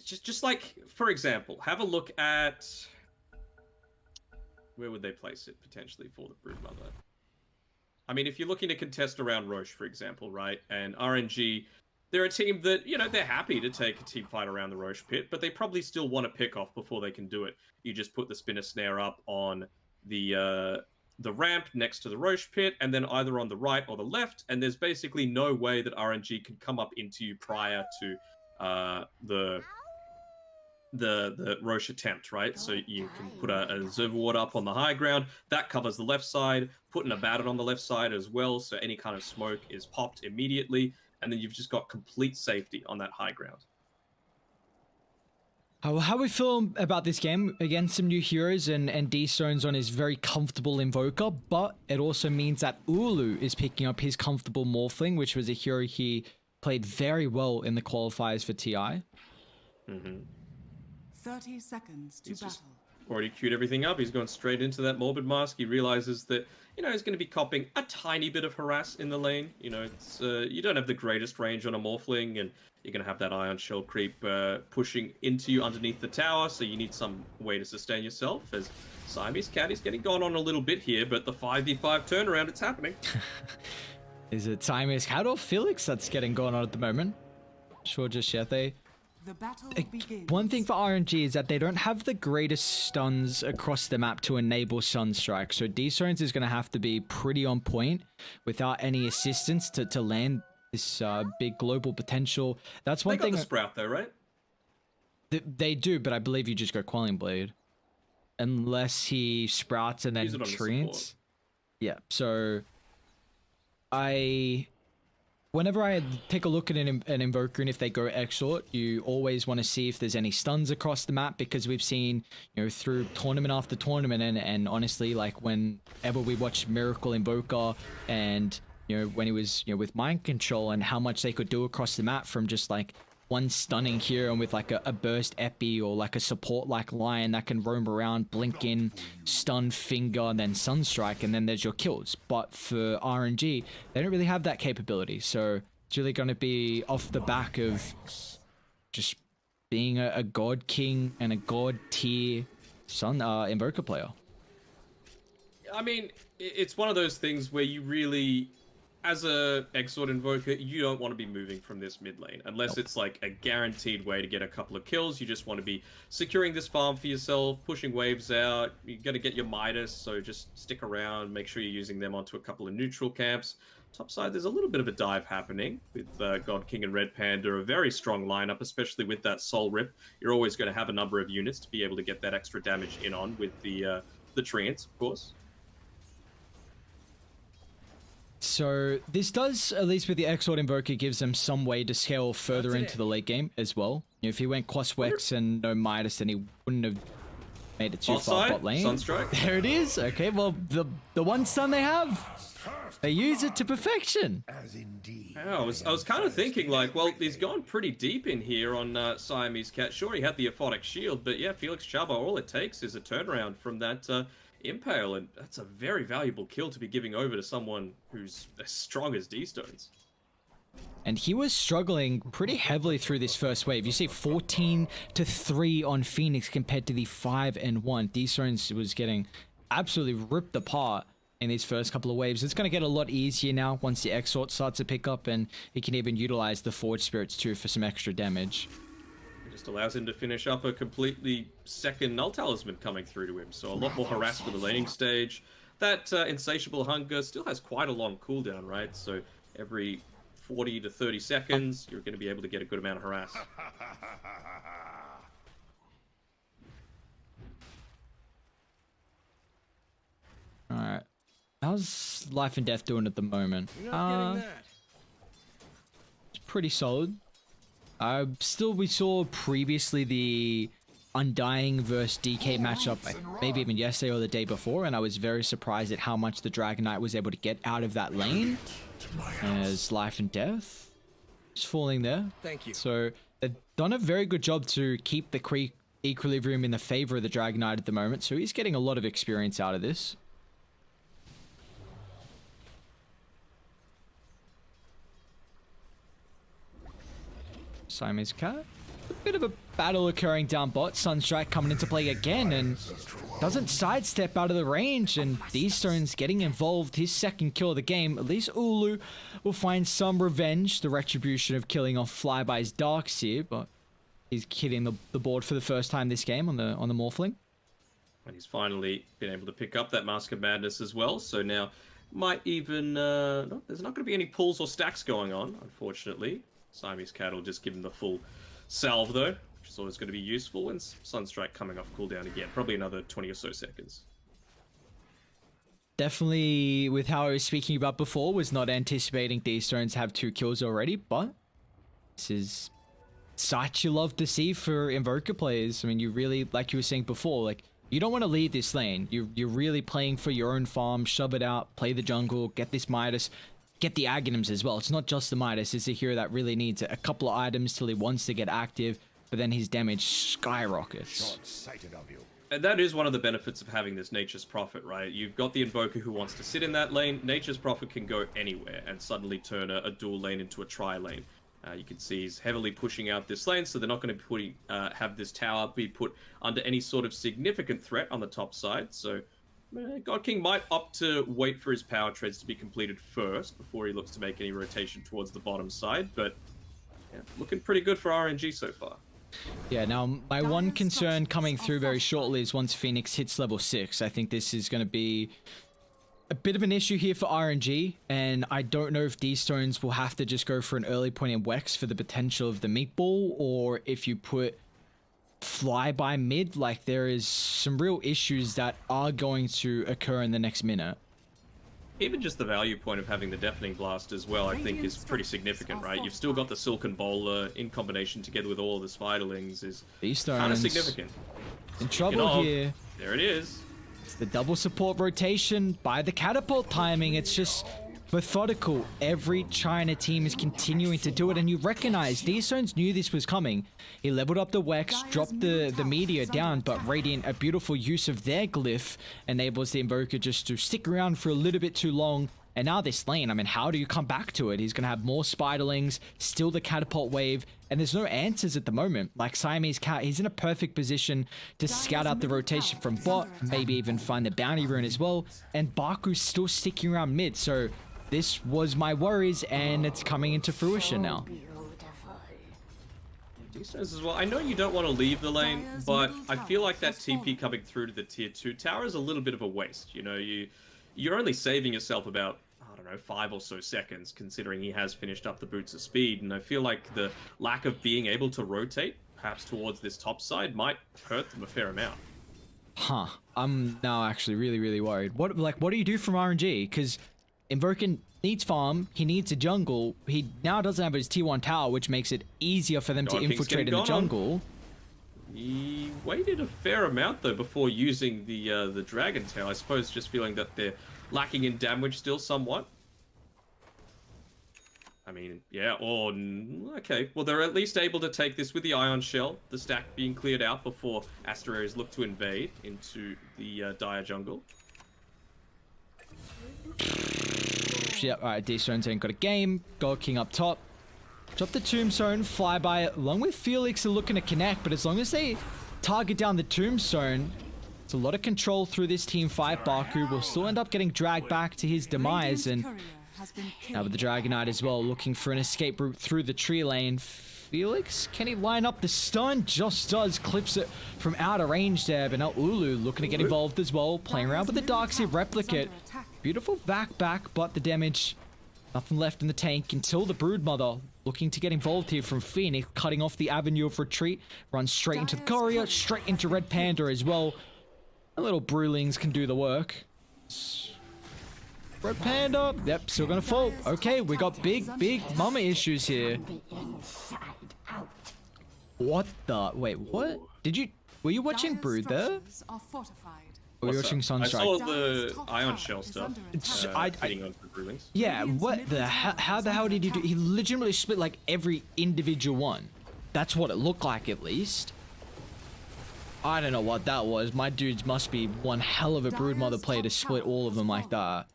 just like, for example, have a look at where would they place it potentially for the Broodmother. I mean, if you're looking to contest around Roche, for example, right, and RNG, they're a team that, you know, they're happy to take a team fight around the Roche pit, but they probably still want to pick off before they can do it. You just put the spinner snare up on the ramp next to the Roche pit, and then either on the right or the left, and there's basically no way that RNG can come up into you prior to the Roche attempt, right? So you can put a Zervward up on the high ground, that covers the left side, putting a Batted on the left side as well, so any kind of smoke is popped immediately, and then you've just got complete safety on that high ground. How we feel about this game? Again, some new heroes and D-Stones on his very comfortable Invoker, but it also means that Ulu is picking up his comfortable Morphling, which was a hero he played very well in the qualifiers for TI. 30 seconds to battle. already queued everything up. He's gone straight into that Morbid Mask. He realizes that, you know, he's going to be copping a tiny bit of harass in the lane. You know, it's you don't have the greatest range on a Morphling, and you're going to have that Ion Shell creep pushing into you underneath the tower, so you need some way to sustain yourself. As Siamese Cat is getting gone on a little bit here, but the 5v5 turnaround, it's happening. Is it Siamese Cat or Felix that's getting gone on at the moment? Sure, just yet. The battle begins. One thing for RNG is that they don't have the greatest stuns across the map to enable Sunstrike, so D-Zones is going to have to be pretty on point without any assistance to land this big global potential. That's one they got thing. The Sprout though, right? They do, but I believe you just go Quelling Blade. Unless he sprouts and then Use it on the treants. support. Yeah, so whenever I take a look at an Invoker, and if they go Exort, you always want to see if there's any stuns across the map, because we've seen, you know, through tournament after tournament, and honestly, like whenever we watch Miracle Invoker, and you know, when he was, you know, with Mind Control, and how much they could do across the map from just like one stunning hero and with like a burst epi, or like a support like Lion that can roam around, blink in, stun, finger, and then Sunstrike, and then there's your kills. But for RNG, they don't really have that capability, so it's really going to be off the back of just being a God King and a God tier Invoker player. I mean, it's one of those things where you really, as a Exort Invoker, you don't want to be moving from this mid lane unless it's like a guaranteed way to get a couple of kills. You just want to be securing this farm for yourself, pushing waves out. You're going to get your Midas, so just stick around, make sure you're using them onto a couple of neutral camps. Top side, there's a little bit of a dive happening with God King and Red Panda, a very strong lineup, especially with that Soul Rip. You're always going to have a number of units to be able to get that extra damage in on with the Treants, of course. So this does, at least with the Exort Invoker, gives them some way to scale further into the late game as well. You know, if he went Quaswex and no Midas, then he wouldn't have made it too far bot lane. Sunstrike. There it is. Okay, well, the one stun they have, they use it to perfection. Yeah, I was kind of thinking, like, well, he's gone pretty deep in here on Siamese Cat. Sure, he had the Aphotic Shield, but yeah, Felix Chaba, all it takes is a turnaround from that Impale, and that's a very valuable kill to be giving over to someone who's as strong as D-Stones. And he was struggling pretty heavily through this first wave. You see 14-3 on Phoenix compared to the 5-1. D-Stones was getting absolutely ripped apart in these first couple of waves. It's going to get a lot easier now once the Exort starts to pick up, and he can even utilize the Forge Spirits too for some extra damage. Just allows him to finish up a completely second Null Talisman coming through to him, so a lot more harass for the laning stage. That Insatiable Hunger still has quite a long cooldown, right? So every 40 to 30 seconds, you're going to be able to get a good amount of harass. Alright. How's Life and Death doing at the moment? It's pretty solid. We saw previously the Undying versus DK matchup, maybe even yesterday or the day before, and I was very surprised at how much the Dragon Knight was able to get out of that lane. As Life and Death is falling there. Thank you. So they've done a very good job to keep the equilibrium in the favor of the Dragon Knight at the moment, so he's getting a lot of experience out of this. Siamese Cat. A bit of a battle occurring down bot. Sunstrike coming into play again and doesn't sidestep out of the range, and D-Stones getting involved. His second kill of the game. At least Ulu will find some revenge. The retribution of killing off Flyby's Darkseer, but he's hitting the board for the first time this game on the Morphling. And he's finally been able to pick up that Mask of Madness as well, so now might even... no, there's not going to be any pulls or stacks going on, unfortunately. Siamese Cat will just give him the full salve, though, which is always going to be useful, and Sunstrike coming off cooldown again. Probably another 20 or so seconds. Definitely, with how I was speaking about before, was not anticipating D-Stones have 2 kills already, but this is such you love to see for Invoker players. I mean, you really, like you were saying before, like, you don't want to lead this lane. You're really playing for your own farm, shove it out, play the jungle, get this Midas, get the Aghanims as well. It's not just the Midas. It's a hero that really needs a couple of items till he wants to get active, but then his damage skyrockets. And that is one of the benefits of having this Nature's Prophet, right? You've got the Invoker who wants to sit in that lane. Nature's Prophet can go anywhere and suddenly turn a dual lane into a tri-lane. You can see he's heavily pushing out this lane, so they're not going to have this tower be put under any sort of significant threat on the top side. So God King might opt to wait for his power trades to be completed first before he looks to make any rotation towards the bottom side. But yeah, looking pretty good for RNG so far. Yeah, now my one concern coming through very shortly is once Phoenix hits level 6. I think this is going to be a bit of an issue here for RNG, and I don't know if D-Stones will have to just go for an early point in Wex for the potential of the meatball, or if you put fly by mid, like there is some real issues that are going to occur in the next minute. Even just the value point of having the Deafening Blast as well, I think is pretty significant, right? You've still got the Silken Bowler in combination together with all of the Spiderlings is kind of significant. In trouble here. There it is. It's the double support rotation by the catapult timing. It's just methodical. Every China team is continuing to do it, and you recognize D-Stones knew this was coming. He leveled up the Wex, dropped the meteor down, but Radiant, a beautiful use of their glyph, enables the Invoker just to stick around for a little bit too long. And now this lane, I mean, how do you come back to it? He's going to have more Spiderlings, still the catapult wave, and there's no answers at the moment. Like Siamese Cat, he's in a perfect position to scout out the rotation from bot, maybe even find the bounty rune as well, and Baku's still sticking around mid, so this was my worries, and it's coming into fruition now. D-Stones as well. I know you don't want to leave the lane, but I feel like that TP coming through to the tier 2 tower is a little bit of a waste. You know, you're only saving yourself about, I don't know, 5 or so seconds, considering he has finished up the Boots of Speed, and I feel like the lack of being able to rotate, perhaps towards this top side, might hurt them a fair amount. Huh. I'm now actually really worried. What do you do from RNG? Because Invoker needs farm, he needs a jungle, he now doesn't have his T1 tower, which makes it easier for them to infiltrate in the jungle. He waited a fair amount though before using the Dragon Tail, I suppose just feeling that they're lacking in damage still somewhat. I mean, yeah, okay. Well, they're at least able to take this with the Ion Shell, the stack being cleared out before Astraeus look to invade into the Dire jungle. Yep, alright, D-Stones ain't got a game. God King up top. Drop the Tombstone, flyby, along with Felix are looking to connect, but as long as they target down the Tombstone, it's a lot of control through this team fight. Baku will still end up getting dragged back to his demise, and now with the Dragonite as well, looking for an escape route through the tree lane. Felix, can he line up the stun? Just does, clips it from out of range there, but now Ulu looking to get involved as well, playing around with the Darkseid replicate. Beautiful back, but the damage, nothing left in the tank until the Broodmother looking to get involved here from Phoenix, cutting off the avenue of retreat, runs straight into the courier, straight into Red Panda as well. A little Brewlings can do the work. Red Panda, yep, still gonna fall. Okay, we got big mama issues here. What the? Wait, what? Were you watching Brood there? Or were you watching Sunstrike? I saw the Ion Shell stuff. Hitting onto the Brewlings. Yeah, what the hell? How the hell did he do? He legitimately split like every individual one. That's what it looked like, at least. I don't know what that was. My dudes must be one hell of a Broodmother player to split all of them like that.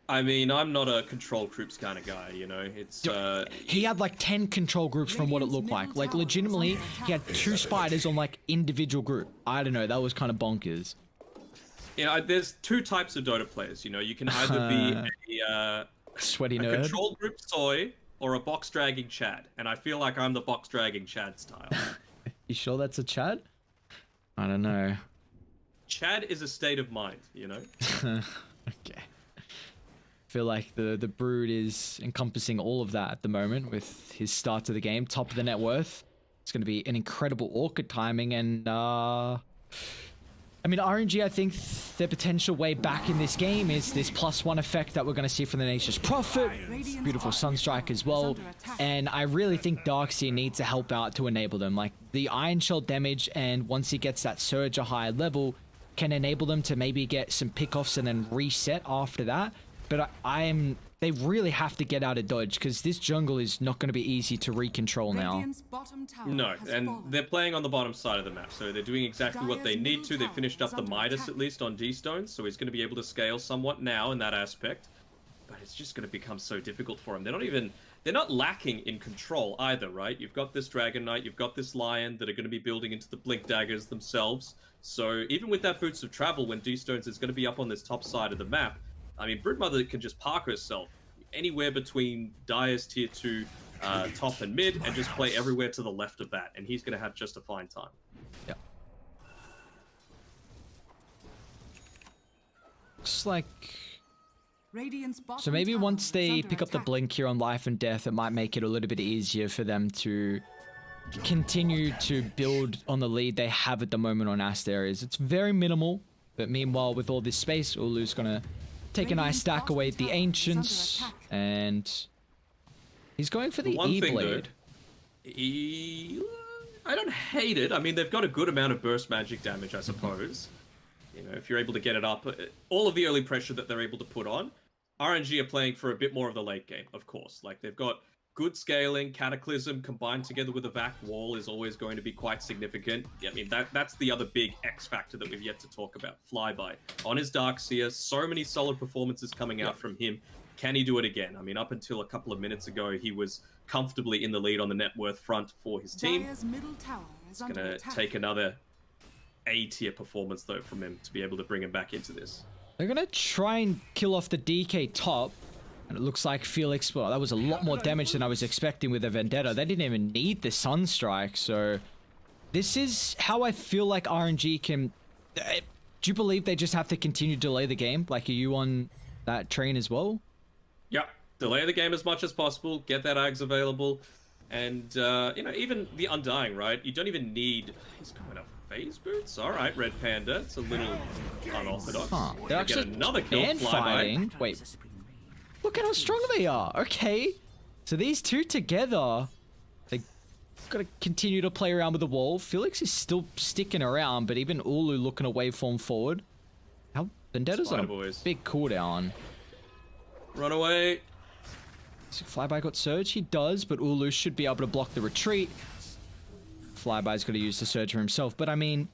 I mean, I'm not a control groups kind of guy, you know. It's he had like 10 control groups from what it looked like. Like legitimately, he had 2 spiders on like individual group. I don't know. That was kind of bonkers. You know, there's 2 types of Dota players. You know, you can either be a sweaty nerd, control group soy, or a box dragging Chad. And I feel like I'm the box dragging Chad style. You sure that's a Chad? I don't know. Chad is a state of mind, you know. Okay. Feel like the Brood is encompassing all of that at the moment with his start to the game, top of the net worth. It's going to be an incredible Orchid timing, and I mean, RNG, I think their potential way back in this game is this +1 effect that we're going to see from the Nature's Prophet. Beautiful Sunstrike as well. And I really think Darkseid needs to help out to enable them. Like, the Iron Shell damage, and once he gets that surge a higher level, can enable them to maybe get some pickoffs and then reset after that. But they really have to get out of dodge because this jungle is not going to be easy to recontrol now. Radiant's bottom tower No, has and fallen. they're playing on the bottom side of the map, so they're doing exactly what they need to. They finished up the Midas at least on D-Stones, so he's going to be able to scale somewhat now in that aspect. But it's just going to become so difficult for him. They're not lacking in control either, right? You've got this Dragon Knight, you've got this Lion that are going to be building into the Blink Daggers themselves. So even with that Boots of Travel, when D-Stones is going to be up on this top side of the map, I mean, Broodmother can just park herself anywhere between Dire's tier 2 top and mid and just play everywhere to the left of that, and he's going to have just a fine time. Yeah. Looks like... Radiant's bottom So maybe tower once is they under pick up the attack. blink here on Life and Death, it might make it a little bit easier for them to continue to build on the lead they have at the moment on Asterius. It's very minimal, but meanwhile with all this space, Ulu's gonna take a nice stack away at the Ancients, and he's going for the E-Blade. I don't hate it. I mean, they've got a good amount of burst magic damage, I suppose. You know, if you're able to get it up, all of the early pressure that they're able to put on, RNG are playing for a bit more of the late game, of course. Like, they've got good scaling, Cataclysm combined together with a Vac Wall is always going to be quite significant. Yeah, I mean, that's the other big X factor that we've yet to talk about. Flyby. On his Darkseer, so many solid performances coming out from him. Can he do it again? I mean, up until a couple of minutes ago, he was comfortably in the lead on the net worth front for his team. Dire's middle tower is under Gonna attack. take another A-tier performance, though, from him to be able to bring him back into this. They're gonna try and kill off the DK top, and it looks like Felix, well, that was a lot more damage than I was expecting with a Vendetta. They didn't even need the Sunstrike, so this is how I feel like RNG can... Do you believe they just have to continue to delay the game? Like, are you on that train as well? Yep. Delay the game as much as possible, get that Ags available, and, you know, even the Undying, right? You don't even need... He's going up phase boots? Alright, Red Panda. It's a little unorthodox. Huh. We're They're gonna get actually another kill, band Flyby. fighting. Wait. Look at how strong they are. Okay. So these two together, they gotta continue to play around with the wall. Felix is still sticking around, but even Ulu looking a waveform forward. How Vendetta's on Spider a Boys. big cooldown. Run away. So Flyby got Surge? He does, but Ulu should be able to block the retreat. Flyby's gonna use the Surge for himself, but I mean,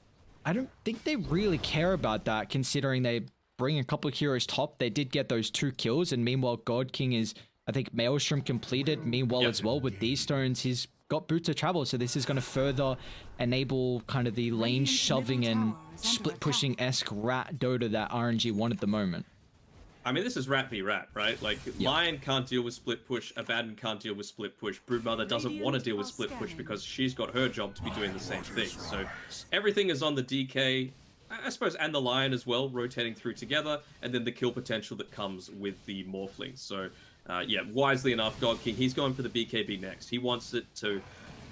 I don't think they really care about that, considering they bring a couple of heroes top. They did get those 2 kills, and meanwhile God King is, I think, Maelstrom completed. Meanwhile as well with these stones, he's got Boots of Travel, so this is going to further enable kind of the lane shoving and split pushing-esque rat Dota that RNG want at the moment. I mean, this is rat v rat, right? Like, Lion can't deal with split push, Abaddon can't deal with split push, Broodmother doesn't want to deal with split push because she's got her job to be doing the same thing. So everything is on the DK, I suppose, and the Lion as well, rotating through together, and then the kill potential that comes with the Morphling. So, yeah, wisely enough, God King, he's going for the BKB next. He wants it to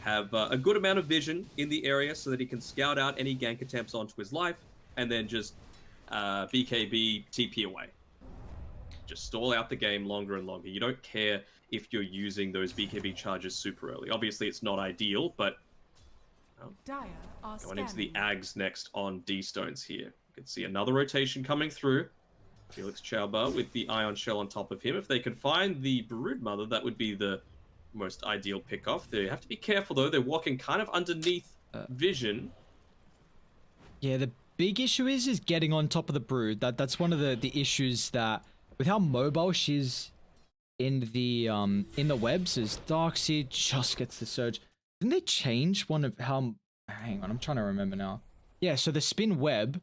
have a good amount of vision in the area so that he can scout out any gank attempts onto his life, and then just BKB TP away. Just stall out the game longer and longer. You don't care if you're using those BKB charges super early. Obviously, it's not ideal, but Dire are going into the scanning. Ags next on D-Stones here. You can see another rotation coming through. Felix Chauba with the Ion Shell on top of him. If they can find the Broodmother, that would be the most ideal pick-off. They have to be careful, though. They're walking kind of underneath vision. Yeah, the big issue is getting on top of the Brood. That's one of the issues that, with how mobile she's in the webs, as Darkseer just gets the Surge. Didn't they change one of how... Hang on, I'm trying to remember now. Yeah, so the spin web,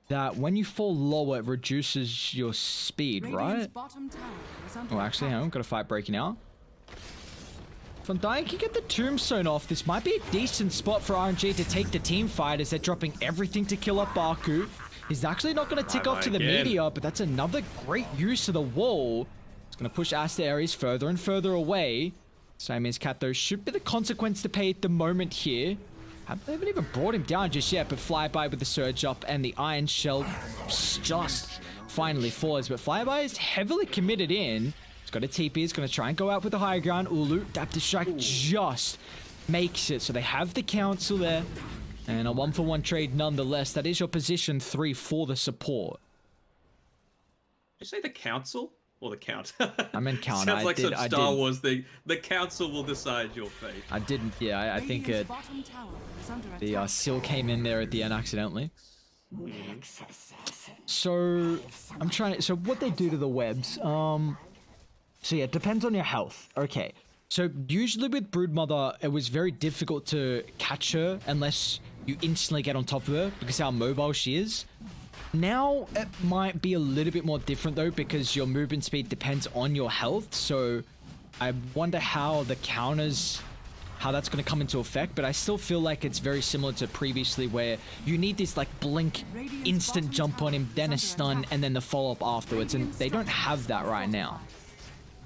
that when you fall lower, it reduces your speed, Radiant's right? bottom tower is under Oh, actually, hang attack. on, got a fight breaking out. If Undying can get the Tombstone off, this might be a decent spot for RNG to take the team fight, as they're dropping everything to kill up Baku. He's actually not going to tick off to the again. meteor, but that's another great use of the wall. It's going to push Asteris further and further away. Siamese Cat, though, should be the consequence to pay at the moment here. They haven't even brought him down just yet, but Flyby with the Surge up, and the Iron Shell just finally falls. But Flyby is heavily committed in. He's got a TP, he's going to try and go out with the high ground. Ulu, Adaptive Strike just makes it. So they have the Council there. And a 1-for-1 trade nonetheless. That is your position 3 for the support. Did you say the Council? Or the count. I meant count. Sounds I like did- some I Star did- Wars thing. The council will decide your fate. I didn't. Yeah, I think Radiant's bottom tower is under the attack. seal came in there at the end accidentally. So I'm trying to. So what they do to the webs? So yeah, it depends on your health. Okay. So usually with Broodmother, it was very difficult to catch her unless you instantly get on top of her because how mobile she is. Now it might be a little bit more different though because your movement speed depends on your health. So I wonder how the counters, how that's going to come into effect, but I still feel like it's very similar to previously where you need this like blink instant jump on him, then a stun, and then the follow-up afterwards, and they don't have that right now.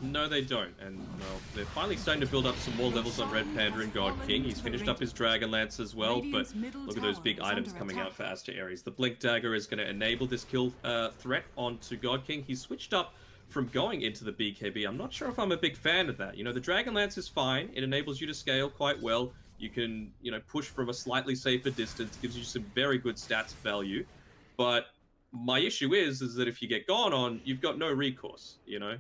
No, they don't. And, well, they're finally starting to build up some more levels on Red Panda and God King. He's finished up his Dragon Lance as well, but look at those big items coming out for Aster Ares. The Blink Dagger is going to enable this kill threat onto God King. He's switched up from going into the BKB. I'm not sure if I'm a big fan of that. You know, the Dragon Lance is fine. It enables you to scale quite well. You can, you know, push from a slightly safer distance, gives you some very good stats value. But my issue is that if you get gone on, you've got no recourse, you know?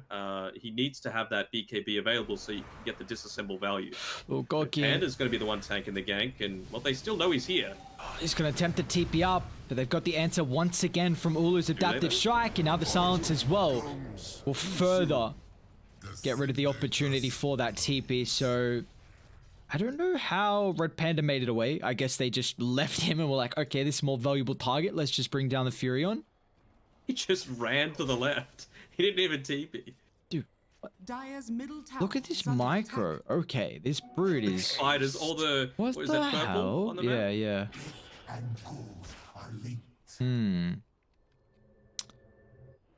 He needs to have that BKB available so you can get the disassemble value. Oh, God King. Panda's going to be the one tanking the gank, and, well, they still know he's here. He's going to attempt to TP up, but they've got the answer once again from Ulu's adaptive strike, and now the silence as well will further get rid of the opportunity for that TP. So I don't know how Red Panda made it away. I guess they just left him and were like, okay, this is a more valuable target. Let's just bring down the Furion. He just ran to the left. He didn't even TP. Dude, Dire's middle tower look at this is under micro. attack. Okay, this Brood is... Spiders, all the... What is the that, purple hell? on the map? Yeah.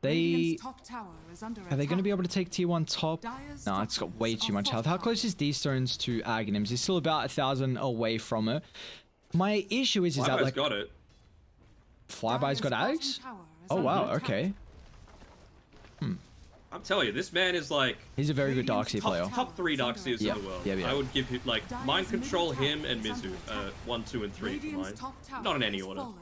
They... Radiant's top tower is under Are they going to be attack. able to take tier 1 top? Dire's No, top it's got towers way are too much health. How close is these stones to Aghanims? He's still about 1,000 away from her. My issue is that Flyby's like... got it. Flyby's got Dire's Ags? bottom tower is Oh under wow, attack. okay. I'm telling you, this man is like He's a very good Darkseer player. top 3 Darkseers Yeah, in the world. yeah. I would give him, like, Dire's Mind Control middle him tower and is Mizu. under attack. 1, 2, and 3 for Radiant's mine. top tower Not in any has order. fallen.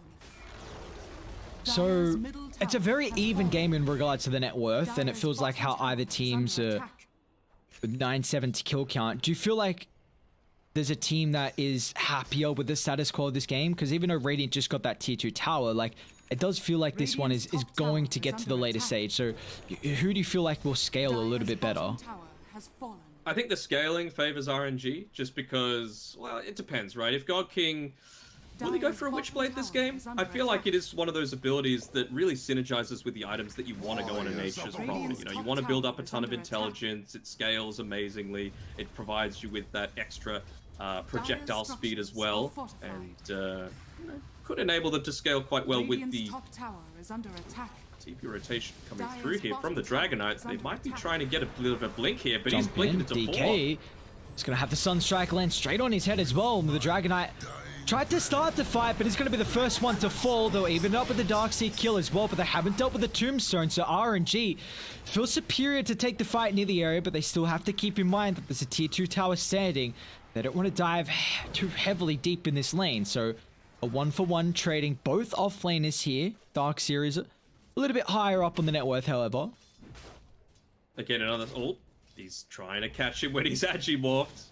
So Dire's middle it's a tower very has even fallen. game in regards to the net worth, and it Dire's feels like how bottom either tower is teams under are attack. with 970 kill count. Do you feel like there's a team that is happier with the status quo of this game? Because even though Radiant just got that tier 2 tower, like it does feel like this one is Radiant's top going tower to is get to the under later attack. stage. So who do you feel like will scale a little bit Dire's better? bottom tower has fallen. I think the scaling favors RNG just because, well, it depends, right? If God King... Will he go Dire's for a bottom Witchblade this tower game? is under I feel like attack. it is one of those abilities that really synergizes with the items that you want to go on a Nature's Prophet. Radiant's You know, you top want to build tower up a is ton of under attack. intelligence, it scales amazingly, it provides you with that extra projectile Dire's speed as structures well, are fortified. and you know, could enable them to scale quite well with Radiant's the top tower is under attack. TP rotation coming Dire's through here from the bottom tower Dragonite. is They under might be attack. trying to get a bit of a blink here, but he's Jump blinking in, into 4. DK. He's going to have the Sunstrike land straight on his head as well. The Dragonite tried to start the fight, but he's going to be the first one to fall. They'll even up with the Darkseer kill as well, but they haven't dealt with the Tombstone, so RNG feels superior to take the fight near the area, but they still have to keep in mind that there's a tier 2 tower standing. They don't want to dive too heavily deep in this lane, so a 1-for-1 trading. Both offlaners here. Darkseer is a little bit higher up on the net worth, however. Again, another... Oh, he's trying to catch him when he's actually morphed.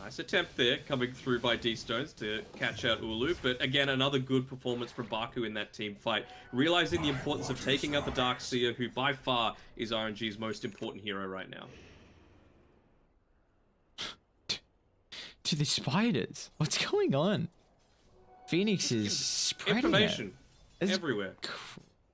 Nice attempt there, coming through by D-Stones to catch out Ulu. But again, another good performance from Baku in that team fight. Realizing the importance of taking out the Darkseer, who by far is RNG's most important hero right now. To the spiders. What's going on? Phoenix is spreading Information It's everywhere.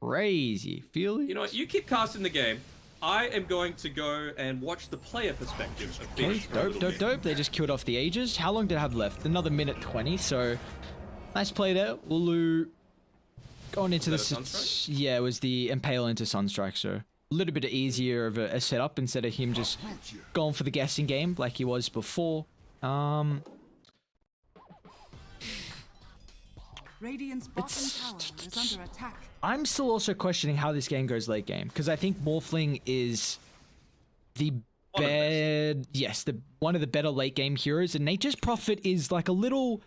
crazy. Feel You know what? You keep casting the game. I am going to go and watch the player perspective of Okay, Phoenix for a dope, little dope, bit. dope. They just killed off the Aegis. How long did I have left? Another minute 20, so nice play there. Ulu going into the... Was that a Sunstrike? Yeah, it was the Impale into Sunstrike, so a little bit easier of a setup instead of him just going for the guessing game like he was before. Radiant's bottom tower is under attack. I'm still also questioning how this game goes late game, because I think Morphling is the One of the one of the better late game heroes, and Nature's Prophet is like a little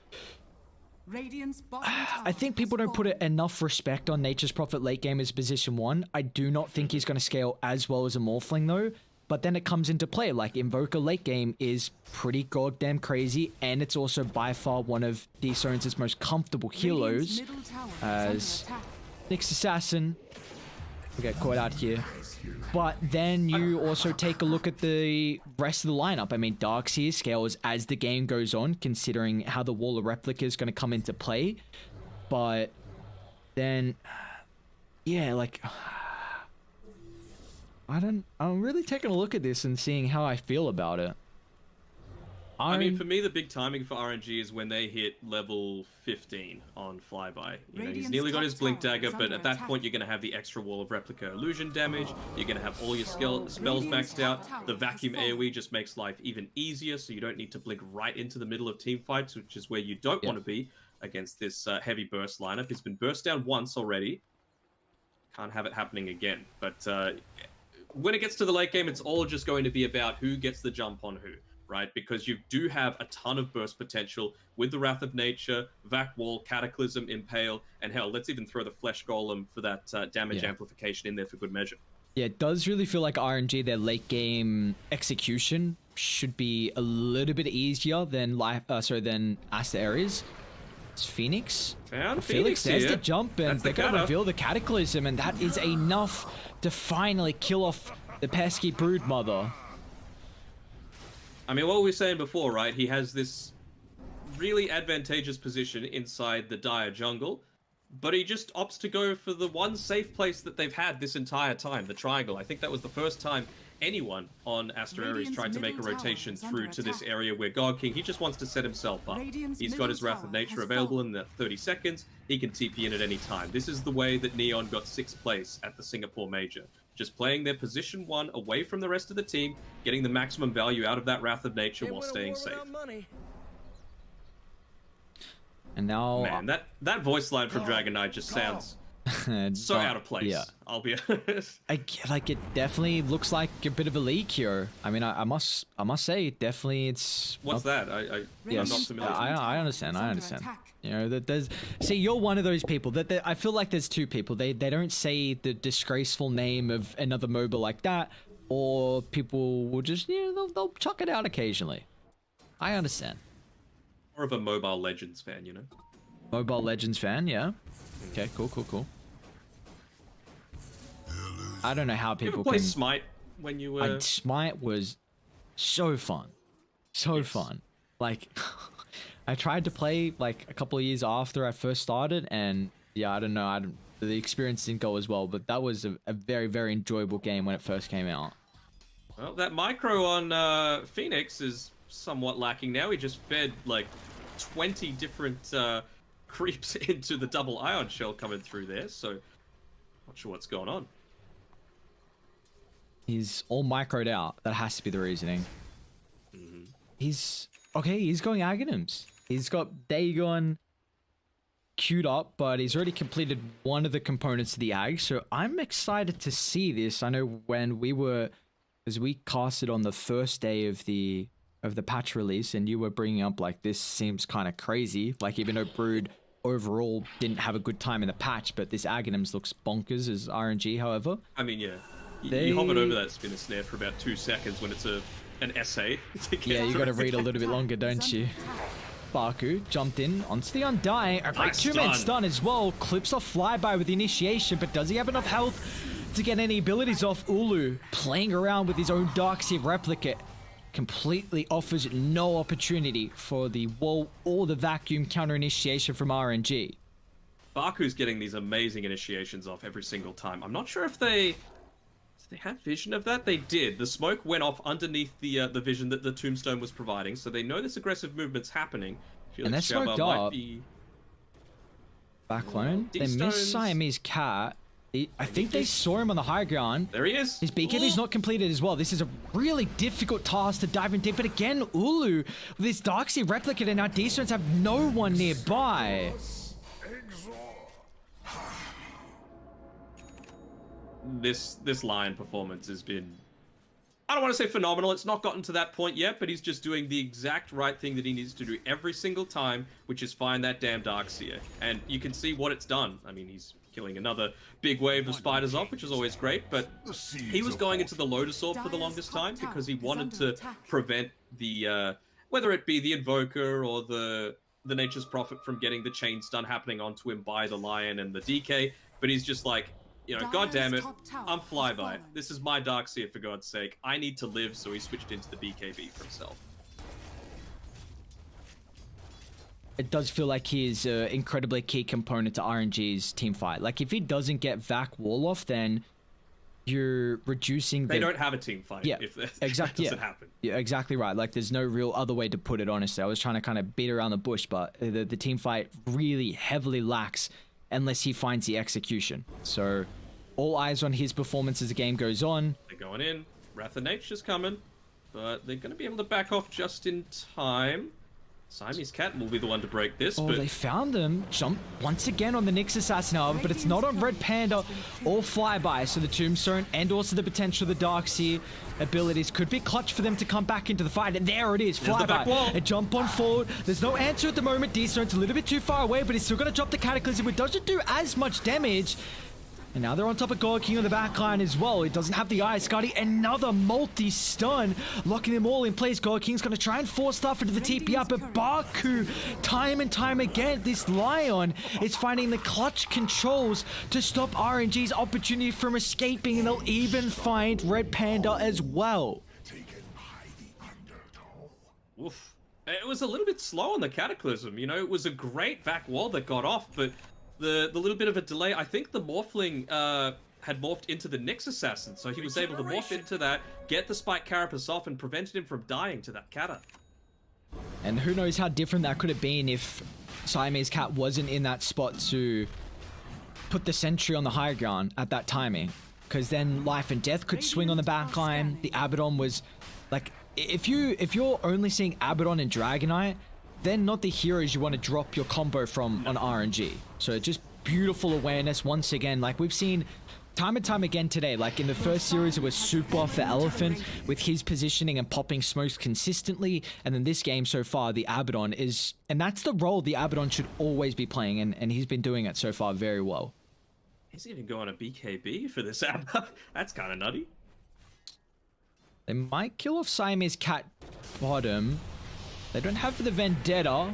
Radiant's bottom tower I think people has don't put fallen. enough respect on Nature's Prophet late game as position 1. I do not think he's going to scale as well as a Morphling though. But then it comes into play, like Invoker late game is pretty goddamn crazy, and it's also by far one of DZone's most comfortable healers. Radiant's middle tower is under As attack. Nyx Assassin will get caught out here. But then you also take a look at the rest of the lineup. I mean, Darkseer scales as the game goes on, considering how the Wall of Replica is going to come into play. But then, yeah, like, I'm really taking a look at this and seeing how I feel about it. I mean, for me, the big timing for RNG is when they hit level 15 on Flyby. You know, he's Radiant's nearly got top his Blink tower Dagger, is but under at that attack. point, you're going to have the extra Wall of Replica illusion damage. You're going to have all your spells Radiant's maxed out. top tower The has vacuum fallen. AoE just makes life even easier, so you don't need to blink right into the middle of team fights, which is where you don't want to be against this heavy burst lineup. He's been burst down once already. Can't have it happening again. But when it gets to the late game, it's all just going to be about who gets the jump on who. Right, because you do have a ton of burst potential with the Wrath of Nature, Vac Wall, Cataclysm, Impale, and hell, let's even throw the Flesh Golem for that damage amplification in there for good measure. Yeah, it does really feel like RNG, their late game execution should be a little bit easier than than Asta Ares. It's Phoenix. Found Felix, there's here. the jump, and That's they're the going to cutter. reveal the Cataclysm, and that is enough to finally kill off the pesky Broodmother. I mean, what we were saying before, right? He has this really advantageous position inside the dire jungle, but he just opts to go for the one safe place that they've had this entire time, the triangle. I think that was the first time anyone on Asta Ares Radiant's tried to make a middle tower rotation is under through to this attack. area where God King, he just wants to set himself up. Radiant's He's got middle his Wrath of tower Nature has available fallen. in that 30 seconds. He can TP in at any time. This is the way that Neon got 6th place at the Singapore Major. Just playing their position 1 away from the rest of the team, getting the maximum value out of that Wrath of Nature while staying safe. And now... Man, that voice line from Dragon Knight just sounds so out of place. Yeah. I'll be honest. Like, it definitely looks like a bit of a leak here. I mean, I must say, definitely it's... What's that? I'm Yes, not familiar. I understand. It's I under understand. attack. You know that there's. See, you're one of those people that I feel like there's two people. They don't say the disgraceful name of another MOBA like that, or people will just they'll chuck it out occasionally. I understand. More of a Mobile Legends fan, you know. Mobile Legends fan, yeah. Okay, cool. I don't know how You ever people play can. Smite when you were? Smite was so fun, fun. Like, I tried to play like a couple of years after I first started, and yeah, I don't know, the experience didn't go as well, but that was a very, very enjoyable game when it first came out. Well, that micro on Phoenix is somewhat lacking now. He just fed like 20 different creeps into the double ion shell coming through there, so not sure what's going on. He's all microed out. That has to be the reasoning. He's going Aghanims. He's got Dagon queued up, but he's already completed one of the components of the Ag, so I'm excited to see this. I know when as we casted on the first day of the patch release, and you were bringing up like, this seems kind of crazy, like even though Brood overall didn't have a good time in the patch, but this Aghanims looks bonkers as RNG, however. I mean, yeah. You hovered over that spinner snare for about 2 seconds when it's an essay. To get Yeah, you through. got to read a little bit longer, don't you? Baku jumped in onto the Undying. A great Nice two-man stun. stun as well. Clips off Flyby with the initiation, but does he have enough health to get any abilities off? Ulu playing around with his own Darkseer replica completely offers no opportunity for the wall or the vacuum counter initiation from RNG. Baku's getting these amazing initiations off every single time. I'm not sure if they have vision of that. They did. The smoke went off underneath the vision that the tombstone was providing, so they know this aggressive movement's happening. And they're Felix smoked Jabba might up. be... Backlone. They D-Stones. missed Siamese Cat. I think they saw him on the high ground. There he is. His BKB is not completed as well. This is a really difficult task to dive in deep. But again, Ulu with his Darkseer replicate, and now D-Stones have no one nearby. This Lion performance has been I don't want to say phenomenal. It's not gotten to that point yet, but he's just doing the exact right thing that he needs to do every single time, which is find that damn Darkseer. And you can see what it's done. I mean, he's killing another big wave of spiders off, which is always great, but he was going into the Lotus Orb for the longest time because he wanted to prevent the, whether it be the Invoker or the Nature's Prophet from getting the chain stun happening onto him by the Lion and the DK, but he's just like, you know, God damn it, I'm Flyby. This is my Darkseer, for God's sake. I need to live, so he switched into the BKB for himself. It does feel like he is an incredibly key component to RNG's team fight. Like, if he doesn't get Vac wall off, then you're reducing They don't have a team fight if that doesn't happen. Yeah, exactly right. Like, there's no real other way to put it, honestly. I was trying to kind of beat around the bush, but the team fight really heavily lacks unless he finds the execution. So, all eyes on his performance as the game goes on. They're going in. Wrath of Nature's coming, but they're going to be able to back off just in time. Siamese Cat will be the one to break this, Oh, but they found them. Jump once again on the Nyx Assassin, however, but it's not on Red Panda or Flyby. So the Tombstone and also the potential of the Darkseer abilities could be clutch for them to come back into the fight. And there it is, Flyby. A jump on forward. There's no answer at the moment. D-Stone's a little bit too far away, but he's still going to drop the Cataclysm. It doesn't do as much damage. And now they're on top of God King on the backline as well. It doesn't have the Ice Guardian. Another multi-stun, locking them all in place. God King's going to try and force stuff into the TP up, but Baku, time and time again, this Lion is finding the clutch controls to stop RNG's opportunity from escaping, and they'll even find Red Panda as well. Oof. It was a little bit slow on the Cataclysm. You know, it was a great Vac wall that got off, but the little bit of a delay, I think the Morphling had morphed into the Nyx Assassin, so he was able to morph into that, get the Spike Carapace off, and prevented him from dying to that Cata. And who knows how different that could have been if Siamese Cat wasn't in that spot to put the sentry on the high ground at that timing. Because then life and death could swing on the backline. The Abaddon was like, if you're only seeing Abaddon and Dragonite, then not the heroes you want to drop your combo from on RNG. So just beautiful awareness once again. Like we've seen time and time again today. Like in the first series, it was super for Elephant with his positioning and popping smokes consistently. And then this game so far, the Abaddon is, and that's the role the Abaddon should always be playing. And he's been doing it so far very well. He's even going a BKB for this Abaddon. That's kind of nutty. They might kill off Siamese Cat bottom. They don't have the Vendetta.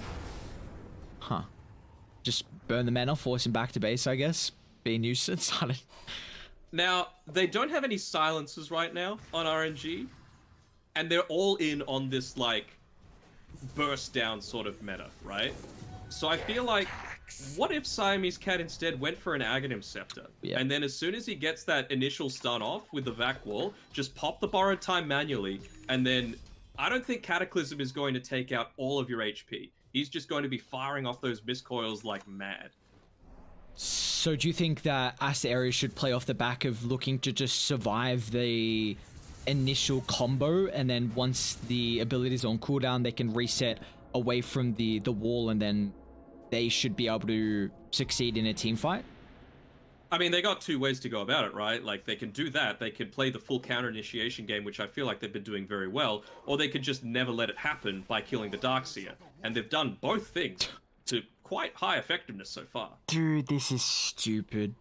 Huh. Just burn the mana, force him back to base, I guess. Be a nuisance. Now, they don't have any silences right now on RNG. And they're all in on this, like, burst down sort of meta, right? So I feel like, what if Siamese Cat instead went for an Aghanim Scepter? Yeah. And then as soon as he gets that initial stun off with the Vac Wall, just pop the Borrowed Time manually, and then I don't think Cataclysm is going to take out all of your HP. He's just going to be firing off those miscoils like mad. So do you think that Asteria should play off the back of looking to just survive the initial combo, and then once the ability's on cooldown, they can reset away from the wall, and then they should be able to succeed in a team fight? I mean, they got two ways to go about it, right? Like, they can do that. They can play the full counter-initiation game, which I feel like they've been doing very well, or they could just never let it happen by killing the Darkseer. And they've done both things to quite high effectiveness so far. Dude, this is stupid.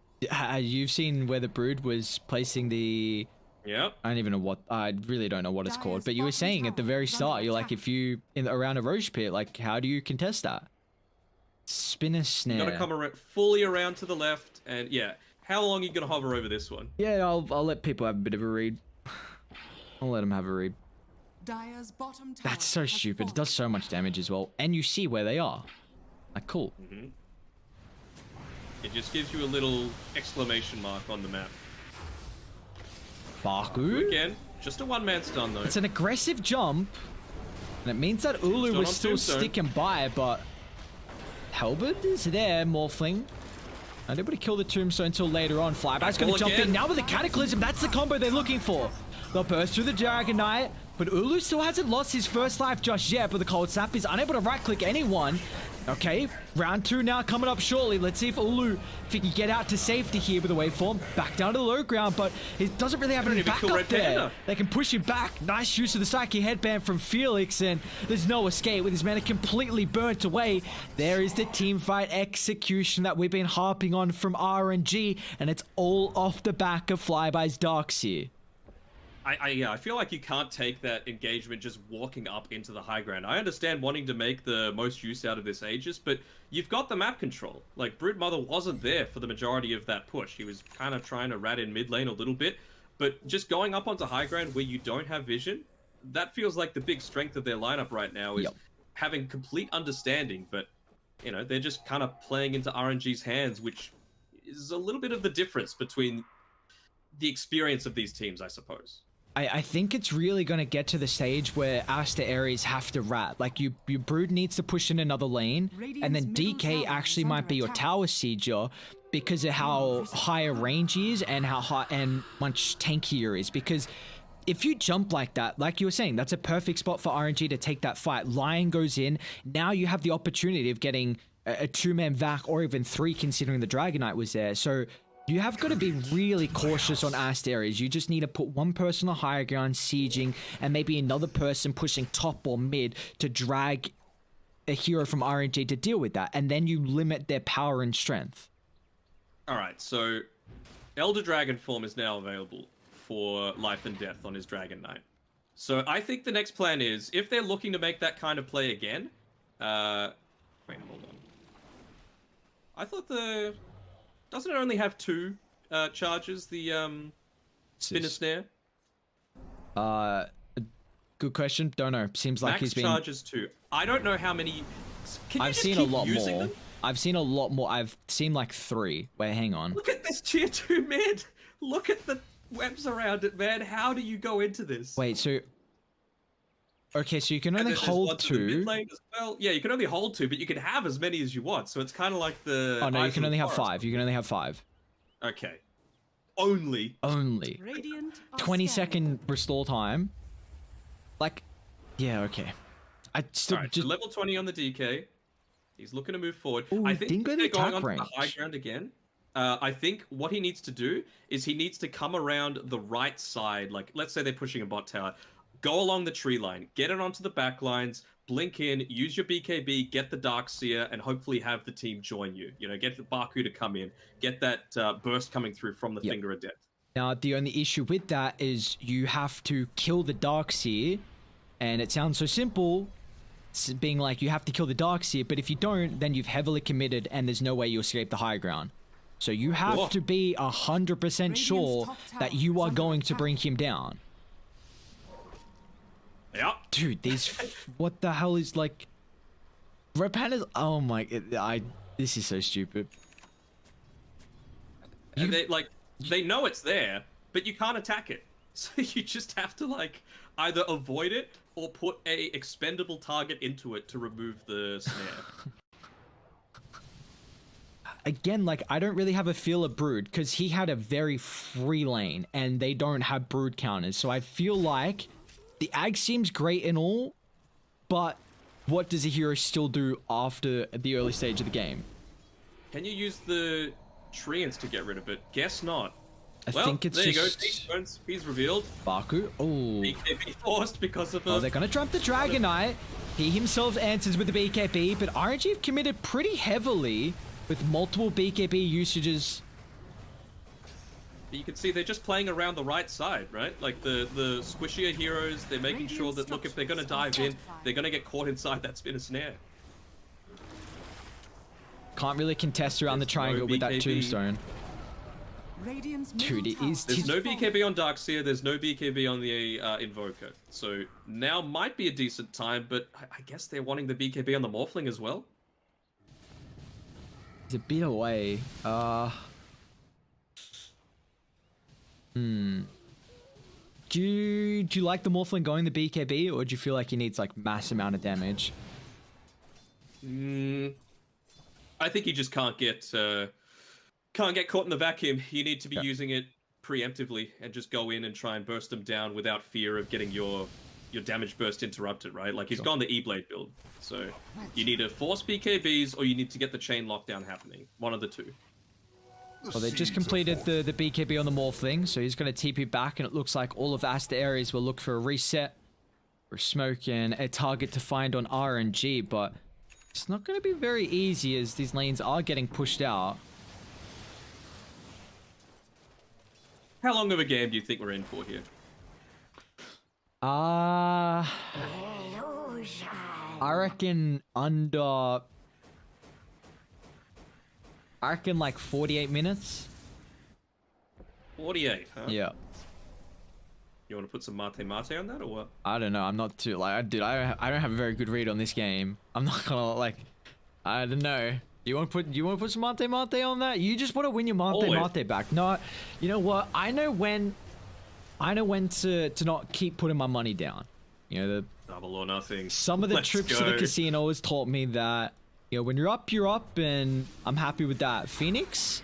You've seen where the Brood was placing the... Yep. I don't even know what... I really don't know what it's called. But you were saying at the very start, you're like, if you... around a Roche Pit, like, how do you contest that? Spinner Snare. You gotta come fully around to the left, and yeah. How long are you gonna hover over this one? Yeah, I'll let people have a bit of a read. I'll let them have a read. That's so stupid. It does so much damage as well. And you see where they are. Like, cool. Mm-hmm. It just gives you a little exclamation mark on the map. Baku? Again, just a one-man stun though. It's an aggressive jump. And it means that Ulu was still sticking by, but... Halberd is there, Morphling. Not able to kill the Tombstone until later on. Flyby's going to jump in. Now with the Cataclysm, that's the combo they're looking for. They'll burst through the Dragon Knight, but Ulu still hasn't lost his first life just yet, but the Cold Snap is unable to right-click anyone. Okay, round 2 now coming up shortly. Let's see if Ulu, if he can get out to safety here with the waveform, back down to the low ground, but he doesn't really have any backup there. They can push him back. Nice use of the Psyche headband from Felix, and there's no escape with his mana completely burnt away. There is the team fight execution that we've been harping on from RNG, and it's all off the back of Flyby's Darkseer. I feel like you can't take that engagement just walking up into the high ground. I understand wanting to make the most use out of this Aegis, but you've got the map control. Like, Broodmother wasn't there for the majority of that push. He was kind of trying to rat in mid lane a little bit, but just going up onto high ground where you don't have vision, that feels like the big strength of their lineup right now is having complete understanding, but, you know, they're just kind of playing into RNG's hands, which is a little bit of the difference between the experience of these teams, I suppose. I think it's really going to get to the stage where Aster Ares have to rat. Like, your Brood needs to push in another lane, and then DK actually might be your tower sieger because of how higher range he is and how high and much tankier he is. Because if you jump like that, like you were saying, that's a perfect spot for RNG to take that fight. Lion goes in. Now you have the opportunity of getting a 2-man vac or even 3, considering the Dragon Knight was there. So you have got to be really cautious on Aster Ares. You just need to put one person on higher ground sieging and maybe another person pushing top or mid to drag a hero from RNG to deal with that. And then you limit their power and strength. Alright, so Elder Dragon form is now available for life and death on his Dragon Knight. So I think the next plan is, if they're looking to make that kind of play again... wait, hold on. I thought the... Doesn't it only have 2 charges, the spinner snare? Good question. Don't know. Seems like he's been... Max charges 2. I don't know how many... I've seen a lot more. I've seen a lot more. I've seen like 3. Wait, hang on. Look at this tier 2 mid. Look at the webs around it, man. How do you go into this? Wait, so... Okay, so you can only hold 2. Mid lane as well. Yeah, you can only hold 2, but you can have as many as you want. So it's kind of like the... Oh, no, you can only have 5. You can only have 5. Okay. Only. 20-second restore time. Like, yeah, okay. I still Alright, just... so level 20 on the DK. He's looking to move forward. Ooh, I think they're going on the high ground again. I think what he needs to do is he needs to come around the right side. Like, let's say they're pushing a bot tower. Go along the tree line, get it onto the back lines, blink in, use your BKB, get the Darkseer, and hopefully have the team join you. You know, get the Baku to come in, get that burst coming through from the Finger of Death. Now, the only issue with that is you have to kill the Darkseer, and it sounds so simple, being like you have to kill the Darkseer, but if you don't, then you've heavily committed, and there's no way you escape the high ground. So you have to be 100% sure that you are going to bring him down. Yeah. Dude, these... what the hell is, like... Red Panda's... Oh my... this is so stupid. And they know it's there, but you can't attack it. So you just have to, like, either avoid it or put a expendable target into it to remove the snare. Again, like, I don't really have a feel of Brood, because he had a very free lane, and they don't have Brood counters. So I feel like... The Ag seems great and all, but what does a hero still do after the early stage of the game? Can you use the Treants to get rid of it? Guess not. I think it's just... There you go. He's revealed. Baku? Oh. BKB forced because of... Oh, they're going to trump the Dragon Knight. He himself answers with the BKB, but RNG have committed pretty heavily with multiple BKB usages. You can see they're just playing around the right side, right? Like the squishier heroes, they're making sure that, look, if they're going to dive in, they're going to get caught inside that spinner snare. Can't really contest around the triangle with that tombstone. Dude, it is... There's no BKB on Darkseer, there's no BKB on the Invoker. So now might be a decent time, but I guess they're wanting the BKB on the Morphling as well. He's a bit away. Do you like the Morphling going the BKB, or do you feel like he needs like mass amount of damage? I think you just can't get caught in the vacuum. You need to be using it preemptively and just go in and try and burst them down without fear of getting your your damage burst interrupted, right? Like he's gone the E-Blade build. So you need to force BKBs or you need to get the chain lockdown happening. One of the two. Well, they just completed the BKB on the Morphling, so he's going to TP back, and it looks like all of Asta Ares will look for a reset or smoke and a target to find on RNG, but it's not going to be very easy as these lanes are getting pushed out. How long of a game do you think we're in for here? I reckon under... I reckon like 48 minutes. 48, huh? Yeah. You want to put some mate on that or what? I don't know. I'm not too like, dude. I don't have a very good read on this game. I'm not gonna like. I don't know. You want to put some mate on that? You just want to win your mate back. No, you know what? I know when to not keep putting my money down. You know, the double or nothing. Some of the trips to the casino has taught me that, you know, when you're up, and I'm happy with that. Phoenix.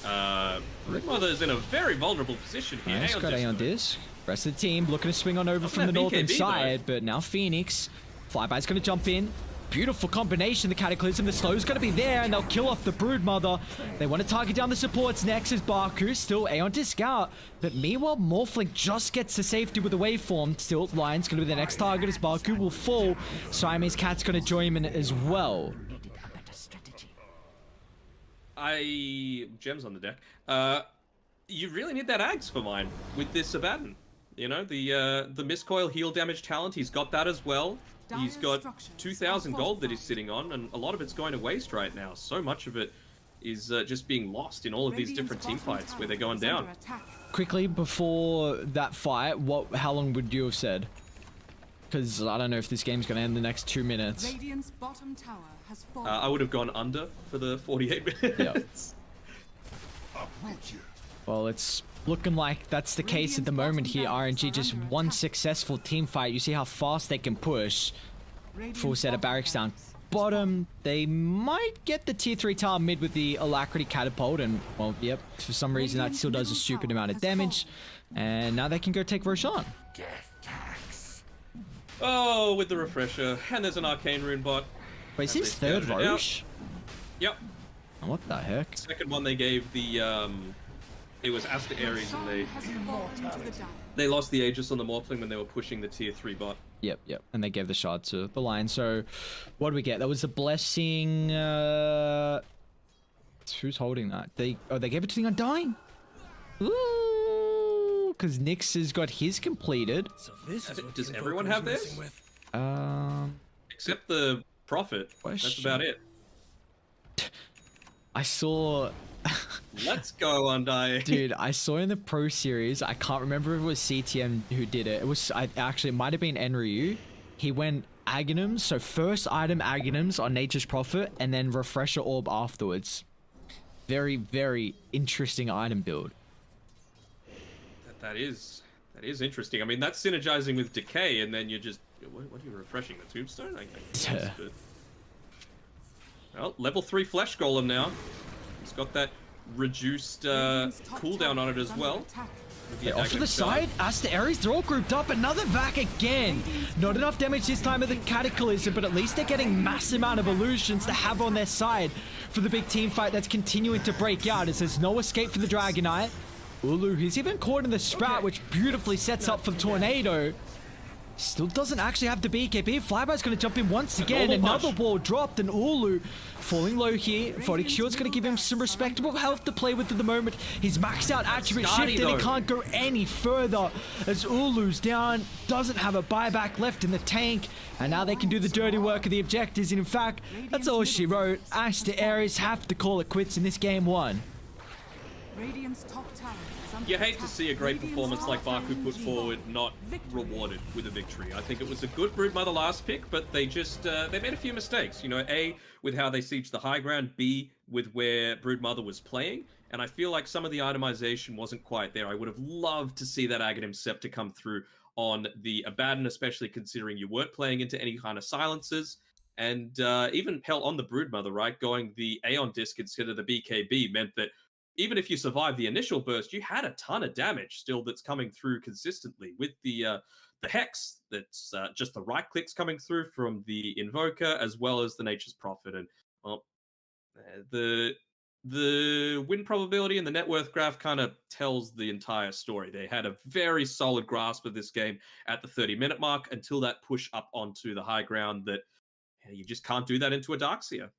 Mother's in a very vulnerable position here. Nice, got Aeon Disc. Rest of the team looking to swing on over from the northern side, but now Phoenix. Flyby's going to jump in. Beautiful combination, the Cataclysm. The slow's going to be there, and they'll kill off the Broodmother. They want to target down the supports next as Baku. Still Aeon Disc out. But meanwhile, Morphling just gets to safety with a waveform. Still, Lion's going to be the next target as Baku will fall. Siamese Cat's going to join him in as well. Gems on the deck. You really need that Ags for mine with this Abaddon. You know, the Miscoil heal damage talent, he's got that as well. He's got 2,000 gold that he's sitting on, and a lot of it's going to waste right now. So much of it is just being lost in all of these different team fights where they're going down. Quickly, before that fight, how long would you have said? Because I don't know if this game's going to end in the next 2 minutes. Radiant's bottom tower has fallen. I would have gone under for the 48 minutes. Yeah. Well, it's looking like that's the case at the moment here. RNG just one successful team fight. You see how fast they can push. Full set of barracks down bottom. They might get the tier 3 tower mid with the Alacrity Catapult, and well, yep, for some reason that still does a stupid amount of damage. And now they can go take Roshan. Oh, with the refresher. And there's an Arcane Rune bot. Wait, is this third Rosh? Yep. Oh, what the heck? Second one they gave the it was Asta Ares, and they lost the Aegis on the Morphling when they were pushing the tier 3 bot. Yep, and they gave the shard to the Lion. So what do we get? That was the blessing. Who's holding that? They gave it to the Undying. Ooh, because Nyx has got his completed. So this is Does everyone have this? Except the Prophet. That's about it. I saw. Let's go, Undying. Dude, I saw in the Pro Series, I can't remember if it was CTM who did it. It might have been Enryu. He went Aghanims, so first item Aghanims on Nature's Prophet, and then Refresher Orb afterwards. Very, very interesting item build. That is interesting. I mean, that's synergizing with Decay, and then you're just... What are you refreshing? The Tombstone? I guess. Well, level 3 Flesh Golem now. It's got that reduced cooldown on it as well. Off to the side, Asta Ares, they're all grouped up. Another Vac again. Not enough damage this time of the Cataclysm, but at least they're getting massive amount of illusions to have on their side for the big team fight that's continuing to break out. As there's no escape for the Dragon Knight. Ulu, he's even caught in the Sprout, which beautifully sets up for Tornado. Still doesn't actually have the BKB. Flyby's going to jump in once again. Another ball dropped, and Ulu falling low here. Photic Shield's going to give him some respectable health to play with at the moment. He's maxed out attribute shift, and he can't go any further as Ulu's down. Doesn't have a buyback left in the tank, and now they can do the dirty work of the objectives. And in fact, that's all she wrote. Asta Ares have to call it quits in this game 1. Radiant's top tower. You hate to see a great performance like Baku put forward not rewarded with a victory. I think it was a good Broodmother last pick, but they just they made a few mistakes. You know, A, with how they sieged the high ground, B, with where Broodmother was playing, and I feel like some of the itemization wasn't quite there. I would have loved to see that Aghanim Scepter come through on the Abaddon, especially considering you weren't playing into any kind of silences. And even hell on the Broodmother, right? Going the Aeon Disc instead of the BKB meant that even if you survived the initial burst, you had a ton of damage still that's coming through consistently with the the Hex. That's just the right clicks coming through from the Invoker, as well as the Nature's Prophet. And well, the win probability and the net worth graph kind of tells the entire story. They had a very solid grasp of this game at the 30-minute mark until that push up onto the high ground that you just can't do that into a Darkseer.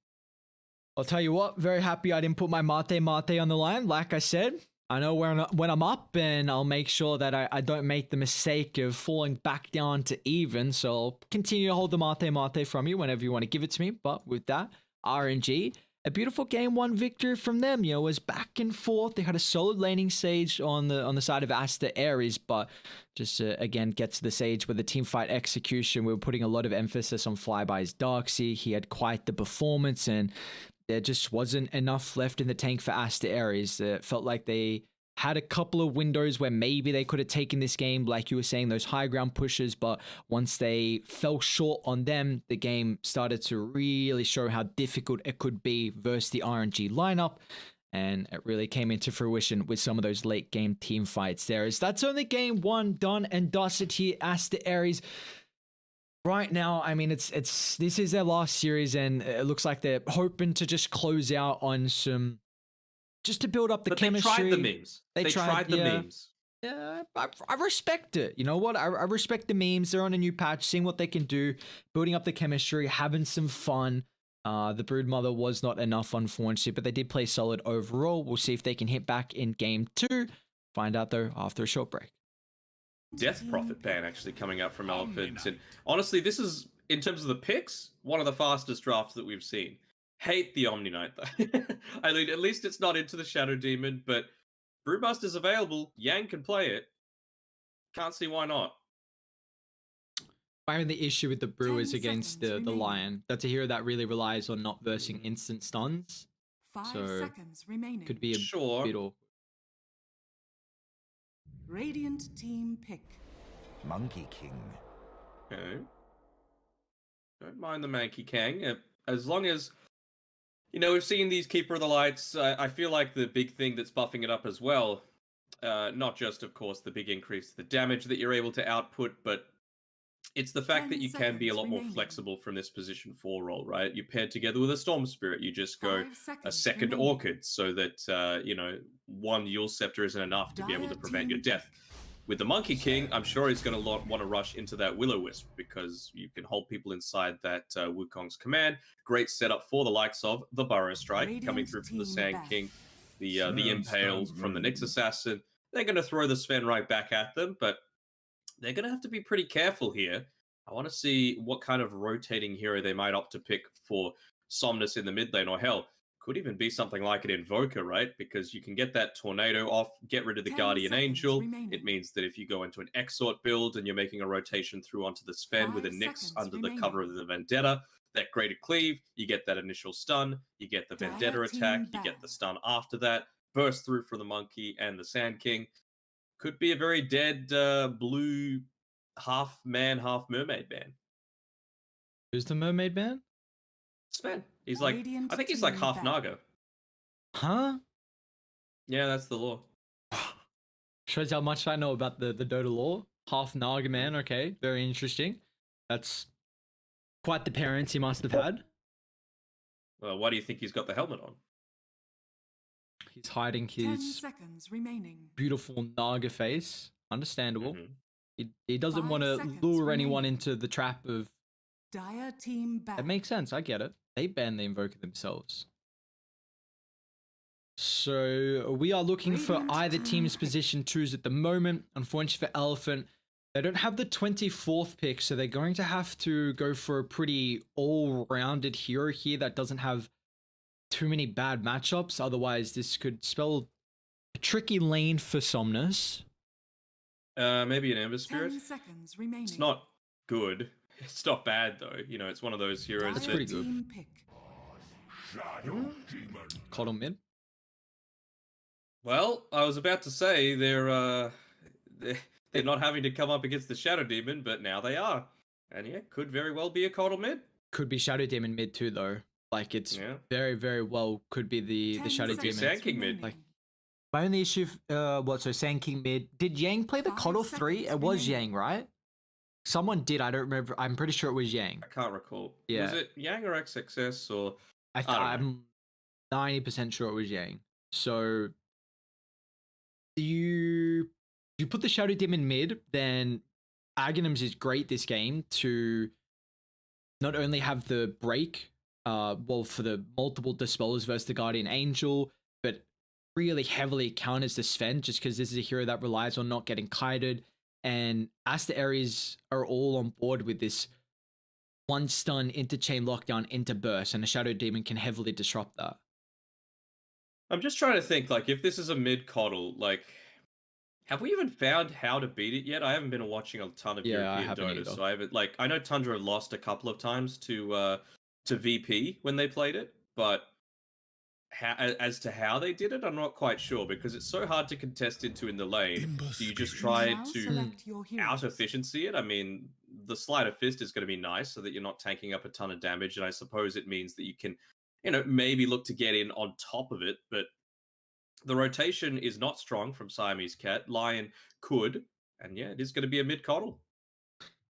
I'll tell you what, very happy I didn't put my Mate on the line. Like I said, I know when I'm up, and I'll make sure that I don't make the mistake of falling back down to even. So I'll continue to hold the Mate from you whenever you want to give it to me. But with that, RNG, a beautiful game one victory from them. You know, it was back and forth. They had a solid laning Sage on the side of Aster Ares, but just again get to the Sage with the team fight execution. We were putting a lot of emphasis on Flyby's Darkseer. He had quite the performance, and there just wasn't enough left in the tank for Aster Ares. It felt like they had a couple of windows where maybe they could have taken this game, like you were saying, those high ground pushes, but once they fell short on them, the game started to really show how difficult it could be versus the RNG lineup, and it really came into fruition with some of those late game team fights there. As that's only game one done and dusted here, Aster Ares. Right now, I mean, this is their last series, and it looks like they're hoping to just close out on some, just to build up the chemistry. They tried the memes. They tried the memes. Yeah, I respect it. You know what? I respect the memes. They're on a new patch, seeing what they can do, building up the chemistry, having some fun. The Broodmother was not enough, unfortunately, but they did play solid overall. We'll see if they can hit back in game 2. Find out, though, after a short break. Death Prophet ban actually coming up from Elephant. And honestly, this is, in terms of the picks, one of the fastest drafts that we've seen. Hate the Omni Knight, though. I mean, at least it's not into the Shadow Demon, but Brewmaster's available. Yang can play it. Can't see why not. I mean, the issue with the Brew is against the Lion. That's a hero that really relies on not versing instant stuns. 5 So, seconds remaining. could be a Sure. bit awkward. Radiant team pick. Monkey King. Okay. Don't mind the Manky Kang. As long as, you know, we've seen these Keeper of the Lights. I feel like the big thing that's buffing it up as well, not just, of course, the big increase to the damage that you're able to output, but it's the fact 10 that you can be a lot more remaining. flexible from this position 4 role, right? You paired together with a Storm Spirit, you just go 5 a seconds second remaining. Orchid so that, you know, one Yule Scepter isn't enough to be able to Dire prevent your team death. With the Monkey King, I'm sure he's going to want to rush into that Will-O-Wisp because you can hold people inside that Wukong's command. Great setup for the likes of the Burrow Strike coming Radiant through from the team Sand back. King, the Impale from the Nyx Assassin. They're going to throw the Sven right back at them, but they're going to have to be pretty careful here. I want to see what kind of rotating hero they might opt to pick for Somnus in the mid lane, or hell, could even be something like an Invoker, right? Because you can get that Tornado off, get rid of the 10 Guardian seconds Angel. remaining. It means that if you go into an Exort build and you're making a rotation through onto the Sven with a 5 Nyx seconds under the remaining. cover of the Vendetta, that Greater Cleave, you get that initial stun, you get the Dire Vendetta team attack, you get back. the stun after that, burst through for the Monkey and the Sand King. Could be a very dead blue half man, half mermaid ban. Who's the mermaid man? Sven. He's like, Radiant I think he's like team half back. Naga. Huh? Yeah, that's the law. Shows how much I know about the Dota lore. Half Naga man, okay. Very interesting. That's quite the parents he must have had. Well, why do you think he's got the helmet on? He's hiding 10 his seconds remaining. beautiful Naga face. Understandable. Mhm. He doesn't 5 want to seconds lure anyone remaining. into the trap of... Dire team back. It makes sense, I get it. They banned the Invoker themselves. So we are looking for Radiant either team team's pick. position 2s at the moment. Unfortunately for Elephant, they don't have the 24th pick, so they're going to have to go for a pretty all-rounded hero here that doesn't have too many bad matchups. Otherwise, this could spell a tricky lane for Somnus. Maybe an Ember Spirit. 10 seconds remaining. It's not good. It's not bad though. You know, it's one of those heroes That's that pretty good. Team pick. Coddle mid. Well, I was about to say they're not having to come up against the Shadow Demon, but now they are. And yeah, could very well be a Coddle mid. Could be Shadow Demon mid too, though. Like, it's Yeah. very, very well could be the 10 Shadow Could be Demon. Sand King mid. remaining. My only issue, so Sand King mid. Did Yang play the 5 Coddle 3? seconds It was remaining. Yang, right? Someone did. I don't remember. I'm pretty sure it was Yang. I can't recall. Yeah. Was it Yang or XXS or? I don't know. I'm 90% sure it was Yang. So you put the Shadow Demon mid, then Aghanims is great this game to not only have the break, for the multiple dispellers versus the Guardian Angel, but really heavily counters the Sven just because this is a hero that relies on not getting kited. And as the areas are all on board with this one stun into chain lockdown into burst, and a Shadow Demon can heavily disrupt that. I'm just trying to think, like, if this is a mid coddle, like, have we even found how to beat it yet? I haven't been watching a ton of European Dota, so I haven't, like, I know Tundra lost a couple of times to VP when they played it, but as to how they did it, I'm not quite sure, because it's so hard to contest into in the lane. Do you just try to out efficiency it? I mean, the Sleight of Fist is going to be nice so that you're not tanking up a ton of damage, and I suppose it means that you can, maybe look to get in on top of it, but the rotation is not strong from Siamese Cat. Lion could, and yeah, it is going to be a mid coddle.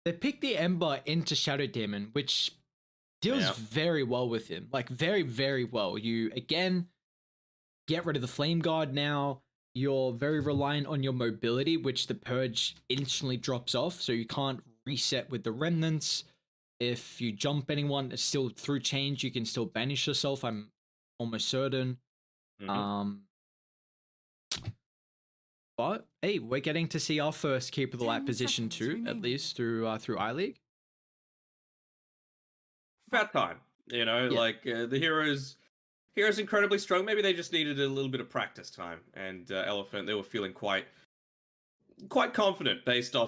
They picked the Ember into Shadow Demon, which deals very well with him. Like, very, very well. You, again, get rid of the Flame Guard now. You're very reliant on your mobility, which the Purge instantly drops off, so you can't reset with the Remnants. If you jump anyone, it's still through change, you can still banish yourself, I'm almost certain. But, hey, we're getting to see our first Keep of the Light position too, at least through I-League. About time, like the hero's incredibly strong. Maybe they just needed a little bit of practice time, and Elephant, they were feeling quite confident based off